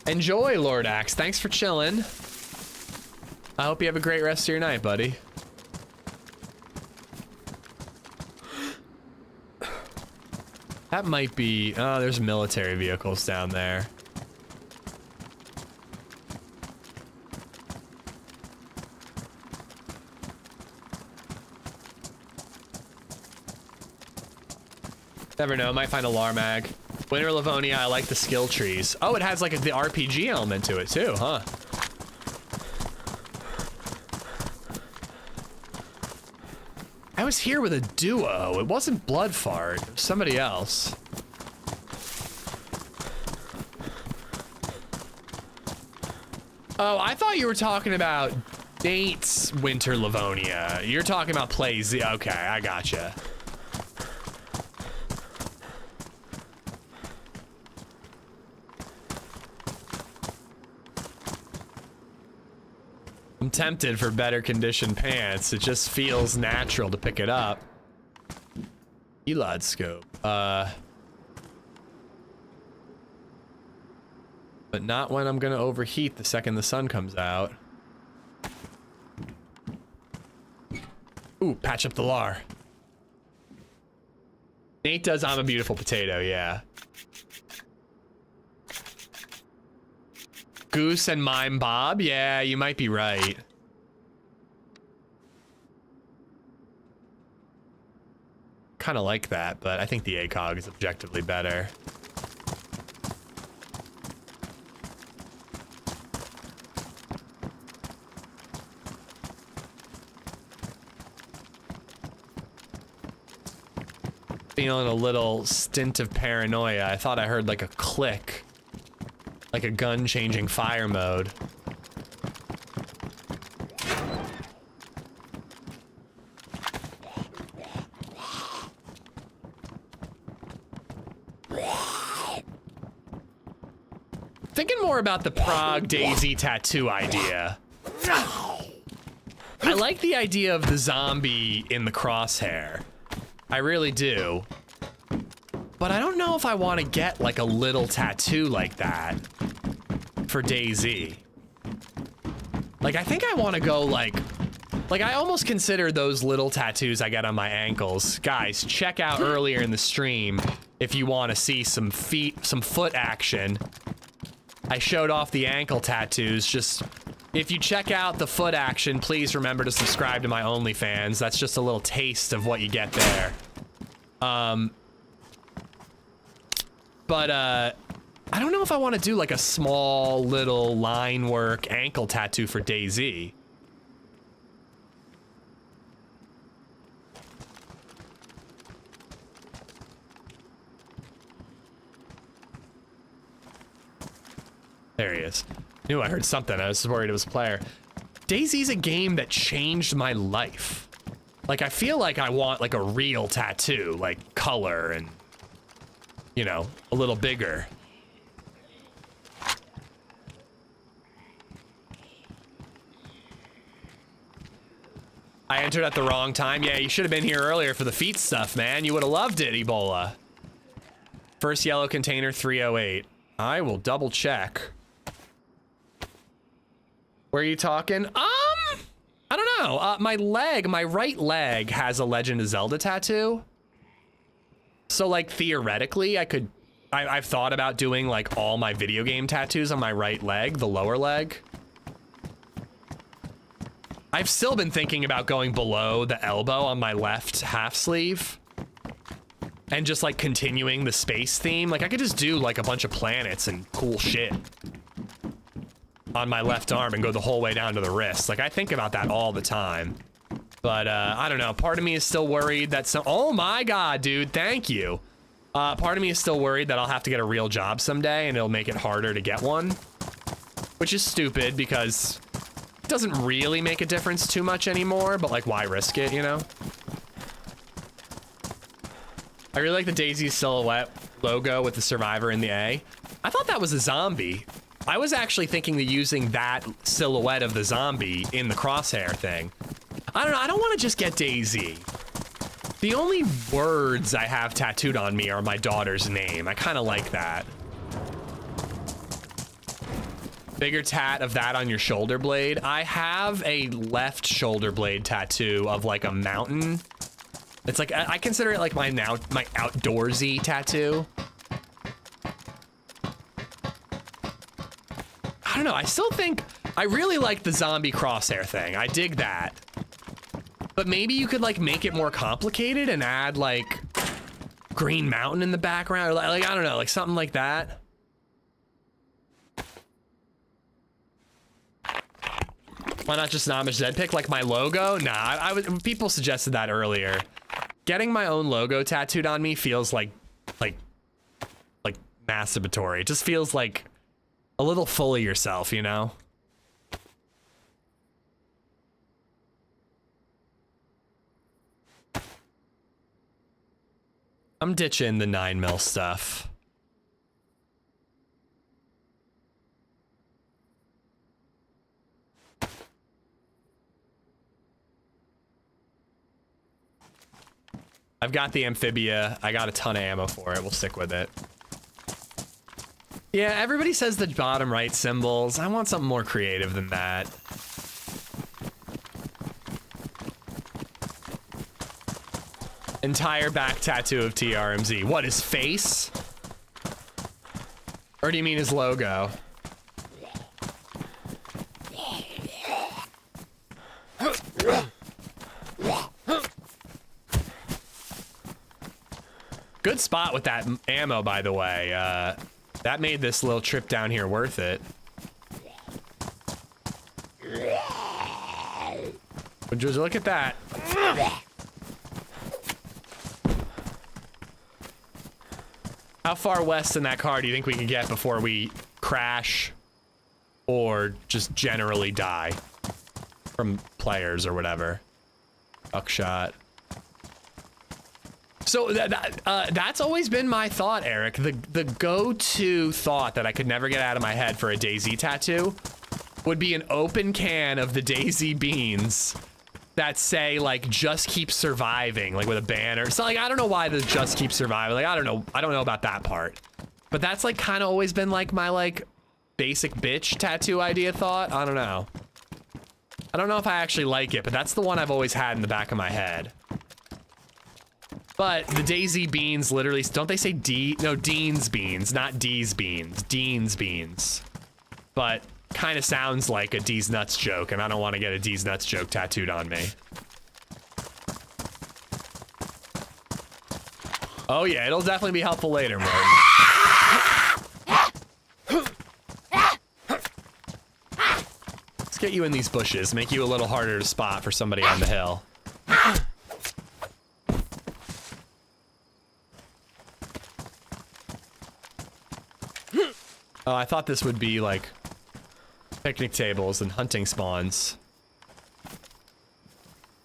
A: Enjoy, Lord Axe. Thanks for chilling. I hope you have a great rest of your night, buddy. That might be... Oh, there's military vehicles down there. Never know, might find a Larmag. Winter Livonia, I like the skill trees. Oh, it has like the RPG element to it too, huh? I was here with a duo. It wasn't Bloodfart, it was somebody else. Oh, I thought you were talking about Date's Winter Livonia. You're talking about PlayZ. Okay, I gotcha. I'm tempted for better conditioned pants. It just feels natural to pick it up. Elod scope. But not when I'm gonna overheat the second the sun comes out. Ooh, patch up the lar. Nate does I'm a Beautiful Potato, yeah. Goose and Mime Bob? Yeah, you might be right. Kind of like that, but I think the ACOG is objectively better. Feeling a little stint of paranoia. I thought I heard like a click. Like a gun changing fire mode. Thinking more about the Prague DayZ tattoo idea. I like the idea of the zombie in the crosshair. I really do. But I don't know if I want to get like a little tattoo like that for DayZ. Like, I think I want to go like I almost consider those little tattoos I get on my ankles. Guys, check out earlier in the stream if you want to see some foot action. I showed off the ankle tattoos. Just, if you check out the foot action, please remember to subscribe to my OnlyFans. That's just a little taste of what you get there. But I don't know if I want to do like a small little line work ankle tattoo for DayZ. There he is. Knew I heard something. I was worried it was a player. DayZ's a game that changed my life. Like, I feel like I want like a real tattoo, like color and, you know, a little bigger. I entered at the wrong time. Yeah, you should have been here earlier for the feet stuff, man. You would have loved it, Ebola. First yellow container, 308. I will double check. Where are you talking? I don't know. My right leg has a Legend of Zelda tattoo. So like theoretically I've thought about doing like all my video game tattoos on my right leg, the lower leg. I've still been thinking about going below the elbow on my left half sleeve and just like continuing the space theme. Like I could just do like a bunch of planets and cool shit. on my left arm and go the whole way down to the wrist. Like, I think about that all the time. But, I don't know. Part of me is still worried that some... Oh my god, dude. Thank you. Part of me is still worried that I'll have to get a real job someday and it'll make it harder to get one. Which is stupid because it doesn't really make a difference too much anymore, but like, why risk it, you know? I really like the DayZ silhouette logo with the survivor in the A. I thought that was a zombie. I was actually thinking of using that silhouette of the zombie in the crosshair thing. I don't know, I don't want to just get DayZ. The only words I have tattooed on me are my daughter's name. I kind of like that. Bigger tat of that on your shoulder blade. I have a left shoulder blade tattoo of like a mountain. It's like, I consider it like my outdoorsy tattoo. I don't know, I still think, I really like the zombie crosshair thing. I dig that. But maybe you could like make it more complicated and add like Green Mountain in the background, or like I don't know, like something like that. Why not just an LadyZed pick like my logo? Nah, I would. People suggested that earlier. Getting my own logo tattooed on me feels like masturbatory. It just feels like a little full of yourself, you know? I'm ditching the 9mm stuff. I've got the amphibia. I got a ton of ammo for it. We'll stick with it. Yeah, everybody says the bottom right symbols. I want something more creative than that. Entire back tattoo of TRMZ. What, his face? Or do you mean his logo? Good spot with that ammo, by the way. That made this little trip down here worth it. But just look at that. How far west in that car do you think we can get before we crash or just generally die from players or whatever? Buckshot. So that's always been my thought, Eric. The go-to thought that I could never get out of my head for a DayZ tattoo would be an open can of the DayZ beans that say like "just keep surviving," like with a banner. So like I don't know why the "just keep surviving." Like I don't know about that part. But that's like kind of always been like my like basic bitch tattoo idea thought. I don't know. I don't know if I actually like it, but that's the one I've always had in the back of my head. But the DayZ beans literally, don't they say Dean's beans, not D's beans, Dean's beans. But kind of sounds like a D's nuts joke, and I don't want to get a D's nuts joke tattooed on me. Oh yeah, it'll definitely be helpful later, Morgan. Let's get you in these bushes, make you a little harder to spot for somebody on the hill. Oh, I thought this would be like picnic tables and hunting spawns.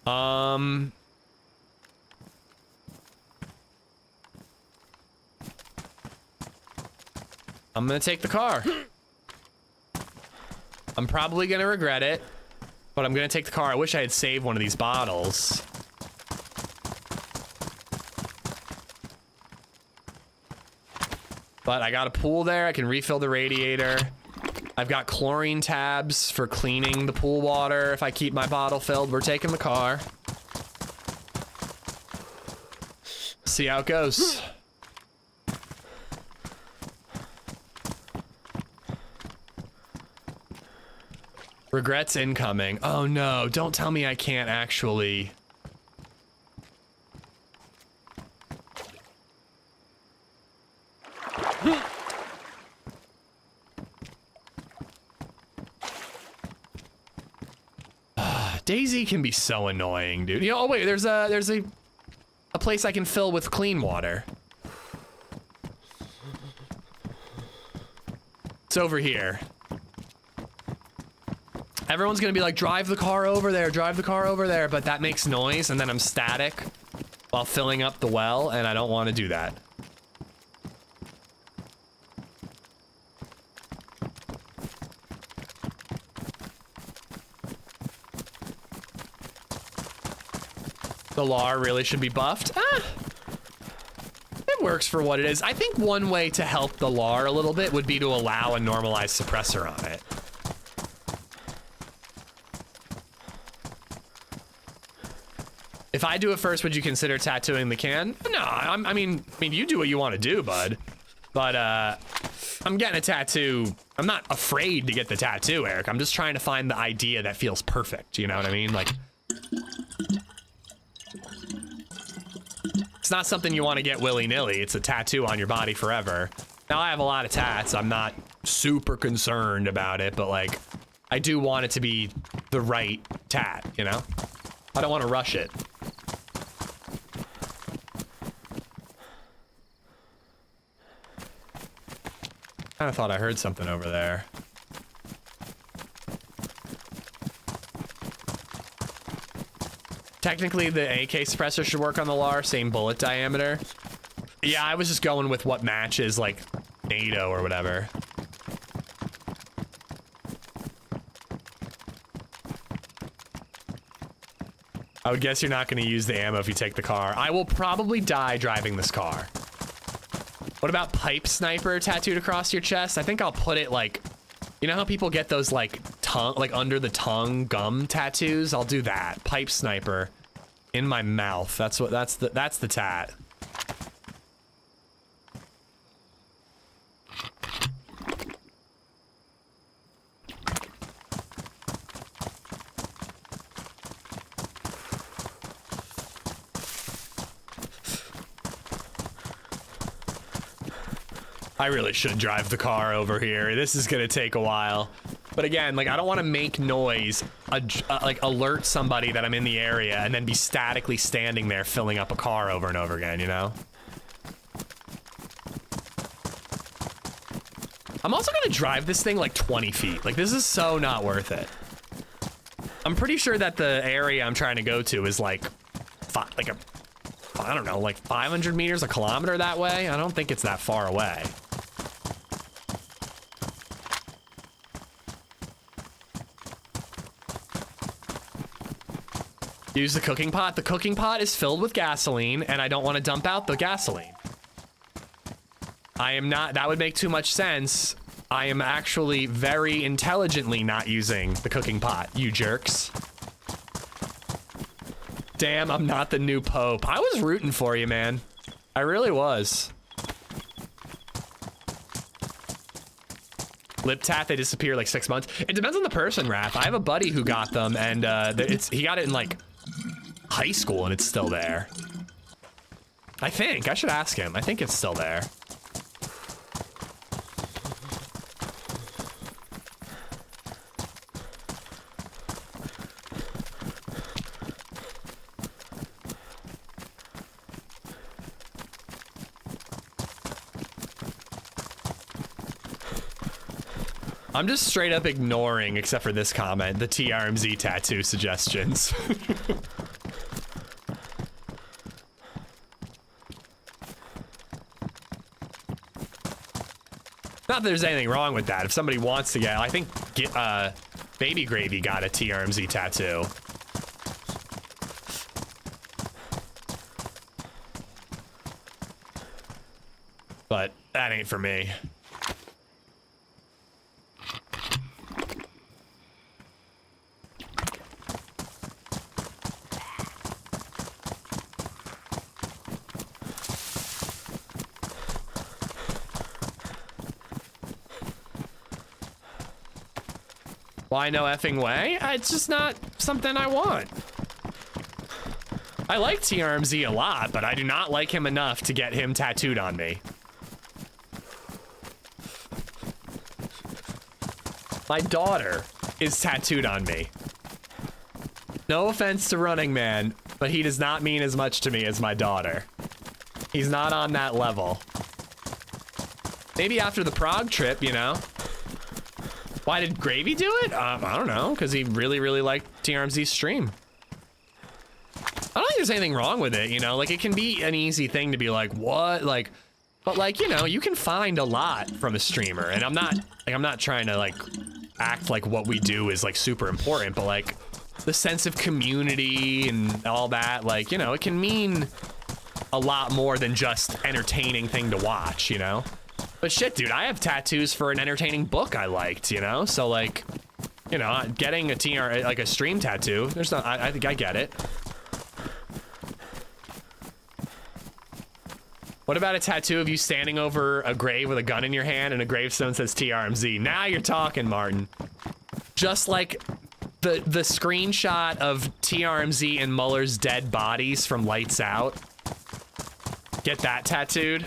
A: I'm gonna take the car. I'm probably gonna regret it, but I'm gonna take the car. I wish I had saved one of these bottles. But I got a pool there. I can refill the radiator. I've got chlorine tabs for cleaning the pool water if I keep my bottle filled. We're taking the car. See how it goes. Regrets incoming. Oh no, don't tell me I can't actually. DayZ can be so annoying, dude. You know, oh wait, there's a place I can fill with clean water. It's over here. Everyone's gonna be like, drive the car over there, but that makes noise and then I'm static while filling up the well, and I don't want to do that. The LAR really should be buffed. It works for what it is. I think one way to help the LAR a little bit would be to allow a normalized suppressor on it. If I do it first, would you consider tattooing the can? No, I mean, you do what you want to do, bud. But I'm getting a tattoo. I'm not afraid to get the tattoo, Eric. I'm just trying to find the idea that feels perfect. You know what I mean? Like, it's not something you want to get willy-nilly. It's a tattoo on your body forever. Now, I have a lot of tats. I'm not super concerned about it, but like, I do want it to be the right tat, you know? I don't want to rush it. I thought I heard something over there. Technically, the AK suppressor should work on the LAR, same bullet diameter. Yeah, I was just going with what matches, like, NATO or whatever. I would guess you're not going to use the ammo if you take the car. I will probably die driving this car. What about pipe sniper tattooed across your chest? I think I'll put it like, you know how people get those like tongue, like under the tongue gum tattoos? I'll do that. Pipe sniper in my mouth. That's the tat. I really should drive the car over here. This is gonna take a while. But again, like, I don't want to make noise, like alert somebody that I'm in the area and then be statically standing there filling up a car over and over again, you know? I'm also gonna drive this thing like 20 feet. Like, this is so not worth it. I'm pretty sure that the area I'm trying to go to is like, I don't know, like 500 meters, a kilometer that way. I don't think it's that far away. Use the cooking pot. The cooking pot is filled with gasoline, and I don't want to dump out the gasoline. I am not, that would make too much sense. I am actually very intelligently not using the cooking pot, you jerks. Damn, I'm not the new Pope. I was rooting for you, man. I really was. Lip tat, they disappear like 6 months. It depends on the person, Raph. I have a buddy who got them, and he got it in like high school, and it's still there. I think. I should ask him. I think it's still there. I'm just straight up ignoring, except for this comment, the TRMZ tattoo suggestions. Not that there's anything wrong with that. If somebody wants to get, I think Baby Gravy got a TRMZ tattoo. But that ain't for me. Why no effing way? It's just not something I want. I like TRMZ a lot, but I do not like him enough to get him tattooed on me. My daughter is tattooed on me. No offense to Running Man, but he does not mean as much to me as my daughter. He's not on that level. Maybe after the Prague trip, you know? Why did Gravy do it? I don't know, because he really, really liked TRMZ's stream. I don't think there's anything wrong with it, you know? Like, it can be an easy thing to be like, what? Like, but like, you know, you can find a lot from a streamer, and I'm not trying to like act like what we do is like super important, but like the sense of community and all that, like, you know, it can mean a lot more than just entertaining thing to watch, you know? But shit, dude, I have tattoos for an entertaining book I liked, you know? So like, you know, getting a TR, like a stream tattoo, there's not, I think I get it. What about a tattoo of you standing over a grave with a gun in your hand and a gravestone says TRMZ? Now you're talking, Martin. Just like the screenshot of TRMZ and Muller's dead bodies from Lights Out. Get that tattooed.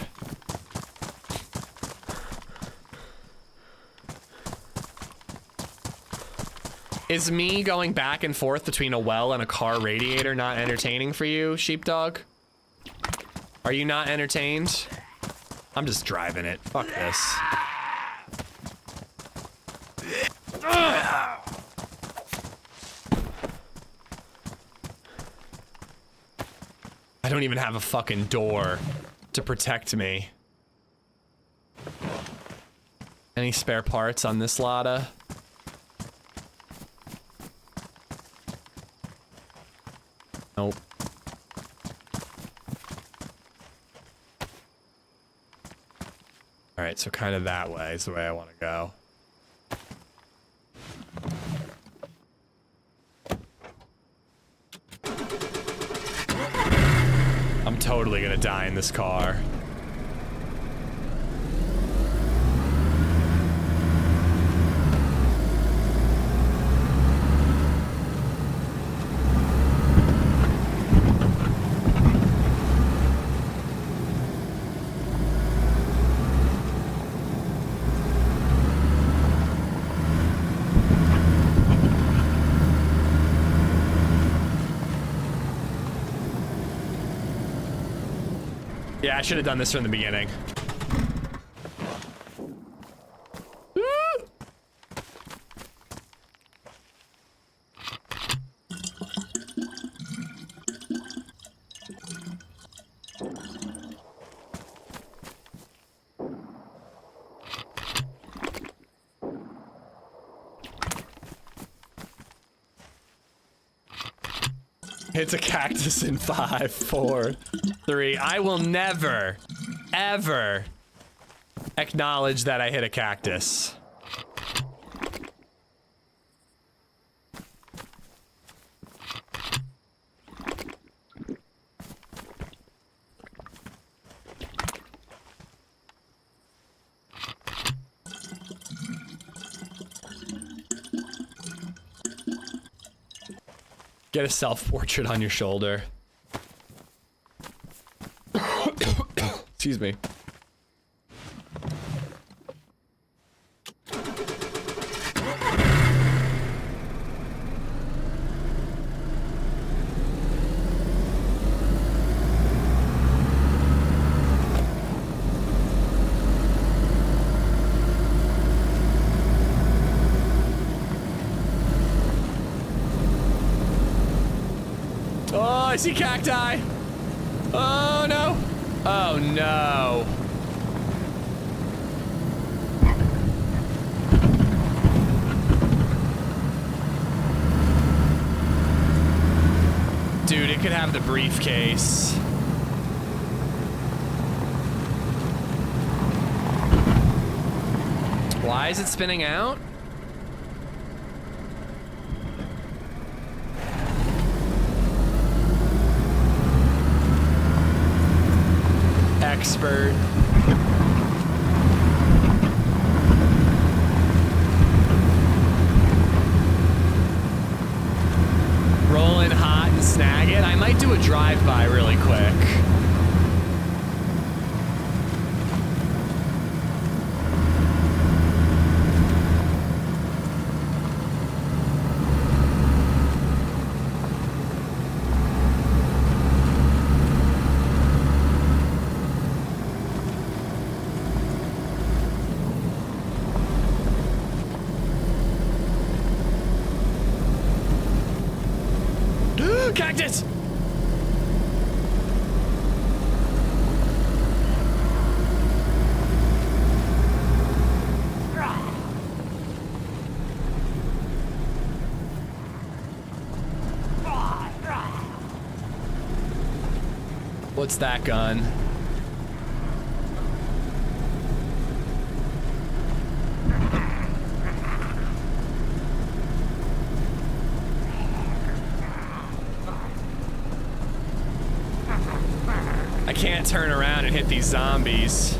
A: Is me going back and forth between a well and a car radiator not entertaining for you, Sheepdog? Are you not entertained? I'm just driving it. Fuck this. I don't even have a fucking door to protect me. Any spare parts on this Lada? Nope. All right, so kind of that way is the way I want to go. I'm totally gonna die in this car. Yeah, I should have done this from the beginning. It's a cactus in 5, 4, 3. I will never, ever acknowledge that I hit a cactus. Get a self-portrait on your shoulder. Excuse me. I see cacti. Oh no. Oh no. Dude, it could have the briefcase. Why is it spinning out? Expert. Rolling hot and snag it. I might do a drive-by really quick. What's that gun? I can't turn around and hit these zombies.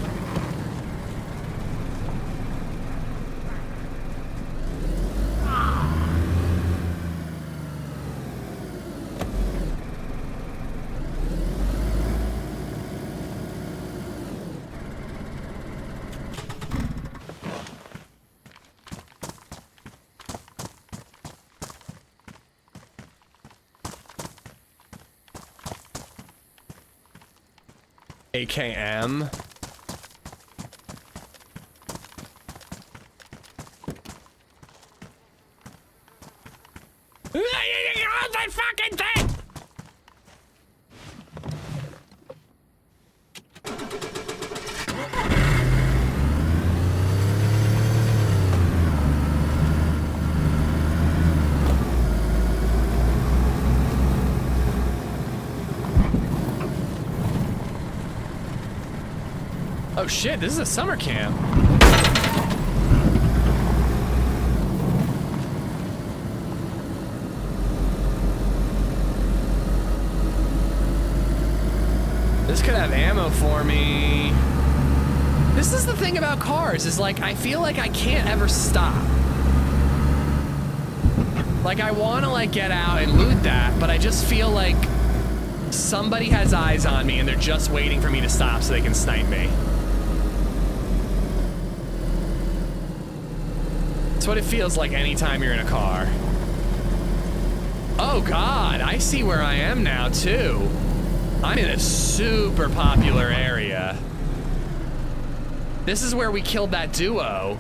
A: AKM. That fucking thing! Oh shit, this is a summer camp. This could have ammo for me. This is the thing about cars, is like, I feel like I can't ever stop. Like, I wanna like get out and loot that, but I just feel like somebody has eyes on me and they're just waiting for me to stop so they can snipe me. That's what it feels like anytime you're in a car. Oh God, I see where I am now too. I'm in a super popular area. This is where we killed that duo.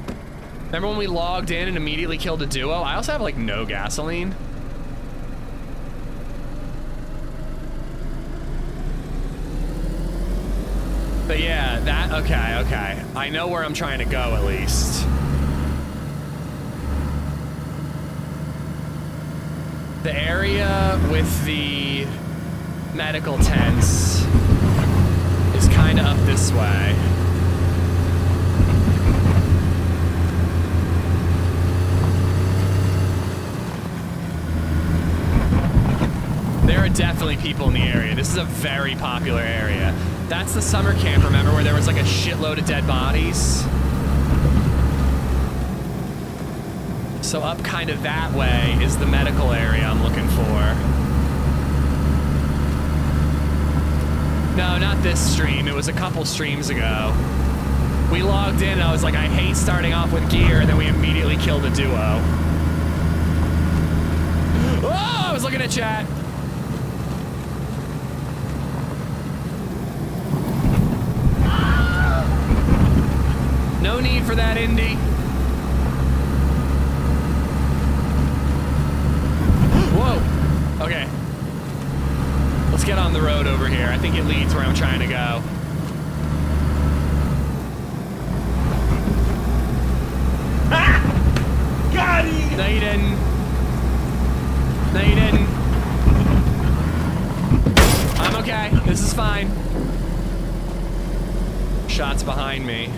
A: Remember when we logged in and immediately killed a duo? I also have like no gasoline. But yeah, that, okay. I know where I'm trying to go at least. The area with the medical tents is kind of up this way. There are definitely people in the area. This is a very popular area. That's the summer camp, remember, where there was like a shitload of dead bodies? So up kind of that way is the medical area I'm looking for. No, not this stream. It was a couple streams ago. We logged in and I was like, I hate starting off with gear, and then we immediately killed a duo. Oh, I was looking at chat. No need for that, Indy. Whoa. Okay. Let's get on the road over here. I think it leads where I'm trying to go.
E: Ah! Got him!
A: No, you didn't. No, you didn't. I'm okay. This is fine. Shots behind me.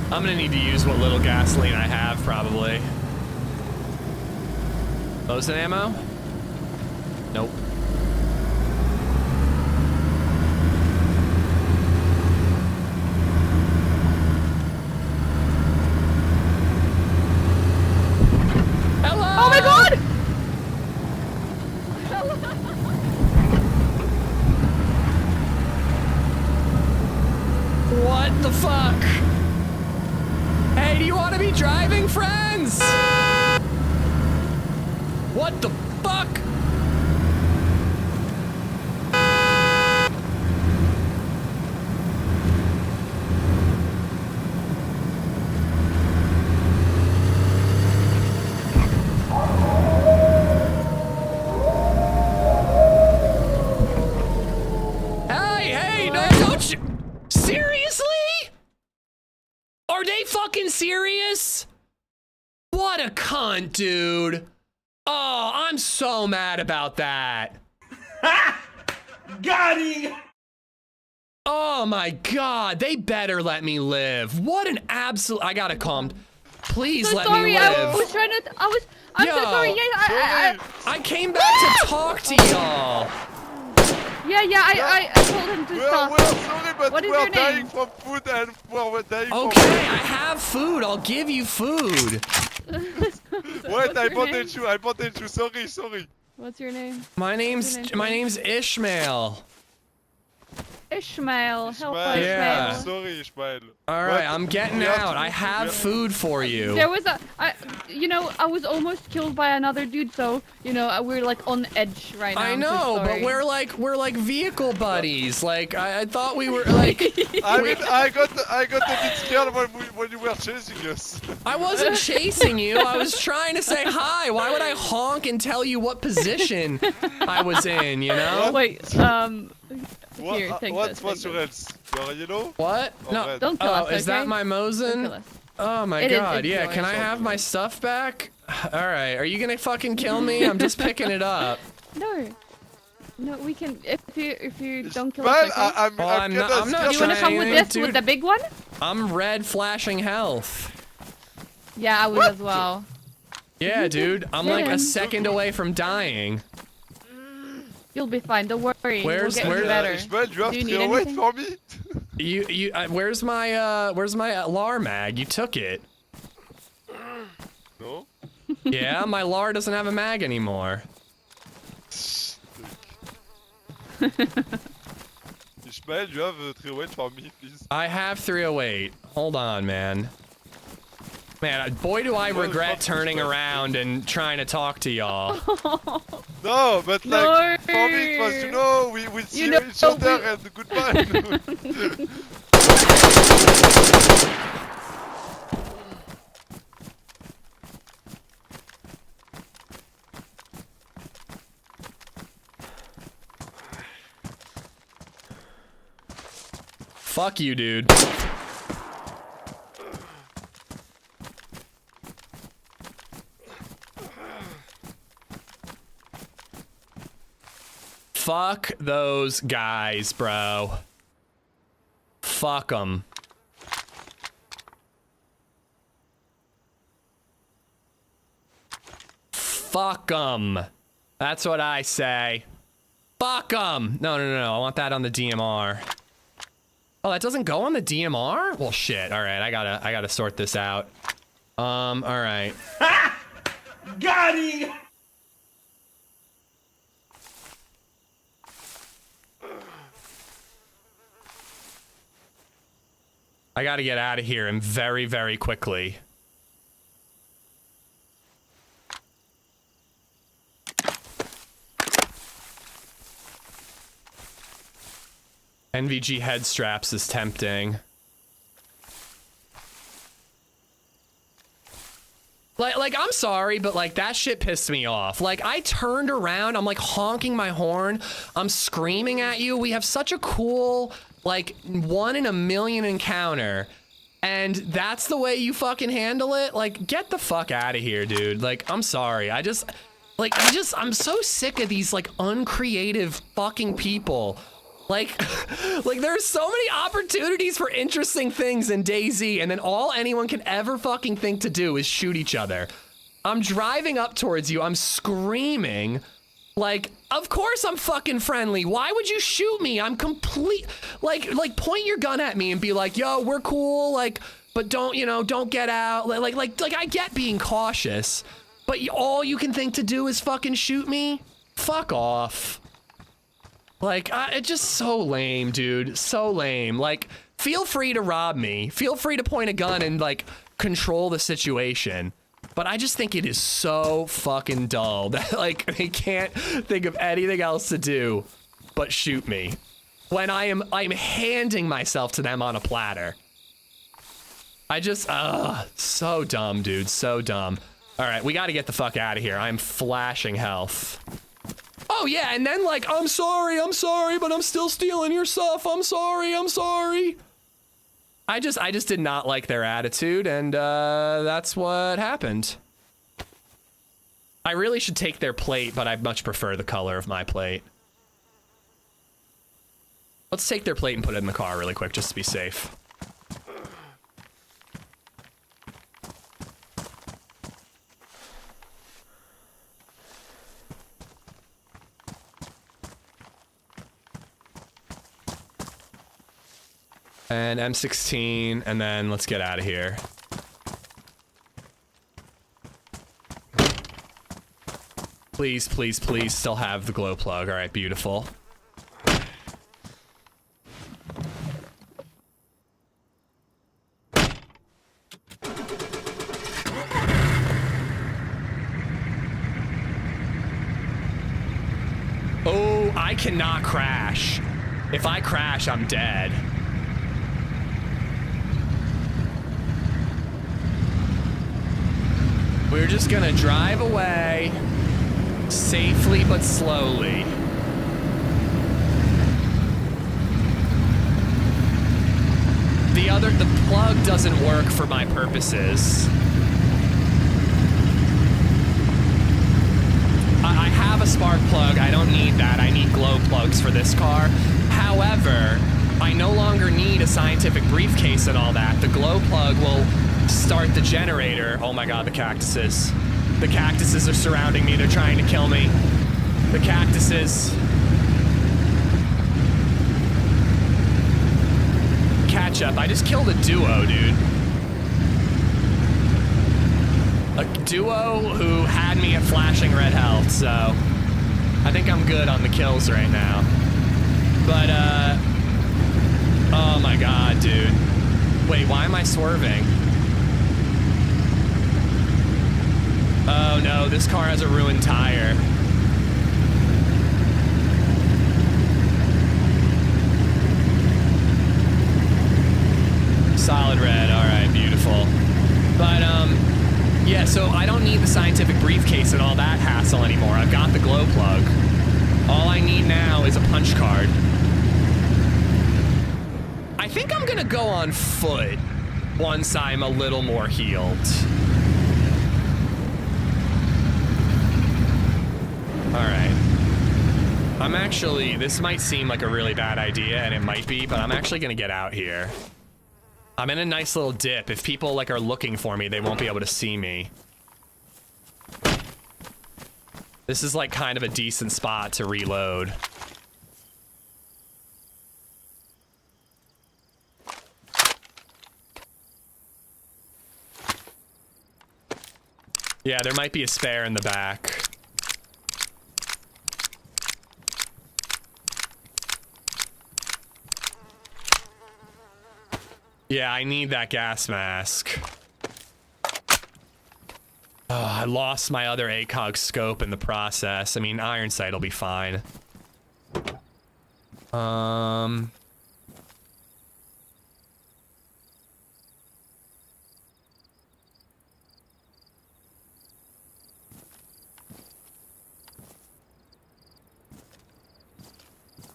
A: I'm gonna need to use what little gasoline I have, probably. Close in ammo? Nope. Hello!
C: Oh my god!
A: What the fuck? Hey, do you want to be driving, friends? What the fuck? serious? What a cunt, dude. Oh, I'm so mad about that.
E: Got him!
A: Oh my God, they better let me live. What an absolute, I gotta calm. Please let me live.
F: I was trying to, I'm so sorry. Yeah,
A: I came back to talk to y'all.
F: I told him to stop.
E: We're sorry, but
F: What is
E: we're
F: your
E: dying
F: name?
E: from food and we're dying from
A: Okay, I have food. I'll give you food.
E: Wait, I bottled you. Sorry.
F: What's your name?
A: My name's Ishmael.
F: Ishmael. Help us,
A: Yeah.
F: Ishmael.
E: Sorry, Ishmael.
A: All right, I'm getting out. I have food for you.
F: There was I was almost killed by another dude, so we're like on edge right now.
A: I
F: I'm so
A: know, but
F: sorry.
A: we're like vehicle buddies. Like I thought we were like.
E: I mean, I got a bit scared when you were chasing us.
A: I wasn't chasing you. I was trying to say hi. Why would I honk and tell you what position I was in? You know?
F: Wait, here, take this.
E: What's your else? You're a yellow?
A: What?
E: Or
A: No.
E: red?
F: Don't kill us,
A: Is that
F: okay?
A: my
F: Don't kill
A: Mosin?
F: us.
A: Oh my
F: It is-
A: God.
F: it's
A: Yeah.
F: yours.
A: Can I have my stuff back? All right. Are you gonna fucking kill me? I'm just picking it up.
F: No, we can if you don't kill
E: Well,
F: us. Okay?
E: I'm
A: I'm not
E: scared.
F: You wanna
A: trying
F: come with this,
A: dude.
F: with the big one?
A: I'm red flashing health.
F: Yeah, I would as well.
A: Yeah, dude. I'm like
F: Yeah.
A: a second away from dying.
F: You'll be fine. Don't worry.
A: Where's-
F: we'll get
A: where-
F: you better.
E: Ishmael, you have
F: Do you
E: 3
F: need
E: away
F: anything?
E: for me?
A: Where's my LAR mag? You took it.
E: No?
A: Yeah, my LAR doesn't have a mag anymore.
E: Ishmael, you have 3 away for me, please.
A: I have 308. Hold on, man. Man, boy, do I regret turning around and trying to talk to y'all.
E: No, but like, for me it was, we see
F: know,
E: each other and goodbye.
A: Fuck you, dude. Fuck those guys, bro. Fuck them. Fuck them. That's what I say. Fuck them. No. I want that on the DMR. Oh, that doesn't go on the DMR? Well, shit. All right, I gotta sort this out. All right.
C: Got him!
A: I gotta get out of here and very, very quickly. NVG head straps is tempting. Like, I'm sorry, but like that shit pissed me off. Like, I turned around, I'm like honking my horn, I'm screaming at you. We have such a cool, like, 1 in a million encounter, and that's the way you fucking handle it? Like, get the fuck out of here, dude. Like, I'm sorry. I'm so sick of these like uncreative fucking people. Like there's so many opportunities for interesting things in DayZ, and then all anyone can ever fucking think to do is shoot each other. I'm driving up towards you, I'm screaming, like, of course I'm fucking friendly. Why would you shoot me? I'm complete, like point your gun at me and be like, yo, we're cool, like, but don't get out. Like I get being cautious, but all you can think to do is fucking shoot me? Fuck off. Like, it's just so lame, dude. So lame. Like, feel free to rob me. Feel free to point a gun and, like, control the situation. But I just think it is so fucking dull that, like, they can't think of anything else to do but shoot me. When I'm handing myself to them on a platter. I just, so dumb, dude. So dumb. All right, we got to get the fuck out of here. I'm flashing health. Oh, yeah, and then, like, I'm sorry, but I'm still stealing your stuff. I'm sorry. I just did not like their attitude, and that's what happened. I really should take their plate, but I much prefer the color of my plate. Let's take their plate and put it in the car really quick, just to be safe. And M16, and then let's get out of here. Please, please, please still have the glow plug. All right, beautiful. Oh, I cannot crash. If I crash, I'm dead. We're just gonna drive away safely but slowly. The plug doesn't work for my purposes. I have a spark plug. I don't need that. I need glow plugs for this car. However, I no longer need a scientific briefcase and all that. The glow plug will start the generator. Oh my god, the cactuses. The cactuses are surrounding me. They're trying to kill me. The cactuses. Catch up. I just killed a duo, dude. A duo who had me at flashing red health, so I think I'm good on the kills right now. But, oh my god, dude. Wait, why am I swerving? Oh no, this car has a ruined tire. Solid red, alright, beautiful. But, yeah, so I don't need the scientific briefcase and all that hassle anymore. I've got the glow plug. All I need now is a punch card. I think I'm gonna go on foot once I'm a little more healed. Alright. I'm actually, this might seem like a really bad idea, and it might be, but I'm actually gonna get out here. I'm in a nice little dip. If people, like, are looking for me, they won't be able to see me. This is, like, kind of a decent spot to reload. Yeah, there might be a spare in the back. Yeah, I need that gas mask. Oh, I lost my other ACOG scope in the process. I mean, iron sight will be fine. Alright,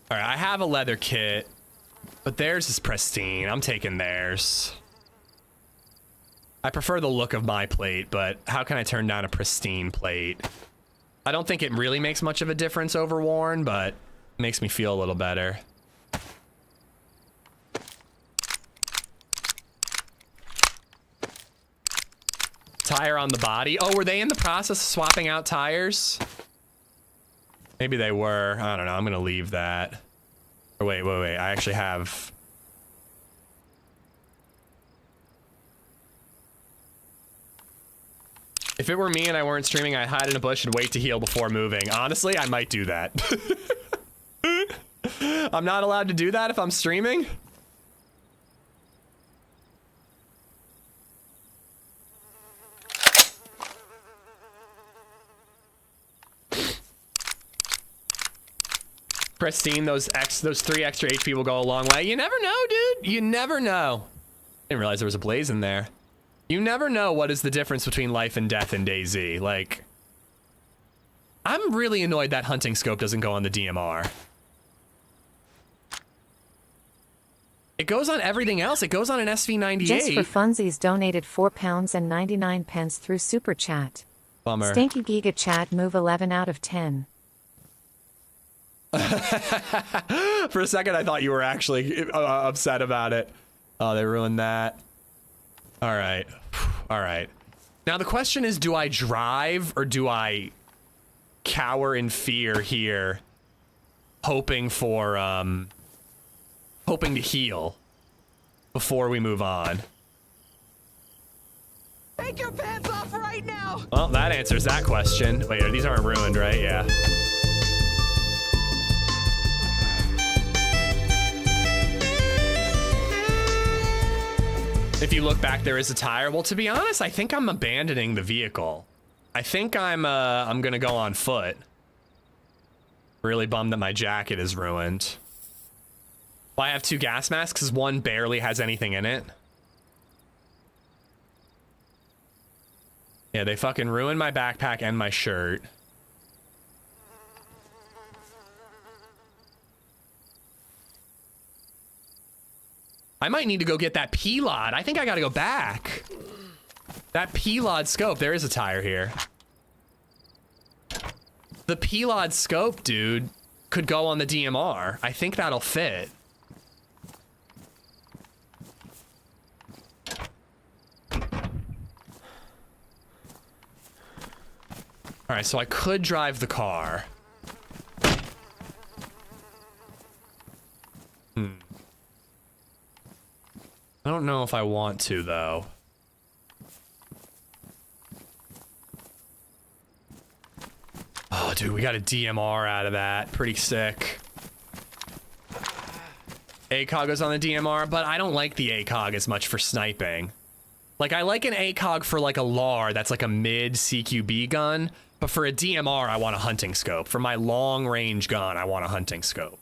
A: I have a leather kit. But theirs is pristine. I'm taking theirs. I prefer the look of my plate, but how can I turn down a pristine plate? I don't think it really makes much of a difference over worn, but it makes me feel a little better. Tire on the body. Oh, were they in the process of swapping out tires? Maybe they were. I don't know. I'm gonna leave that. Or wait. I actually have... If it were me and I weren't streaming, I'd hide in a bush and wait to heal before moving. Honestly, I might do that. I'm not allowed to do that if I'm streaming? Pristine, those 3 extra HP will go a long way. You never know, dude. You never know. Didn't realize there was a blaze in there. You never know what is the difference between life and death in DayZ. Like, I'm really annoyed that hunting scope doesn't go on the DMR. It goes on everything else. It goes on an SV98.
B: Just for funsies donated £4.99 through Super Chat.
A: Bummer.
B: Stanky Giga Chat move 11 out of 10.
A: For a second, I thought you were actually upset about it. Oh, they ruined that. All right. All right. Now, the question is, do I drive or do I cower in fear here, hoping to heal before we move on?
G: Take your pants off right now!
A: Well, that answers that question. Wait, these aren't ruined, right? Yeah. If you look back, there is a tire. Well, to be honest, I think I'm abandoning the vehicle. I think I'm gonna go on foot. Really bummed that my jacket is ruined. Well, I have 2 gas masks because one barely has anything in it. Yeah, they fucking ruined my backpack and my shirt. I might need to go get that P-Lod. I think I gotta go back. That P-Lod scope. There is a tire here. The P-Lod scope, dude, could go on the DMR. I think that'll fit. All right, so I could drive the car. I don't know if I want to, though. Oh, dude, we got a DMR out of that. Pretty sick. ACOG goes on the DMR, but I don't like the ACOG as much for sniping. Like, I like an ACOG for, like, a LAR that's like a mid CQB gun, but for a DMR, I want a hunting scope. For my long-range gun, I want a hunting scope.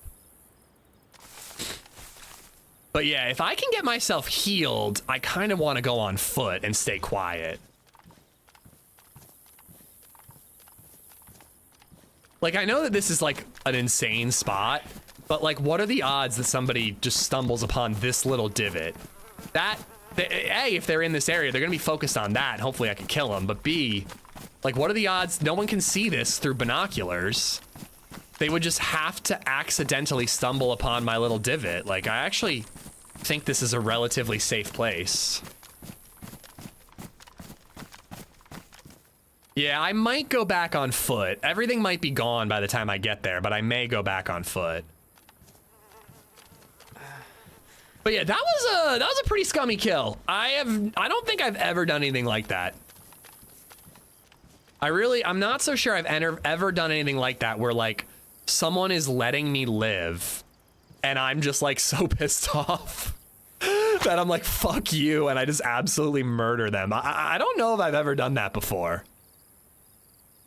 A: But yeah, if I can get myself healed, I kind of want to go on foot and stay quiet. Like, I know that this is like an insane spot, but like, what are the odds that somebody just stumbles upon this little divot? A, if they're in this area, they're gonna be focused on that. Hopefully I can kill them. But B, like, what are the odds no one can see this through binoculars? They would just have to accidentally stumble upon my little divot. Like, I actually think this is a relatively safe place. Yeah, I might go back on foot. Everything might be gone by the time I get there, but I may go back on foot. But yeah, that was a pretty scummy kill. I don't think I've ever done anything like that. I'm not so sure I've ever done anything like that where like someone is letting me live and I'm just like so pissed off that I'm like, fuck you, and I just absolutely murder them. I don't know if I've ever done that before.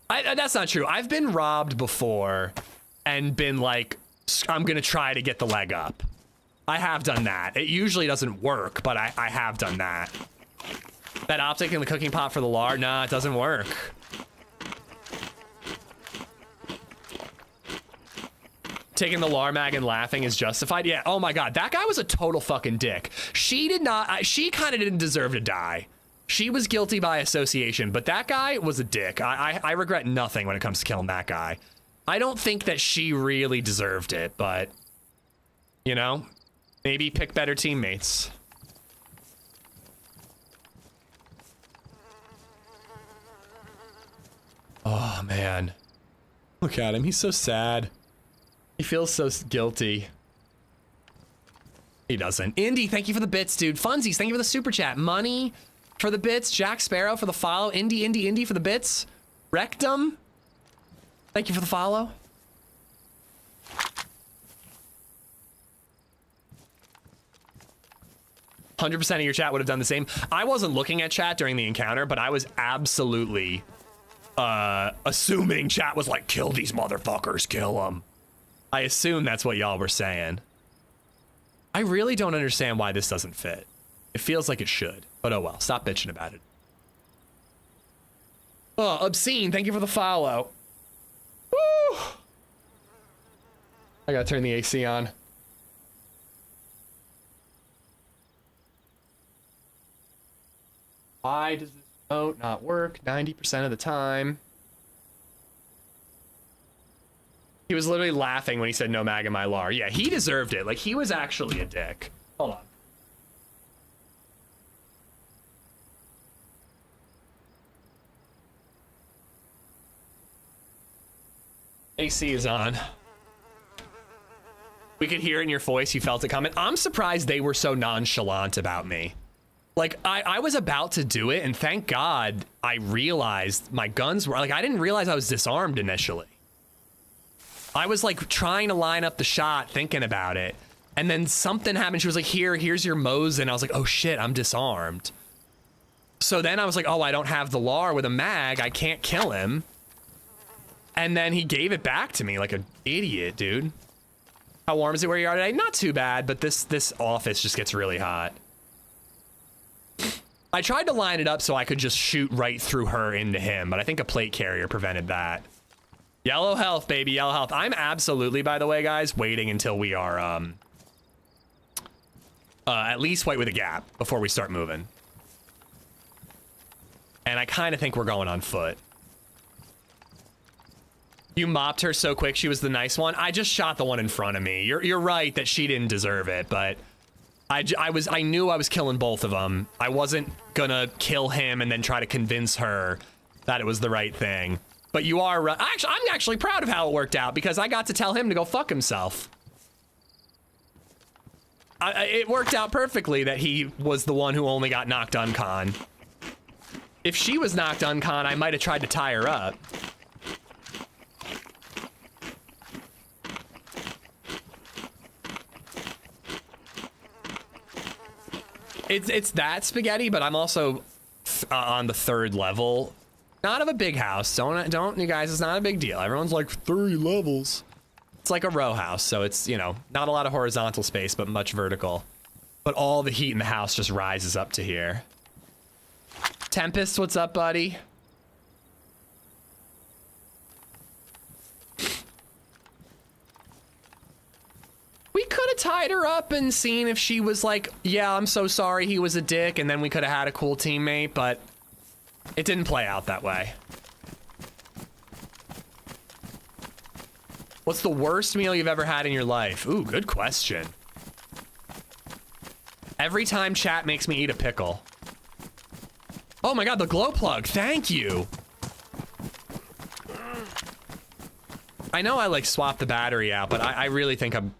A: That's not true. I've been robbed before and been like, I'm gonna try to get the leg up. I have done that. It usually doesn't work, but I have done that. That optic in the cooking pot for the lard, nah, it doesn't work. Taking the LAR mag and laughing is justified. Yeah, oh my god, that guy was a total fucking dick. She kind of didn't deserve to die. She was guilty by association, but that guy was a dick. I regret nothing when it comes to killing that guy. I don't think that she really deserved it, but, you know, maybe pick better teammates. Oh, man. Look at him. He's so sad. He feels so guilty. He doesn't. Indy, thank you for the bits, dude. Funsies, thank you for the super chat. Money for the bits. Jack Sparrow for the follow. Indy for the bits. Rectum, thank you for the follow. %% of your chat would have done the same. I wasn't looking at chat during the encounter, but I was absolutely assuming chat was like, kill these motherfuckers, kill them. I assume that's what y'all were saying. I really don't understand why this doesn't fit. It feels like it should, but oh well, stop bitching about it. Oh, Obscene, thank you for the follow. Woo! I gotta turn the AC on. Why does this vote not work 90% of the time? He was literally laughing when he said no mag in my lar. Yeah, he deserved it. Like, he was actually a dick. Hold on. AC is on. We could hear it in your voice. You felt it coming. I'm surprised they were so nonchalant about me. Like, I was about to do it, and thank God I realized my guns were... Like, I didn't realize I was disarmed initially. I was, like, trying to line up the shot, thinking about it. And then something happened. She was like, here's your Mosin. I was like, oh, shit, I'm disarmed. So then I was like, oh, I don't have the LAR with a mag. I can't kill him. And then he gave it back to me like an idiot, dude. How warm is it where you are today? Not too bad, but this office just gets really hot. I tried to line it up so I could just shoot right through her into him, but I think a plate carrier prevented that. Yellow health, baby, yellow health. I'm absolutely, by the way, guys, waiting until we are at least white with a gap before we start moving. And I kind of think we're going on foot. You mopped her so quick, she was the nice one. I just shot the one in front of me. You're right that she didn't deserve it, but I knew I was killing both of them. I wasn't gonna kill him and then try to convince her that it was the right thing. But you are right. Actually, I'm actually proud of how it worked out because I got to tell him to go fuck himself. It worked out perfectly that he was the one who only got knocked uncon. If she was knocked uncon, I might have tried to tie her up. It's that spaghetti, but I'm also on the 3rd level. Not of a big house. Don't you guys, it's not a big deal. Everyone's like 3 levels. It's like a row house, so it's, you know, not a lot of horizontal space, but much vertical. But all the heat in the house just rises up to here. Tempest, what's up, buddy? We could have tied her up and seen if she was like, yeah, I'm so sorry he was a dick, and then we could have had a cool teammate, but it didn't play out that way. What's the worst meal you've ever had in your life? Ooh, good question. Every time chat makes me eat a pickle. Oh my god, the glow plug, thank you. I know I like swapped the battery out, but I really think I'm...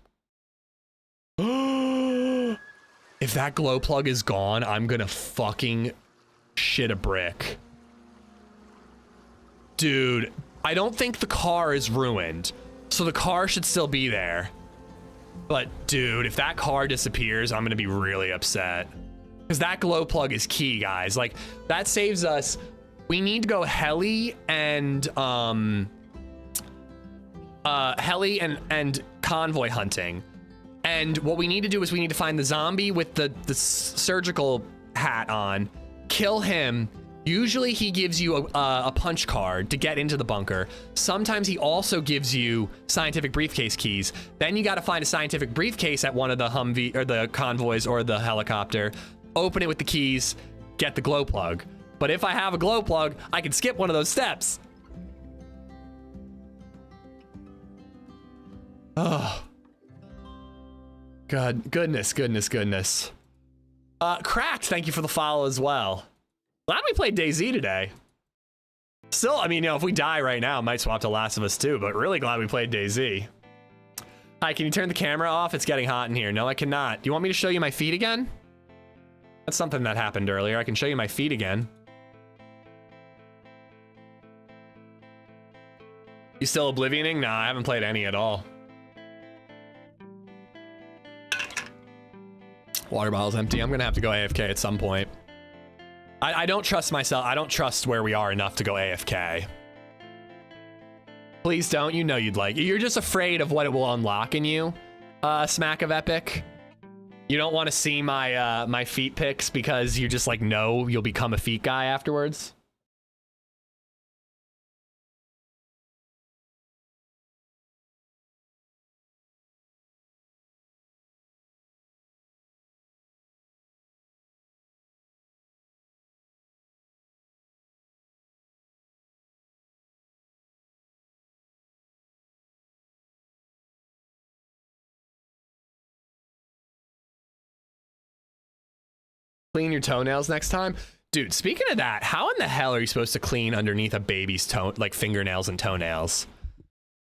A: If that glow plug is gone, I'm gonna fucking shit a brick. Dude, I don't think the car is ruined, so the car should still be there. But dude, if that car disappears, I'm gonna be really upset. Because that glow plug is key, guys. Like, that saves us. We need to go heli and convoy hunting. And what we need to do is we need to find the zombie with the surgical hat on, kill him. Usually he gives you a punch card to get into the bunker. Sometimes he also gives you scientific briefcase keys. Then you got to find a scientific briefcase at one of the Humvee or the convoys or the helicopter, open it with the keys, get the glow plug. But if I have a glow plug, I can skip one of those steps. Oh. God, goodness. Cracked, thank you for the follow as well. Glad we played DayZ today. Still, I mean, you know, if we die right now, I might swap to Last of Us 2, but really glad we played DayZ. Hi, can you turn the camera off? It's getting hot in here. No, I cannot. Do you want me to show you my feet again? That's something that happened earlier. I can show you my feet again. You still Oblivioning? Nah, I haven't played any at all. Water bottle's empty. I'm gonna have to go AFK at some point. I don't trust myself. I don't trust where we are enough to go AFK. Please don't. You know you'd like it. You're just afraid of what it will unlock in you, Smack of Epic. You don't want to see my my feet pics because you just like know you'll become a feet guy afterwards. Clean your toenails next time. Dude, speaking of that, how in the hell are you supposed to clean underneath a baby's like fingernails and toenails?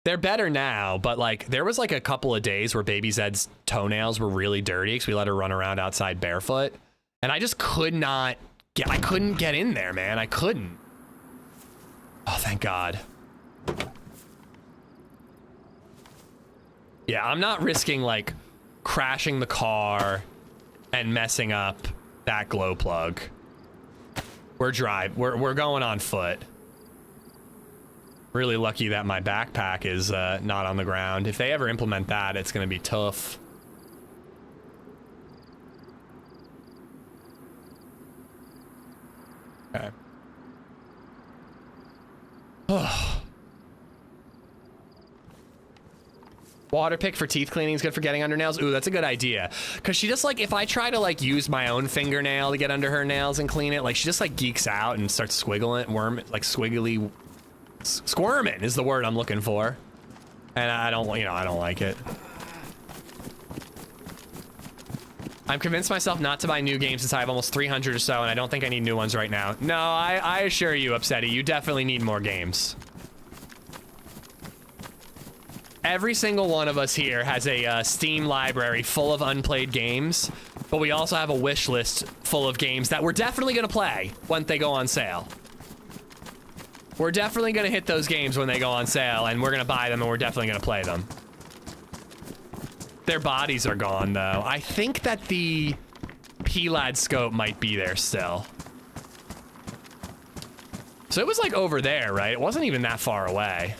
A: They're better now, but like there was like a couple of days where LadyZed's toenails were really dirty because we let her run around outside barefoot. And I just could not get, I couldn't get in there, man. I couldn't. Oh, thank God. Yeah, I'm not risking like crashing the car and messing up that glow plug. We're going on foot. Really lucky that my backpack is not on the ground. If they ever implement that, it's gonna be tough. Okay. Water pick for teeth cleaning is good for getting under nails. Ooh, that's a good idea. Cause she just like, if I try to like use my own fingernail to get under her nails and clean it, like she just like geeks out and starts squiggling, like squiggly, squirming is the word I'm looking for. And I don't, you know, I don't like it. I'm convinced myself not to buy new games since I have almost 300 or so, and I don't think I need new ones right now. No, I assure you, Upsetty, you definitely need more games. Every single one of us here has a Steam library full of unplayed games, but we also have a wish list full of games that we're definitely gonna play when they go on sale. We're definitely gonna hit those games when they go on sale, and we're gonna buy them, and we're definitely gonna play them. Their bodies are gone, though. I think that the PLAD scope might be there still. So it was like over there, right? It wasn't even that far away.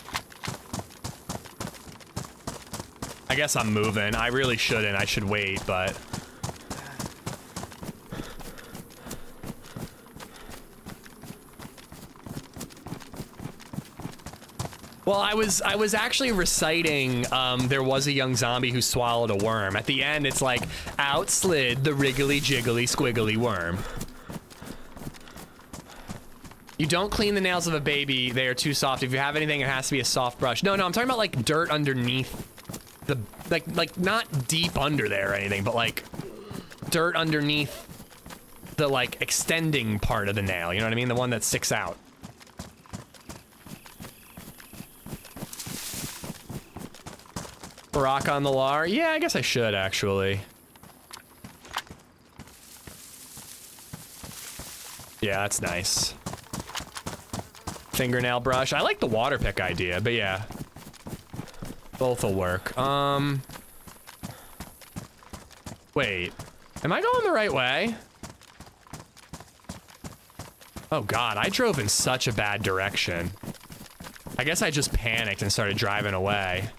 A: I guess I'm moving. I really shouldn't. I should wait, but... Well, I was actually reciting, there was a young zombie who swallowed a worm. At the end, it's like, out slid the wriggly jiggly squiggly worm. You don't clean the nails of a baby. They are too soft. If you have anything, it has to be a soft brush. No, I'm talking about like dirt underneath the, like not deep under there or anything, but like dirt underneath the like extending part of the nail. You know what I mean? The one that sticks out. Rock on the lar? Yeah, I guess I should actually. Yeah, that's nice. Fingernail brush. I like the water pick idea, but yeah. Both will work. Wait. Am I going the right way? Oh God, I drove in such a bad direction. I guess I just panicked and started driving away.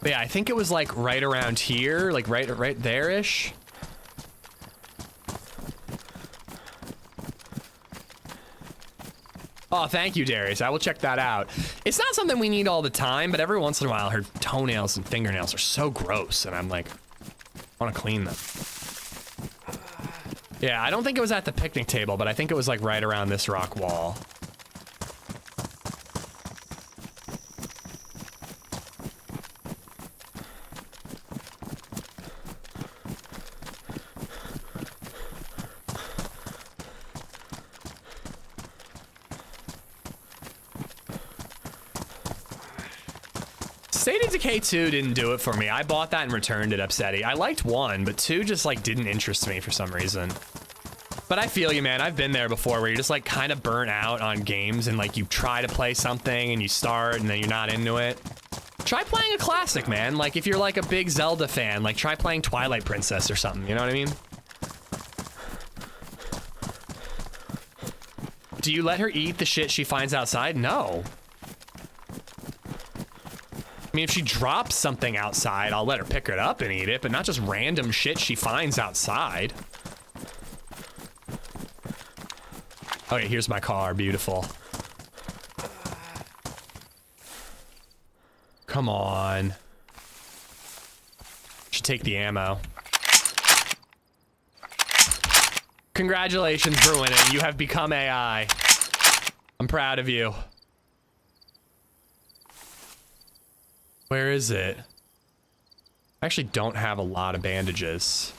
A: But yeah, I think it was like right around here, like right there-ish. Oh, thank you, Darius. I will check that out. It's not something we need all the time, but every once in a while, her toenails and fingernails are so gross, and I'm like, I want to clean them. Yeah, I don't think it was at the picnic table, but I think it was like right around this rock wall. State of Decay 2 didn't do it for me. I bought that and returned it, Upsetty. I liked 1, but 2 just like didn't interest me for some reason. But I feel you, man. I've been there before where you're just like kind of burnt out on games and like you try to play something and you start and then you're not into it. Try playing a classic, man. Like if you're like a big Zelda fan, like try playing Twilight Princess or something, you know what I mean? Do you let her eat the shit she finds outside? No. I mean, if she drops something outside, I'll let her pick it up and eat it, but not just random shit she finds outside. Okay, here's my car. Beautiful. Come on. Should take the ammo. Congratulations for winning. You have become AI. I'm proud of you. Where is it? I actually don't have a lot of bandages.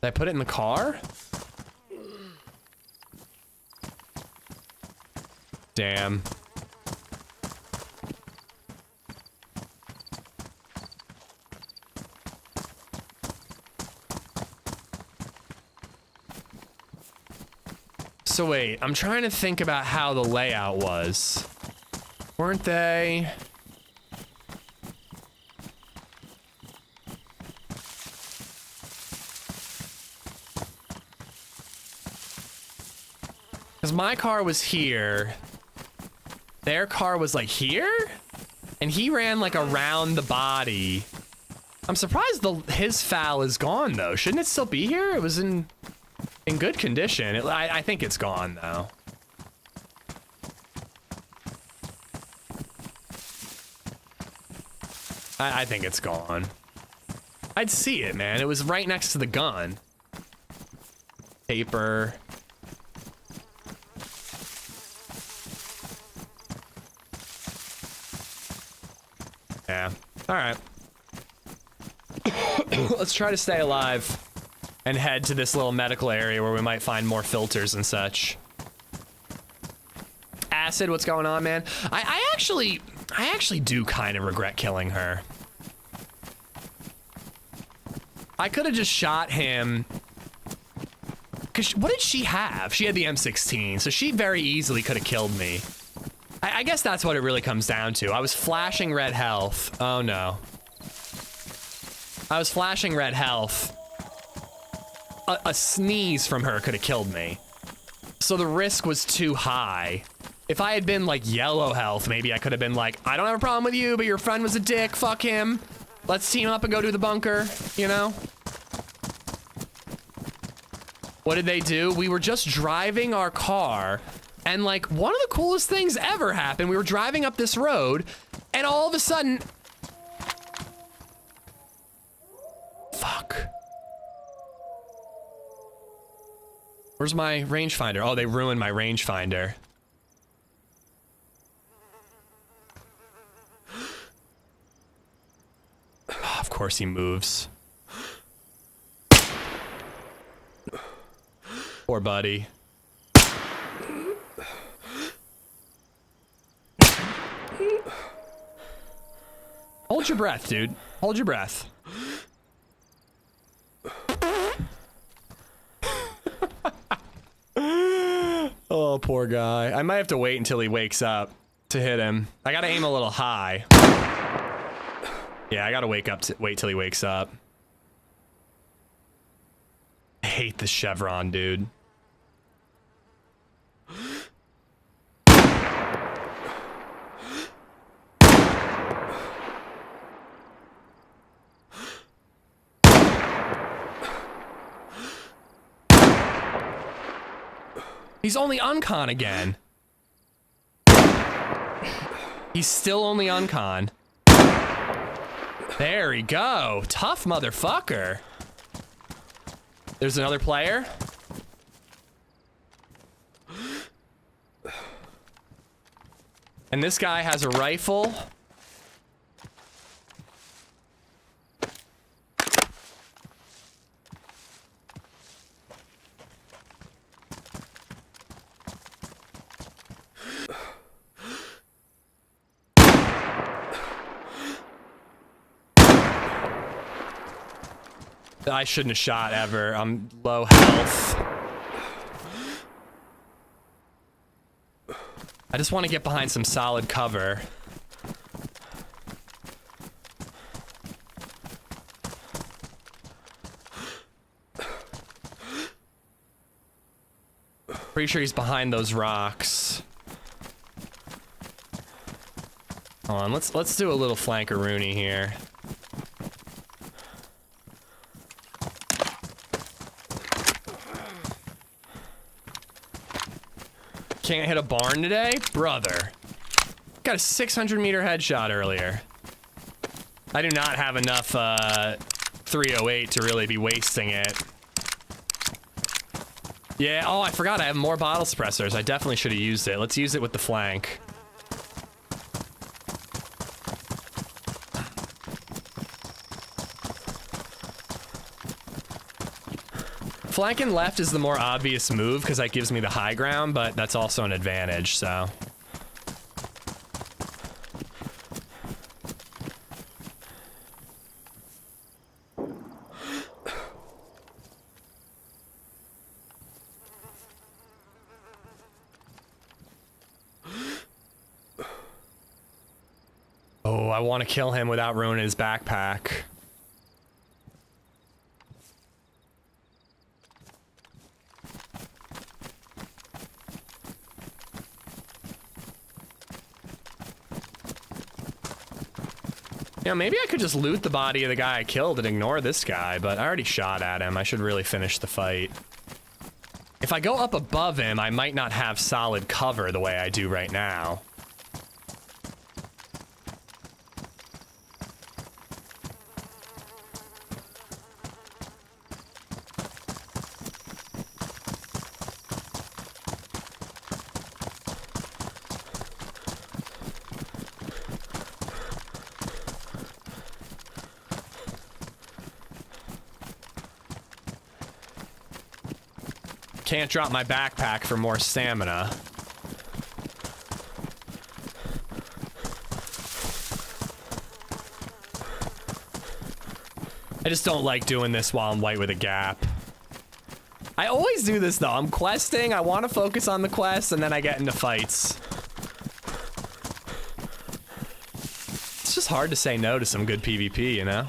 A: Did I put it in the car? Damn. So wait, I'm trying to think about how the layout was. Weren't they? Because my car was here. Their car was like here? And he ran like around the body. I'm surprised his FAL is gone though. Shouldn't it still be here? It was in good condition. I think it's gone though. I think it's gone. I'd see it, man. It was right next to the gun. Paper. Yeah. All right. Let's try to stay alive and head to this little medical area where we might find more filters and such. Acid, what's going on, man? I actually do kind of regret killing her. I could have just shot him. Cause what did she have? She had the M16, so she very easily could have killed me. I guess that's what it really comes down to. I was flashing red health. Oh no. I was flashing red health. A sneeze from her could have killed me. So the risk was too high. If I had been like yellow health, maybe I could have been like, I don't have a problem with you, but your friend was a dick, fuck him. Let's team up and go to the bunker, you know? What did they do? We were just driving our car, and like one of the coolest things ever happened. We were driving up this road, and all of a sudden... Fuck. Where's my rangefinder? Oh, they ruined my rangefinder. Oh, of course he moves. Poor buddy. Hold your breath, dude. Hold your breath. Oh, poor guy. I might have to wait until he wakes up to hit him. I gotta aim a little high. Yeah, I gotta wait till he wakes up. I hate the chevron, dude. He's only uncon again. He's still only uncon. There we go. Tough motherfucker. There's another player. And this guy has a rifle. I shouldn't have shot ever. I'm low health. I just want to get behind some solid cover. Pretty sure he's behind those rocks. Hold on, let's do a little flankaroonie here. Can't hit a barn today? Brother. Got a 600-meter headshot earlier. I do not have enough 308 to really be wasting it. Yeah, oh, I forgot I have more bottle suppressors. I definitely should have used it. Let's use it with the flank. Flanking left is the more obvious move because that gives me the high ground, but that's also an advantage, so. Oh, I want to kill him without ruining his backpack. You know, maybe I could just loot the body of the guy I killed and ignore this guy, but I already shot at him. I should really finish the fight. If I go up above him, I might not have solid cover the way I do right now. Can't drop my backpack for more stamina. I just don't like doing this while I'm white with a gap. I always do this though. I'm questing, I want to focus on the quest, and then I get into fights. It's just hard to say no to some good PvP, you know?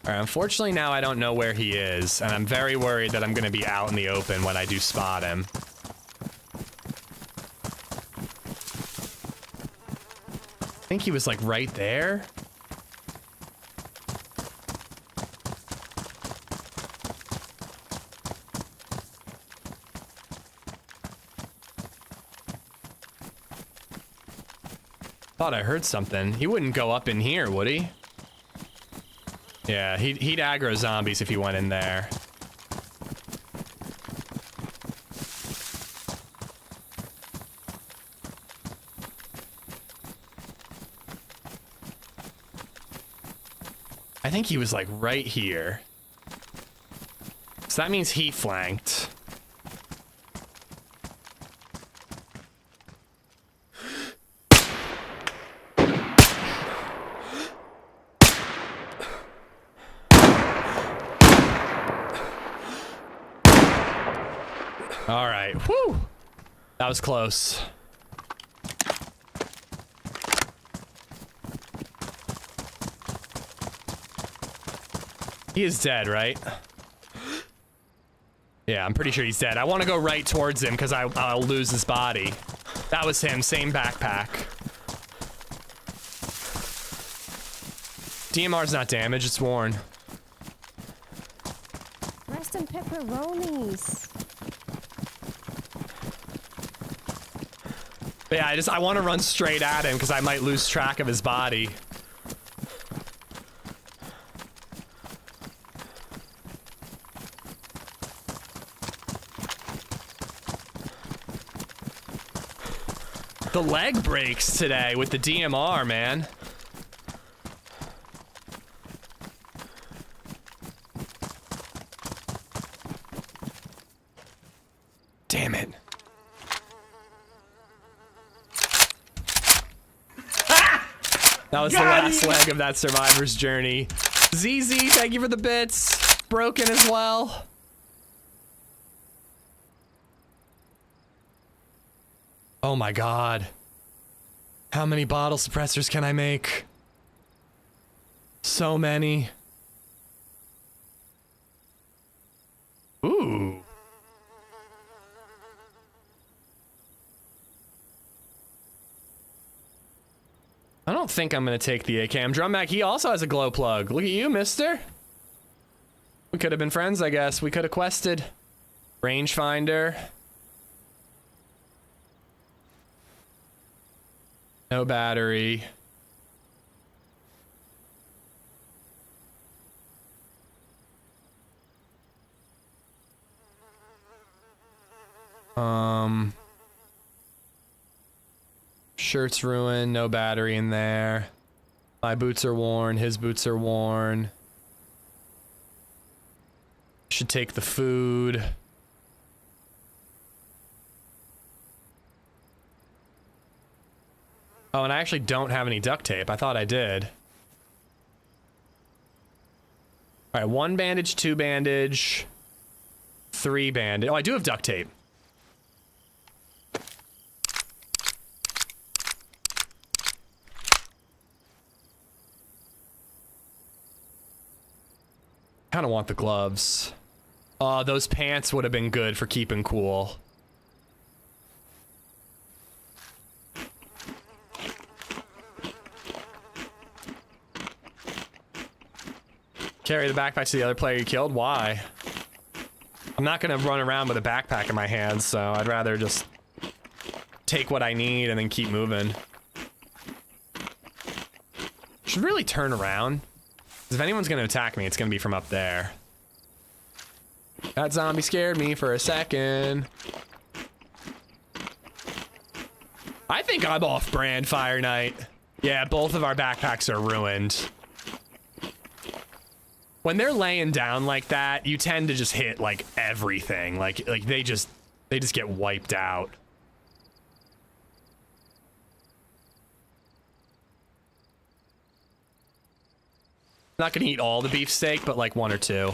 A: Alright, unfortunately now I don't know where he is, and I'm very worried that I'm gonna be out in the open when I do spot him. I think he was like right there. Thought I heard something. He wouldn't go up in here, would he? Yeah, he'd aggro zombies if he went in there. I think he was like right here. So that means he flanked. All right, whew. That was close. He is dead, right? Yeah, I'm pretty sure he's dead. I want to go right towards him because I'll lose his body. That was him, same backpack. DMR's not damaged, it's worn.
H: Rest in pepperonis.
A: But yeah, I want to run straight at him because I might lose track of his body. The leg breaks today with the DMR, man. Damn it. That was the last leg of that survivor's journey. ZZ, thank you for the bits. Broken as well. Oh my god. How many bottle suppressors can I make? So many. Ooh. I don't think I'm gonna take the AKM drum mag. He also has a glow plug. Look at you, mister. We could have been friends, I guess. We could have quested. Rangefinder. No battery. Shirt's ruined, no battery in there. My boots are worn, his boots are worn. Should take the food. Oh, and I actually don't have any duct tape. I thought I did. All right, 1 bandage, 2 bandage, 3 bandage. Oh, I do have duct tape. Kind of want the gloves. Oh, those pants would have been good for keeping cool. Carry the backpack to the other player you killed? Why? I'm not gonna run around with a backpack in my hands, so I'd rather just take what I need and then keep moving. Should really turn around. Because if anyone's gonna attack me, it's gonna be from up there. That zombie scared me for a second. I think I'm off-brand, Fire Knight. Yeah, both of our backpacks are ruined. When they're laying down like that, you tend to just hit like everything. Like they just get wiped out. Not gonna eat all the beefsteak, but like 1 or 2.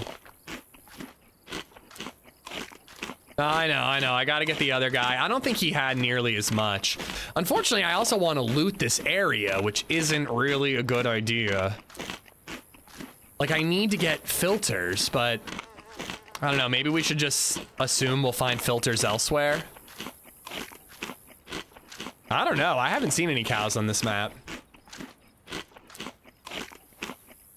A: I know. I gotta get the other guy. I don't think he had nearly as much. Unfortunately, I also want to loot this area, which isn't really a good idea. Like, I need to get filters, but I don't know. Maybe we should just assume we'll find filters elsewhere. I don't know. I haven't seen any cows on this map.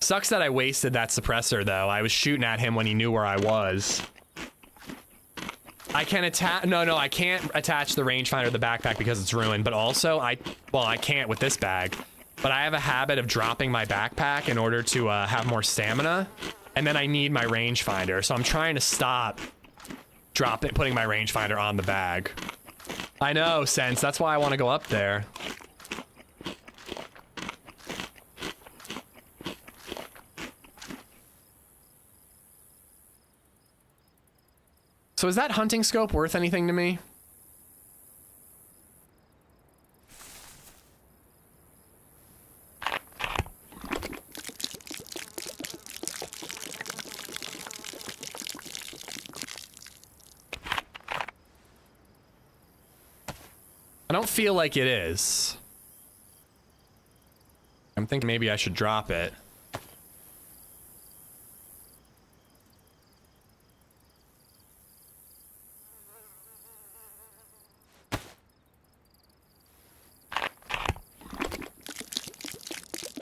A: Sucks that I wasted that suppressor, though. I was shooting at him when he knew where I was. I can attach... No, I can't attach the rangefinder to the backpack because it's ruined, but also, well, I can't with this bag. But I have a habit of dropping my backpack in order to have more stamina, and then I need my rangefinder. So I'm trying to stop putting my rangefinder on the bag. I know, Sense. That's why I want to go up there. So is that hunting scope worth anything to me? I don't feel like it is. I'm thinking maybe I should drop it.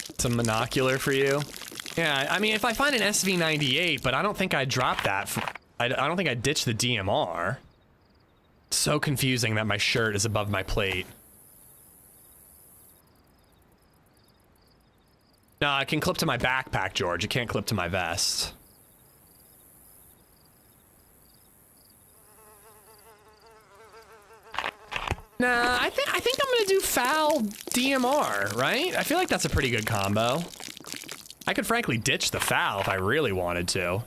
A: It's a monocular for you. Yeah, I mean, if I find an SV98, but I don't think I'd drop that. I don't think I'd ditch the DMR. So confusing that my shirt is above my plate. No, it can clip to my backpack, George. It can't clip to my vest. Nah, I think I'm gonna do foul DMR, right? I feel like that's a pretty good combo. I could frankly ditch the foul if I really wanted to.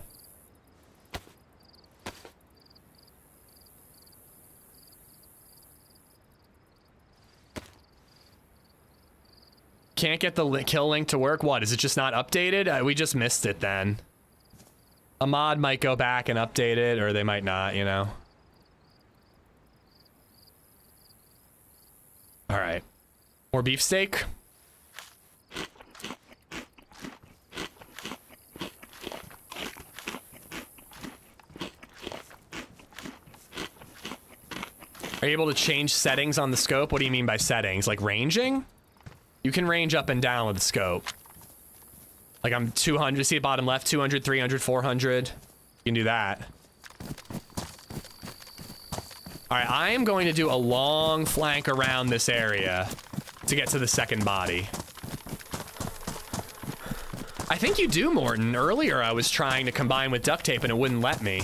A: Can't get the kill link to work? What, is it just not updated? We just missed it then. A mod might go back and update it, or they might not, you know? All right. More beefsteak? Are you able to change settings on the scope? What do you mean by settings? Like ranging? You can range up and down with the scope. Like I'm 200, see the bottom left, 200, 300, 400. You can do that. All right, I am going to do a long flank around this area to get to the second body. I think you do, Morton. Earlier I was trying to combine with duct tape and it wouldn't let me.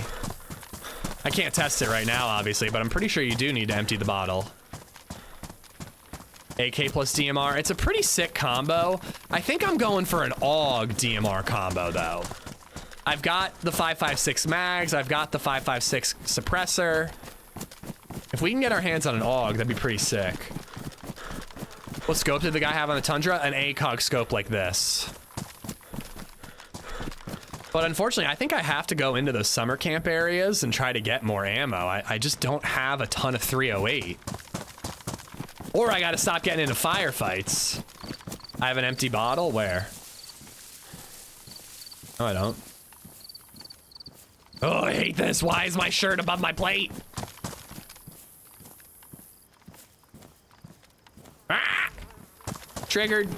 A: I can't test it right now, obviously, but I'm pretty sure you do need to empty the bottle. AK plus DMR. It's a pretty sick combo. I think I'm going for an AUG DMR combo, though. I've got the 5.56 mags. I've got the 5.56 suppressor. If we can get our hands on an AUG, that'd be pretty sick. What scope did the guy have on the Tundra? An ACOG scope like this. But unfortunately, I think I have to go into those summer camp areas and try to get more ammo. I just don't have a ton of 308. Or I gotta stop getting into firefights. I have an empty bottle? Where? No, I don't. Oh, I hate this. Why is my shirt above my plate? Ah! Triggered.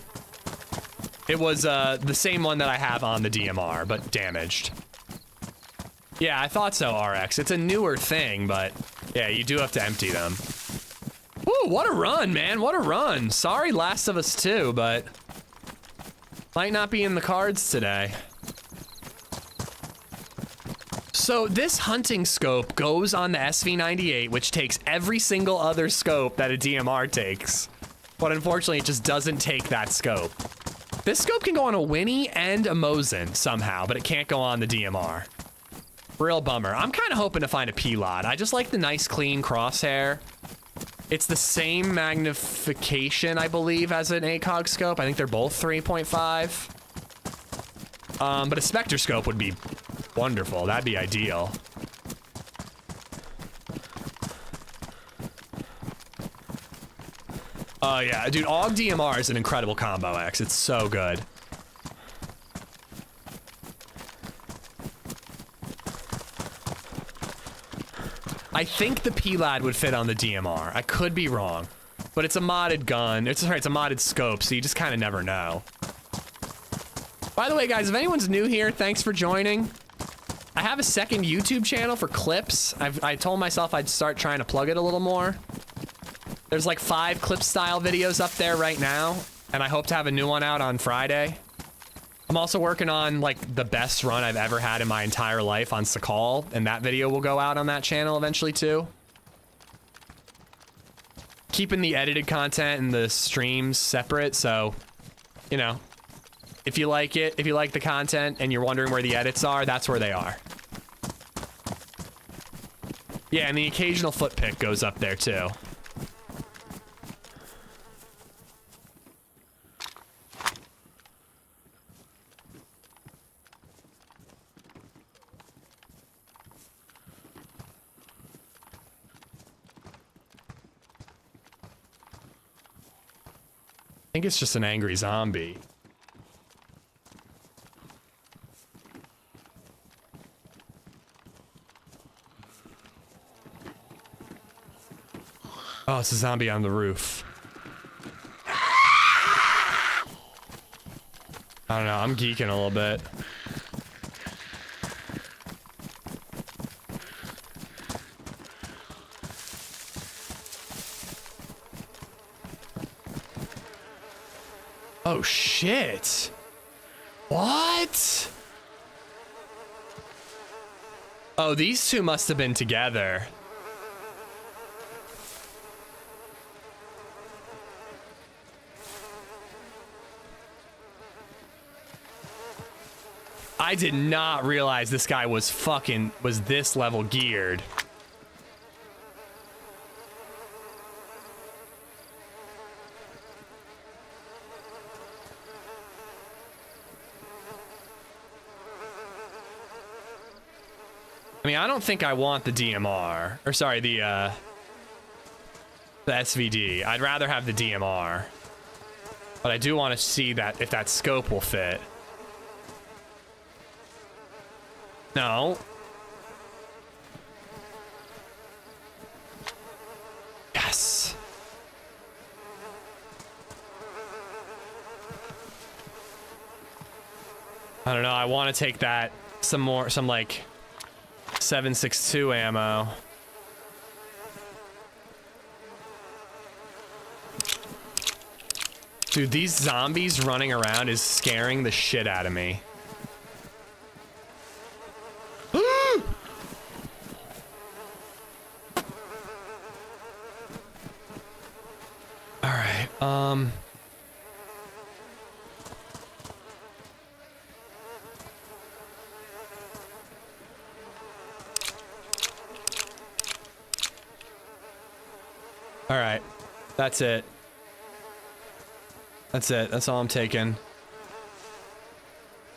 A: It was the same one that I have on the DMR, but damaged. Yeah, I thought so, RX. It's a newer thing, but yeah, you do have to empty them. Woo, what a run, man. What a run. Sorry, Last of Us 2, but might not be in the cards today. So this hunting scope goes on the SV98, which takes every single other scope that a DMR takes. But unfortunately, it just doesn't take that scope. This scope can go on a Winnie and a Mosin somehow, but it can't go on the DMR. Real bummer. I'm kind of hoping to find a P-Lot. I just like the nice, clean crosshair. It's the same magnification, I believe, as an ACOG scope. I think they're both 3.5. But a Spectre scope would be wonderful. That'd be ideal. Oh, yeah. Dude, AUG DMR is an incredible combo, X. It's so good. I think the P-Lad would fit on the DMR. I could be wrong. But it's a modded gun. It's a modded scope, so you just kind of never know. By the way, guys, if anyone's new here, thanks for joining. I have a second YouTube channel for clips. I told myself I'd start trying to plug it a little more. There's like 5 clip style videos up there right now, and I hope to have a new one out on Friday. I'm also working on like the best run I've ever had in my entire life on Sakal, and that video will go out on that channel eventually too. Keeping the edited content and the streams separate, so, you know, if you like it, if you like the content and you're wondering where the edits are, that's where they are. Yeah, and the occasional foot pick goes up there too. I think it's just an angry zombie. Oh, it's a zombie on the roof. I don't know, I'm geeking a little bit. Oh shit. What? Oh, these two must have been together. I did not realize this guy was this level geared. I mean, I don't think I want the DMR, or sorry, the SVD. I'd rather have the DMR, but I do want to see that if that scope will fit. No. Yes. I don't know. I want to take that some like 7.62 ammo. Dude, these zombies running around is scaring the shit out of me. Alright, All right. That's it. That's it. That's all I'm taking.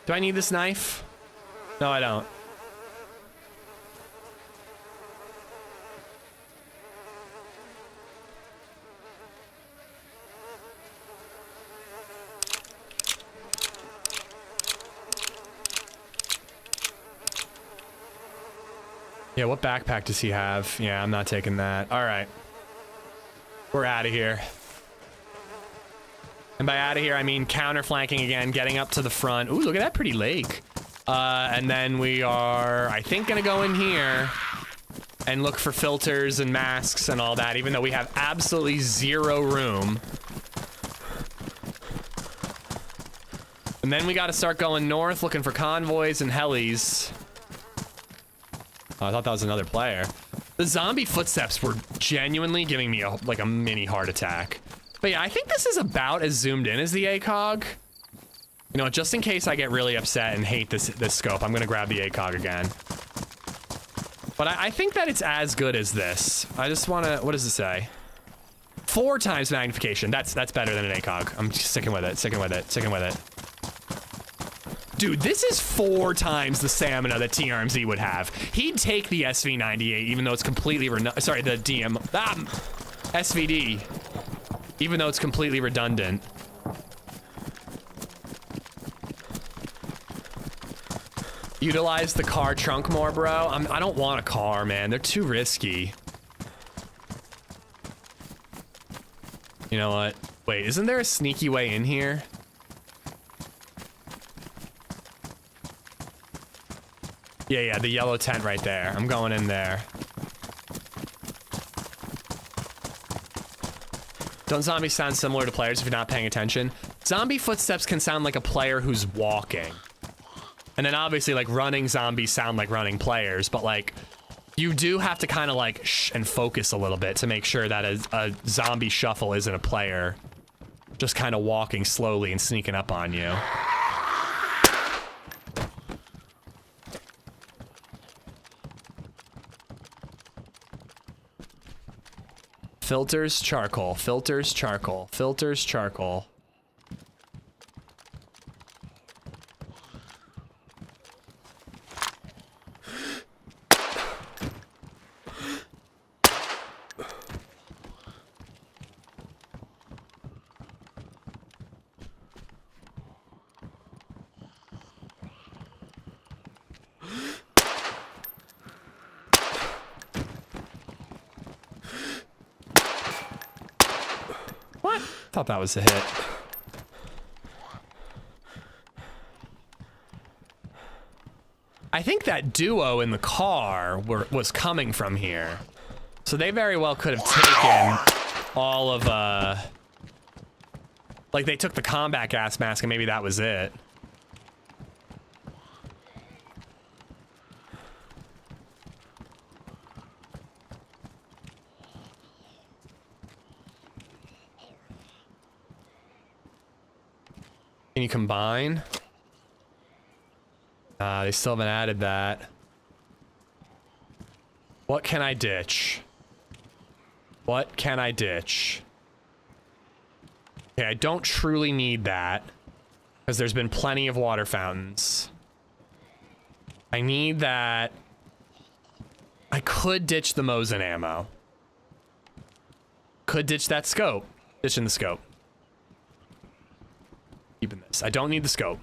A: Do I need this knife? No, I don't. Yeah, what backpack does he have? Yeah, I'm not taking that. All right. We're out of here. And by out of here, I mean counter flanking again, getting up to the front. Ooh, look at that pretty lake. And then we are, I think, gonna go in here and look for filters and masks and all that, even though we have absolutely zero room. And then we gotta start going north, looking for convoys and helis. Oh, I thought that was another player. The zombie footsteps were genuinely giving me like a mini heart attack. But yeah, I think this is about as zoomed in as the ACOG. You know, just in case I get really upset and hate this scope, I'm gonna grab the ACOG again. But I think that it's as good as this. I just wanna, what does it say? 4 times magnification. That's better than an ACOG. I'm just sticking with it, sticking with it, sticking with it. Dude, this is 4 times the stamina that TRMZ would have. He'd take the SV98, even though it's completely sorry, the DM, SVD, even though it's completely redundant. Utilize the car trunk more, bro. I don't want a car, man. They're too risky. You know what? Wait, isn't there a sneaky way in here? Yeah, the yellow tent right there. I'm going in there. Don't zombies sound similar to players if you're not paying attention? Zombie footsteps can sound like a player who's walking. And then obviously, like, running zombies sound like running players, but, like, you do have to kind of, like, shh and focus a little bit to make sure that a zombie shuffle isn't a player just kind of walking slowly and sneaking up on you. Filters, charcoal, filters, charcoal, filters, charcoal. Thought that was a hit. I think that duo in the car was coming from here. So they very well could have taken all of, like they took the combat gas mask and maybe that was it. Can you combine? They still haven't added that. What can I ditch? What can I ditch? Okay, I don't truly need that because there's been plenty of water fountains. I need that. I could ditch the Mosin ammo. Could ditch that scope. Ditching the scope. Keeping this. I don't need the scope.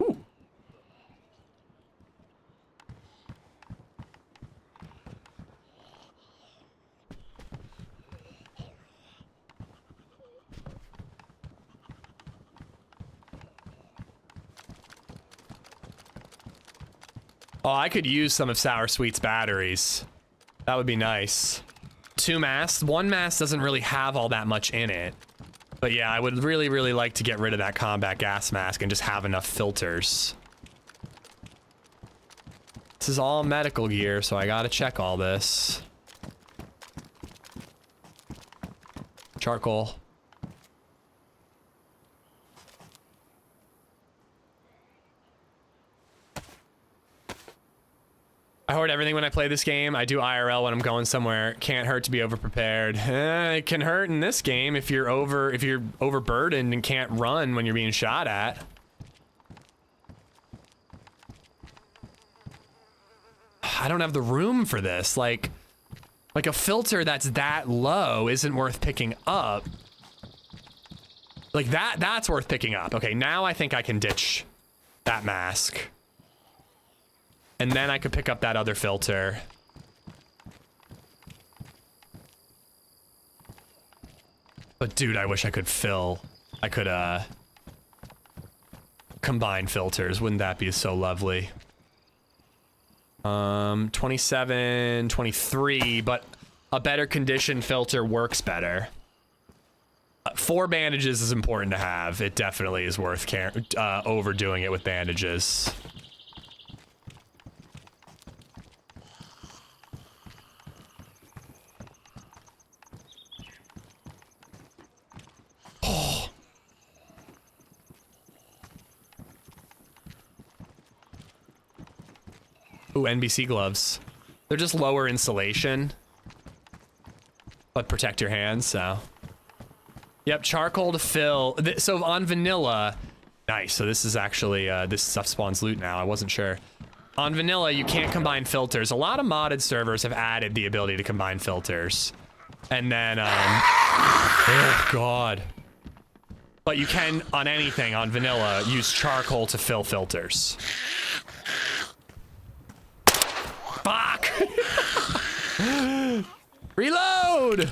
A: Ooh. Oh, I could use some of Sour Sweet's batteries. That would be nice. 2 masts. 1 mast doesn't really have all that much in it. But yeah, I would really, really like to get rid of that combat gas mask and just have enough filters. This is all medical gear, so I gotta check all this. Charcoal. I hoard everything when I play this game. I do IRL when I'm going somewhere. Can't hurt to be overprepared. It can hurt in this game if you're overburdened and can't run when you're being shot at. I don't have the room for this. Like a filter that's that low isn't worth picking up. Like that's worth picking up. Okay, now I think I can ditch that mask. And then I could pick up that other filter. But dude, I wish I could combine filters. Wouldn't that be so lovely? 27, 23, but a better condition filter works better. 4 bandages is important to have. It definitely is worth overdoing it with bandages. Oh. Ooh, NBC gloves. They're just lower insulation, but protect your hands, so. Yep, charcoal to fill. So on vanilla, nice. So this is actually, this stuff spawns loot now. I wasn't sure. On vanilla, you can't combine filters. A lot of modded servers have added the ability to combine filters. And then, oh God. But you can, on anything, on vanilla, use charcoal to fill filters. Fuck! Reload!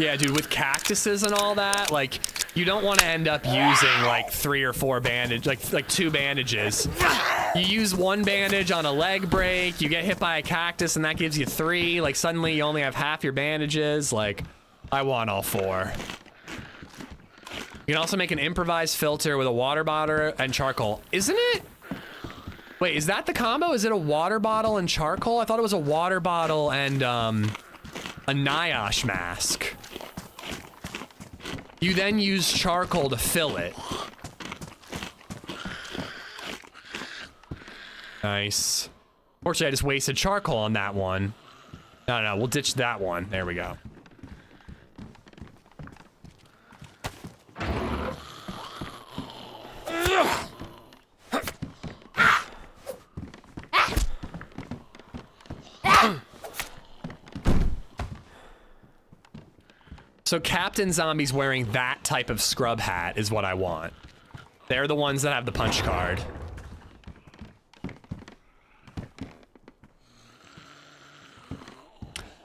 A: Yeah, dude, with cactuses and all that, like, you don't want to end up using, like, 3 or 4 like 2 bandages. You use 1 bandage on a leg break, you get hit by a cactus, and that gives you 3. Like, suddenly you only have half your bandages. Like, I want all 4. You can also make an improvised filter with a water bottle and charcoal. Isn't it? Wait, is that the combo? Is it a water bottle and charcoal? I thought it was a water bottle and, a NIOSH mask. You then use charcoal to fill it. Nice. Fortunately, I just wasted charcoal on that one. No, we'll ditch that one. There we go. So Captain Zombie's wearing that type of scrub hat is what I want. They're the ones that have the punch card.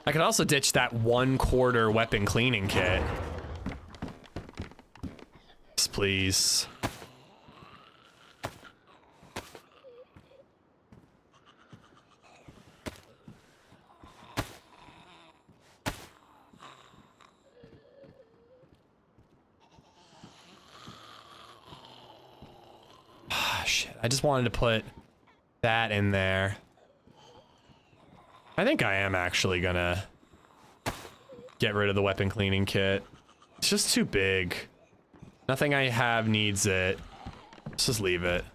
A: I could also ditch that 1/4 weapon cleaning kit. Yes, please. Shit, I just wanted to put that in there. I think I am actually gonna get rid of the weapon cleaning kit. It's just too big. Nothing I have needs it. Let's just leave it.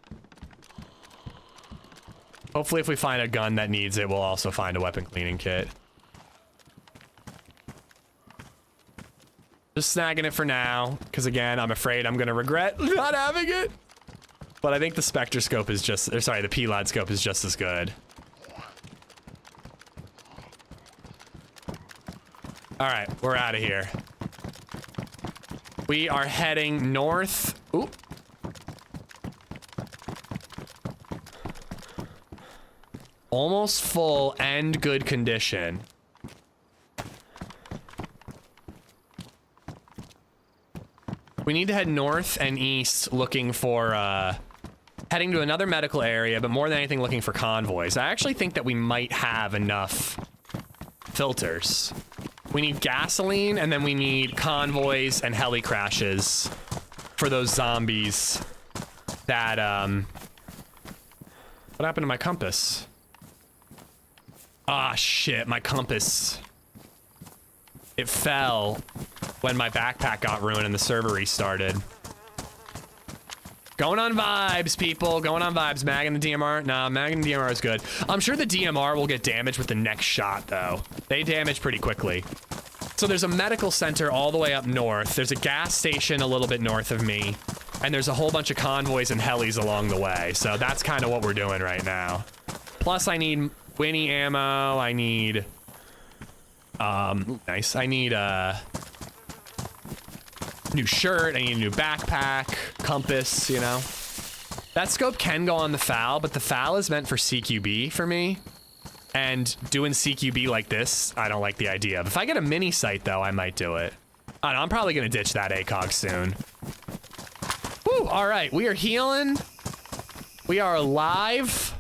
A: Hopefully if we find a gun that needs it, we'll also find a weapon cleaning kit. Just snagging it for now, because again, I'm afraid I'm gonna regret not having it. But I think the Spectre scope is just, or sorry, the P-Lad scope is just as good. All right, we're out of here. We are heading north. Ooh. Almost full and good condition. We need to head north and east looking for, heading to another medical area, but more than anything looking for convoys. I actually think that we might have enough filters. We need gasoline, and then we need convoys and heli crashes for those zombies that, what happened to my compass? Ah, shit, my compass. It fell when my backpack got ruined and the server restarted. Going on vibes, people. Going on vibes. Mag and the DMR. Nah, Mag and the DMR is good. I'm sure the DMR will get damaged with the next shot, though. They damage pretty quickly. So there's a medical center all the way up north. There's a gas station a little bit north of me. And there's a whole bunch of convoys and helis along the way. So that's kind of what we're doing right now. Plus, I need Winnie ammo. I need... nice. I need, new shirt, I need a new backpack, compass, you know. That scope can go on the FAL, but the FAL is meant for CQB for me. And doing CQB like this, I don't like the idea of. If I get a mini sight, though, I might do it. I don't know, I'm probably gonna ditch that ACOG soon. Woo, all right, we are healing. We are alive.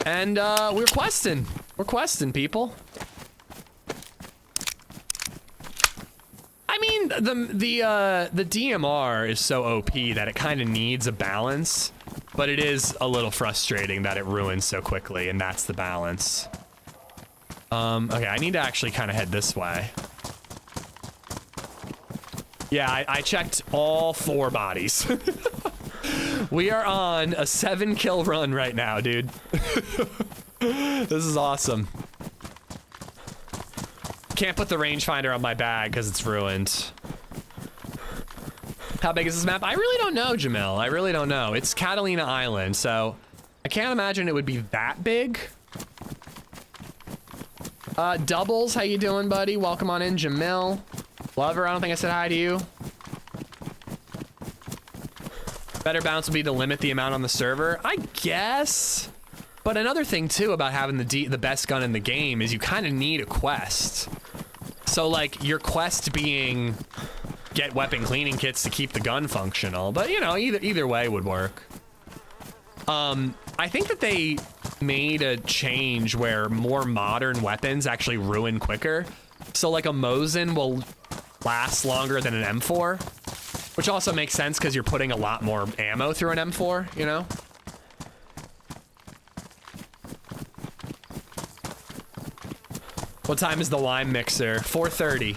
A: And, we're questing. We're questing, people. I mean, the DMR is so OP that it kind of needs a balance, but it is a little frustrating that it ruins so quickly, and that's the balance. Okay, I need to actually kind of head this way. Yeah, I checked all 4 bodies. We are on a 7-kill run right now, dude. This is awesome. Can't put the rangefinder on my bag because it's ruined. How big is this map? I really don't know, Jamil. I really don't know. It's Catalina Island, so I can't imagine it would be that big. Doubles, how you doing, buddy? Welcome on in, Jamil. Lover, I don't think I said hi to you. Better bounce would be to limit the amount on the server, I guess. But another thing too about having the best gun in the game is you kind of need a quest. So like your quest being get weapon cleaning kits to keep the gun functional, but you know, either way would work. I think that they made a change where more modern weapons actually ruin quicker. So like a Mosin will last longer than an M4, which also makes sense because you're putting a lot more ammo through an M4, you know? What time is the lime mixer? 4:30.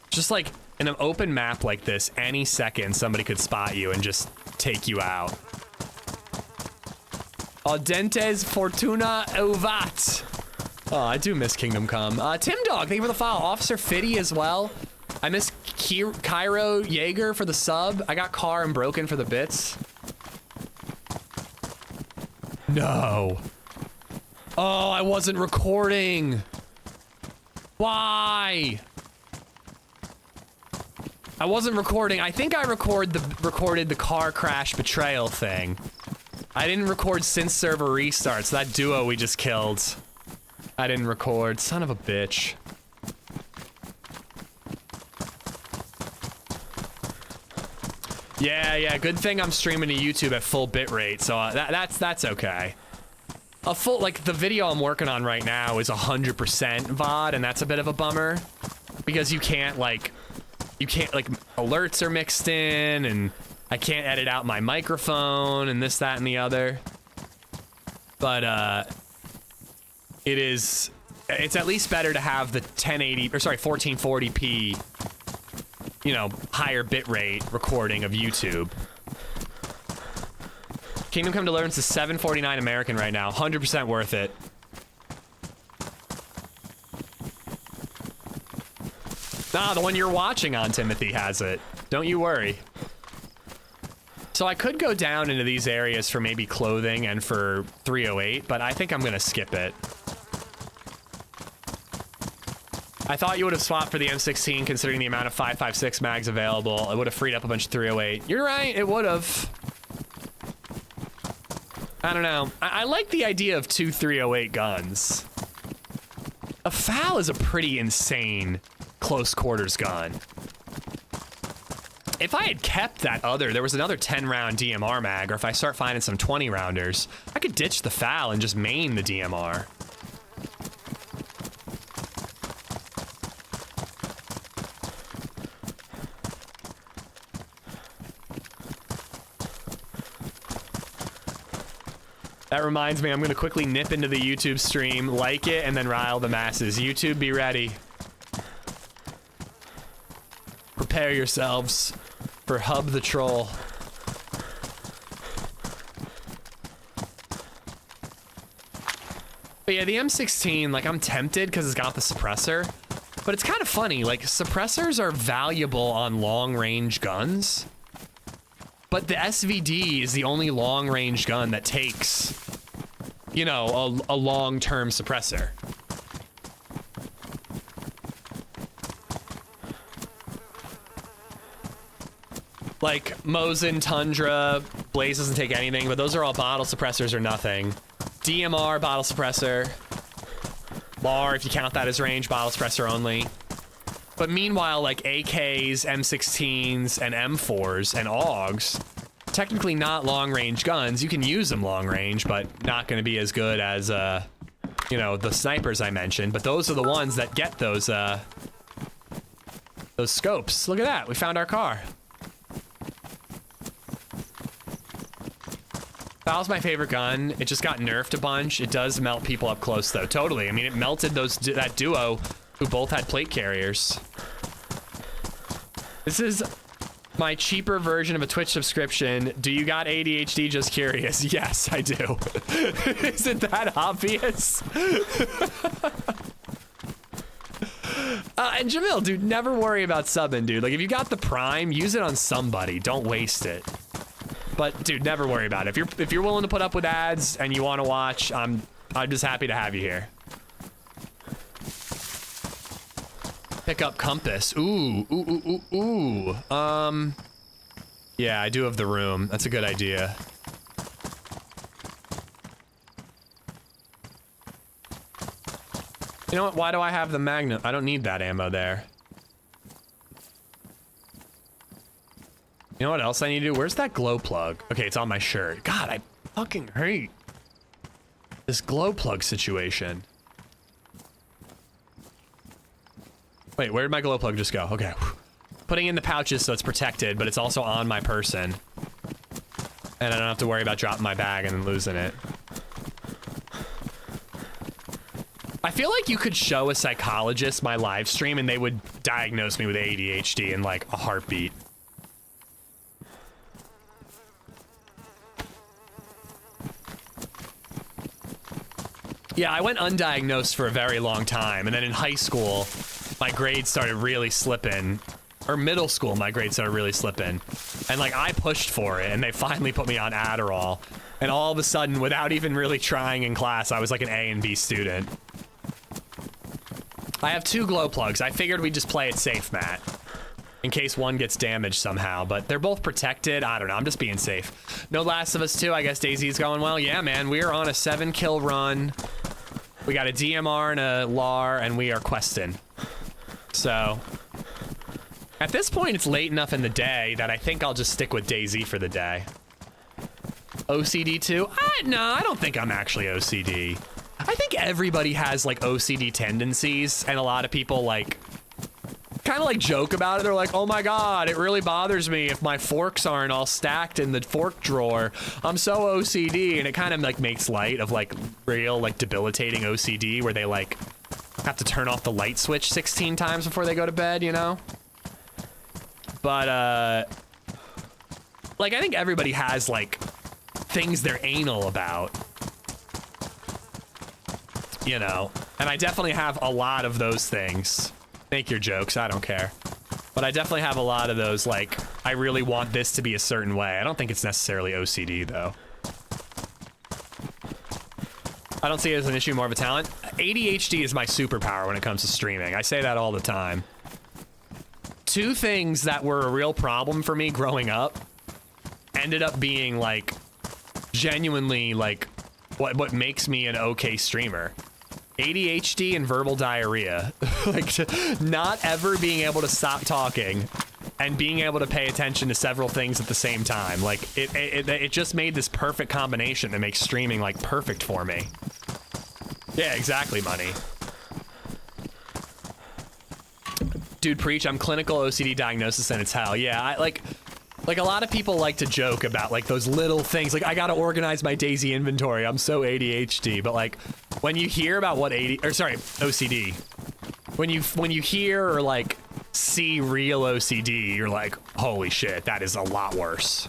A: Just like in an open map like this, any second somebody could spot you and just take you out. Audentes Fortuna Uvat. Oh, I do miss Kingdom Come. Tim Dog, thank you for the follow. Officer Fitty as well. I miss Cairo Jaeger for the sub. I got Car and Broken for the bits. No. Oh, I wasn't recording. Why? I wasn't recording. I think I recorded the car crash betrayal thing. I didn't record since server restarts. That duo we just killed. I didn't record. Son of a bitch. Yeah, good thing I'm streaming to YouTube at full bitrate, so that's okay. A full, like, the video I'm working on right now is 100% VOD, and that's a bit of a bummer. Because you can't, like, alerts are mixed in, and I can't edit out my microphone, and this, that, and the other. But, it's at least better to have the 1440p, you know, higher bitrate recording of YouTube. Kingdom Come Deliverance is $7.49 American right now. 100% worth it. Nah, the one you're watching on, Timothy, has it. Don't you worry. So I could go down into these areas for maybe clothing and for 308, but I think I'm gonna skip it. I thought you would have swapped for the M16 considering the amount of 5.56 mags available. It would have freed up a bunch of 308. You're right, it would have. I don't know. I like the idea of 2 308 guns. A FAL is a pretty insane close quarters gun. If I had kept that other, there was another 10-round DMR mag, or if I start finding some 20-rounders, I could ditch the FAL and just main the DMR. That reminds me, I'm gonna quickly nip into the YouTube stream, like it, and then rile the masses. YouTube, be ready. Prepare yourselves for Hub the Troll. But yeah, the M16, like, I'm tempted because it's got the suppressor, but it's kind of funny. Like, suppressors are valuable on long-range guns, but the SVD is the only long-range gun that takes, you know, a long-term suppressor. Like, Mosin, Tundra, Blaze doesn't take anything, but those are all bottle suppressors or nothing. DMR, bottle suppressor. LAR, if you count that as range, bottle suppressor only. But meanwhile, like AKs, M16s, and M4s, and AUGs, technically not long-range guns. You can use them long-range, but not going to be as good as, you know, the snipers I mentioned. But those are the ones that get those scopes. Look at that. We found our car. FAL's my favorite gun. It just got nerfed a bunch. It does melt people up close, though. Totally. I mean, it melted that duo who both had plate carriers. This is my cheaper version of a Twitch subscription. Do you got ADHD? Just curious. Yes, I do. Isn't that obvious? And Jamil, dude, never worry about subbing, dude. Like, if you got the Prime, use it on somebody. Don't waste it. But dude, never worry about it. If you're willing to put up with ads and you want to watch, I'm just happy to have you here. Pick up compass. Ooh. Yeah, I do have the room. That's a good idea. You know what? Why do I have the Magnum? I don't need that ammo there. You know what else I need to do? Where's that glow plug? Okay, it's on my shirt. God, I fucking hate this glow plug situation. Wait, where did my glow plug just go? Okay. Putting in the pouches so it's protected, but it's also on my person. And I don't have to worry about dropping my bag and then losing it. I feel like you could show a psychologist my live stream and they would diagnose me with ADHD in like a heartbeat. Yeah, I went undiagnosed for a very long time, and then in high school, my grades started really slipping. Or middle school, my grades started really slipping. And like, I pushed for it, and they finally put me on Adderall. And all of a sudden, without even really trying in class, I was like an A and B student. I have 2 glow plugs. I figured we'd just play it safe, Matt, in case one gets damaged somehow, but they're both protected. I don't know, I'm just being safe. No Last of Us 2, I guess DayZ's going well. Yeah, man, we are on a 7-kill run. We got a DMR and a LAR, and we are questing. So, at this point, it's late enough in the day that I think I'll just stick with DayZ for the day. OCD too? No, I don't think I'm actually OCD. I think everybody has, like, OCD tendencies, and a lot of people, like, kind of like joke about it. They're like, oh my god, it really bothers me if my forks aren't all stacked in the fork drawer. I'm so OCD. And it kind of like makes light of like real like debilitating OCD where they like have to turn off the light switch 16 times before they go to bed, you know? But like I think everybody has like things they're anal about, you know? And I definitely have a lot of those things. Make your jokes, I don't care. But I definitely have a lot of those, like, I really want this to be a certain way. I don't think it's necessarily OCD, though. I don't see it as an issue, more of a talent. ADHD is my superpower when it comes to streaming. I say that all the time. 2 things that were a real problem for me growing up ended up being, like, genuinely, like, what makes me an okay streamer. ADHD and verbal diarrhea. Like, not ever being able to stop talking and being able to pay attention to several things at the same time. Like, it just made this perfect combination that makes streaming, like, perfect for me. Yeah, exactly, Money. Dude, preach, I'm clinical OCD diagnosis and it's hell. Yeah, like a lot of people like to joke about, like, those little things. Like, I gotta organize my DayZ inventory. I'm so ADHD. But, like, when you hear about what OCD. When you hear or, like, see real OCD, you're like, holy shit, that is a lot worse.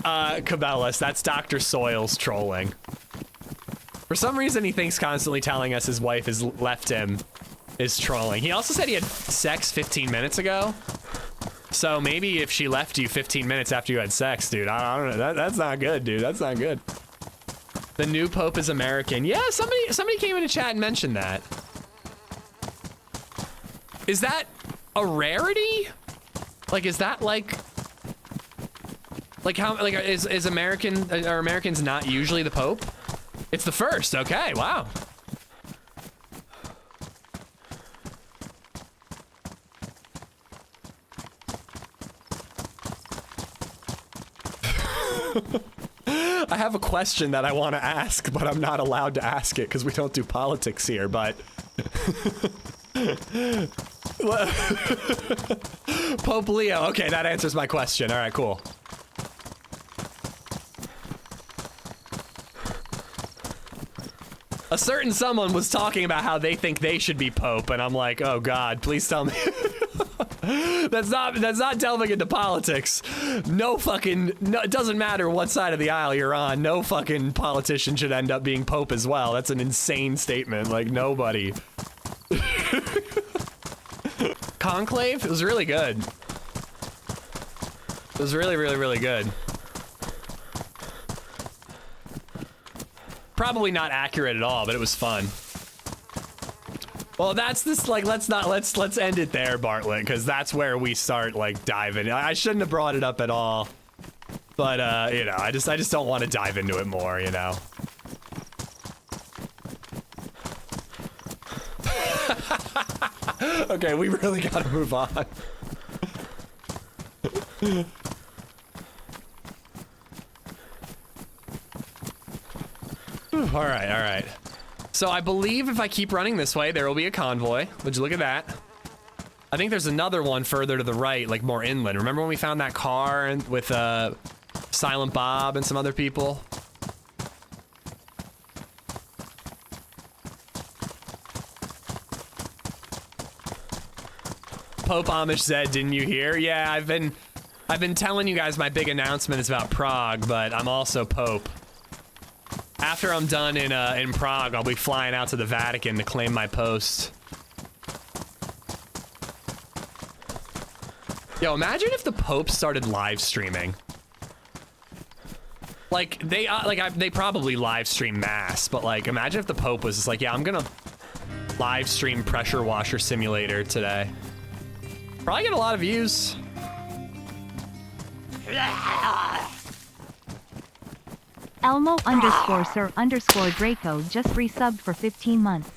A: Cabela's, that's Dr. Soils trolling. For some reason, he thinks constantly telling us his wife has left him is trolling. He also said he had sex 15 minutes ago. So maybe if she left you 15 minutes after you had sex, dude, I don't know. That's not good, dude. That's not good. The new Pope is American. Yeah, somebody came into chat and mentioned that. Is that a rarity? Like, is that like how, like, is are Americans not usually the Pope? It's the first, okay, wow. I have a question that I want to ask, but I'm not allowed to ask it because we don't do politics here, but... Pope Leo, okay, that answers my question. All right, cool. A certain someone was talking about how they think they should be Pope, and I'm like, oh God, please tell me. That's not delving into politics. No, it doesn't matter what side of the aisle you're on. No fucking politician should end up being Pope as well. That's an insane statement. Like, nobody. Conclave? It was really good. It was really, really, really good. Probably not accurate at all, but it was fun. Well, that's this, like, let's end it there, Bartlett, because that's where we start, like, diving. I shouldn't have brought it up at all, but, you know, I just don't want to dive into it more, you know. Okay, we really gotta move on. All right. So I believe if I keep running this way, there will be a convoy. Would you look at that? I think there's another one further to the right, like more inland. Remember when we found that car with Silent Bob and some other people? Pope Amish Zed, didn't you hear? Yeah, I've been telling you guys my big announcement is about Prague, but I'm also Pope. After I'm done in Prague, I'll be flying out to the Vatican to claim my post. Yo, imagine if the Pope started live streaming. Like, they probably live stream Mass, but like, imagine if the Pope was just like, yeah, I'm gonna live stream Pressure Washer Simulator today. Probably get a lot of views.
D: Elmo_Sir_Draco just resubbed for 15 months.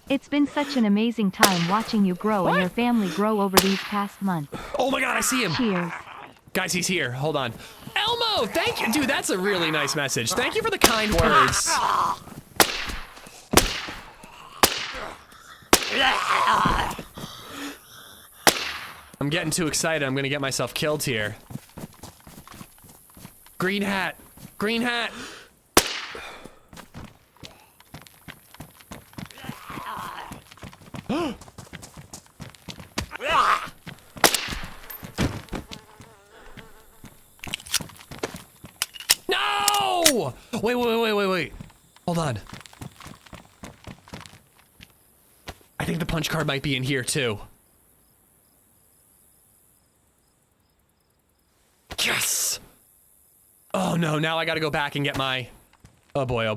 D: It's been such an amazing time watching you grow and your family grow over these past months.
A: Oh my God, I see him.
D: Cheers.
A: Guys, he's here. Hold on. Elmo, thank you. Dude, that's a really nice message. Thank you for the kind words. I'm getting too excited. I'm gonna get myself killed here. Green hat. Green hat. No! Wait. Hold on. I think the punch card might be in here too. Yes! Oh no, now I gotta go back and get my... Oh boy.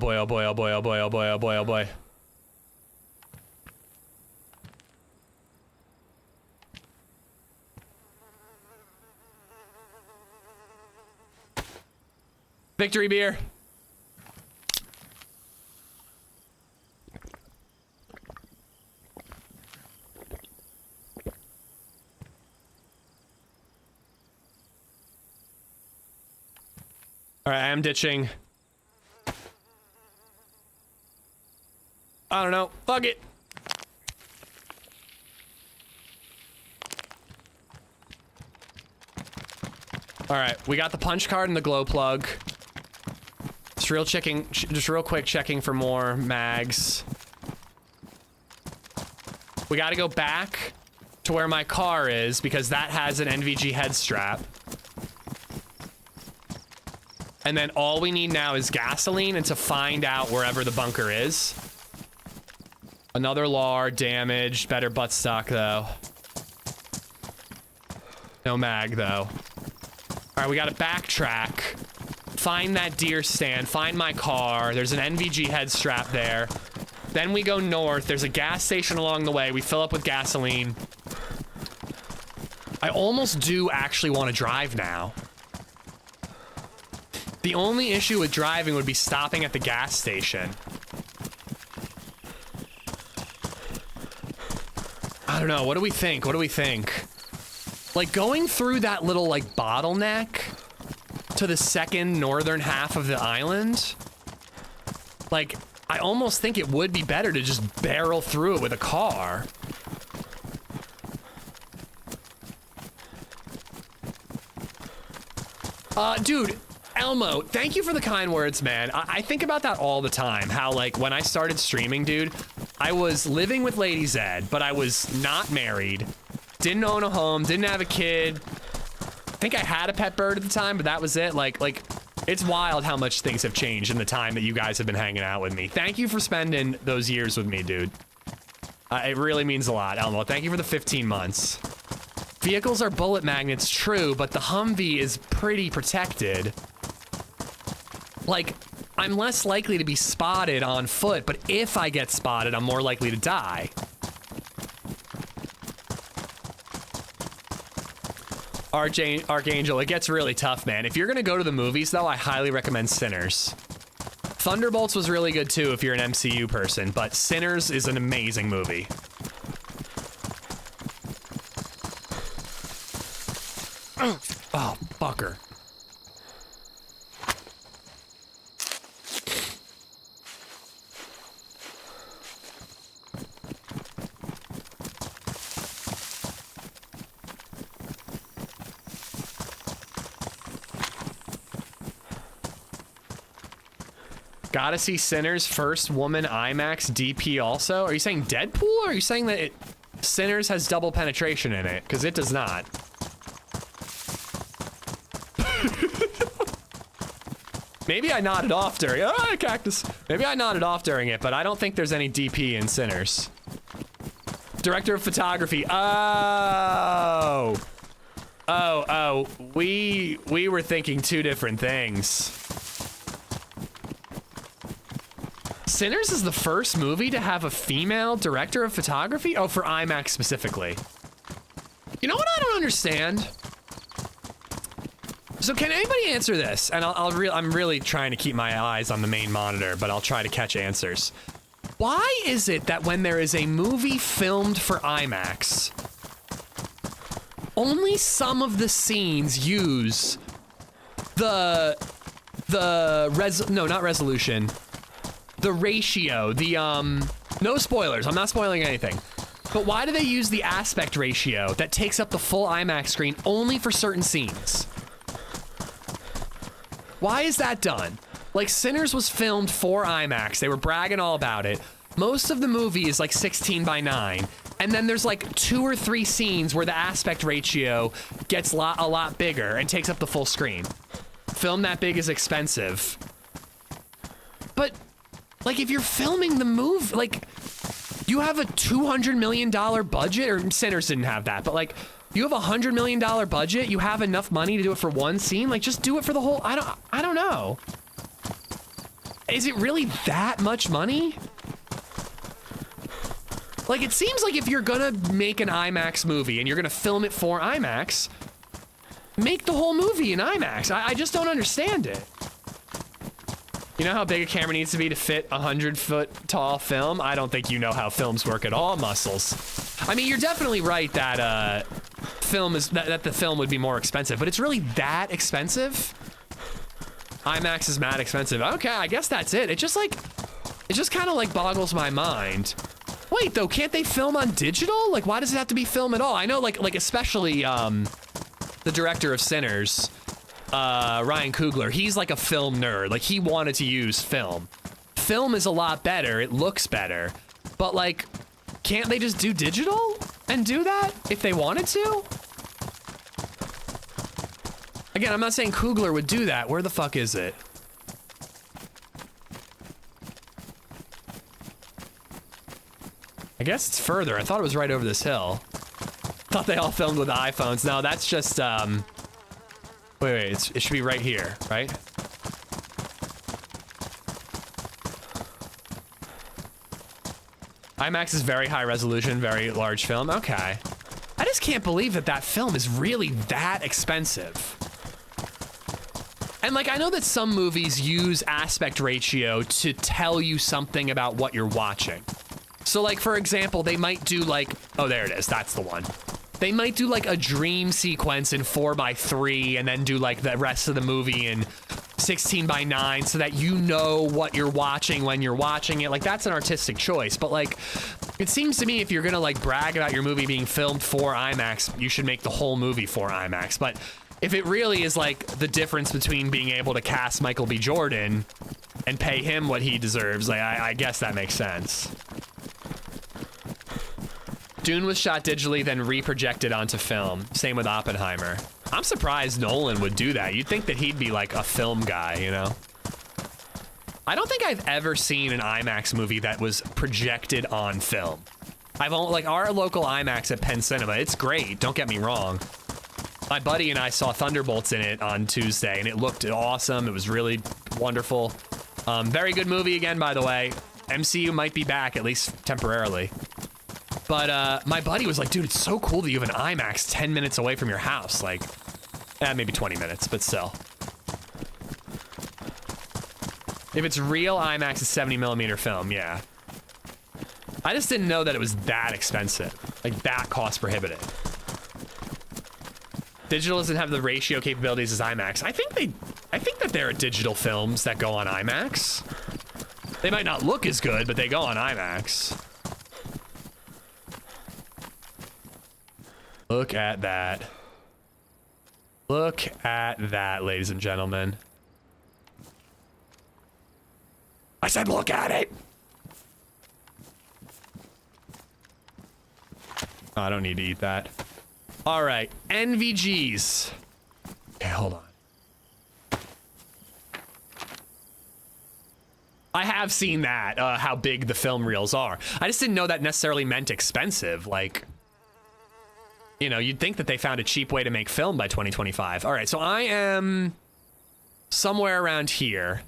A: Victory beer. All right, I am ditching. I don't know. Fuck it. All right, we got the punch card and the glow plug. Just real quick checking for more mags. We got to go back to where my car is because that has an NVG head strap. And then all we need now is gasoline and to find out wherever the bunker is. Another LAR, damaged, better butt stock though. No mag though. All right, we gotta backtrack. Find that deer stand, find my car. There's an NVG head strap there. Then we go north. There's a gas station along the way. We fill up with gasoline. I almost do actually want to drive now. The only issue with driving would be stopping at the gas station. I don't know. What do we think? What do we think? Like going through that little like bottleneck to the second northern half of the island. Like, I almost think it would be better to just barrel through it with a car. Dude, Elmo, thank you for the kind words, man. I think about that all the time. How, like, when I started streaming, dude, I was living with LadyZed, but I was not married. Didn't own a home, didn't have a kid. I think I had a pet bird at the time, but that was it. Like, it's wild how much things have changed in the time that you guys have been hanging out with me. Thank you for spending those years with me, dude. It really means a lot, Elmo. Thank you for the 15 months. Vehicles are bullet magnets, true, but the Humvee is pretty protected. Like, I'm less likely to be spotted on foot, but if I get spotted, I'm more likely to die. Archangel, it gets really tough, man. If you're gonna go to the movies, though, I highly recommend Sinners. Thunderbolts was really good, too, if you're an MCU person, but Sinners is an amazing movie. Oh, fucker. Gotta see Sinners first woman IMAX DP also? Are you saying Deadpool or are you saying that Sinners has double penetration in it? Because it does not. Maybe I nodded off during it. Oh, cactus. Maybe I nodded off during it, but I don't think there's any DP in Sinners. Director of photography. Oh. We were thinking two different things. Sinners is the first movie to have a female director of photography? Oh, for IMAX specifically. You know what I don't understand? So can anybody answer this? And I'm really trying to keep my eyes on the main monitor, but I'll try to catch answers. Why is it that when there is a movie filmed for IMAX, only some of the scenes use the ratio, no spoilers, I'm not spoiling anything. But why do they use the aspect ratio that takes up the full IMAX screen only for certain scenes? Why is that done? Like, Sinners was filmed for IMAX. They were bragging all about it. Most of the movie is like 16:9. And then there's like 2 or 3 scenes where the aspect ratio gets a lot bigger and takes up the full screen. Film that big is expensive. But, like, if you're filming the movie, like, you have a $200 million budget, or Sinners didn't have that, but like, you have a $100 million budget, you have enough money to do it for one scene, like, just do it for the whole, I don't know. Is it really that much money? Like, it seems like if you're gonna make an IMAX movie and you're gonna film it for IMAX, make the whole movie in IMAX. I just don't understand it. You know how big a camera needs to be to fit a 100-foot tall film? I don't think you know how films work at all, Muscles. I mean, you're definitely right that that the film would be more expensive, but it's really that expensive? IMAX is mad expensive. Okay, I guess that's it. It just kind of like boggles my mind. Wait, though, can't they film on digital? Like, why does it have to be film at all? I know, like especially the director of Sinners, Ryan Coogler, he's like a film nerd. Like, he wanted to use film. Film is a lot better. It looks better. But, like, can't they just do digital and do that if they wanted to? Again, I'm not saying Coogler would do that. Where the fuck is it? I guess it's further. I thought it was right over this hill. Thought they all filmed with iPhones. No, that's just, wait, it should be right here, right? IMAX is very high resolution, very large film. Okay. I just can't believe that that film is really that expensive. And like, I know that some movies use aspect ratio to tell you something about what you're watching. So like, for example, they might do like, oh, there it is. That's the one. They might do like a dream sequence in 4:3 and then do like the rest of the movie in 16:9 so that you know what you're watching when you're watching it. Like, that's an artistic choice. But like, it seems to me if you're gonna like brag about your movie being filmed for IMAX, you should make the whole movie for IMAX. But if it really is like the difference between being able to cast Michael B. Jordan and pay him what he deserves, like, I guess that makes sense. Dune was shot digitally, then reprojected onto film. Same with Oppenheimer. I'm surprised Nolan would do that. You'd think that he'd be like a film guy, you know? I don't think I've ever seen an IMAX movie that was projected on film. I've only, like, our local IMAX at Penn Cinema, it's great, don't get me wrong. My buddy and I saw Thunderbolts in it on Tuesday, and it looked awesome. It was really wonderful. Very good movie again, by the way. MCU might be back, at least temporarily. But my buddy was like, dude, it's so cool that you have an IMAX 10 minutes away from your house. Like, maybe 20 minutes, but still. If it's real IMAX, it's 70mm film, yeah. I just didn't know that it was that expensive. Like, that cost prohibitive. Digital doesn't have the ratio capabilities as IMAX. I think that there are digital films that go on IMAX. They might not look as good, but they go on IMAX. Look at that. Look at that, ladies and gentlemen. I said look at it! Oh, I don't need to eat that. All right, NVGs. Okay, hold on. I have seen that, how big the film reels are. I just didn't know that necessarily meant expensive, like... You know, you'd think that they found a cheap way to make film by 2025. All right, so I am somewhere around here.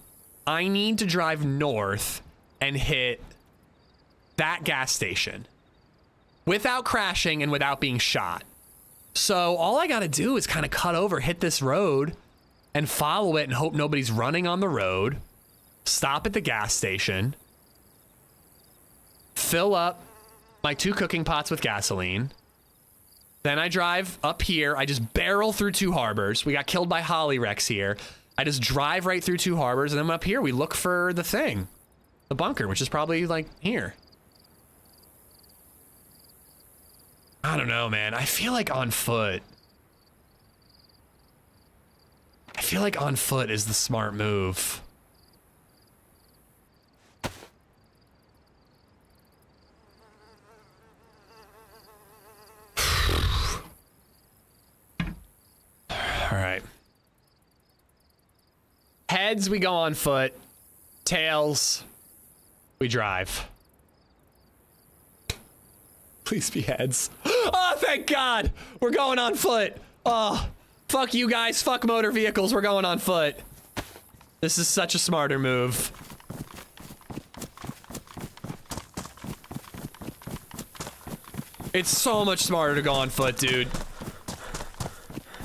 A: I need to drive north and hit that gas station without crashing and without being shot. So all I got to do is kind of cut over, hit this road, and follow it and hope nobody's running on the road. Stop at the gas station. Fill up my 2 cooking pots with gasoline. Then I drive up here. I just barrel through 2 harbors. We got killed by Holly Rex here. I just drive right through 2 harbors, and then up here we look for the thing. The bunker, which is probably like here. I don't know, man. I feel like on foot. I feel like on foot is the smart move. All right. Heads, we go on foot. Tails, we drive. Please be heads. Oh, thank God. We're going on foot. Oh, fuck you guys. Fuck motor vehicles. We're going on foot. This is such a smarter move. It's so much smarter to go on foot, dude.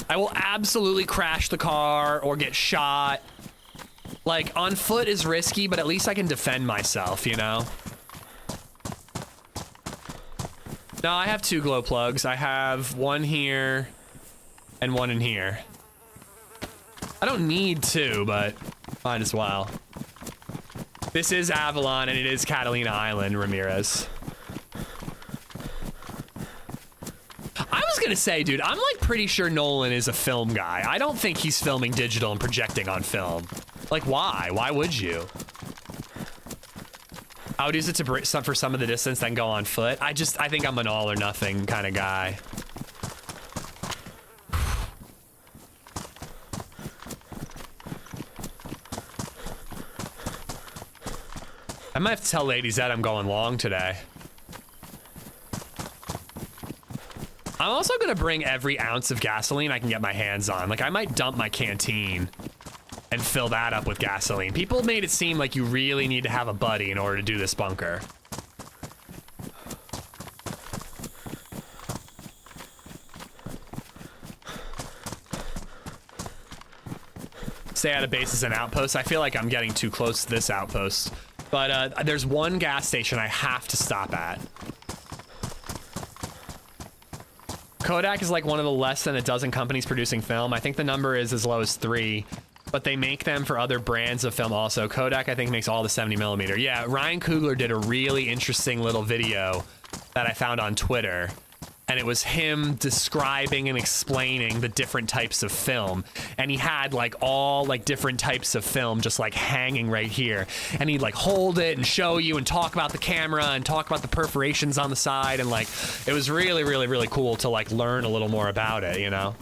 A: I will absolutely crash the car or get shot. Like, on foot is risky, but at least I can defend myself, you know? No, I have 2 glow plugs. I have 1 here and 1 in here. I don't need 2, but Might as well. This is Avalon, and it is Catalina Island, Ramirez. I was gonna say, dude, I'm like pretty sure Nolan is a film guy. I don't think he's filming digital and projecting on film. Like, why? Why would you? I would use it to for some of the distance, then go on foot. I think I'm an all or nothing kind of guy. I might have to tell LadyZed I'm going long today. I'm also gonna bring every ounce of gasoline I can get my hands on. Like, I might dump my canteen and fill that up with gasoline. People made it seem like you really need to have a buddy in order to do this bunker. Stay out of bases and outposts. I feel like I'm getting too close to this outpost. But there's one gas station I have to stop at. Kodak is like one of the less than a dozen companies producing film. I think the number is as low as 3, but they make them for other brands of film also. Kodak, I think, makes all the 70mm. Yeah, Ryan Coogler did a really interesting little video that I found on Twitter, and it was him describing and explaining the different types of film. And he had like all like different types of film just like hanging right here. And he'd like hold it and show you and talk about the camera and talk about the perforations on the side. And like, it was really, really, really cool to like learn a little more about it, you know?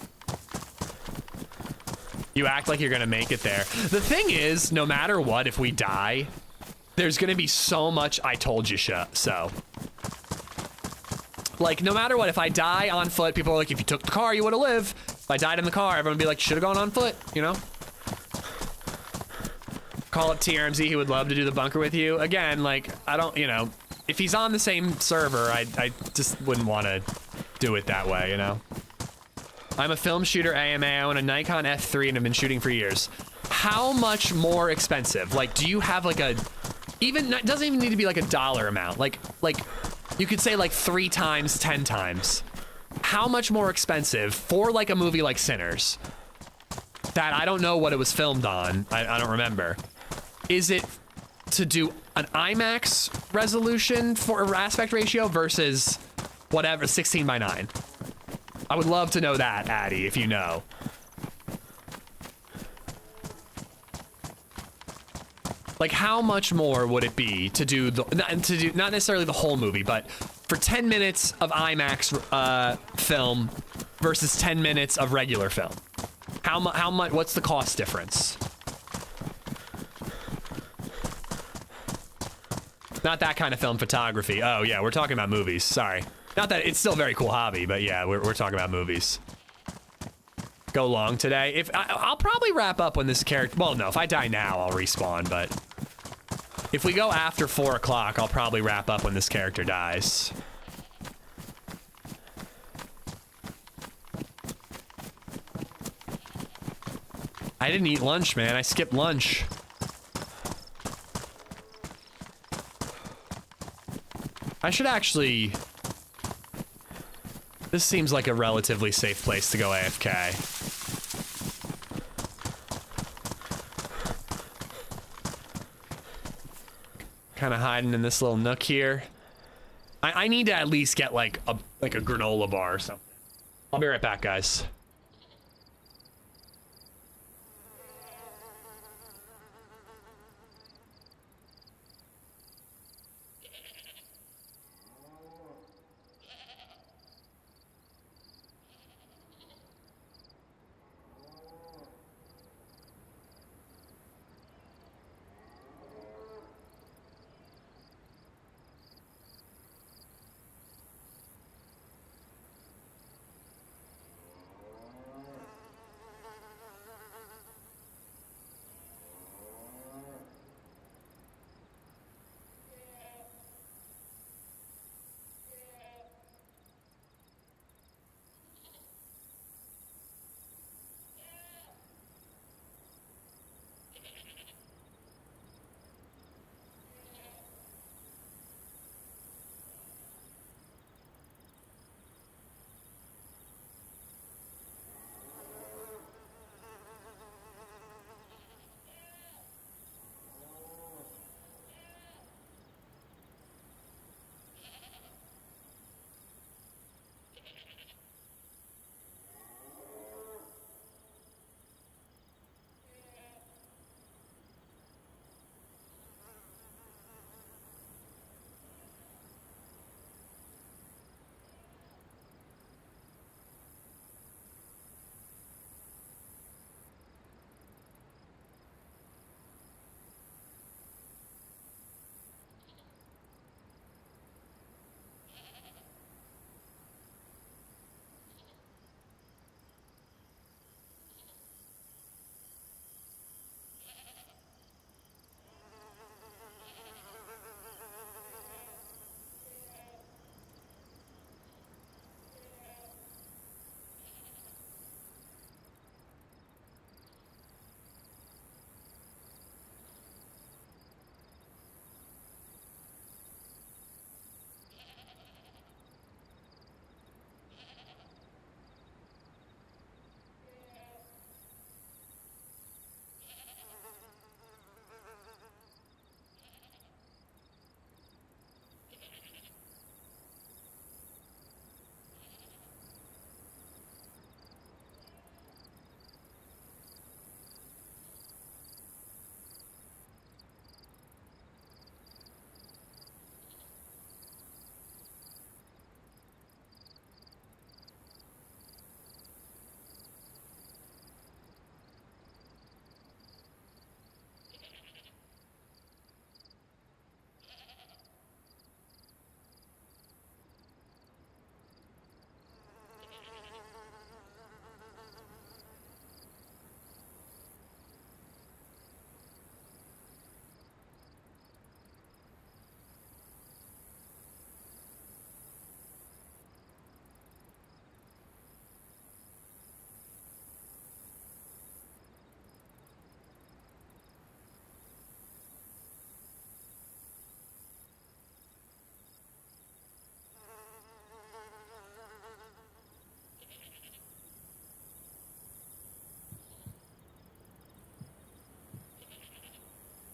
A: You act like you're gonna make it there. The thing is, no matter what, if we die, there's gonna be so much I told you so. Like, no matter what, if I die on foot, people are like, if you took the car, you would have lived. If I died in the car, everyone would be like, should have gone on foot, you know? Call up TRMZ, he would love to do the bunker with you. Again, like, I don't, you know, if he's on the same server, I just wouldn't want to do it that way, you know? I'm a film shooter AMA, I own a Nikon F3 and have been shooting for years. How much more expensive? Like, do you have like a, even, it doesn't even need to be like a dollar amount. Like, you could say like 3 times, 10 times. How much more expensive for like a movie like Sinners that I don't know what it was filmed on, I don't remember. Is it to do an IMAX resolution for aspect ratio versus whatever, 16:9? I would love to know that, Addy, if you know. Like, how much more would it be to do not necessarily the whole movie, but for 10 minutes of IMAX film versus 10 minutes of regular film? How much? What's the cost difference? Not that kind of film photography. Oh yeah, we're talking about movies. Sorry. Not that it's still a very cool hobby, but yeah, we're talking about movies. Go long today. If I'll probably wrap up when this character. Well, no, if I die now, I'll respawn. But if we go after 4 o'clock, I'll probably wrap up when this character dies. I didn't eat lunch, man. I skipped lunch. I should actually. This seems like a relatively safe place to go AFK. Kind of hiding in this little nook here. I need to at least get like a granola bar or something. I'll be right back, guys.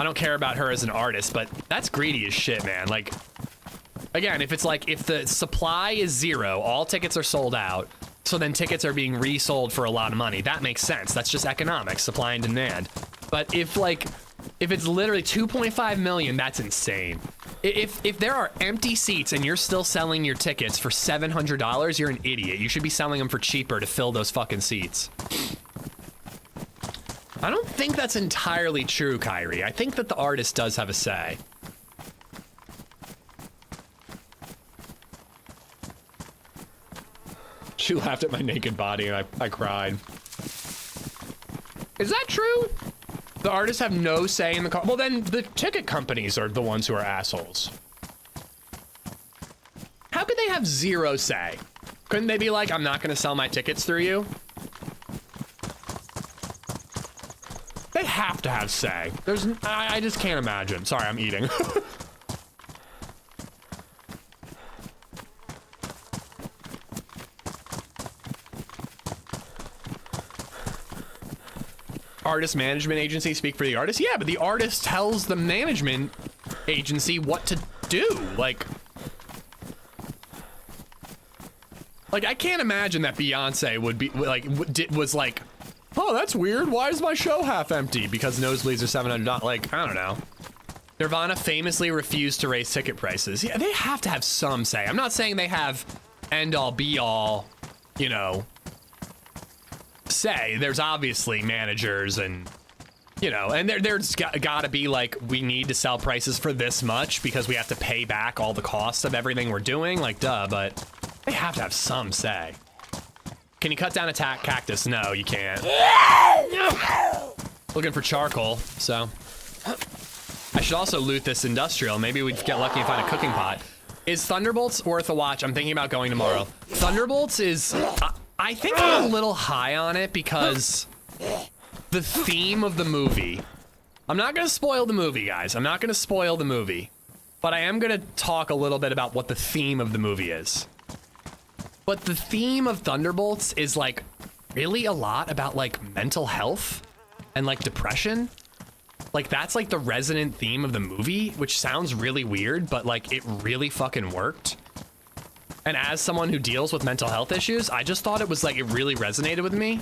A: I don't care about her as an artist, but that's greedy as shit, man. Like, again, if it's like, if the supply is 0, all tickets are sold out, so then tickets are being resold for a lot of money. That makes sense. That's just economics, supply and demand. But if it's literally 2.5 million, that's insane. If there are empty seats and you're still selling your tickets for $700, you're an idiot. You should be selling them for cheaper to fill those fucking seats. I don't think that's entirely true, Kyrie. I think that the artist does have a say. She laughed at my naked body and I cried. Is that true? The artists have no say in the well, then the ticket companies are the ones who are assholes. How could they have 0 say? Couldn't they be like, I'm not gonna sell my tickets through you? They have to have say. I just can't imagine. Sorry, I'm eating. Artist management agency speak for the artist? Yeah, but the artist tells the management agency what to do. Like I can't imagine that Beyonce would be like, was like, oh, that's weird. Why is my show half empty? Because nosebleeds are $700. Like, I don't know. Nirvana famously refused to raise ticket prices. Yeah, they have to have some say. I'm not saying they have end all be all, you know, say. There's obviously managers and, you know, and there's gotta be like, we need to sell prices for this much because we have to pay back all the costs of everything we're doing. Like, duh, but they have to have some say. Can you cut down a cactus? No, you can't. Looking for charcoal, so. I should also loot this industrial. Maybe we'd get lucky and find a cooking pot. Is Thunderbolts worth a watch? I'm thinking about going tomorrow. Thunderbolts is, I think I'm a little high on it because the theme of the movie. I'm not gonna spoil the movie, guys. I'm not gonna spoil the movie, but I am gonna talk a little bit about what the theme of the movie is. But the theme of Thunderbolts is like really a lot about like mental health and like depression. Like that's like the resonant theme of the movie, which sounds really weird, but like it really fucking worked. And as someone who deals with mental health issues, I just thought it was like, it really resonated with me.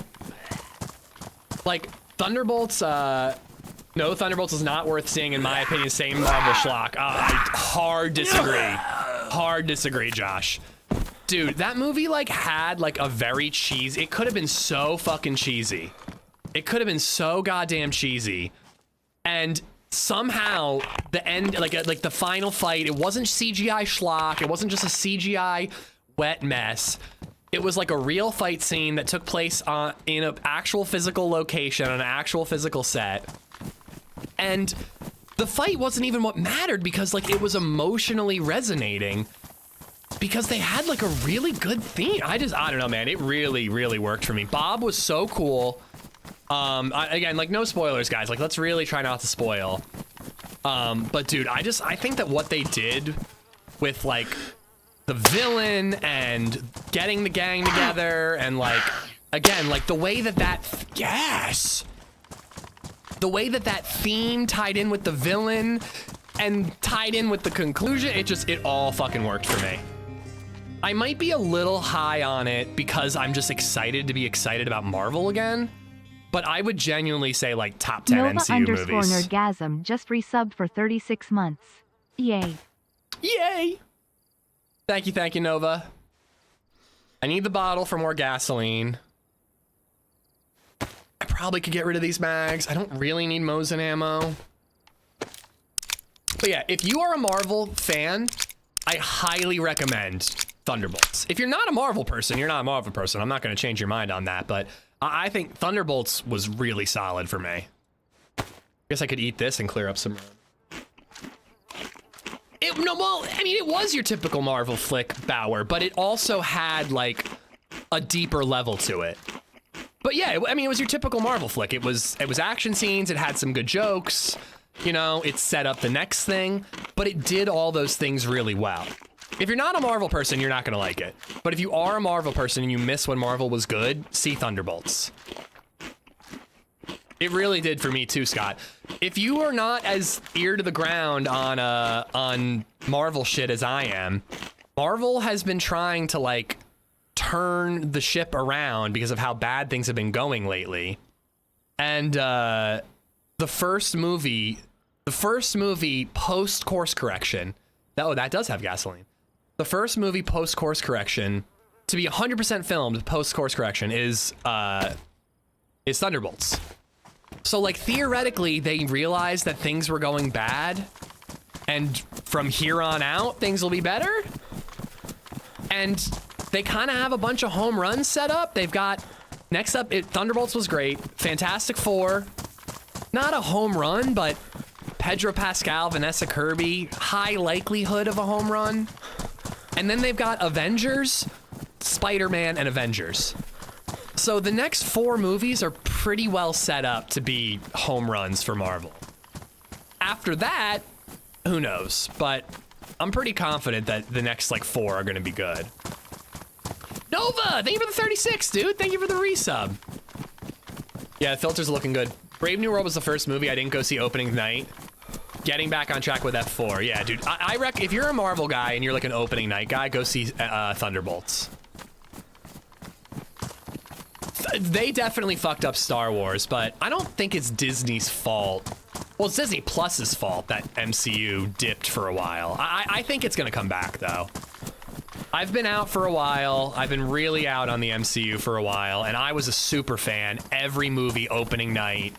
A: Like Thunderbolts, no, Thunderbolts is not worth seeing in my opinion, same Marvel schlock. I hard disagree, Josh. Dude, that movie like had like a very cheesy, it could have been so fucking cheesy. It could have been so goddamn cheesy. And somehow the end, like the final fight, it wasn't CGI schlock. It wasn't just a CGI wet mess. It was like a real fight scene that took place in an actual physical location, on an actual physical set. And the fight wasn't even what mattered because like it was emotionally resonating. Because they had like a really good theme. I don't know, man. It really, really worked for me. Bob was so cool. Again, like no spoilers, guys. Like let's really try not to spoil. But dude, I think that what they did with like the villain and getting the gang together and like, again, like the way that the way that theme tied in with the villain and tied in with the conclusion, it all fucking worked for me. I might be a little high on it because I'm just excited to be excited about Marvel again, but I would genuinely say like top 10 MCU movies.
D: Nova_Nerdgasm just resubbed for 36 months. Yay.
A: Yay! Thank you, Nova. I need the bottle for more gasoline. I probably could get rid of these mags. I don't really need Mosin ammo. But yeah, if you are a Marvel fan, I highly recommend Thunderbolts. If you're not a Marvel person, you're not a Marvel person. I'm not going to change your mind on that, but I think Thunderbolts was really solid for me. I guess I could eat this and clear up some room. I mean, it was your typical Marvel flick, Bauer, but it also had like a deeper level to it. But yeah, I mean, it was your typical Marvel flick. It was action scenes. It had some good jokes. You know, it set up the next thing, but it did all those things really well. If you're not a Marvel person, you're not gonna like it. But if you are a Marvel person and you miss when Marvel was good, see Thunderbolts. It really did for me too, Scott. If you are not as ear to the ground on Marvel shit as I am, Marvel has been trying to like turn the ship around because of how bad things have been going lately. And the first movie post course correction. Oh, that does have gasoline. The first movie post course correction to be 100% filmed post course correction is Thunderbolts. So like theoretically they realized that things were going bad and from here on out things will be better. And they kind of have a bunch of home runs set up. They've got next up Thunderbolts was great. Fantastic Four, not a home run, but Pedro Pascal, Vanessa Kirby, high likelihood of a home run. And then they've got Avengers, Spider-Man, and Avengers. So the next 4 movies are pretty well set up to be home runs for Marvel. After that, who knows? But I'm pretty confident that the next like 4 are gonna be good. Nova, thank you for the 36, dude. Thank you for the resub. Yeah, the filters are looking good. Brave New World was the first movie I didn't go see opening night. Getting back on track with F4. Yeah, dude, I reckon if you're a Marvel guy and you're like an opening night guy, go see Thunderbolts. They definitely fucked up Star Wars, but I don't think it's Disney's fault. Well, it's Disney Plus's fault that MCU dipped for a while. I think it's gonna come back though. I've been out for a while. I've been really out on the MCU for a while, and I was a super fan every movie opening night.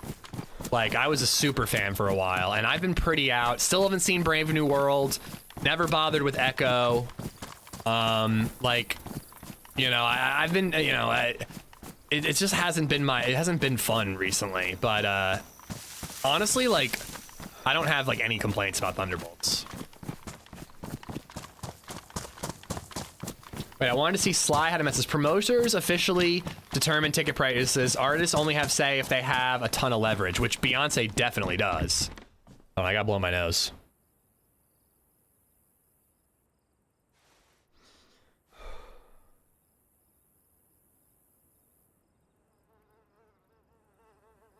A: Like, I was a super fan for a while, and I've been pretty out. Still haven't seen Brave New World. Never bothered with Echo. Like, you know, I've been, you know, it just hasn't been it hasn't been fun recently. But honestly, like, I don't have like any complaints about Thunderbolts. Wait, I wanted to see Sly had a message. Promoters officially determine ticket prices. Artists only have say if they have a ton of leverage, which Beyonce definitely does. Oh, I gotta blow my nose.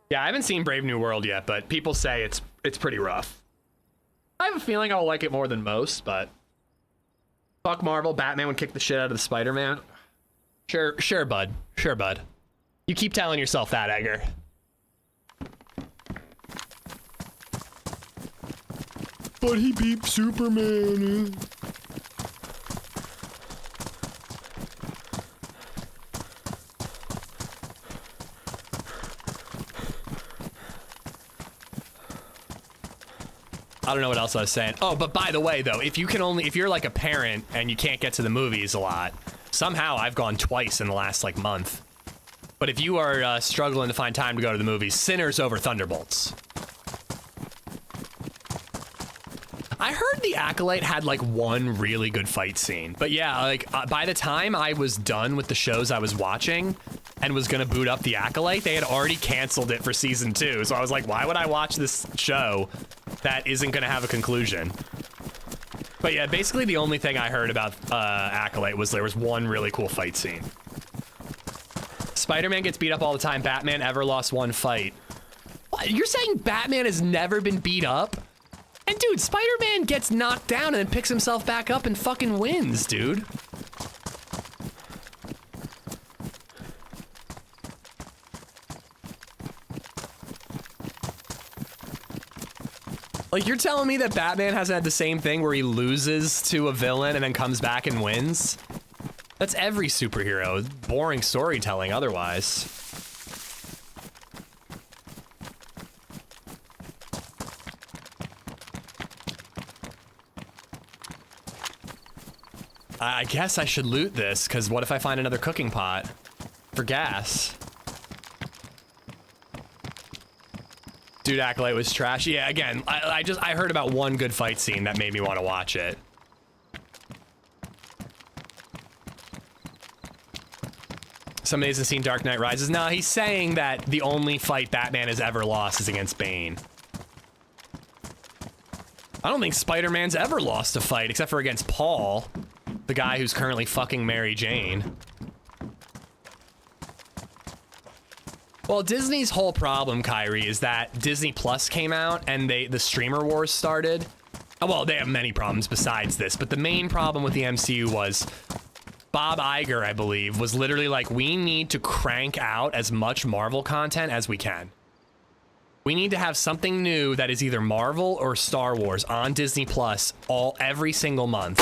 A: Yeah, I haven't seen Brave New World yet, but people say it's pretty rough. I have a feeling I'll like it more than most, but fuck Marvel. Batman would kick the shit out of the Spider-Man. Sure, bud. Sure, bud. You keep telling yourself that, Edgar. But he beat Superman. I don't know what else I was saying. Oh, but by the way, though, if you're like a parent and you can't get to the movies a lot, somehow I've gone twice in the last like month. But if you are struggling to find time to go to the movies, Sinners over Thunderbolts. I heard The Acolyte had like one really good fight scene, but yeah, like by the time I was done with the shows I was watching and was gonna boot up The Acolyte, they had already canceled it for season 2. So I was like, why would I watch this show that isn't gonna have a conclusion? But yeah, basically the only thing I heard about Acolyte was there was one really cool fight scene. Spider-Man gets beat up all the time. Batman ever lost one fight. What? You're saying Batman has never been beat up? And dude, Spider-Man gets knocked down and then picks himself back up and fucking wins, dude. Like, you're telling me that Batman hasn't had the same thing where he loses to a villain and then comes back and wins? That's every superhero. Boring storytelling otherwise. I guess I should loot this, because what if I find another cooking pot for gas? Dude, Acolyte was trash. Yeah, again, I heard about one good fight scene that made me want to watch it. Somebody hasn't seen Dark Knight Rises. No, he's saying that the only fight Batman has ever lost is against Bane. I don't think Spider-Man's ever lost a fight, except for against Paul, the guy who's currently fucking Mary Jane. Well, Disney's whole problem, Kyrie, is that Disney Plus came out and the streamer wars started. Well, they have many problems besides this, but the main problem with the MCU was Bob Iger, I believe, was literally like, we need to crank out as much Marvel content as we can. We need to have something new that is either Marvel or Star Wars on Disney Plus every single month.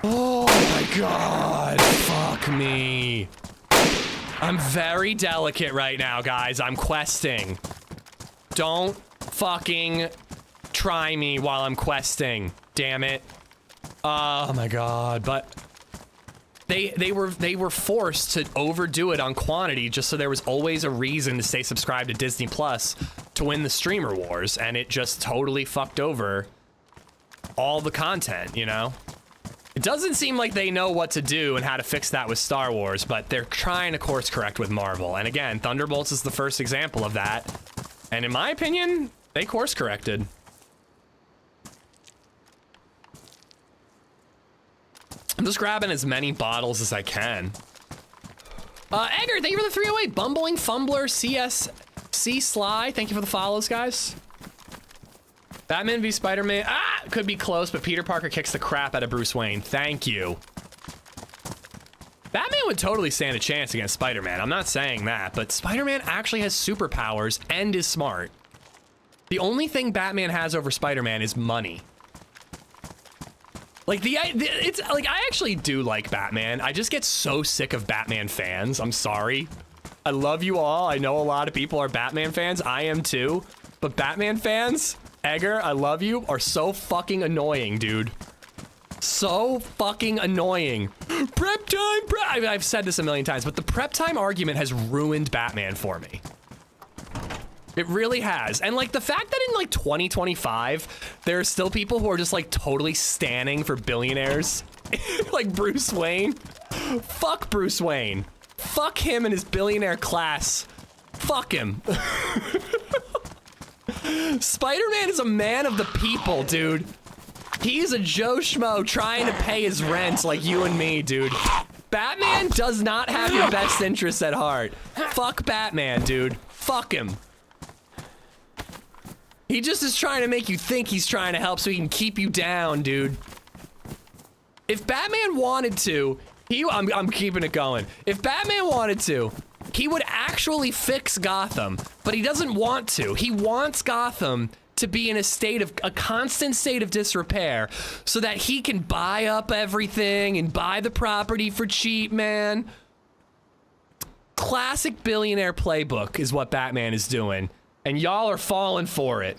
A: Oh my God, fuck me. I'm very delicate right now, guys. I'm questing. Don't fucking try me while I'm questing. Damn it. Oh my God, but they were forced to overdo it on quantity just so there was always a reason to stay subscribed to Disney Plus to win the streamer wars, and it just totally fucked over all the content, you know? It doesn't seem like they know what to do and how to fix that with Star Wars, but they're trying to course correct with Marvel. And again, Thunderbolts is the first example of that. And in my opinion, they course corrected. I'm just grabbing as many bottles as I can. Egger, thank you for the 308. Bumbling Fumbler, CSC Sly, thank you for the follows, guys. Batman v Spider-Man, could be close, but Peter Parker kicks the crap out of Bruce Wayne. Thank you. Batman would totally stand a chance against Spider-Man. I'm not saying that, but Spider-Man actually has superpowers and is smart. The only thing Batman has over Spider-Man is money. Like, it's like, I actually do like Batman. I just get so sick of Batman fans. I'm sorry. I love you all. I know a lot of people are Batman fans. I am too. But Batman fans, Egger, I love you, are so fucking annoying, dude. So fucking annoying. Prep time, I've said this a million times, but the prep time argument has ruined Batman for me. It really has. And like the fact that in like 2025, there are still people who are just like totally standing for billionaires. Like Bruce Wayne. Fuck Bruce Wayne. Fuck him and his billionaire class. Fuck him. Spider-Man is a man of the people, dude. He's a Joe Schmo trying to pay his rent like you and me, dude. Batman does not have your best interests at heart. Fuck Batman, dude. Fuck him. He just is trying to make you think he's trying to help so he can keep you down, dude. If Batman wanted to, I'm keeping it going. If Batman wanted to, he would actually fix Gotham, but he doesn't want to. He wants Gotham to be in a constant state of disrepair so that he can buy up everything and buy the property for cheap, man. Classic billionaire playbook is what Batman is doing, and y'all are falling for it.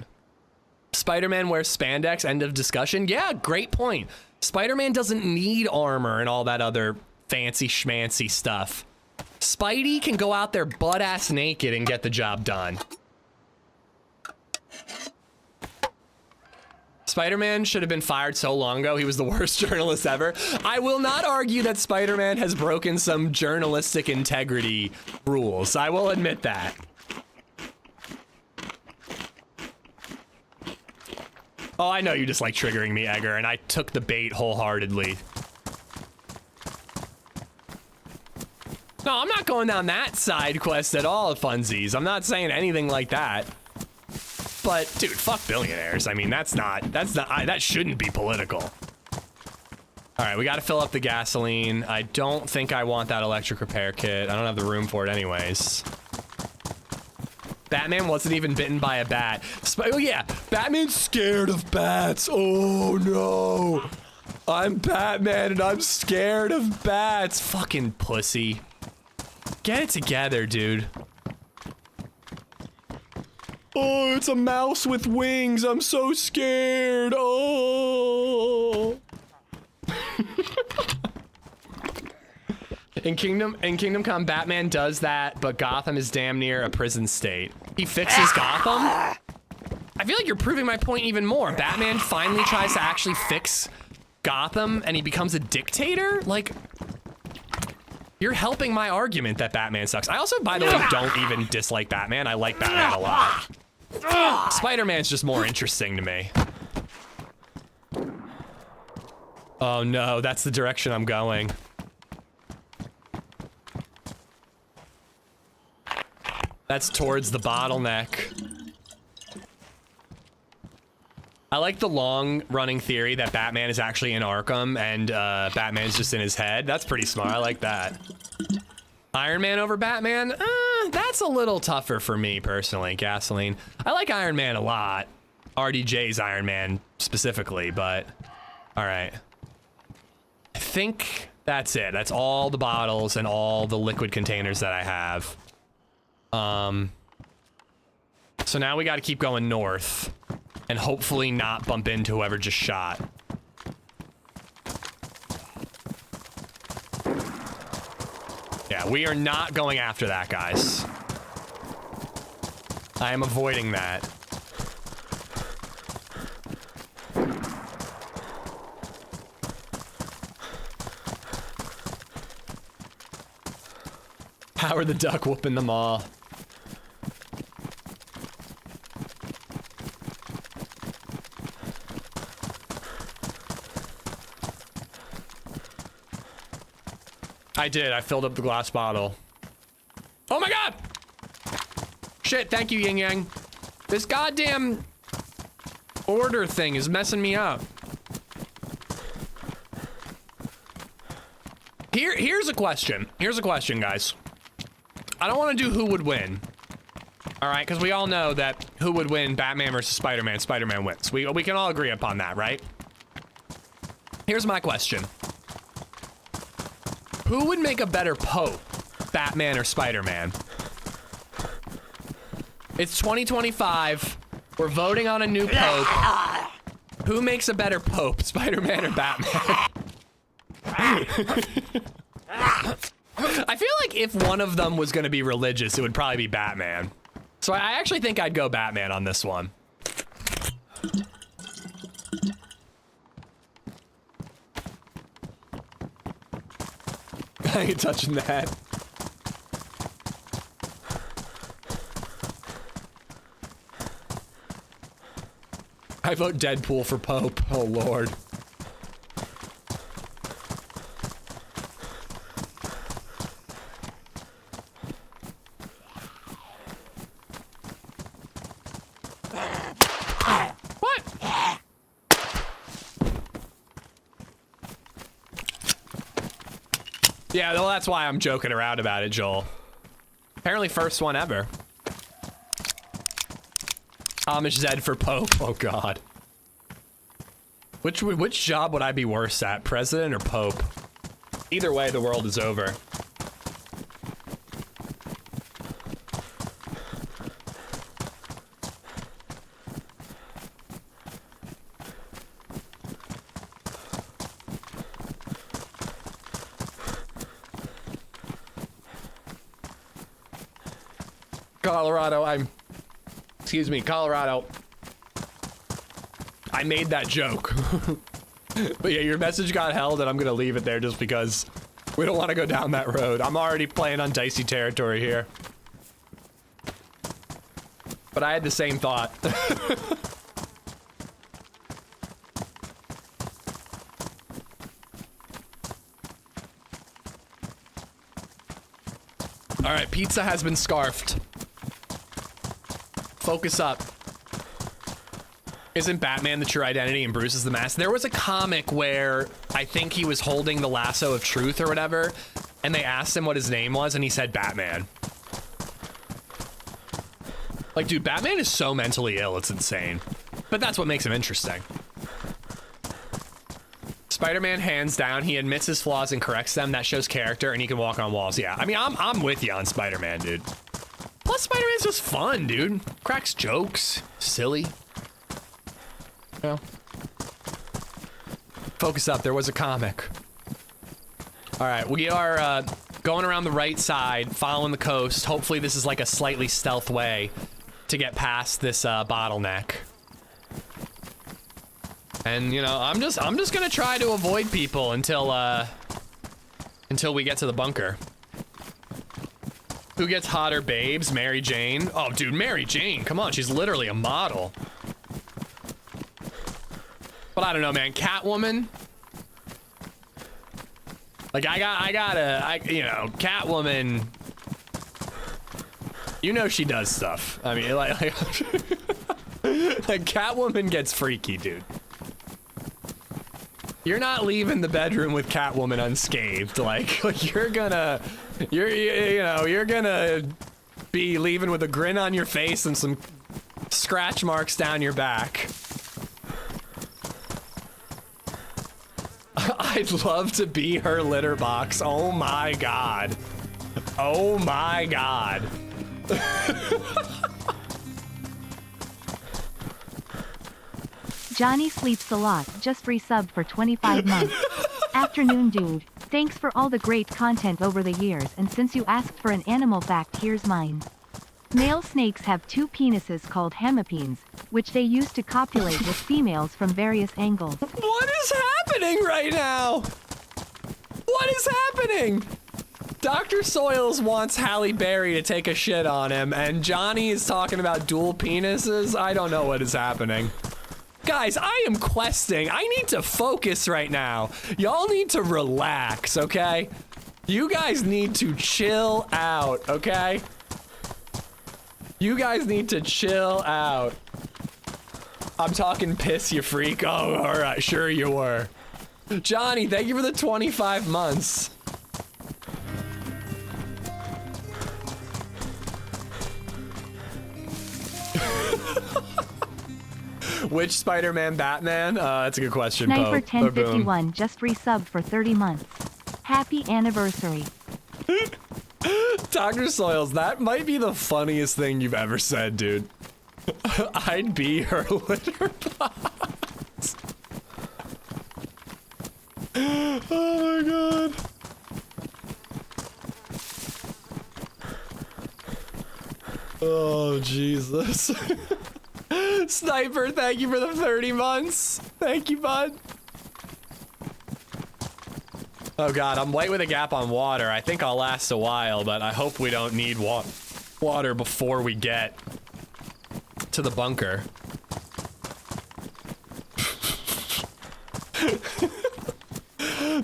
A: Spider-Man wears spandex, end of discussion. Yeah, great point. Spider-Man doesn't need armor and all that other fancy schmancy stuff. Spidey can go out there butt-ass naked and get the job done. Spider-Man should have been fired so long ago. He was the worst journalist ever. I will not argue that Spider-Man has broken some journalistic integrity rules. I will admit that. Oh, I know you just like triggering me, Egger, and I took the bait wholeheartedly. No, I'm not going down that side quest at all, funsies. I'm not saying anything like that. But, dude, fuck billionaires. I mean, that shouldn't be political. All right, we got to fill up the gasoline. I don't think I want that electric repair kit. I don't have the room for it anyways. Batman wasn't even bitten by a bat. Oh yeah, Batman's scared of bats. Oh no. I'm Batman and I'm scared of bats. Fucking pussy. Get it together, dude. Oh, it's a mouse with wings. I'm so scared. Oh. In Kingdom Come, Batman does that, but Gotham is damn near a prison state. He fixes Gotham? I feel like you're proving my point even more. Batman finally tries to actually fix Gotham and he becomes a dictator? Like, you're helping my argument that Batman sucks. I also, by the way, don't even dislike Batman. I like Batman a lot. Spider-Man's just more interesting to me. Oh no, that's the direction I'm going. That's towards the bottleneck. I like the long-running theory that Batman is actually in Arkham and Batman's just in his head. That's pretty smart. I like that. Iron Man over Batman? That's a little tougher for me, personally, Gasoline. I like Iron Man a lot. RDJ's Iron Man specifically, but... Alright. I think that's it. That's all the bottles and all the liquid containers that I have. So now we gotta keep going north. And hopefully not bump into whoever just shot. Yeah, we are not going after that, guys. I am avoiding that. Howard the Duck whooping them all. I did. I filled up the glass bottle. Oh my god! Shit, thank you, Yin Yang. This goddamn order thing is messing me up. Here's a question. Here's a question, guys. I don't want to do who would win. All right, because we all know that who would win, Batman versus Spider-Man. Spider-Man wins. We can all agree upon that, right? Here's my question. Who would make a better Pope, Batman or Spider-Man? It's 2025. We're voting on a new Pope. Who makes a better Pope, Spider-Man or Batman? I feel like if one of them was going to be religious, it would probably be Batman. So I actually think I'd go Batman on this one. I ain't touching that. I vote Deadpool for Pope. Oh, Lord. Yeah, well, that's why I'm joking around about it, Joel. Apparently first one ever. Amish Zed for Pope. Oh, God. Which job would I be worse at, President or Pope? Either way, the world is over. Colorado, excuse me, Colorado. I made that joke. But yeah, your message got held and I'm gonna leave it there just because we don't want to go down that road. I'm already playing on dicey territory here. But I had the same thought. All right, pizza has been scarfed. Focus up. Isn't Batman the true identity and Bruce is the mask? There was a comic where I think he was holding the lasso of truth or whatever, and they asked him what his name was, and he said Batman. Like, dude, Batman is so mentally ill, it's insane. But that's what makes him interesting. Spider-Man, hands down, he admits his flaws and corrects them. That shows character, and he can walk on walls. Yeah, I mean, I'm with you on Spider-Man, dude. Plus, Spider-Man's just fun, dude. Cracks jokes. Silly. Yeah. Focus up. There was a comic. All right, we are going around the right side, following the coast. Hopefully, this is like a slightly stealth way to get past this bottleneck. And you know, I'm just gonna try to avoid people until we get to the bunker. Who gets hotter babes? Mary Jane. Oh, dude, Mary Jane. Come on, she's literally a model. But I don't know, man. Catwoman. Like, you know, Catwoman. You know she does stuff. I mean, like Catwoman gets freaky, dude. You're not leaving the bedroom with Catwoman unscathed. Like you're gonna be leaving with a grin on your face and some scratch marks down your back. I'd love to be her litter box. Oh my god. Oh my god.
D: Johnny sleeps a lot, just resubbed for 25 months. Afternoon dude. Thanks for all the great content over the years, and since you asked for an animal fact, here's mine. Male snakes have 2 penises called hemipenes, which they use to copulate with females from various angles.
A: What is happening right now? What is happening? Dr. Soils wants Halle Berry to take a shit on him, and Johnny is talking about dual penises? I don't know what is happening. Guys, I am questing. I need to focus right now. Y'all need to relax, okay? You guys need to chill out, okay? You guys need to chill out. I'm talking piss, you freak. Oh, all right, sure you were. Johnny, thank you for the 25 months. Which Spider-Man Batman? That's a good question,
D: Sniper
A: Poe.
D: 1051 just resubbed for 30 months. Happy anniversary.
A: Dr. Soils, that might be the funniest thing you've ever said, dude. I'd be her litter box. Oh my god. Oh, Jesus. Sniper, thank you for the 30 months. Thank you, bud. Oh god, I'm white with a gap on water. I think I'll last a while, but I hope we don't need water before we get to the bunker.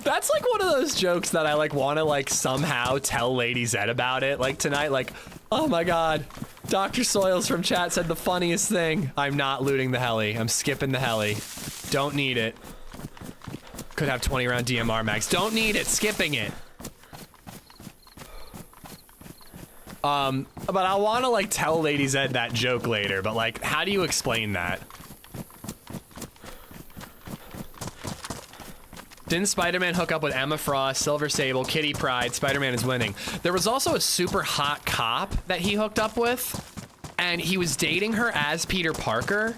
A: That's like one of those jokes that I like want to like somehow tell LadyZed about it. Like tonight, like, oh my god, Dr. Soils from chat said the funniest thing. I'm not looting the heli. I'm skipping the heli. Don't need it. Could have 20 round DMR mags. Don't need it. Skipping it. But I want to like tell LadyZed that joke later. But like, how do you explain that? Didn't Spider-Man hook up with Emma Frost, Silver Sable, Kitty Pryde? Spider-Man is winning. There was also a super hot cop that he hooked up with, and he was dating her as Peter Parker.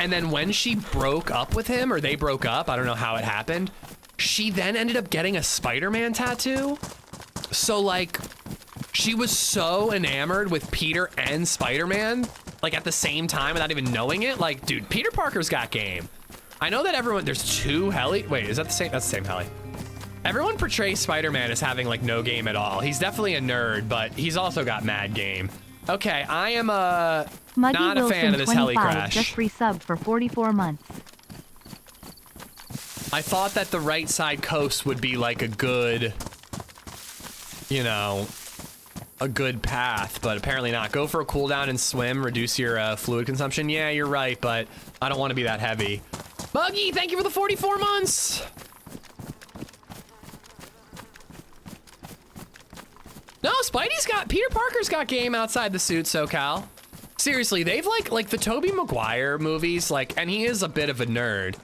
A: And then when she broke up with him, or they broke up, I don't know how it happened, she then ended up getting a Spider-Man tattoo. So like, she was so enamored with Peter and Spider-Man, like at the same time without even knowing it. Like, dude, Peter Parker's got game. I know that everyone, there's 2 heli. Wait, is that the same? That's the same heli. Everyone portrays Spider-Man as having like no game at all. He's definitely a nerd, but he's also got mad game. Okay, I am
D: Muddy
A: not
D: Wilson
A: a fan of this heli
D: 25
A: crash.
D: just resubbed for 44 months.
A: I thought that the right side coast would be like a good, you know, a good path, but apparently not. Go for a cooldown and swim, reduce your fluid consumption. Yeah, you're right, but I don't want to be that heavy. Buggy, thank you for the 44 months. No, Peter Parker's got game outside the suit, SoCal. Seriously, they've like the Tobey Maguire movies, like, and he is a bit of a nerd,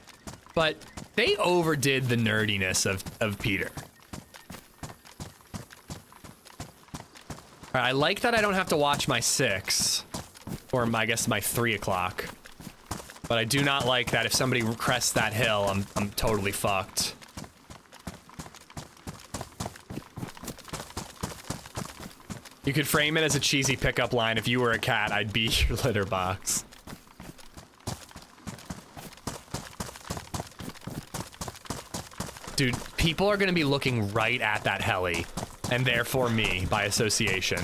A: but they overdid the nerdiness of Peter. All right, I like that I don't have to watch my 6, or I guess my 3 o'clock. But I do not like that if somebody crests that hill, I'm totally fucked. You could frame it as a cheesy pickup line. If you were a cat, I'd be your litter box. Dude, people are gonna be looking right at that heli, and therefore me, by association.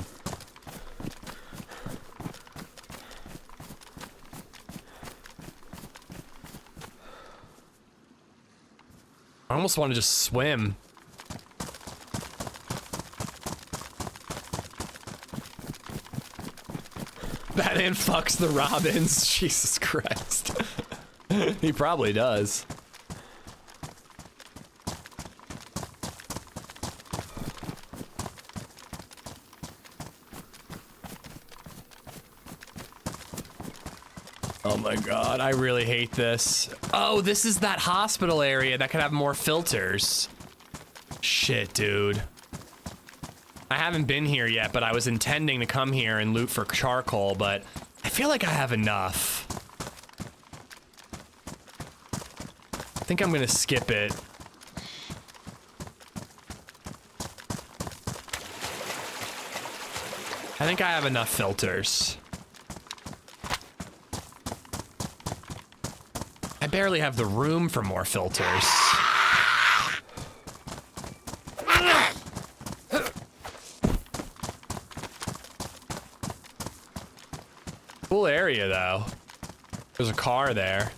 A: I almost want to just swim. Batman fucks the Robins. Jesus Christ. He probably does. Oh my god, I really hate this. Oh, this is that hospital area that could have more filters. Shit, dude. I haven't been here yet, but I was intending to come here and loot for charcoal, but I feel like I have enough. I think I'm gonna skip it. I think I have enough filters. I barely have the room for more filters. Cool area, though. There's a car there.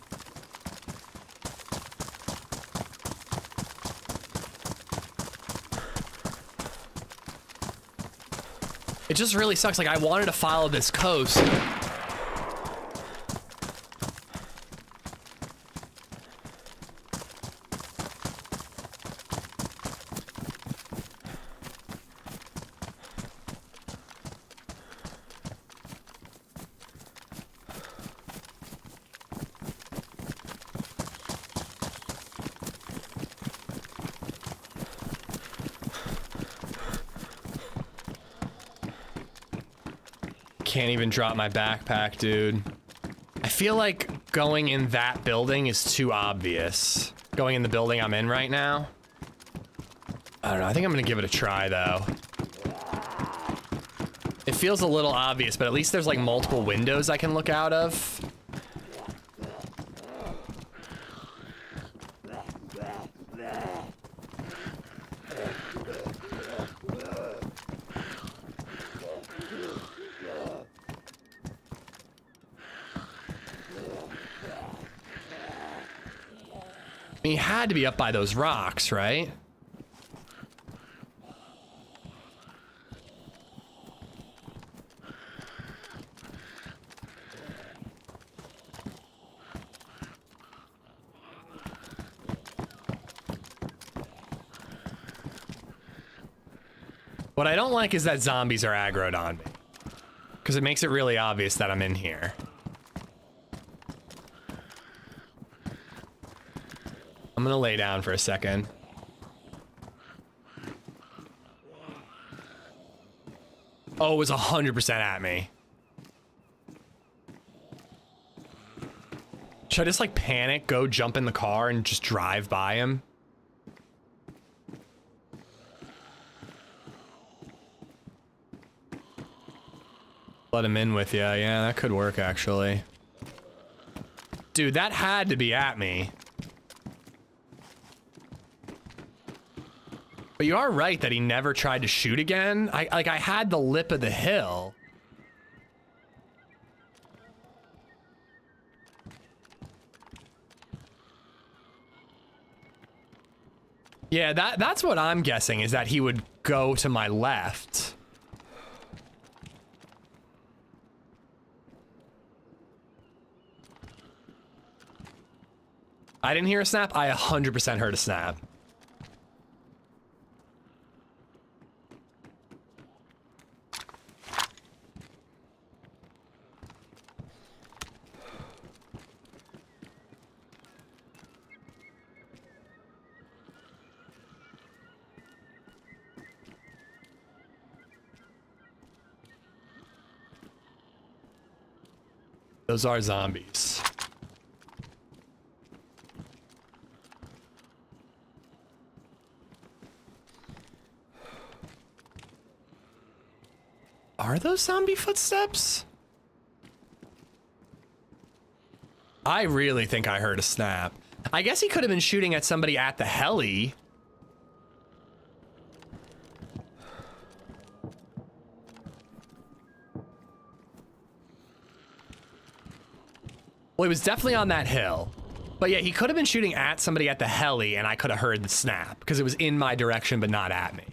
A: It just really sucks. Like, I wanted to follow this coast. Can't even drop my backpack, dude. I feel like going in that building is too obvious. Going in the building I'm in right now. I don't know, I think I'm gonna give it a try, though. It feels a little obvious, but at least there's like multiple windows I can look out of. He had to be up by those rocks, right? What I don't like is that zombies are aggroed on me, because it makes it really obvious that I'm in here. I'm gonna lay down for a second. Oh, it was 100% at me. Should I just like panic, go jump in the car and just drive by him? Let him in with you. Yeah, that could work actually. Dude, that had to be at me. But you are right that he never tried to shoot again. I had the lip of the hill. Yeah, that's what I'm guessing, is that he would go to my left. I didn't hear a snap. I 100% heard a snap. Those are zombies. Are those zombie footsteps? I really think I heard a snap. I guess he could have been shooting at somebody at the heli. Well, he was definitely on that hill. But yeah, he could have been shooting at somebody at the heli and I could have heard the snap because it was in my direction but not at me.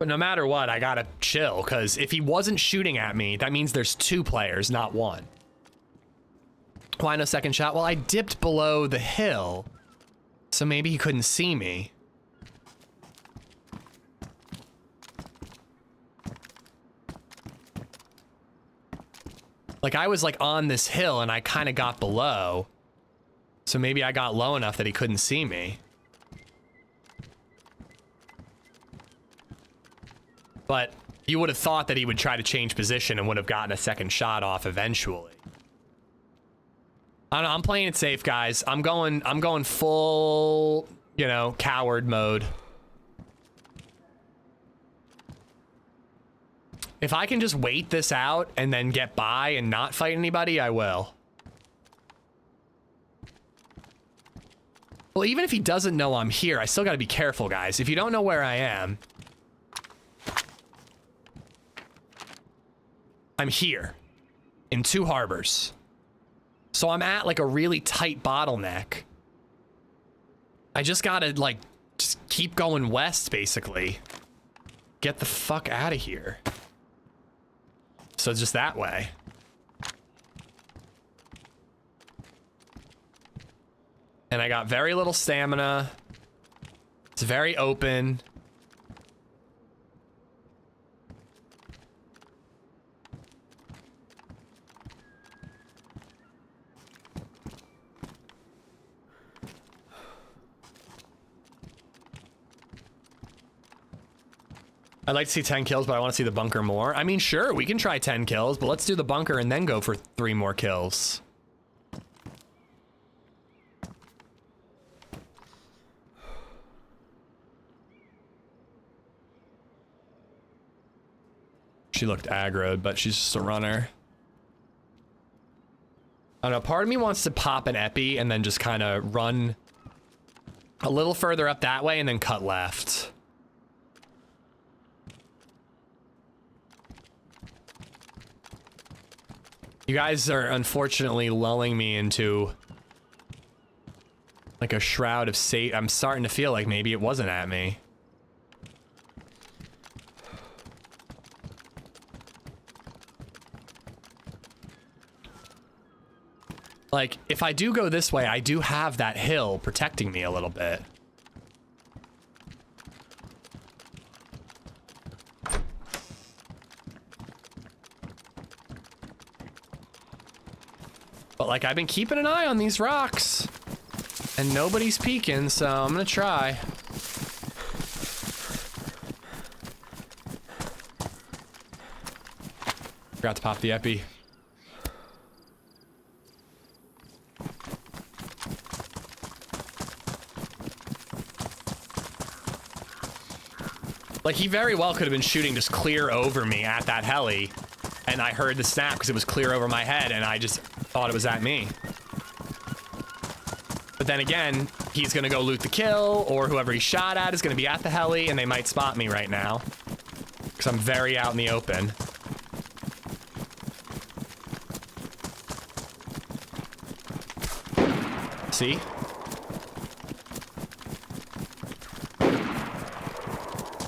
A: But no matter what, I gotta chill, because if he wasn't shooting at me, that means there's 2 players, not 1. Why no second shot? Well, I dipped below the hill, so maybe he couldn't see me. Like, I was like on this hill and I kind of got below, so maybe I got low enough that he couldn't see me. But you would have thought that he would try to change position and would have gotten a second shot off eventually. I don't know, I'm playing it safe, guys. I'm going full, you know, coward mode. If I can just wait this out and then get by and not fight anybody, I will. Well, even if he doesn't know I'm here, I still gotta be careful, guys. If you don't know where I am, I'm here in 2 harbors. So I'm at like a really tight bottleneck. I just gotta like, just keep going west, basically. Get the fuck out of here. So just that way. And I got very little stamina. It's very open. I'd like to see 10 kills, but I want to see the bunker more. I mean, sure, we can try 10 kills, but let's do the bunker and then go for 3 more kills. She looked aggroed, but she's just a runner. I don't know, part of me wants to pop an epi and then just kind of run a little further up that way and then cut left. You guys are unfortunately lulling me into like a shroud of Satan. I'm starting to feel like maybe it wasn't at me. Like, if I do go this way, I do have that hill protecting me a little bit. But like, I've been keeping an eye on these rocks and nobody's peeking, so I'm gonna try. Forgot to pop the epi. Like, he very well could have been shooting just clear over me at that heli, and I heard the snap because it was clear over my head, and I just thought it was at me. But then again, he's gonna go loot the kill, or whoever he shot at is gonna be at the heli, and they might spot me right now. Because I'm very out in the open. See?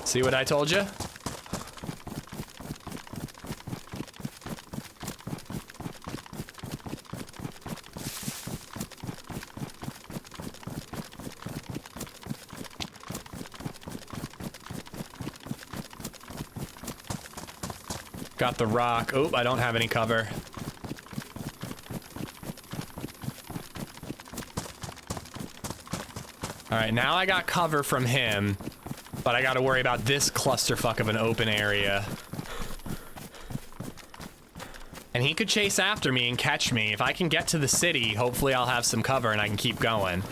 A: See what I told you? Got the rock. Oh, I don't have any cover. All right, now I got cover from him. But I gotta worry about this clusterfuck of an open area. And he could chase after me and catch me. If I can get to the city, hopefully I'll have some cover and I can keep going.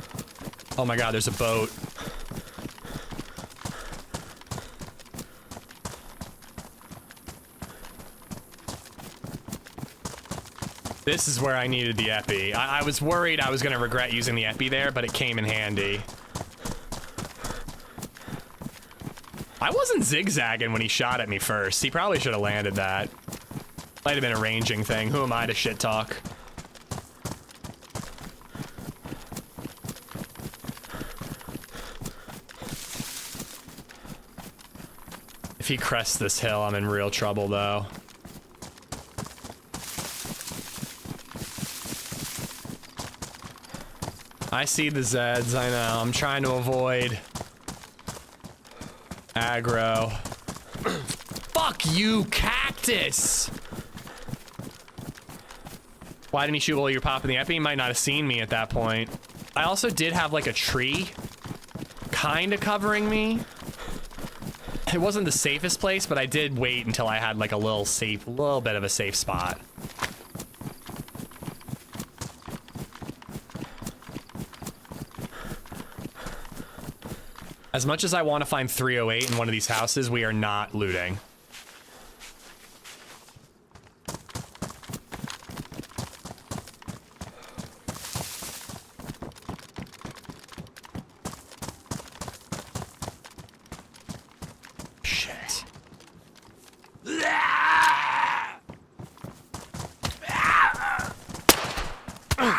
A: Oh my god, there's a boat. This is where I needed the epi. I was worried I was gonna regret using the epi there, but it came in handy. I wasn't zigzagging when he shot at me first. He probably should have landed that. Might have been a ranging thing. Who am I to shit talk? If he crests this hill, I'm in real trouble, though. I see the Zeds, I know. I'm trying to avoid aggro. Fuck you, cactus! Why didn't he shoot while you were popping the epi? He might not have seen me at that point. I also did have like a tree kind of covering me. It wasn't the safest place, but I did wait until I had like a little bit of a safe spot. As much as I want to find 308 in one of these houses, we are not looting. Shit.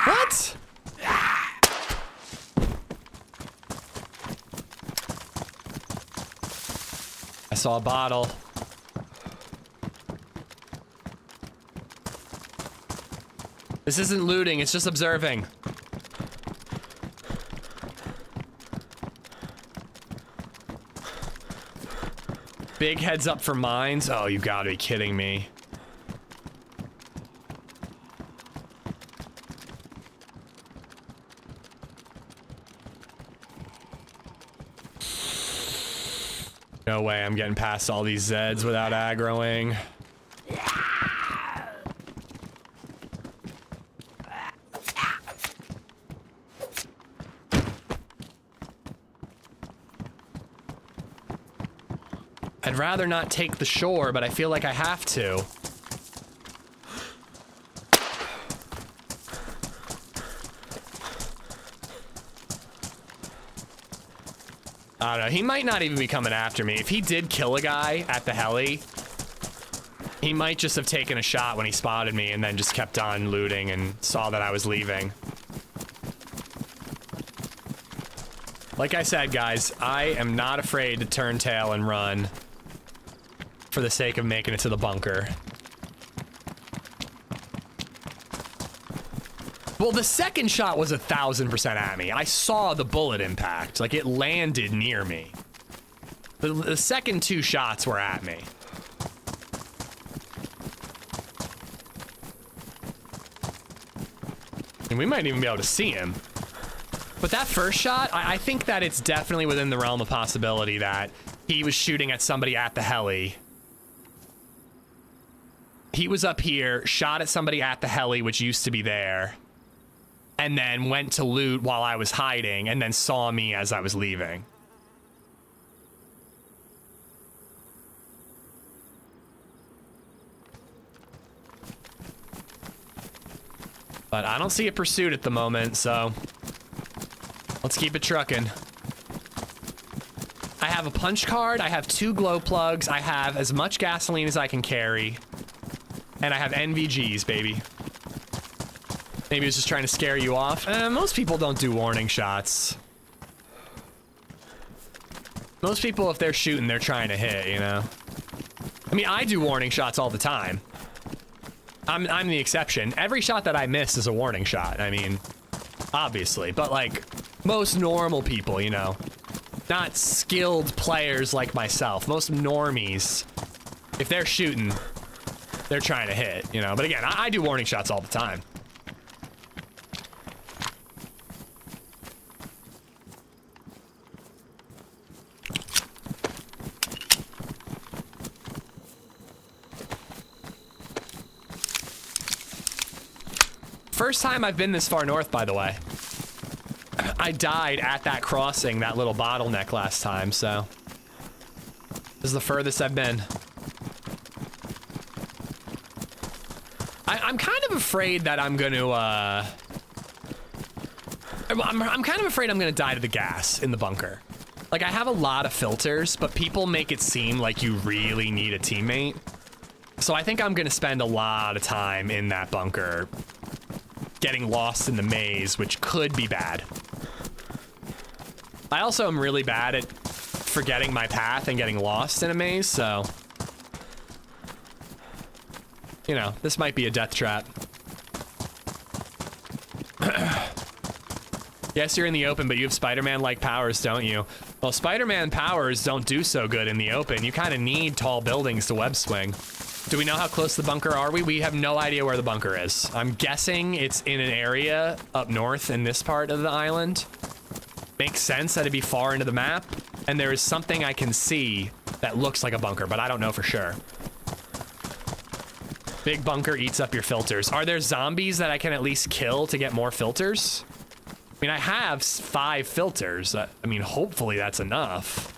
A: What? I saw a bottle. This isn't looting, it's just observing. Big heads up for mines. Oh, you gotta be kidding me. No way I'm getting past all these Zeds without aggroing. I'd rather not take the shore, but I feel like I have to. I don't know, he might not even be coming after me. If he did kill a guy at the heli, he might just have taken a shot when he spotted me and then just kept on looting and saw that I was leaving. Like I said, guys, I am not afraid to turn tail and run for the sake of making it to the bunker. Well, the second shot was 1,000% at me. I saw the bullet impact. Like, it landed near me. The second two shots were at me. And we might even be able to see him. But that first shot, I think that it's definitely within the realm of possibility that he was shooting at somebody at the heli. He was up here, shot at somebody at the heli, which used to be there, and then went to loot while I was hiding, and then saw me as I was leaving. But I don't see a pursuit at the moment, so let's keep it trucking. I have a punch card, I have 2 glow plugs, I have as much gasoline as I can carry, and I have NVGs, baby. Maybe it's just trying to scare you off. Most people don't do warning shots. Most people, if they're shooting, they're trying to hit, you know? I mean, I do warning shots all the time. I'm the exception. Every shot that I miss is a warning shot. I mean, obviously. But, like, most normal people, you know? Not skilled players like myself. Most normies, if they're shooting, they're trying to hit, you know? But again, I do warning shots all the time. First time I've been this far north, by the way. I died at that crossing, that little bottleneck last time, so this is the furthest I've been. I'm kind of afraid that I'm gonna, I'm kind of afraid I'm gonna die to the gas in the bunker. Like, I have a lot of filters, but people make it seem like you really need a teammate. So I think I'm gonna spend a lot of time in that bunker getting lost in the maze, which could be bad. I also am really bad at forgetting my path and getting lost in a maze, so... You know, this might be a death trap. Yes, you're in the open, but you have Spider-Man-like powers, don't you? Well, Spider-Man powers don't do so good in the open. You kind of need tall buildings to web swing. Do we know how close to the bunker are we? We have no idea where the bunker is. I'm guessing it's in an area up north in this part of the island. Makes sense that it'd be far into the map. And there is something I can see that looks like a bunker, but I don't know for sure. Big bunker eats up your filters. Are there zombies that I can at least kill to get more filters? I mean, I have 5 filters. I mean, hopefully that's enough.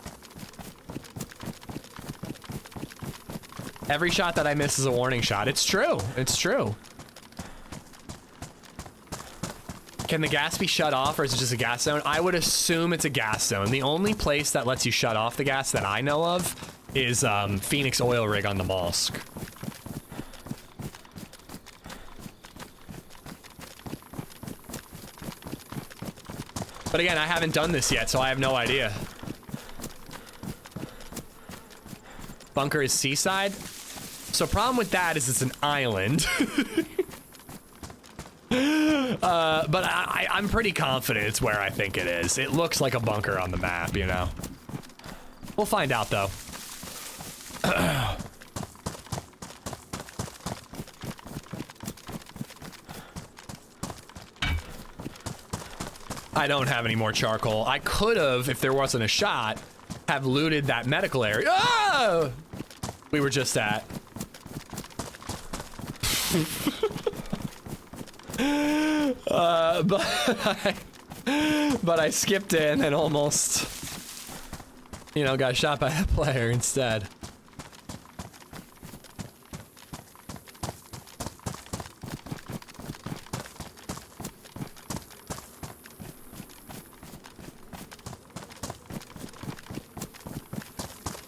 A: Every shot that I miss is a warning shot. It's true. It's true. Can the gas be shut off, or is it just a gas zone? I would assume it's a gas zone. The only place that lets you shut off the gas that I know of is Phoenix Oil Rig on the Mosque. But again, I haven't done this yet, so I have no idea. Bunker is seaside. So problem with that is it's an island. But I'm pretty confident it's where I think it is. It looks like a bunker on the map, you know. We'll find out, though. I don't have any more charcoal. I could have, if there wasn't a shot, have looted that medical area. Oh! We were just at. But I skipped in and almost, you know, got shot by a player instead.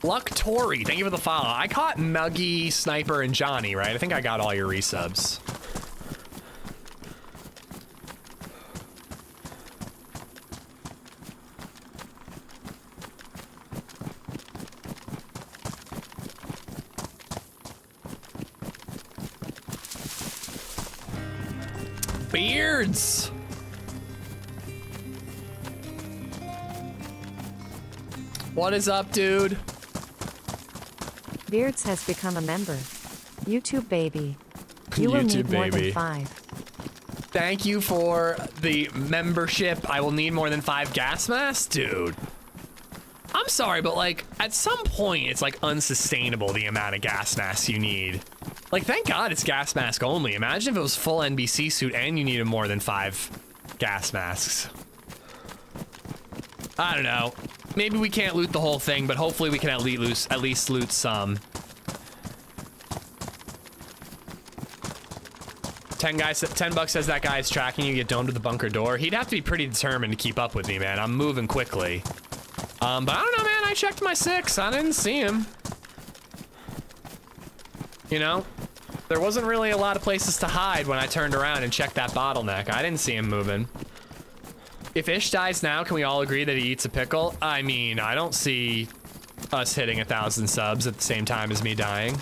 A: Luck Tory, thank you for the follow. I caught Muggy, Sniper, and Johnny, right? I think I got all your resubs. Beards! What is up, dude?
B: Beards has become a member. YouTube baby. You will need more than 5.
A: Thank you for the membership. I will need more than 5 gas masks? Dude. I'm sorry, but like, at some point, it's like unsustainable the amount of gas masks you need. Like, thank God it's gas mask only. Imagine if it was full NBC suit and you needed more than 5 gas masks. I don't know. Maybe we can't loot the whole thing, but hopefully we can at least loot some. 10 bucks says that guy is tracking you, get domed to the bunker door. He'd have to be pretty determined to keep up with me, man. I'm moving quickly. But I don't know, man. I checked my 6. I didn't see him. You know? There wasn't really a lot of places to hide when I turned around and checked that bottleneck. I didn't see him moving. If Ish dies now, can we all agree that he eats a pickle? I mean, I don't see us hitting 1,000 subs at the same time as me dying.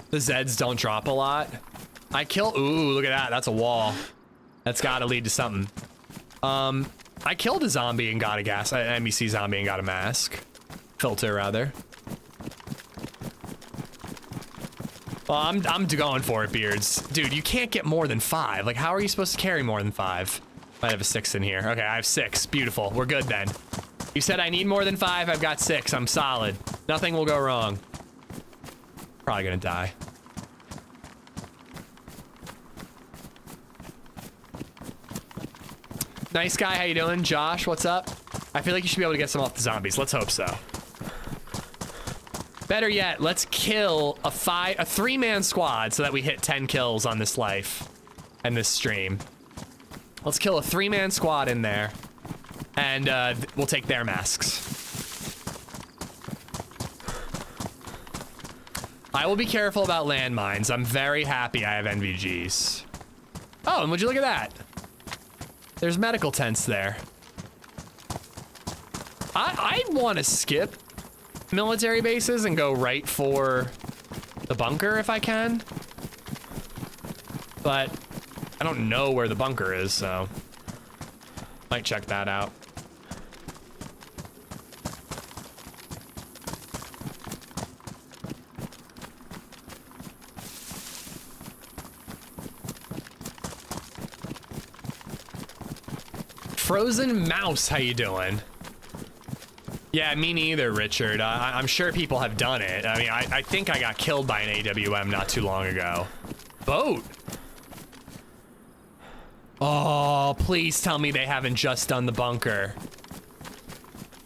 A: The Zeds don't drop a lot. Ooh, look at that. That's a wall. That's gotta lead to something. I killed a zombie and got a gas, an NBC zombie and got a mask. Filter, rather. Well, I'm going for it, Beards. Dude, you can't get more than 5. Like, how are you supposed to carry more than 5? Might have a 6 in here. Okay, I have 6. Beautiful. We're good then. You said I need more than 5. I've got 6. I'm solid. Nothing will go wrong. Probably gonna die. Nice guy, how you doing? Josh, what's up? I feel like you should be able to get some off the zombies. Let's hope so. Better yet, let's kill a 3-man squad so that we hit 10 kills on this life and this stream. Let's kill a 3-man squad in there, and we'll take their masks. I will be careful about landmines. I'm very happy I have NVGs. Oh, and would you look at that? There's medical tents there. I want to skip military bases and go right for the bunker if I can. But I don't know where the bunker is, so might check that out. Frozen Mouse, how you doing? Yeah, me neither, Richard. I'm sure people have done it. I mean, I think I got killed by an AWM not too long ago. Boat. Oh, please tell me they haven't just done the bunker.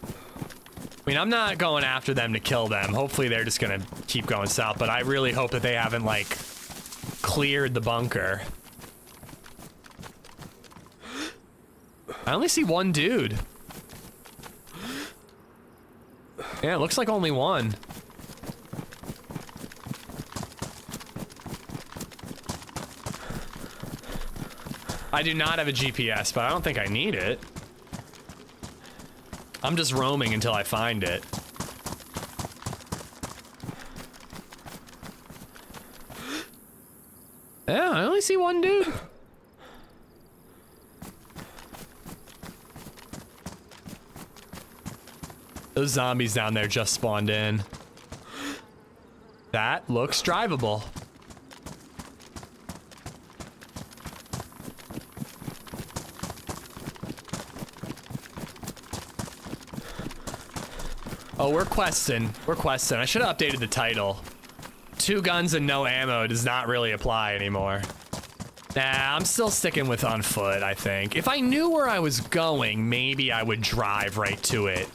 A: I mean, I'm not going after them to kill them. Hopefully they're just gonna keep going south, but I really hope that they haven't, like, cleared the bunker. I only see one dude. Yeah, it looks like only one. I do not have a GPS, but I don't think I need it. I'm just roaming until I find it. Yeah, I only see one dude. Those zombies down there just spawned in. That looks drivable. Oh, we're questing. We're questing. I should have updated the title. 2 guns and no ammo does not really apply anymore. Nah, I'm still sticking with on foot, I think. If I knew where I was going, maybe I would drive right to it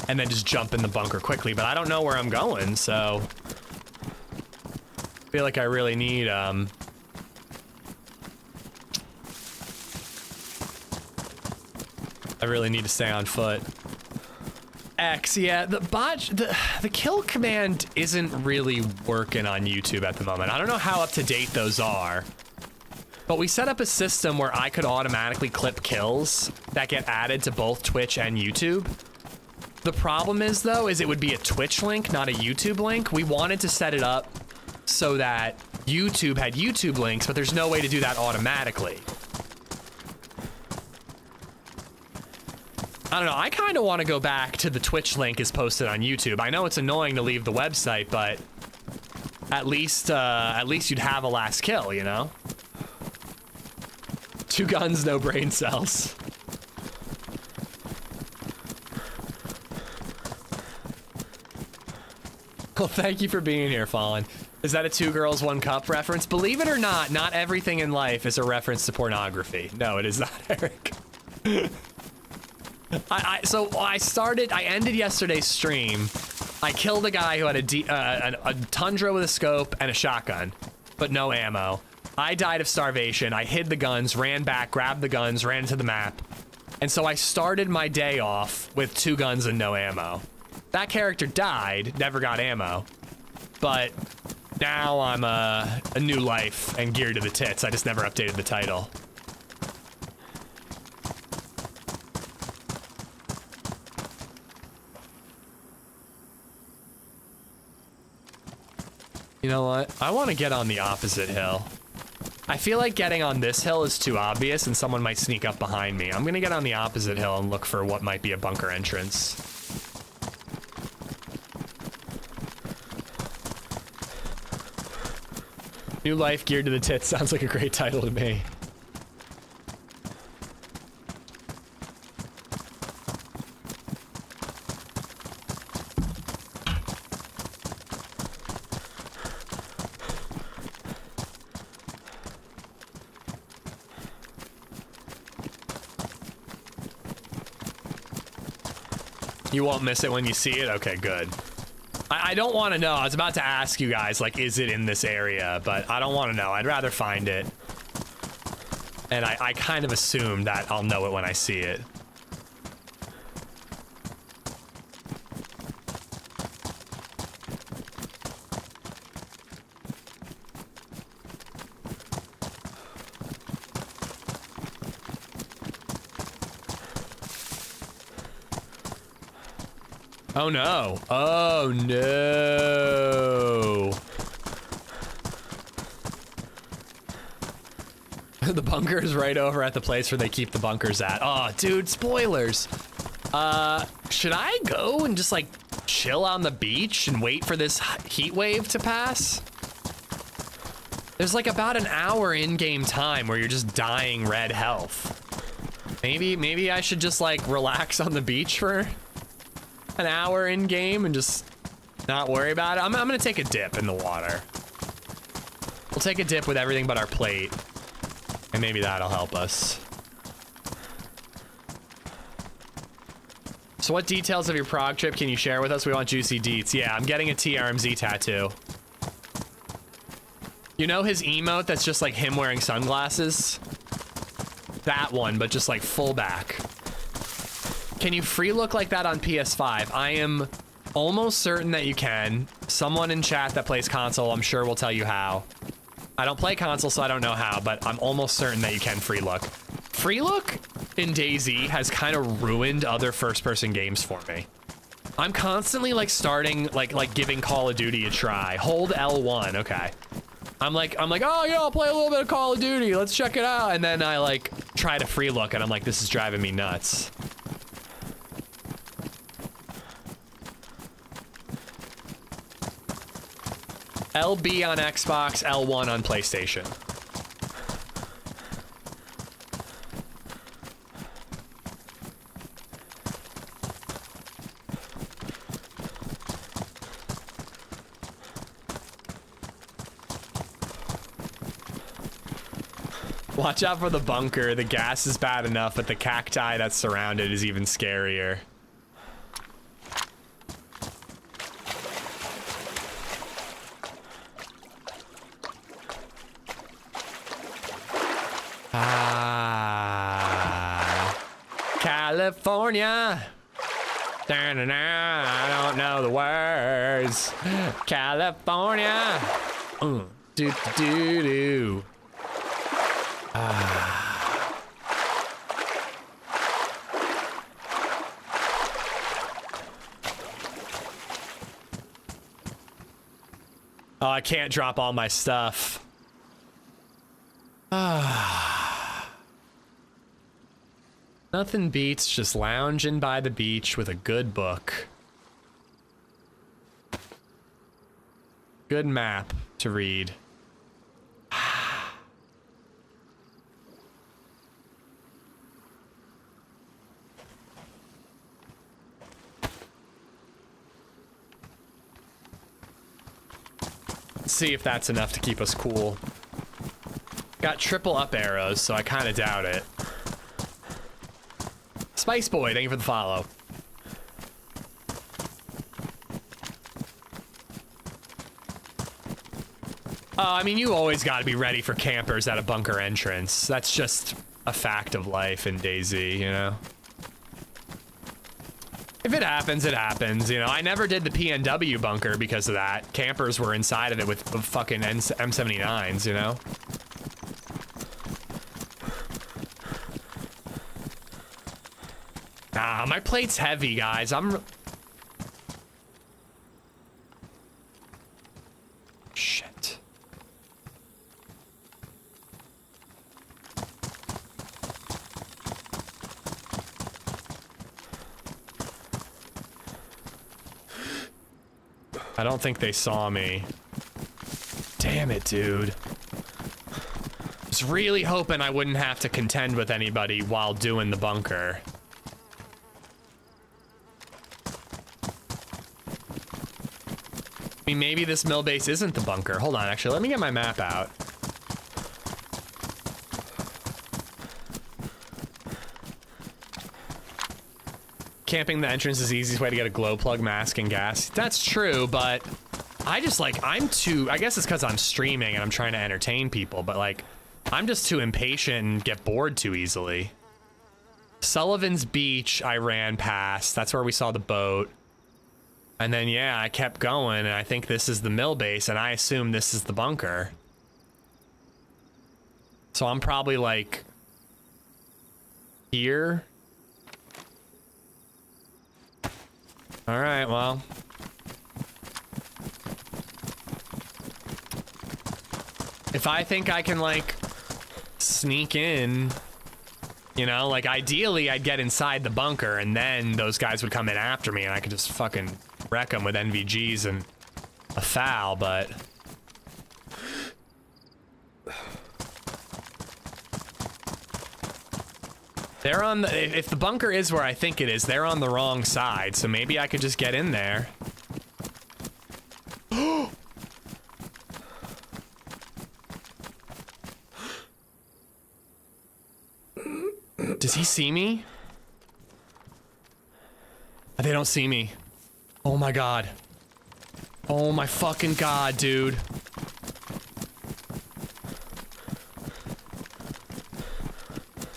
A: and then just jump in the bunker quickly, but I don't know where I'm going, so I feel like I really need, I really need to stay on foot. X, yeah, the bot, the kill command isn't really working on YouTube at the moment. I don't know how up to date those are, but we set up a system where I could automatically clip kills that get added to both Twitch and YouTube. The problem is, though, is it would be a Twitch link, not a YouTube link. We wanted to set it up so that YouTube had YouTube links, but there's no way to do that automatically. I don't know, I kind of want to go back to the Twitch link is posted on YouTube. I know it's annoying to leave the website, but at least you'd have a last kill, you know? 2 guns, no brain cells. Well, thank you for being here, Fallen. Is that a 2 girls, 1 cup reference? Believe it or not everything in life is a reference to pornography. No, it is not, Eric. So I ended yesterday's stream. I killed a guy who had a Tundra with a scope and a shotgun, but no ammo. I died of starvation. I hid the guns, ran back, grabbed the guns, ran into the map. And so I started my day off with 2 guns and no ammo. That character died, never got ammo. But now I'm a new life and geared to the tits. I just never updated the title. You know what? I want to get on the opposite hill. I feel like getting on this hill is too obvious and someone might sneak up behind me. I'm going to get on the opposite hill and look for what might be a bunker entrance. New life geared to the tits sounds like a great title to me. You won't miss it when you see it? Okay, good. I don't want to know. I was about to ask you guys, like, is it in this area? But I don't want to know. I'd rather find it. And I kind of assume that I'll know it when I see it. Oh no. Oh no. The bunker is right over at the place where they keep the bunkers at. Oh, dude, spoilers. Should I go and just like chill on the beach and wait for this heat wave to pass? There's like about an hour in-game time where you're just dying red health. Maybe I should just like relax on the beach for an hour in-game and just not worry about it. I'm gonna take a dip in the water. We'll take a dip with everything but our plate. And maybe that'll help us. So what details of your Prague trip can you share with us? We want juicy deets. Yeah, I'm getting a TRMZ tattoo. You know his emote that's just like him wearing sunglasses? That one, but just like full back. Can you free look like that on PS5? I am almost certain that you can. Someone in chat that plays console, I'm sure will tell you how. I don't play console, so I don't know how, but I'm almost certain that you can free look. Free look in DayZ has kind of ruined other first-person games for me. I'm constantly like starting, like giving Call of Duty a try. Hold L1, okay. I'm like, oh yeah, I'll play a little bit of Call of Duty. Let's check it out. And then I like try to free look, and I'm like, this is driving me nuts. LB on Xbox, L1 on PlayStation. Watch out for the bunker. The gas is bad enough, but the cacti that's surrounded is even scarier. California. I don't know the words. California. Do do do do. Oh, I can't drop all my stuff. Nothing beats just lounging by the beach with a good book. Good map to read. Let's see if that's enough to keep us cool. Got triple up arrows, so I kind of doubt it. Spice Boy, thank you for the follow. I mean, you always got to be ready for campers at a bunker entrance. That's just a fact of life in DayZ, you know? If it happens, it happens. You know, I never did the PNW bunker because of that. Campers were inside of it with fucking M79s, you know? Nah, my plate's heavy, guys. Shit. I don't think they saw me. Damn it, dude. I was really hoping I wouldn't have to contend with anybody while doing the bunker. I mean, maybe this mill base isn't the bunker. Hold on, actually, let me get my map out. Camping the entrance is the easiest way to get a glow plug, mask, and gas. That's true, but I just like, I guess it's because I'm streaming and I'm trying to entertain people, but like, I'm just too impatient and get bored too easily. Sullivan's Beach, I ran past. That's where we saw the boat. And then, yeah, I kept going, and I think this is the mill base, and I assume this is the bunker. So I'm probably, like, here. All right, well. If I think I can, like, sneak in, you know, like, ideally I'd get inside the bunker and then those guys would come in after me and I could just fucking wreck them with NVGs and a foul, but... They're on the... If the bunker is where I think it is, they're on the wrong side, so maybe I could just get in there. Does he see me? They don't see me. Oh my god. Oh my fucking god, dude.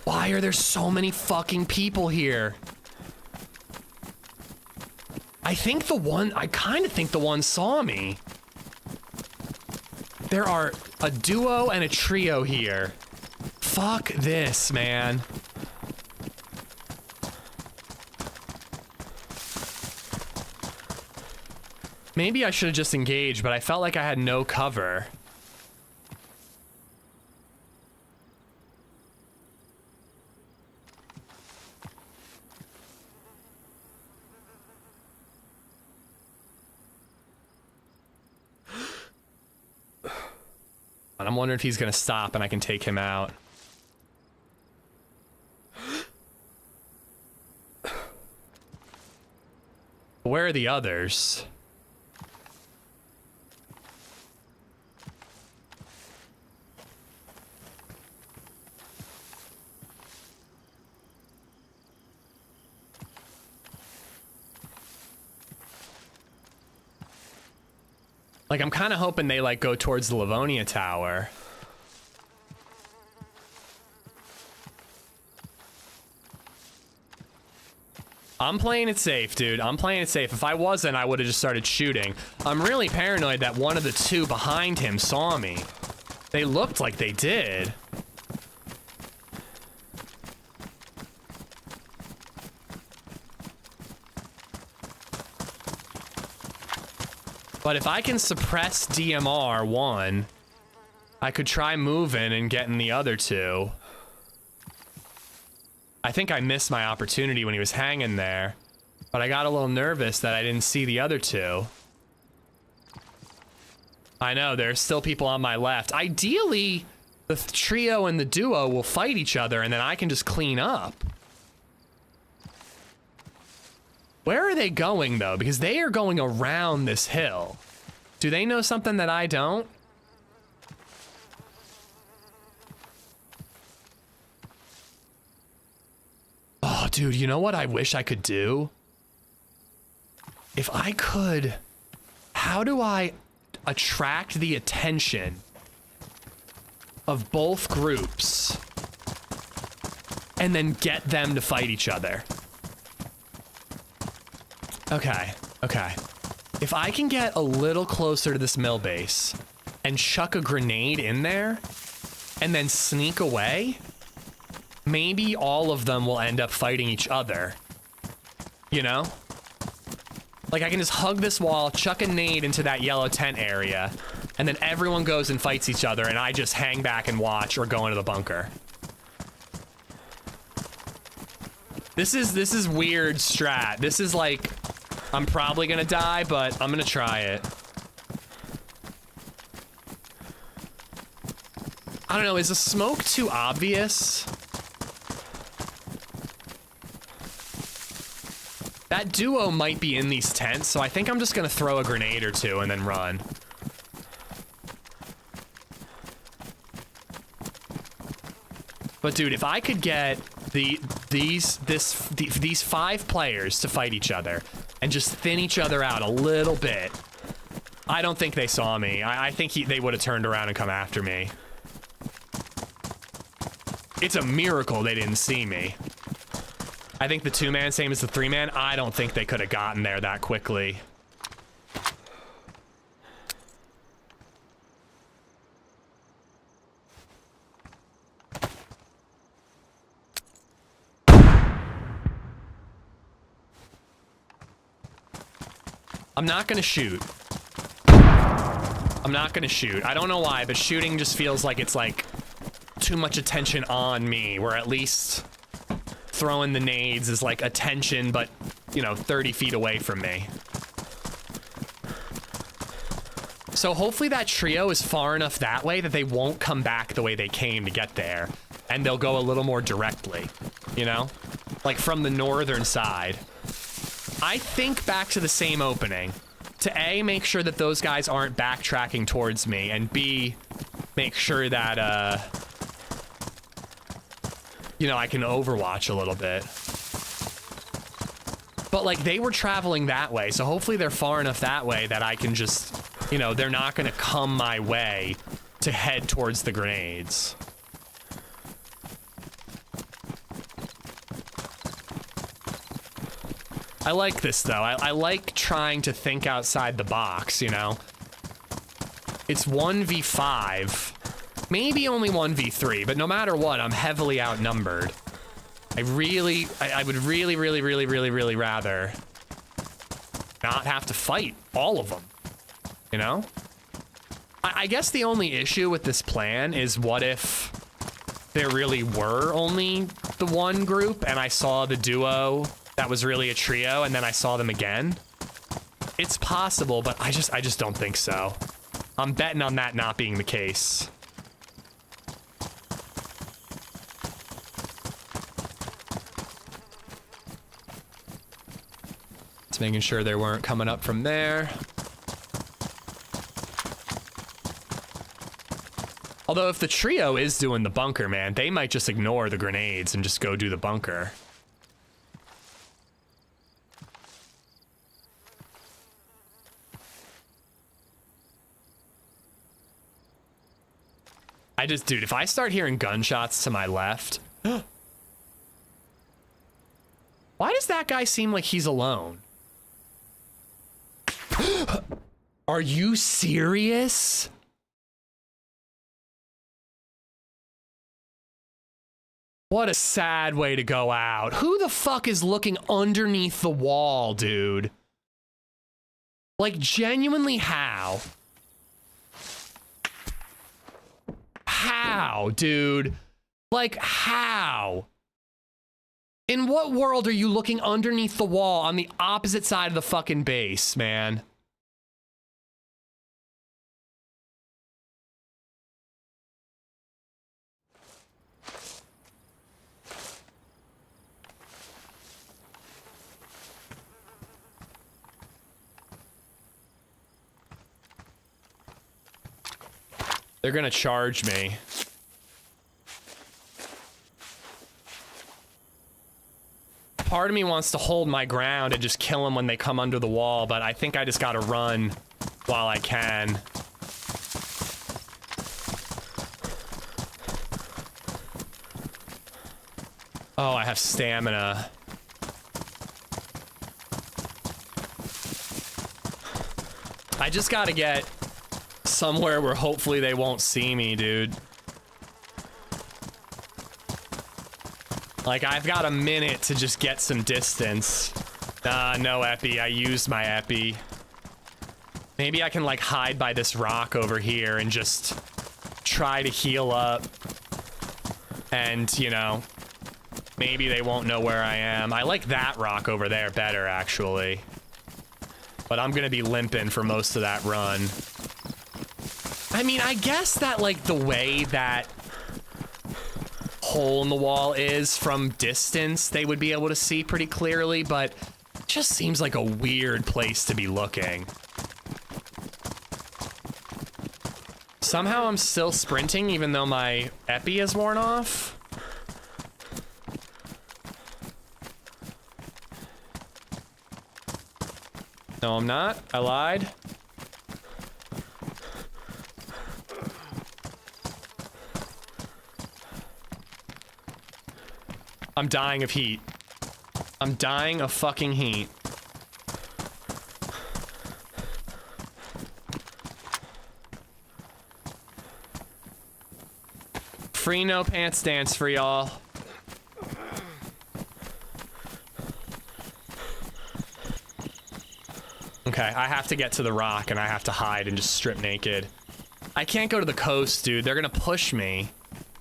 A: Why are there so many fucking people here? I kind of think the one saw me. There are a duo and a trio here. Fuck this, man. Maybe I should have just engaged, but I felt like I had no cover. And I'm wondering if he's gonna stop and I can take him out. Where are the others? Like, I'm kind of hoping they, like, go towards the Livonia Tower. I'm playing it safe, dude. I'm playing it safe. If I wasn't, I would have just started shooting. I'm really paranoid that one of the two behind him saw me. They looked like they did. But if I can suppress DMR, one, I could try moving and getting the other two. I think I missed my opportunity when he was hanging there, but I got a little nervous that I didn't see the other two. I know, there's still people on my left. Ideally, the trio and the duo will fight each other and then I can just clean up. Where are they going, though? Because they are going around this hill. Do they know something that I don't? Oh, dude, you know what I wish I could do? If I could... How do I attract the attention of both groups and then get them to fight each other? Okay, okay. If I can get a little closer to this mill base and chuck a grenade in there and then sneak away, maybe all of them will end up fighting each other. You know? Like, I can just hug this wall, chuck a nade into that yellow tent area, and then everyone goes and fights each other, and I just hang back and watch or go into the bunker. This is weird strat. This is like... I'm probably gonna die, but I'm gonna try it. I don't know, is the smoke too obvious? That duo might be in these tents, so I think I'm just gonna throw a grenade or two and then run. But dude, if I could get these 5 players to fight each other and just thin each other out a little bit, I don't think they saw me. I think they would have turned around and come after me. It's a miracle they didn't see me. I think the 2-man, same as the 3-man, I don't think they could have gotten there that quickly. I'm not gonna shoot. I'm not gonna shoot. I don't know why, but shooting just feels like it's like too much attention on me, where at least throwing the nades is like attention, but you know, 30 feet away from me. So hopefully that trio is far enough that way that they won't come back the way they came to get there, and they'll go a little more directly, you know? Like from the northern side. I think back to the same opening. To A, make sure that those guys aren't backtracking towards me, and B, make sure that, you know, I can overwatch a little bit. But, like, they were traveling that way, so hopefully they're far enough that way that I can just, you know, they're not gonna come my way to head towards the grenades. I like this, though. I like trying to think outside the box, you know? It's 1v5. Maybe only 1v3, but no matter what, I'm heavily outnumbered. I would really rather not have to fight all of them, you know? I guess the only issue with this plan is what if there really were only the one group and I saw the duo that was really a trio, and then I saw them again. It's possible, but I just don't think so. I'm betting on that not being the case. Just making sure they weren't coming up from there. Although if the trio is doing the bunker, man, they might just ignore the grenades and just go do the bunker. Dude, if I start hearing gunshots to my left... Why does that guy seem like he's alone? Are you serious? What a sad way to go out. Who the fuck is looking underneath the wall, dude? Like, genuinely, how? How, dude? Like, how? In what world are you looking underneath the wall on the opposite side of the fucking base, man? They're gonna charge me. Part of me wants to hold my ground and just kill them when they come under the wall, but I think I just gotta run while I can. Oh, I have stamina. I just gotta get somewhere where hopefully they won't see me, dude. Like, I've got a minute to just get some distance. No epi. I used my epi. Maybe I can, like, hide by this rock over here and just try to heal up. And, you know, maybe they won't know where I am. I like that rock over there better, actually. But I'm gonna be limping for most of that run. I mean, I guess that, like, the way that hole in the wall is from distance, they would be able to see pretty clearly, but it just seems like a weird place to be looking. Somehow I'm still sprinting even though my epi is worn off. No, I'm not. I lied. I'm dying of heat. I'm dying of fucking heat. Free no pants dance for y'all. Okay, I have to get to the rock and I have to hide and just strip naked. I can't go to the coast, dude. They're gonna push me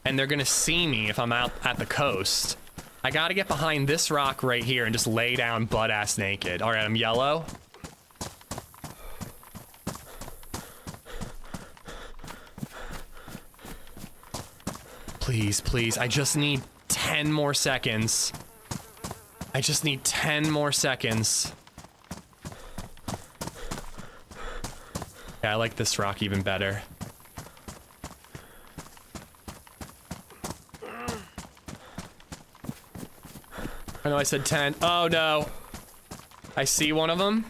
A: and they're gonna see me if I'm out at the coast. I gotta get behind this rock right here and just lay down butt-ass naked. All right, I'm yellow. Please, please, I just need 10 more seconds. I just need 10 more seconds. Yeah, I like this rock even better. I know I said 10. Oh no. I see one of them.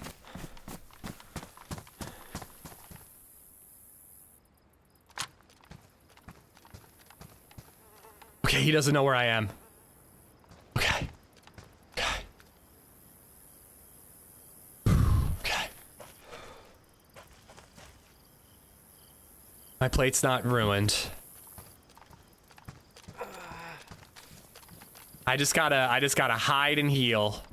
A: Okay, he doesn't know where I am. Okay. Okay. Okay. My plate's not ruined. I just gotta hide and heal.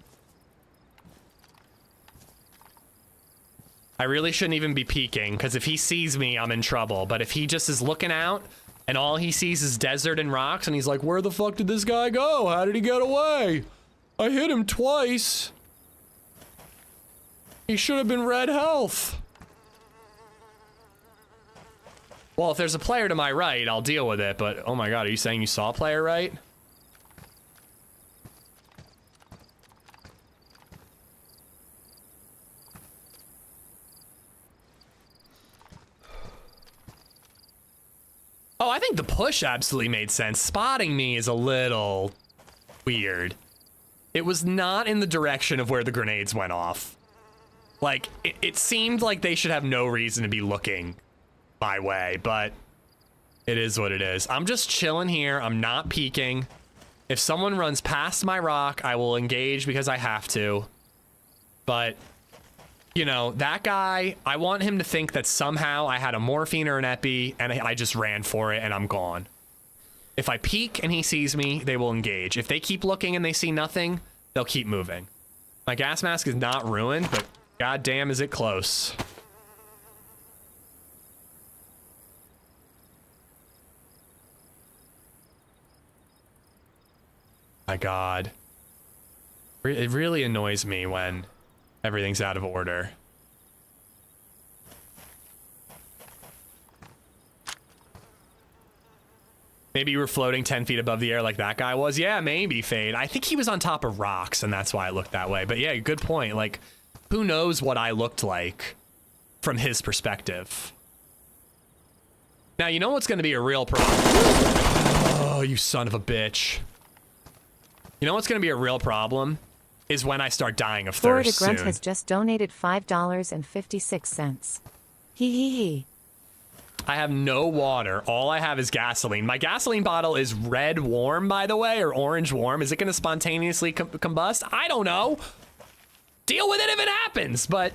A: I really shouldn't even be peeking, because if he sees me, I'm in trouble. But if he just is looking out, and all he sees is desert and rocks, and he's like, where the fuck did this guy go? How did he get away? I hit him twice. He should have been red health. Well, if there's a player to my right, I'll deal with it, but oh my god, are you saying you saw a player right? Oh, I think the push absolutely made sense. Spotting me is a little weird. It was not in the direction of where the grenades went off. Like, it seemed like they should have no reason to be looking my way, but it is what it is. I'm just chilling here. I'm not peeking. If someone runs past my rock, I will engage because I have to. But, you know, that guy, I want him to think that somehow I had a morphine or an epi and I just ran for it and I'm gone. If I peek and he sees me, they will engage. If they keep looking and they see nothing, they'll keep moving. My gas mask is not ruined, but goddamn is it close. My god. It really annoys me when everything's out of order. Maybe you were floating 10 feet above the air like that guy was? Yeah, maybe, Fade. I think he was on top of rocks, and that's why it looked that way. But yeah, good point. Like, who knows what I looked like from his perspective? Now, you know what's going to be a real problem? Oh, you son of a bitch. You know what's going to be a real problem? Is when I start dying of
B: Florida
A: thirst
B: Grunt
A: soon.
B: has just donated $5.56. Hee hee hee.
A: I have no water. All I have is gasoline. My gasoline bottle is red warm, by the way, or orange warm. Is it going to spontaneously combust? I don't know. Deal with it if it happens. But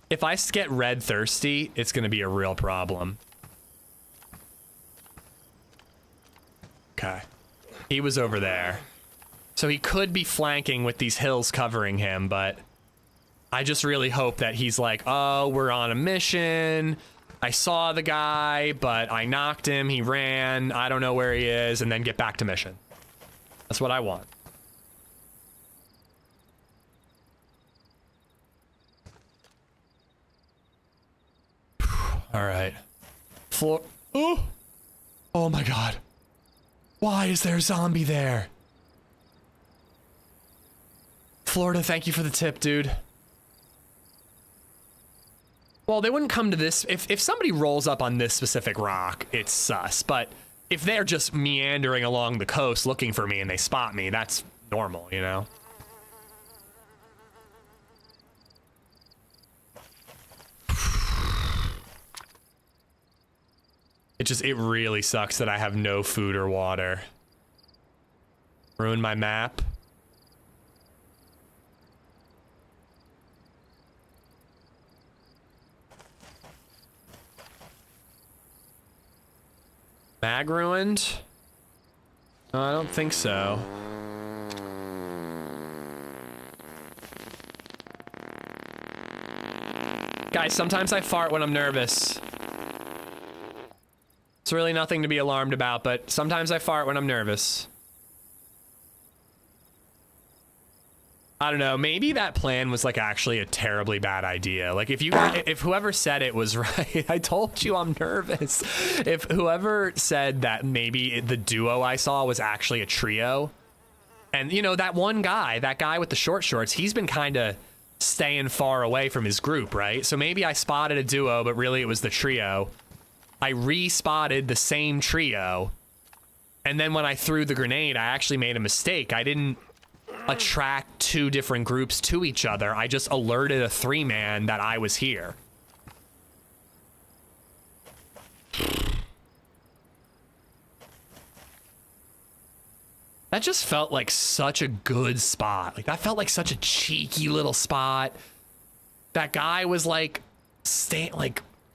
A: if I get red thirsty, it's going to be a real problem. Okay. He was over there. So he could be flanking with these hills covering him, but I just really hope that he's like, oh, we're on a mission. I saw the guy, but I knocked him. He ran. I don't know where he is, and then get back to mission. That's what I want. All right. Oh my god. Why is there a zombie there? Florida, thank you for the tip, dude. Well, they wouldn't come to this. If somebody rolls up on this specific rock, it's sus. But if they're just meandering along the coast looking for me and they spot me, that's normal, you know? It really sucks that I have no food or water. Ruined my map. Mag ruined? No, I don't think so. Guys, sometimes I fart when I'm nervous. It's really nothing to be alarmed about, but sometimes I fart when I'm nervous. I don't know, maybe that plan was like actually a terribly bad idea. Like if whoever said it was right, I told you I'm nervous. If whoever said that maybe the duo I saw was actually a trio, and you know, that one guy, that guy with the short shorts, he's been kind of staying far away from his group, right? So maybe I spotted a duo, but really it was the trio. I re-spotted the same trio, and then when I threw the grenade, I actually made a mistake. I didn't attract two different groups to each other. I just alerted a 3-man that I was here. That just felt like such a good spot. Like that felt like such a cheeky little spot. That guy was like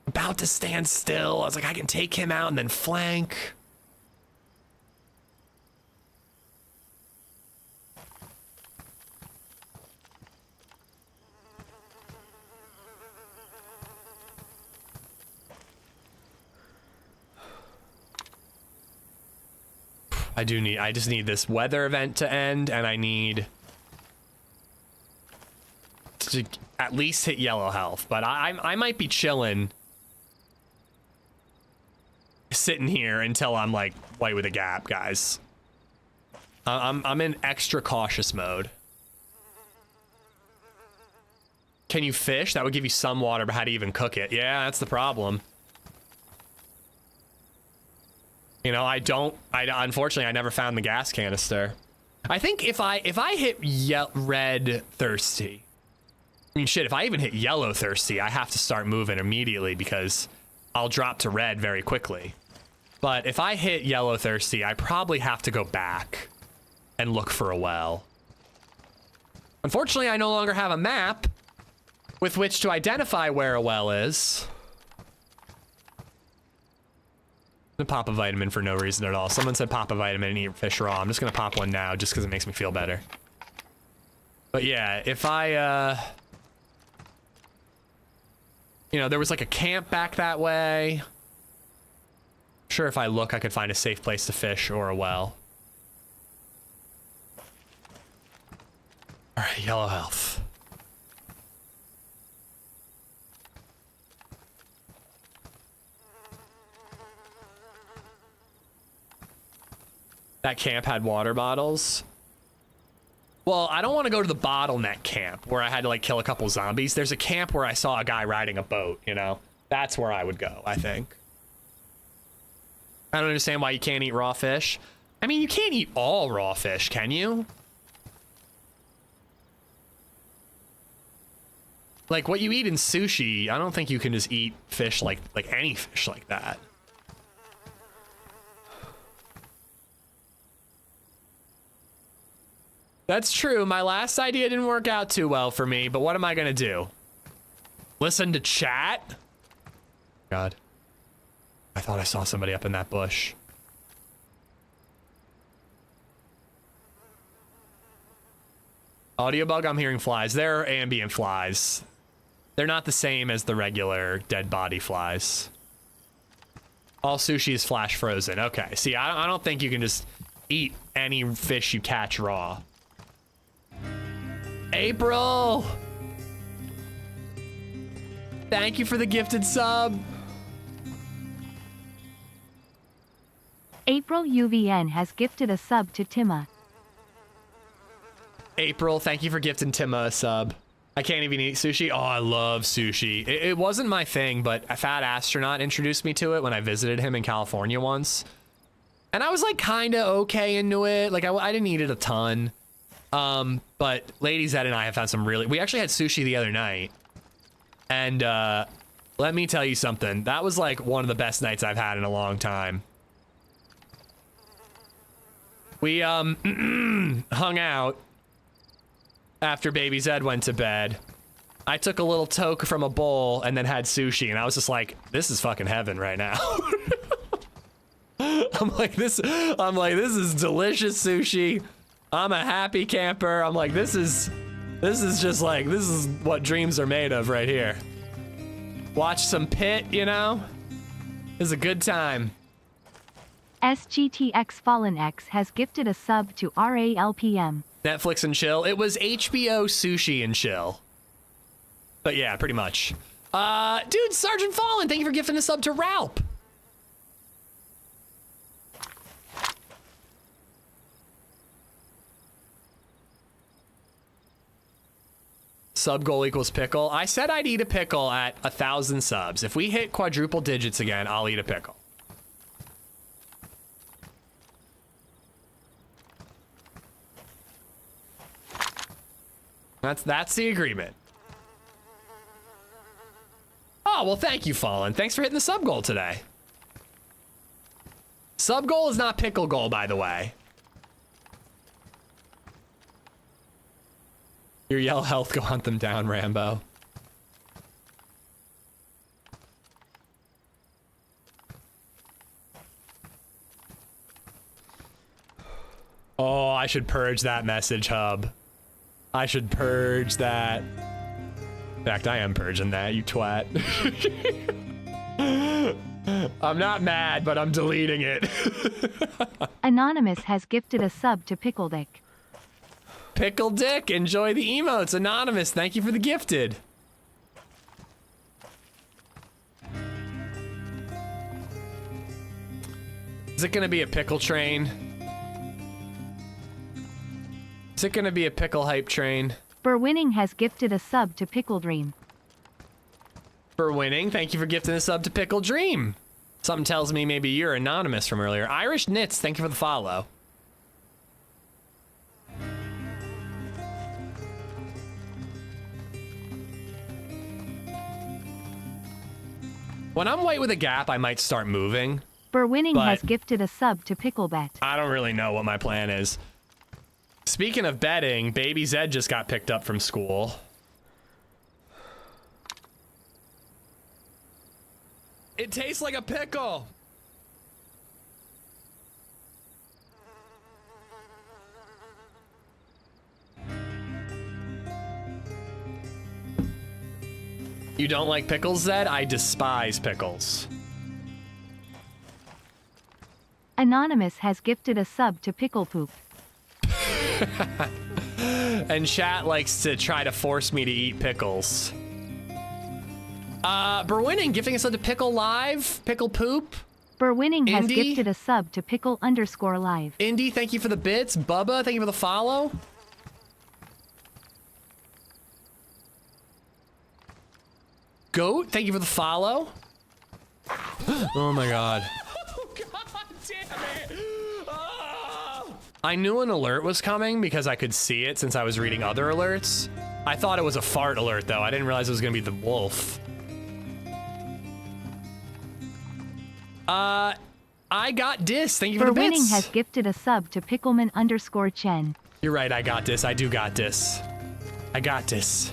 A: about to stand still. I was like, I can take him out and then flank. I just need this weather event to end, and I need to at least hit yellow health, but I might be chilling, sitting here until I'm like white with a gap, guys. I'm in extra cautious mode. Can you fish? That would give you some water, but how do you even cook it? Yeah, that's the problem. You know, unfortunately, I never found the gas canister. I think if I hit red thirsty, I mean, shit, if I even hit yellow thirsty, I have to start moving immediately because I'll drop to red very quickly. But if I hit yellow thirsty, I probably have to go back and look for a well. Unfortunately, I no longer have a map with which to identify where a well is. I'm gonna pop a vitamin for no reason at all. Someone said pop a vitamin and eat fish raw. I'm just gonna pop one now just because it makes me feel better. But yeah, if I, you know, there was like a camp back that way. Sure, if I look, I could find a safe place to fish or a well. All right, yellow health. That camp had water bottles. Well, I don't want to go to the bottleneck camp where I had to like kill a couple zombies. There's a camp where I saw a guy riding a boat, you know? That's where I would go, I think. I don't understand why you can't eat raw fish. I mean, you can't eat all raw fish, can you? Like what you eat in sushi, I don't think you can just eat fish like any fish like that. That's true. My last idea didn't work out too well for me, but what am I gonna do? Listen to chat? God. I thought I saw somebody up in that bush. Audio bug, I'm hearing flies. They're ambient flies. They're not the same as the regular dead body flies. All sushi is flash frozen. Okay, see, I don't think you can just eat any fish you catch raw. April! Thank you for the gifted sub.
D: April UVN has gifted a sub to Tima.
A: April, thank you for gifting Tima a sub. I can't even eat sushi. Oh, I love sushi. It wasn't my thing, but a fat astronaut introduced me to it when I visited him in California once. And I was like kind of okay into it. Like I didn't eat it a ton. But LadyZed and I have found some we actually had sushi the other night. And, let me tell you something. That was like one of the best nights I've had in a long time. We, hung out after Baby Zed went to bed. I took a little toke from a bowl and then had sushi, and I was just like, this is fucking heaven right now. I'm like, this is delicious sushi. I'm a happy camper. I'm like, this is what dreams are made of right here. Watch some Pit, you know? It was a good time.
D: SGTX Fallen X has gifted a sub to RALPM.
A: Netflix and chill. It was HBO Sushi and chill. But yeah, pretty much. Dude, Sergeant Fallen, thank you for gifting a sub to Ralp. Sub goal equals pickle. I said I'd eat a pickle at 1,000 subs. If we hit quadruple digits again, I'll eat a pickle. That's the agreement. Oh, well, thank you, Fallen. Thanks for hitting the sub goal today. Sub goal is not pickle goal, by the way. Your yell health, go hunt them down, Rambo. Oh, I should purge that message hub. I should purge that. In fact, I am purging that, you twat. I'm not mad, but I'm deleting it.
D: Anonymous has gifted a sub to Pickle Dick.
A: Pickle Dick, enjoy the emotes. Anonymous, thank you for the gifted. Is it gonna be a pickle train? Is it gonna be a pickle hype train?
D: Burwinning has gifted a sub to Pickle Dream.
A: For winning, thank you for gifting a sub to Pickle Dream. Something tells me maybe you're anonymous from earlier. Irish Knits, thank you for the follow. When I'm white with a gap, I might start moving.
D: Burwinning
A: But-
D: has gifted a sub to Picklebet.
A: I don't really know what my plan is. Speaking of betting, Baby Zed just got picked up from school. It tastes like a pickle. You don't like pickles, Zed? I despise pickles.
D: Anonymous has gifted a sub to Pickle Poop.
A: And chat likes to try to force me to eat pickles. Berwinning gifting us a Pickle Live, Pickle Poop.
D: Burwinning has
A: Indy?
D: gifted a sub to Pickle_Live.
A: Indy, thank you for the bits. Bubba, thank you for the follow. Goat, thank you for the follow. Oh my god. Oh god damn it. Oh. I knew an alert was coming because I could see it since I was reading other alerts. I thought it was a fart alert though. I didn't realize it was gonna be the wolf. I got dis. Thank you for the bits.
D: Burwinning has gifted a sub to Pickleman_Chen.
A: You're right, I got this. I do got this. I got this.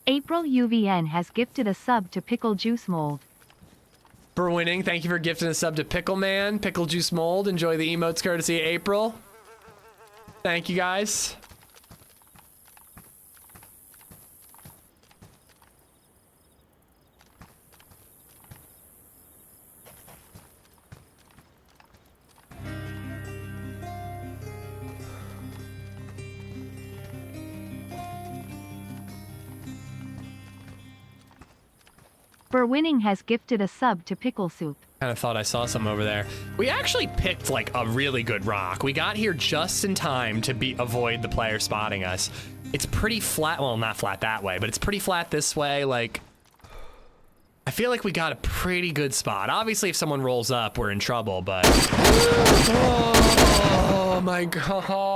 D: April UVN has gifted a sub to Pickle Juice Mold.
A: For winning, thank you for gifting a sub to Pickle Man, Pickle Juice Mold. Enjoy the emotes courtesy of April. Thank you guys.
D: Burwinning has gifted a sub to Pickle Soup.
A: Kind of thought I saw some over there. We actually picked like a really good rock. We got here just in time to avoid the player spotting us. It's pretty flat. Well, not flat that way, but it's pretty flat this way. Like, I feel like we got a pretty good spot. Obviously, if someone rolls up, we're in trouble, but... Oh my god.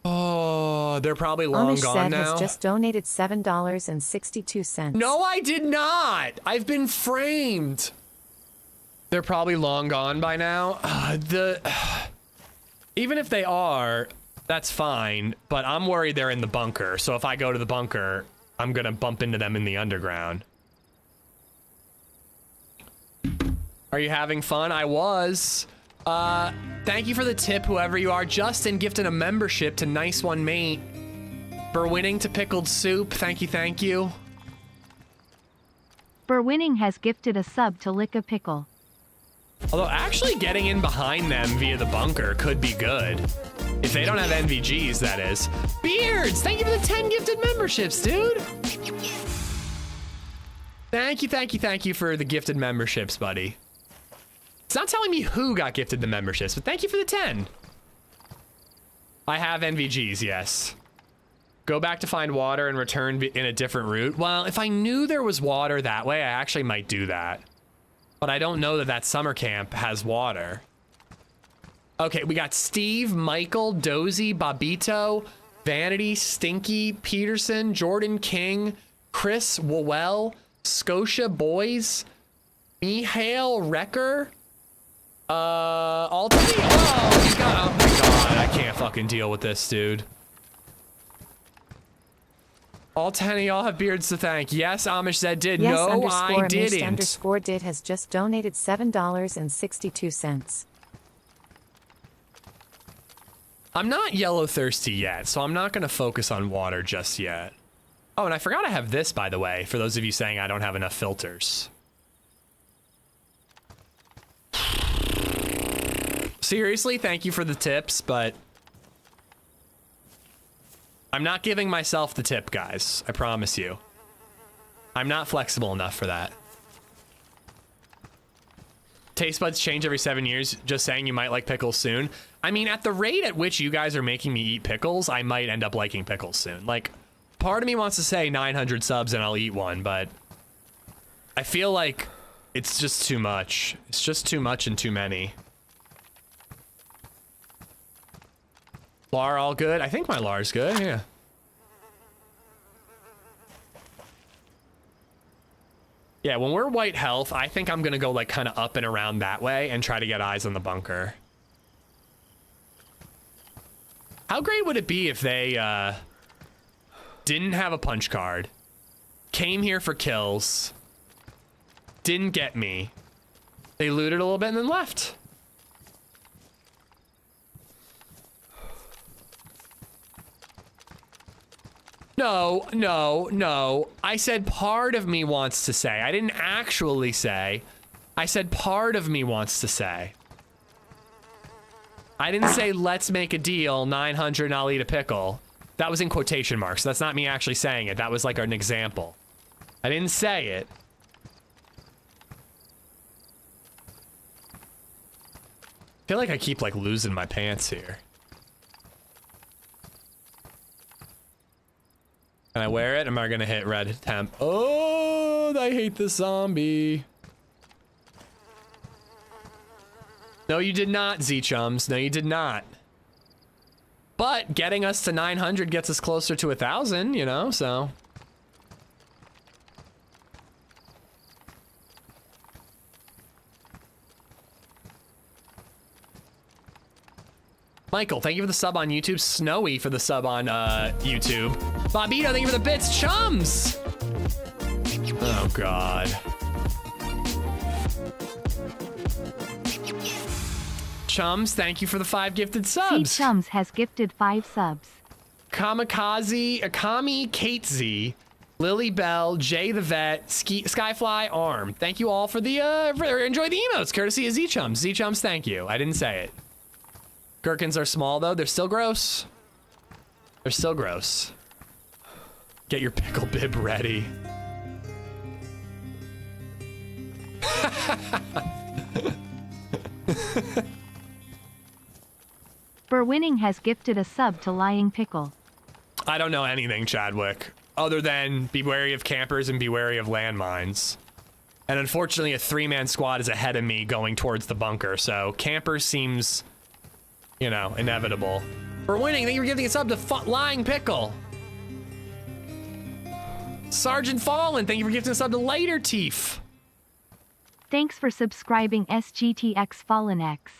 A: Oh, they're probably long
B: Amish
A: gone
B: Zed
A: now.
B: has just donated $7.62.
A: No, I did not. I've been framed. They're probably long gone by now. Even if they are, that's fine. But I'm worried they're in the bunker. So if I go to the bunker, I'm gonna bump into them in the underground. Are you having fun? I was. Thank you for the tip, whoever you are. Justin gifted a membership to Nice One Mate for winning to Pickled Soup. Thank you, thank you.
D: Burwinning has gifted a sub to Lick a Pickle.
A: Although actually getting in behind them via the bunker could be good. If they don't have NVGs, that is. Beards, thank you for the 10 gifted memberships, dude. Thank you, thank you, thank you for the gifted memberships, buddy. It's not telling me who got gifted the memberships, but thank you for the 10. I have NVGs, yes. Go back to find water and return in a different route. Well, if I knew there was water that way, I actually might do that. But I don't know that that summer camp has water. Okay, we got Steve, Michael, Dozy, Bobito, Vanity, Stinky, Peterson, Jordan King, Chris, Wowell, Scotia Boys, Mihail Wrecker, Alternate. Oh, you got. Oh my god, I can't fucking deal with this, dude. All 10 of y'all have beards to thank. Yes, Amish Zed did.
B: Yes,
A: no, I didn't.
B: Underscore did has just donated $7.62.
A: I'm not yellow thirsty yet, so I'm not going to focus on water just yet. Oh, and I forgot I have this, by the way, for those of you saying I don't have enough filters. Seriously, thank you for the tips, but I'm not giving myself the tip, guys. I promise you. I'm not flexible enough for that. Taste buds change every 7 years. Just saying you might like pickles soon. I mean, at the rate at which you guys are making me eat pickles, I might end up liking pickles soon. Like, part of me wants to say 900 subs and I'll eat one, but I feel like it's just too much. It's just too much and too many. Lar all good? I think my Lar's good, yeah. Yeah, when we're white health, I think I'm gonna go like kind of up and around that way and try to get eyes on the bunker. How great would it be if they didn't have a punch card, came here for kills, didn't get me, they looted a little bit and then left? No, no, no. I said part of me wants to say. I didn't actually say. I said part of me wants to say. I didn't say let's make a deal, 900 and I'll eat a pickle. That was in quotation marks. That's not me actually saying it. That was like an example. I didn't say it. I feel like I keep like losing my pants here. Can I wear it? Am I gonna hit red temp? Oh, I hate the zombie. No, you did not, Z-Chums. No, you did not. But getting us to 900 gets us closer to 1,000, you know, so. Michael, thank you for the sub on YouTube. Snowy for the sub on YouTube. Bobito, thank you for the bits. Chums! Oh, God. Chums, thank you for the 5 gifted subs.
D: Chums has gifted 5 subs.
A: Kamikaze, Akami, Kate Z, Lily Bell, Jay the Vet, Skyfly, Arm. Thank you all for the, enjoy the emotes, courtesy of Z-Chums. Z-Chums, thank you. I didn't say it. Gherkins are small, though. They're still gross. They're still gross. Get your pickle bib ready.
D: Burwinning has gifted a sub to Lying Pickle.
A: I don't know anything, Chadwick, other than be wary of campers and be wary of landmines. And unfortunately, a 3-man squad is ahead of me going towards the bunker, so campers seems, you know, inevitable. For winning, thank you for giving a sub to Lying Pickle. Sergeant Fallen, thank you for gifting a sub to Lighter Teeth.
D: Thanks for subscribing SGTX Fallen X.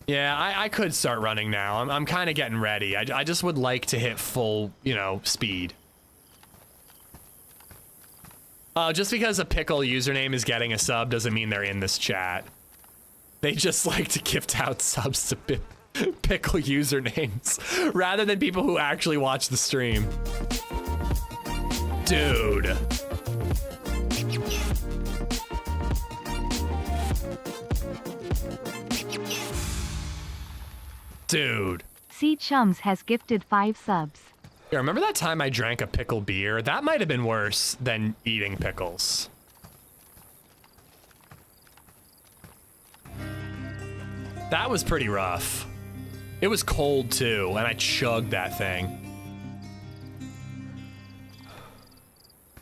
A: Yeah, I could start running now. I'm kind of getting ready. I just would like to hit full, you know, speed. Just because a pickle username is getting a sub doesn't mean they're in this chat. They just like to gift out subs to pickle usernames rather than people who actually watch the stream. Dude. Dude.
D: C Chums has gifted 5 subs.
A: Yeah, remember that time I drank a pickle beer? That might have been worse than eating pickles. That was pretty rough. It was cold too, and I chugged that thing.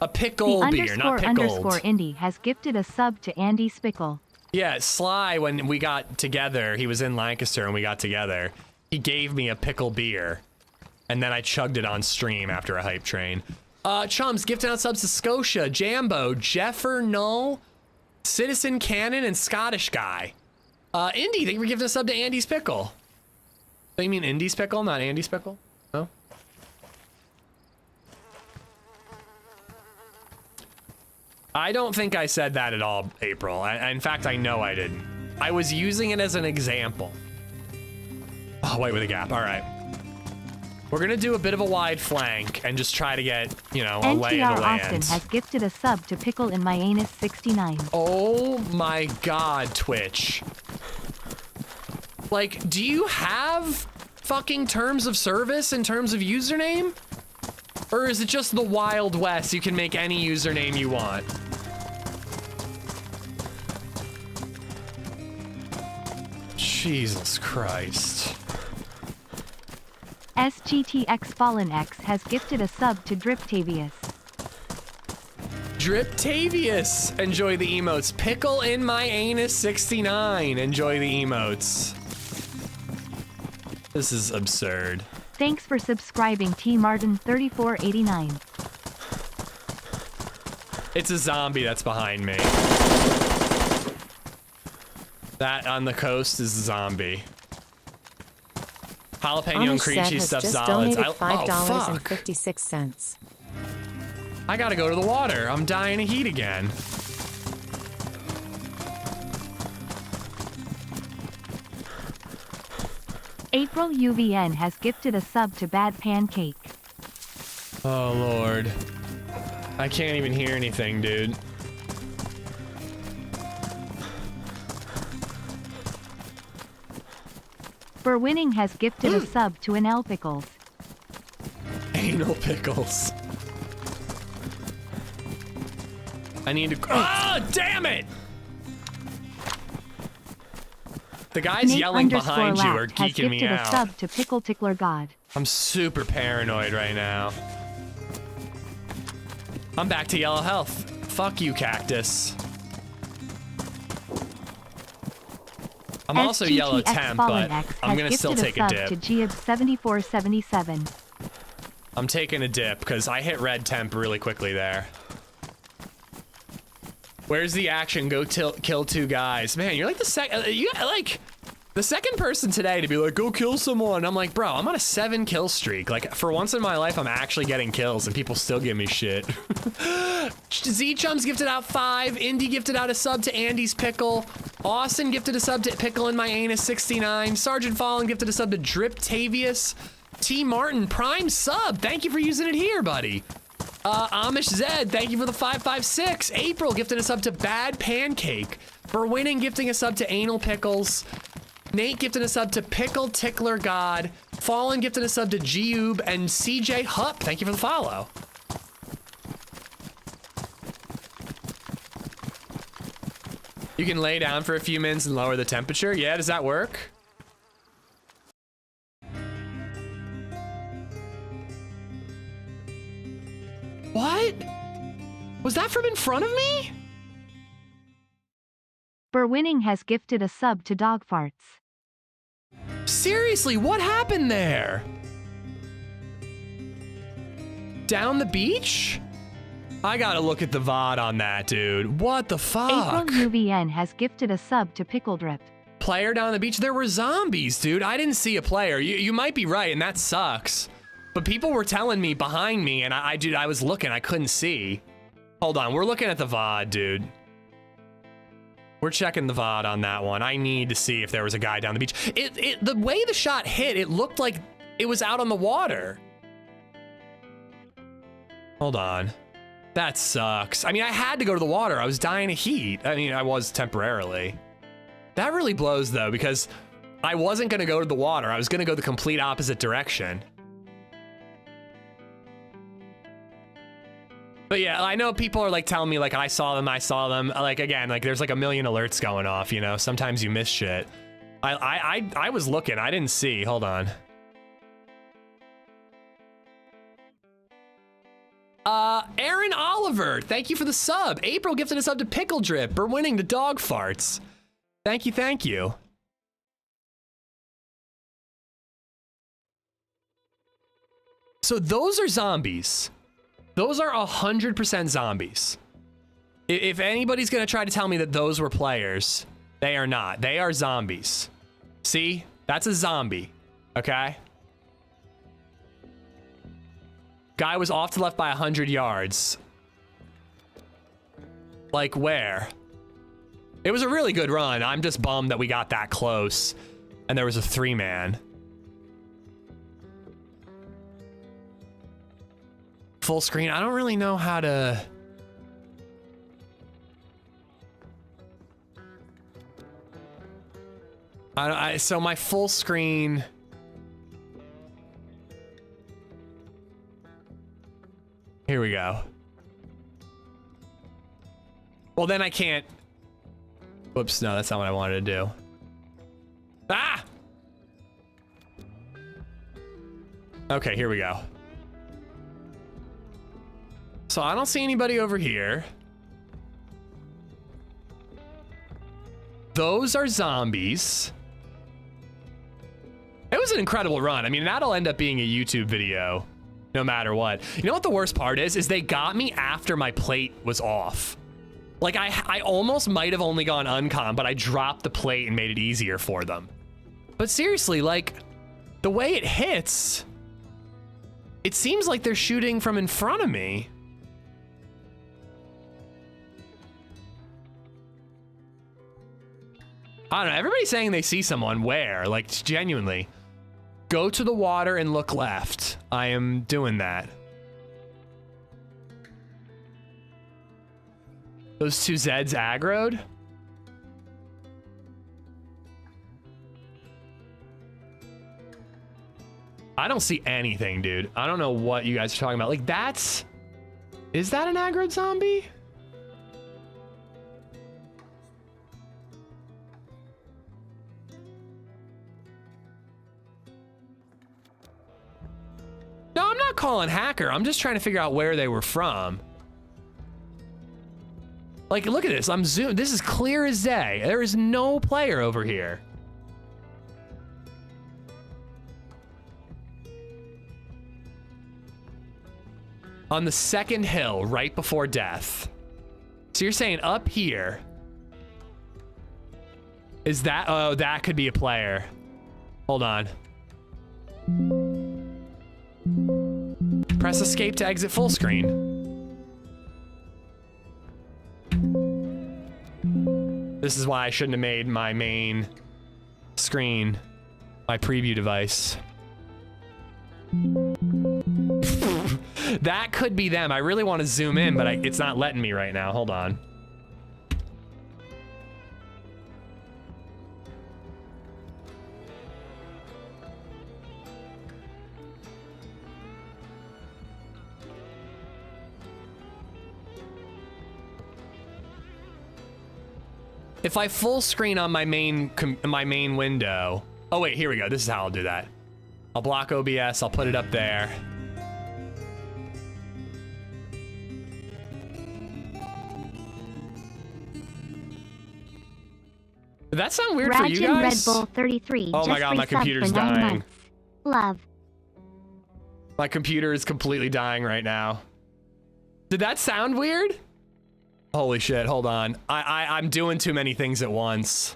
A: A pickle beer, not pickled.
D: _ Indy has gifted a sub to Andy Spickle.
A: Yeah, Sly, when we got together, he was in Lancaster and we got together. He gave me a pickle beer, and then I chugged it on stream after a hype train. Chums, gifting out subs to Scotia, Jambo, Jeffer Null, Citizen Cannon, and Scottish Guy. Indy, thank you for giving a sub to Andy's Pickle. So you mean Indy's Pickle, not Andy's Pickle? No? I don't think I said that at all, April. In fact, I know I didn't. I was using it as an example. Oh, wait, with a gap. All right. We're gonna do a bit of a wide flank and just try to get, you know, a lay of the land.
D: Austin has gifted a sub to Pickle in my anus 69.
A: Oh my god, Twitch. Like, do you have fucking terms of service in terms of username? Or is it just the Wild West? You can make any username you want. Jesus Christ.
D: SGTX Fallen X has gifted a sub to Driptavius.
A: Driptavius, enjoy the emotes. Pickle in my anus 69, enjoy the emotes. This is absurd.
D: Thanks for subscribing, T Martin 3489.
A: It's a zombie that's behind me. That on the coast is a zombie. Jalapeno and cream cheese stuffed solids.
B: $5.56.
A: I gotta go to the water. I'm dying of heat again.
D: April UVN has gifted a sub to Bad Pancake.
A: Oh Lord. I can't even hear anything, dude.
D: Burwinning has gifted a sub to Anal Pickles.
A: Anal Pickles. I need to. Ah, damn it! The guys
D: Nate
A: yelling behind you are
D: has
A: geeking me
D: gifted
A: out.
D: a sub to Pickle Tickler God.
A: I'm super paranoid right now. I'm back to yellow health. Fuck you, Cactus. I'm also yellow temp, but I'm gonna still take a dip.
D: To Giab 7477.
A: I'm taking a dip because I hit red temp really quickly there. Where's the action? Go kill 2 guys. Man, you're like the second person today to be like, go kill someone. I'm like, bro, I'm on a 7 kill streak. Like, for once in my life, I'm actually getting kills and people still give me shit. Z-Chums gifted out 5. Indy gifted out a sub to Andy's Pickle. Austin gifted a sub to Pickle in my anus 69. Sergeant Fallen gifted a sub to Driptavius. T Martin, prime sub. Thank you for using it here, buddy. Amish Zed, thank you for the 556. April gifted a sub to Bad Pancake. Burwinning gifting a sub to Anal Pickles. Nate gifted a sub to Pickle Tickler God. Fallen gifted a sub to Giub, and CJ Hupp, thank you for the follow. You can lay down for a few minutes and lower the temperature. Yeah, does that work? What? Was that from in front of me?
D: Burwinning has gifted a sub to Dog Farts.
A: Seriously, what happened there? Down the beach? I gotta look at the VOD on that, dude. What the fuck?
D: April UVN has gifted a sub to Pickle Drip.
A: Player down the beach? There were zombies, dude. I didn't see a player. You might be right, and that sucks. But people were telling me behind me, and I was looking, I couldn't see. Hold on, we're looking at the VOD, dude. We're checking the VOD on that one. I need to see if there was a guy down the beach. The way the shot hit, it looked like it was out on the water. Hold on. That sucks. I mean, I had to go to the water. I was dying of heat. I mean, I was temporarily. That really blows though, because I wasn't gonna go to the water. I was gonna go the complete opposite direction. But yeah, I know people are like telling me like I saw them. Like again, like there's like a million alerts going off, you know? Sometimes you miss shit. I was looking, I didn't see, hold on. Aaron Oliver, thank you for the sub. April gifted a sub to Pickle Drip. We're winning the dog farts. Thank you, thank you. So those are zombies. Those are 100% zombies. If anybody's gonna try to tell me that those were players, they are not. They are zombies. See? That's a zombie, okay? Guy was off to left by 100 yards. Like where? It was a really good run. I'm just bummed that we got that close and there was a 3-man. Full screen. I don't really know how to... So my full screen... Here we go. Well, then I can't... Whoops, no, that's not what I wanted to do. Ah! Okay, here we go. So I don't see anybody over here. Those are zombies. It was an incredible run. I mean, that'll end up being a YouTube video no matter what. You know what the worst part is they got me after my plate was off. Like I almost might have only gone uncon, but I dropped the plate and made it easier for them. But seriously, like the way it hits, it seems like they're shooting from in front of me. I don't know, everybody's saying they see someone. Where? Like, genuinely. Go to the water and look left. I am doing that. Those two Zeds aggroed? I don't see anything, dude. I don't know what you guys are talking about. Like, that's... Is that an aggroed zombie? No, I'm not calling hacker. I'm just trying to figure out where they were from. Like, look at this. I'm zoomed. This is clear as day. There is no player over here. On the second hill, right before death. So you're saying up here. Is that... Oh, that could be a player. Hold on. Press escape to exit full screen. This is why I shouldn't have made my main screen my preview device. That could be them. I really want to zoom in, but it's not letting me right now. Hold on. If I full screen on my main window. Oh wait, here we go. This is how I'll do that. I'll block OBS. I'll put it up there. Did that sound weird for you guys?
D: Red Bull 33.
A: Oh my god, my computer's dying.
D: Love.
A: My computer is completely dying right now. Did that sound weird? Holy shit, hold on. I'm doing too many things at once.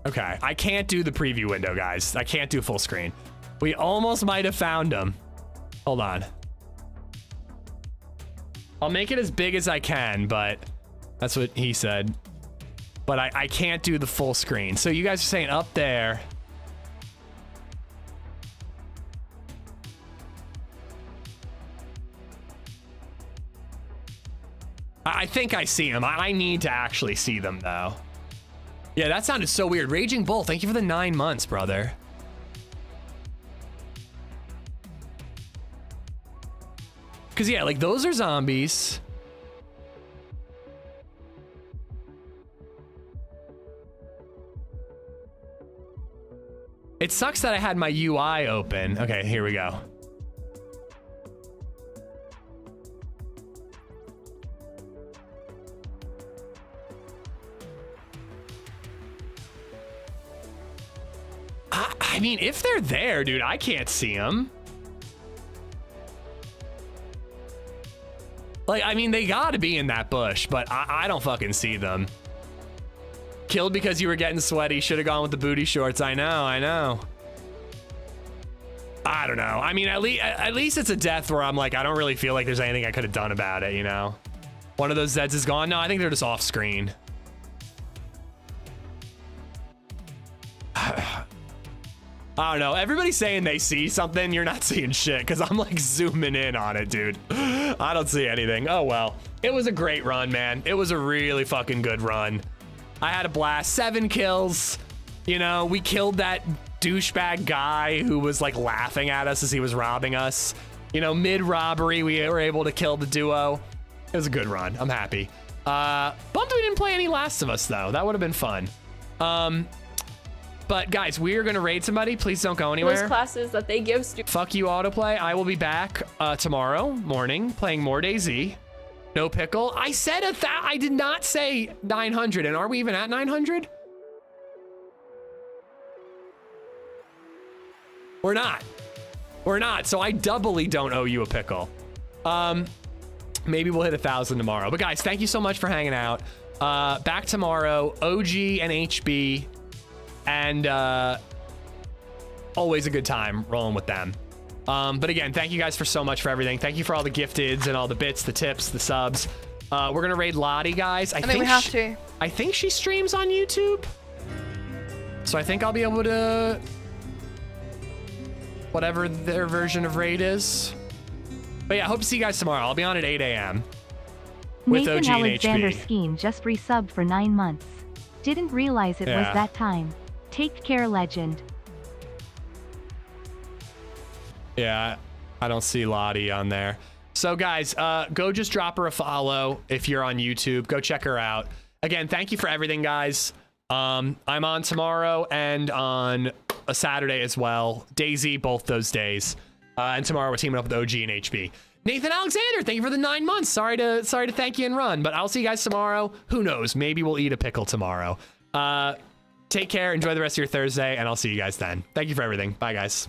A: Okay, I can't do the preview window, guys. I can't do full screen. We almost might have found them. Hold on. I'll make it as big as I can, but that's what he said. But I can't do the full screen. So you guys are saying up there. I think I see them. I need to actually see them, though. Yeah, that sounded so weird. Raging Bull, thank you for the 9 months, brother. Because, yeah, like, those are zombies. It sucks that I had my UI open. Okay, here we go. I mean, if they're there, dude, I can't see them. Like, I mean, they gotta be in that bush, but I don't fucking see them. Killed because you were getting sweaty. Should have gone with the booty shorts. I know. I don't know. I mean, at least it's a death where I'm like, I don't really feel like there's anything I could have done about it, you know? One of those Zeds is gone. No, I think they're just off screen. I don't know. Everybody's saying they see something. You're not seeing shit because I'm like zooming in on it, dude. I don't see anything. Oh, well. It was a great run, man. It was a really fucking good run. I had a blast. 7 kills. You know, we killed that douchebag guy who was like laughing at us as he was robbing us. You know, mid-robbery, we were able to kill the duo. It was a good run. I'm happy. Bummed we didn't play any Last of Us, though. That would have been fun. But guys, we are gonna raid somebody. Please don't go anywhere.
I: Those classes that they give
A: Fuck you, autoplay. I will be back tomorrow morning playing more DayZ. No pickle. I said I did not say 900. And are we even at 900? We're not. We're not. So I doubly don't owe you a pickle. Maybe we'll hit 1,000 tomorrow. But guys, thank you so much for hanging out. Back tomorrow. OG and HB. And always a good time rolling with them. But again, thank you guys for so much for everything. Thank you for all the gifteds and all the bits, the tips, the subs. We're gonna raid Lottie, guys. I think we have to. I think she streams on YouTube, so I think I'll be able to whatever their version of raid is. But yeah, I hope to see you guys tomorrow. I'll be on at 8 a.m. with
D: Nathan
A: OG and
D: Alexander
A: HB.
D: Skeen just resubbed for 9 months. Didn't realize it was that time. Take care, legend.
A: Yeah, I don't see Lottie on there. So guys, go just drop her a follow if you're on YouTube. Go check her out. Again, thank you for everything, guys. I'm on tomorrow and on a Saturday as well. DayZ, both those days. And tomorrow we're teaming up with OG and HB. Nathan Alexander, thank you for the 9 months. Sorry to thank you and run, but I'll see you guys tomorrow. Who knows? Maybe we'll eat a pickle tomorrow. Take care. Enjoy the rest of your Thursday, and I'll see you guys then. Thank you for everything. Bye, guys.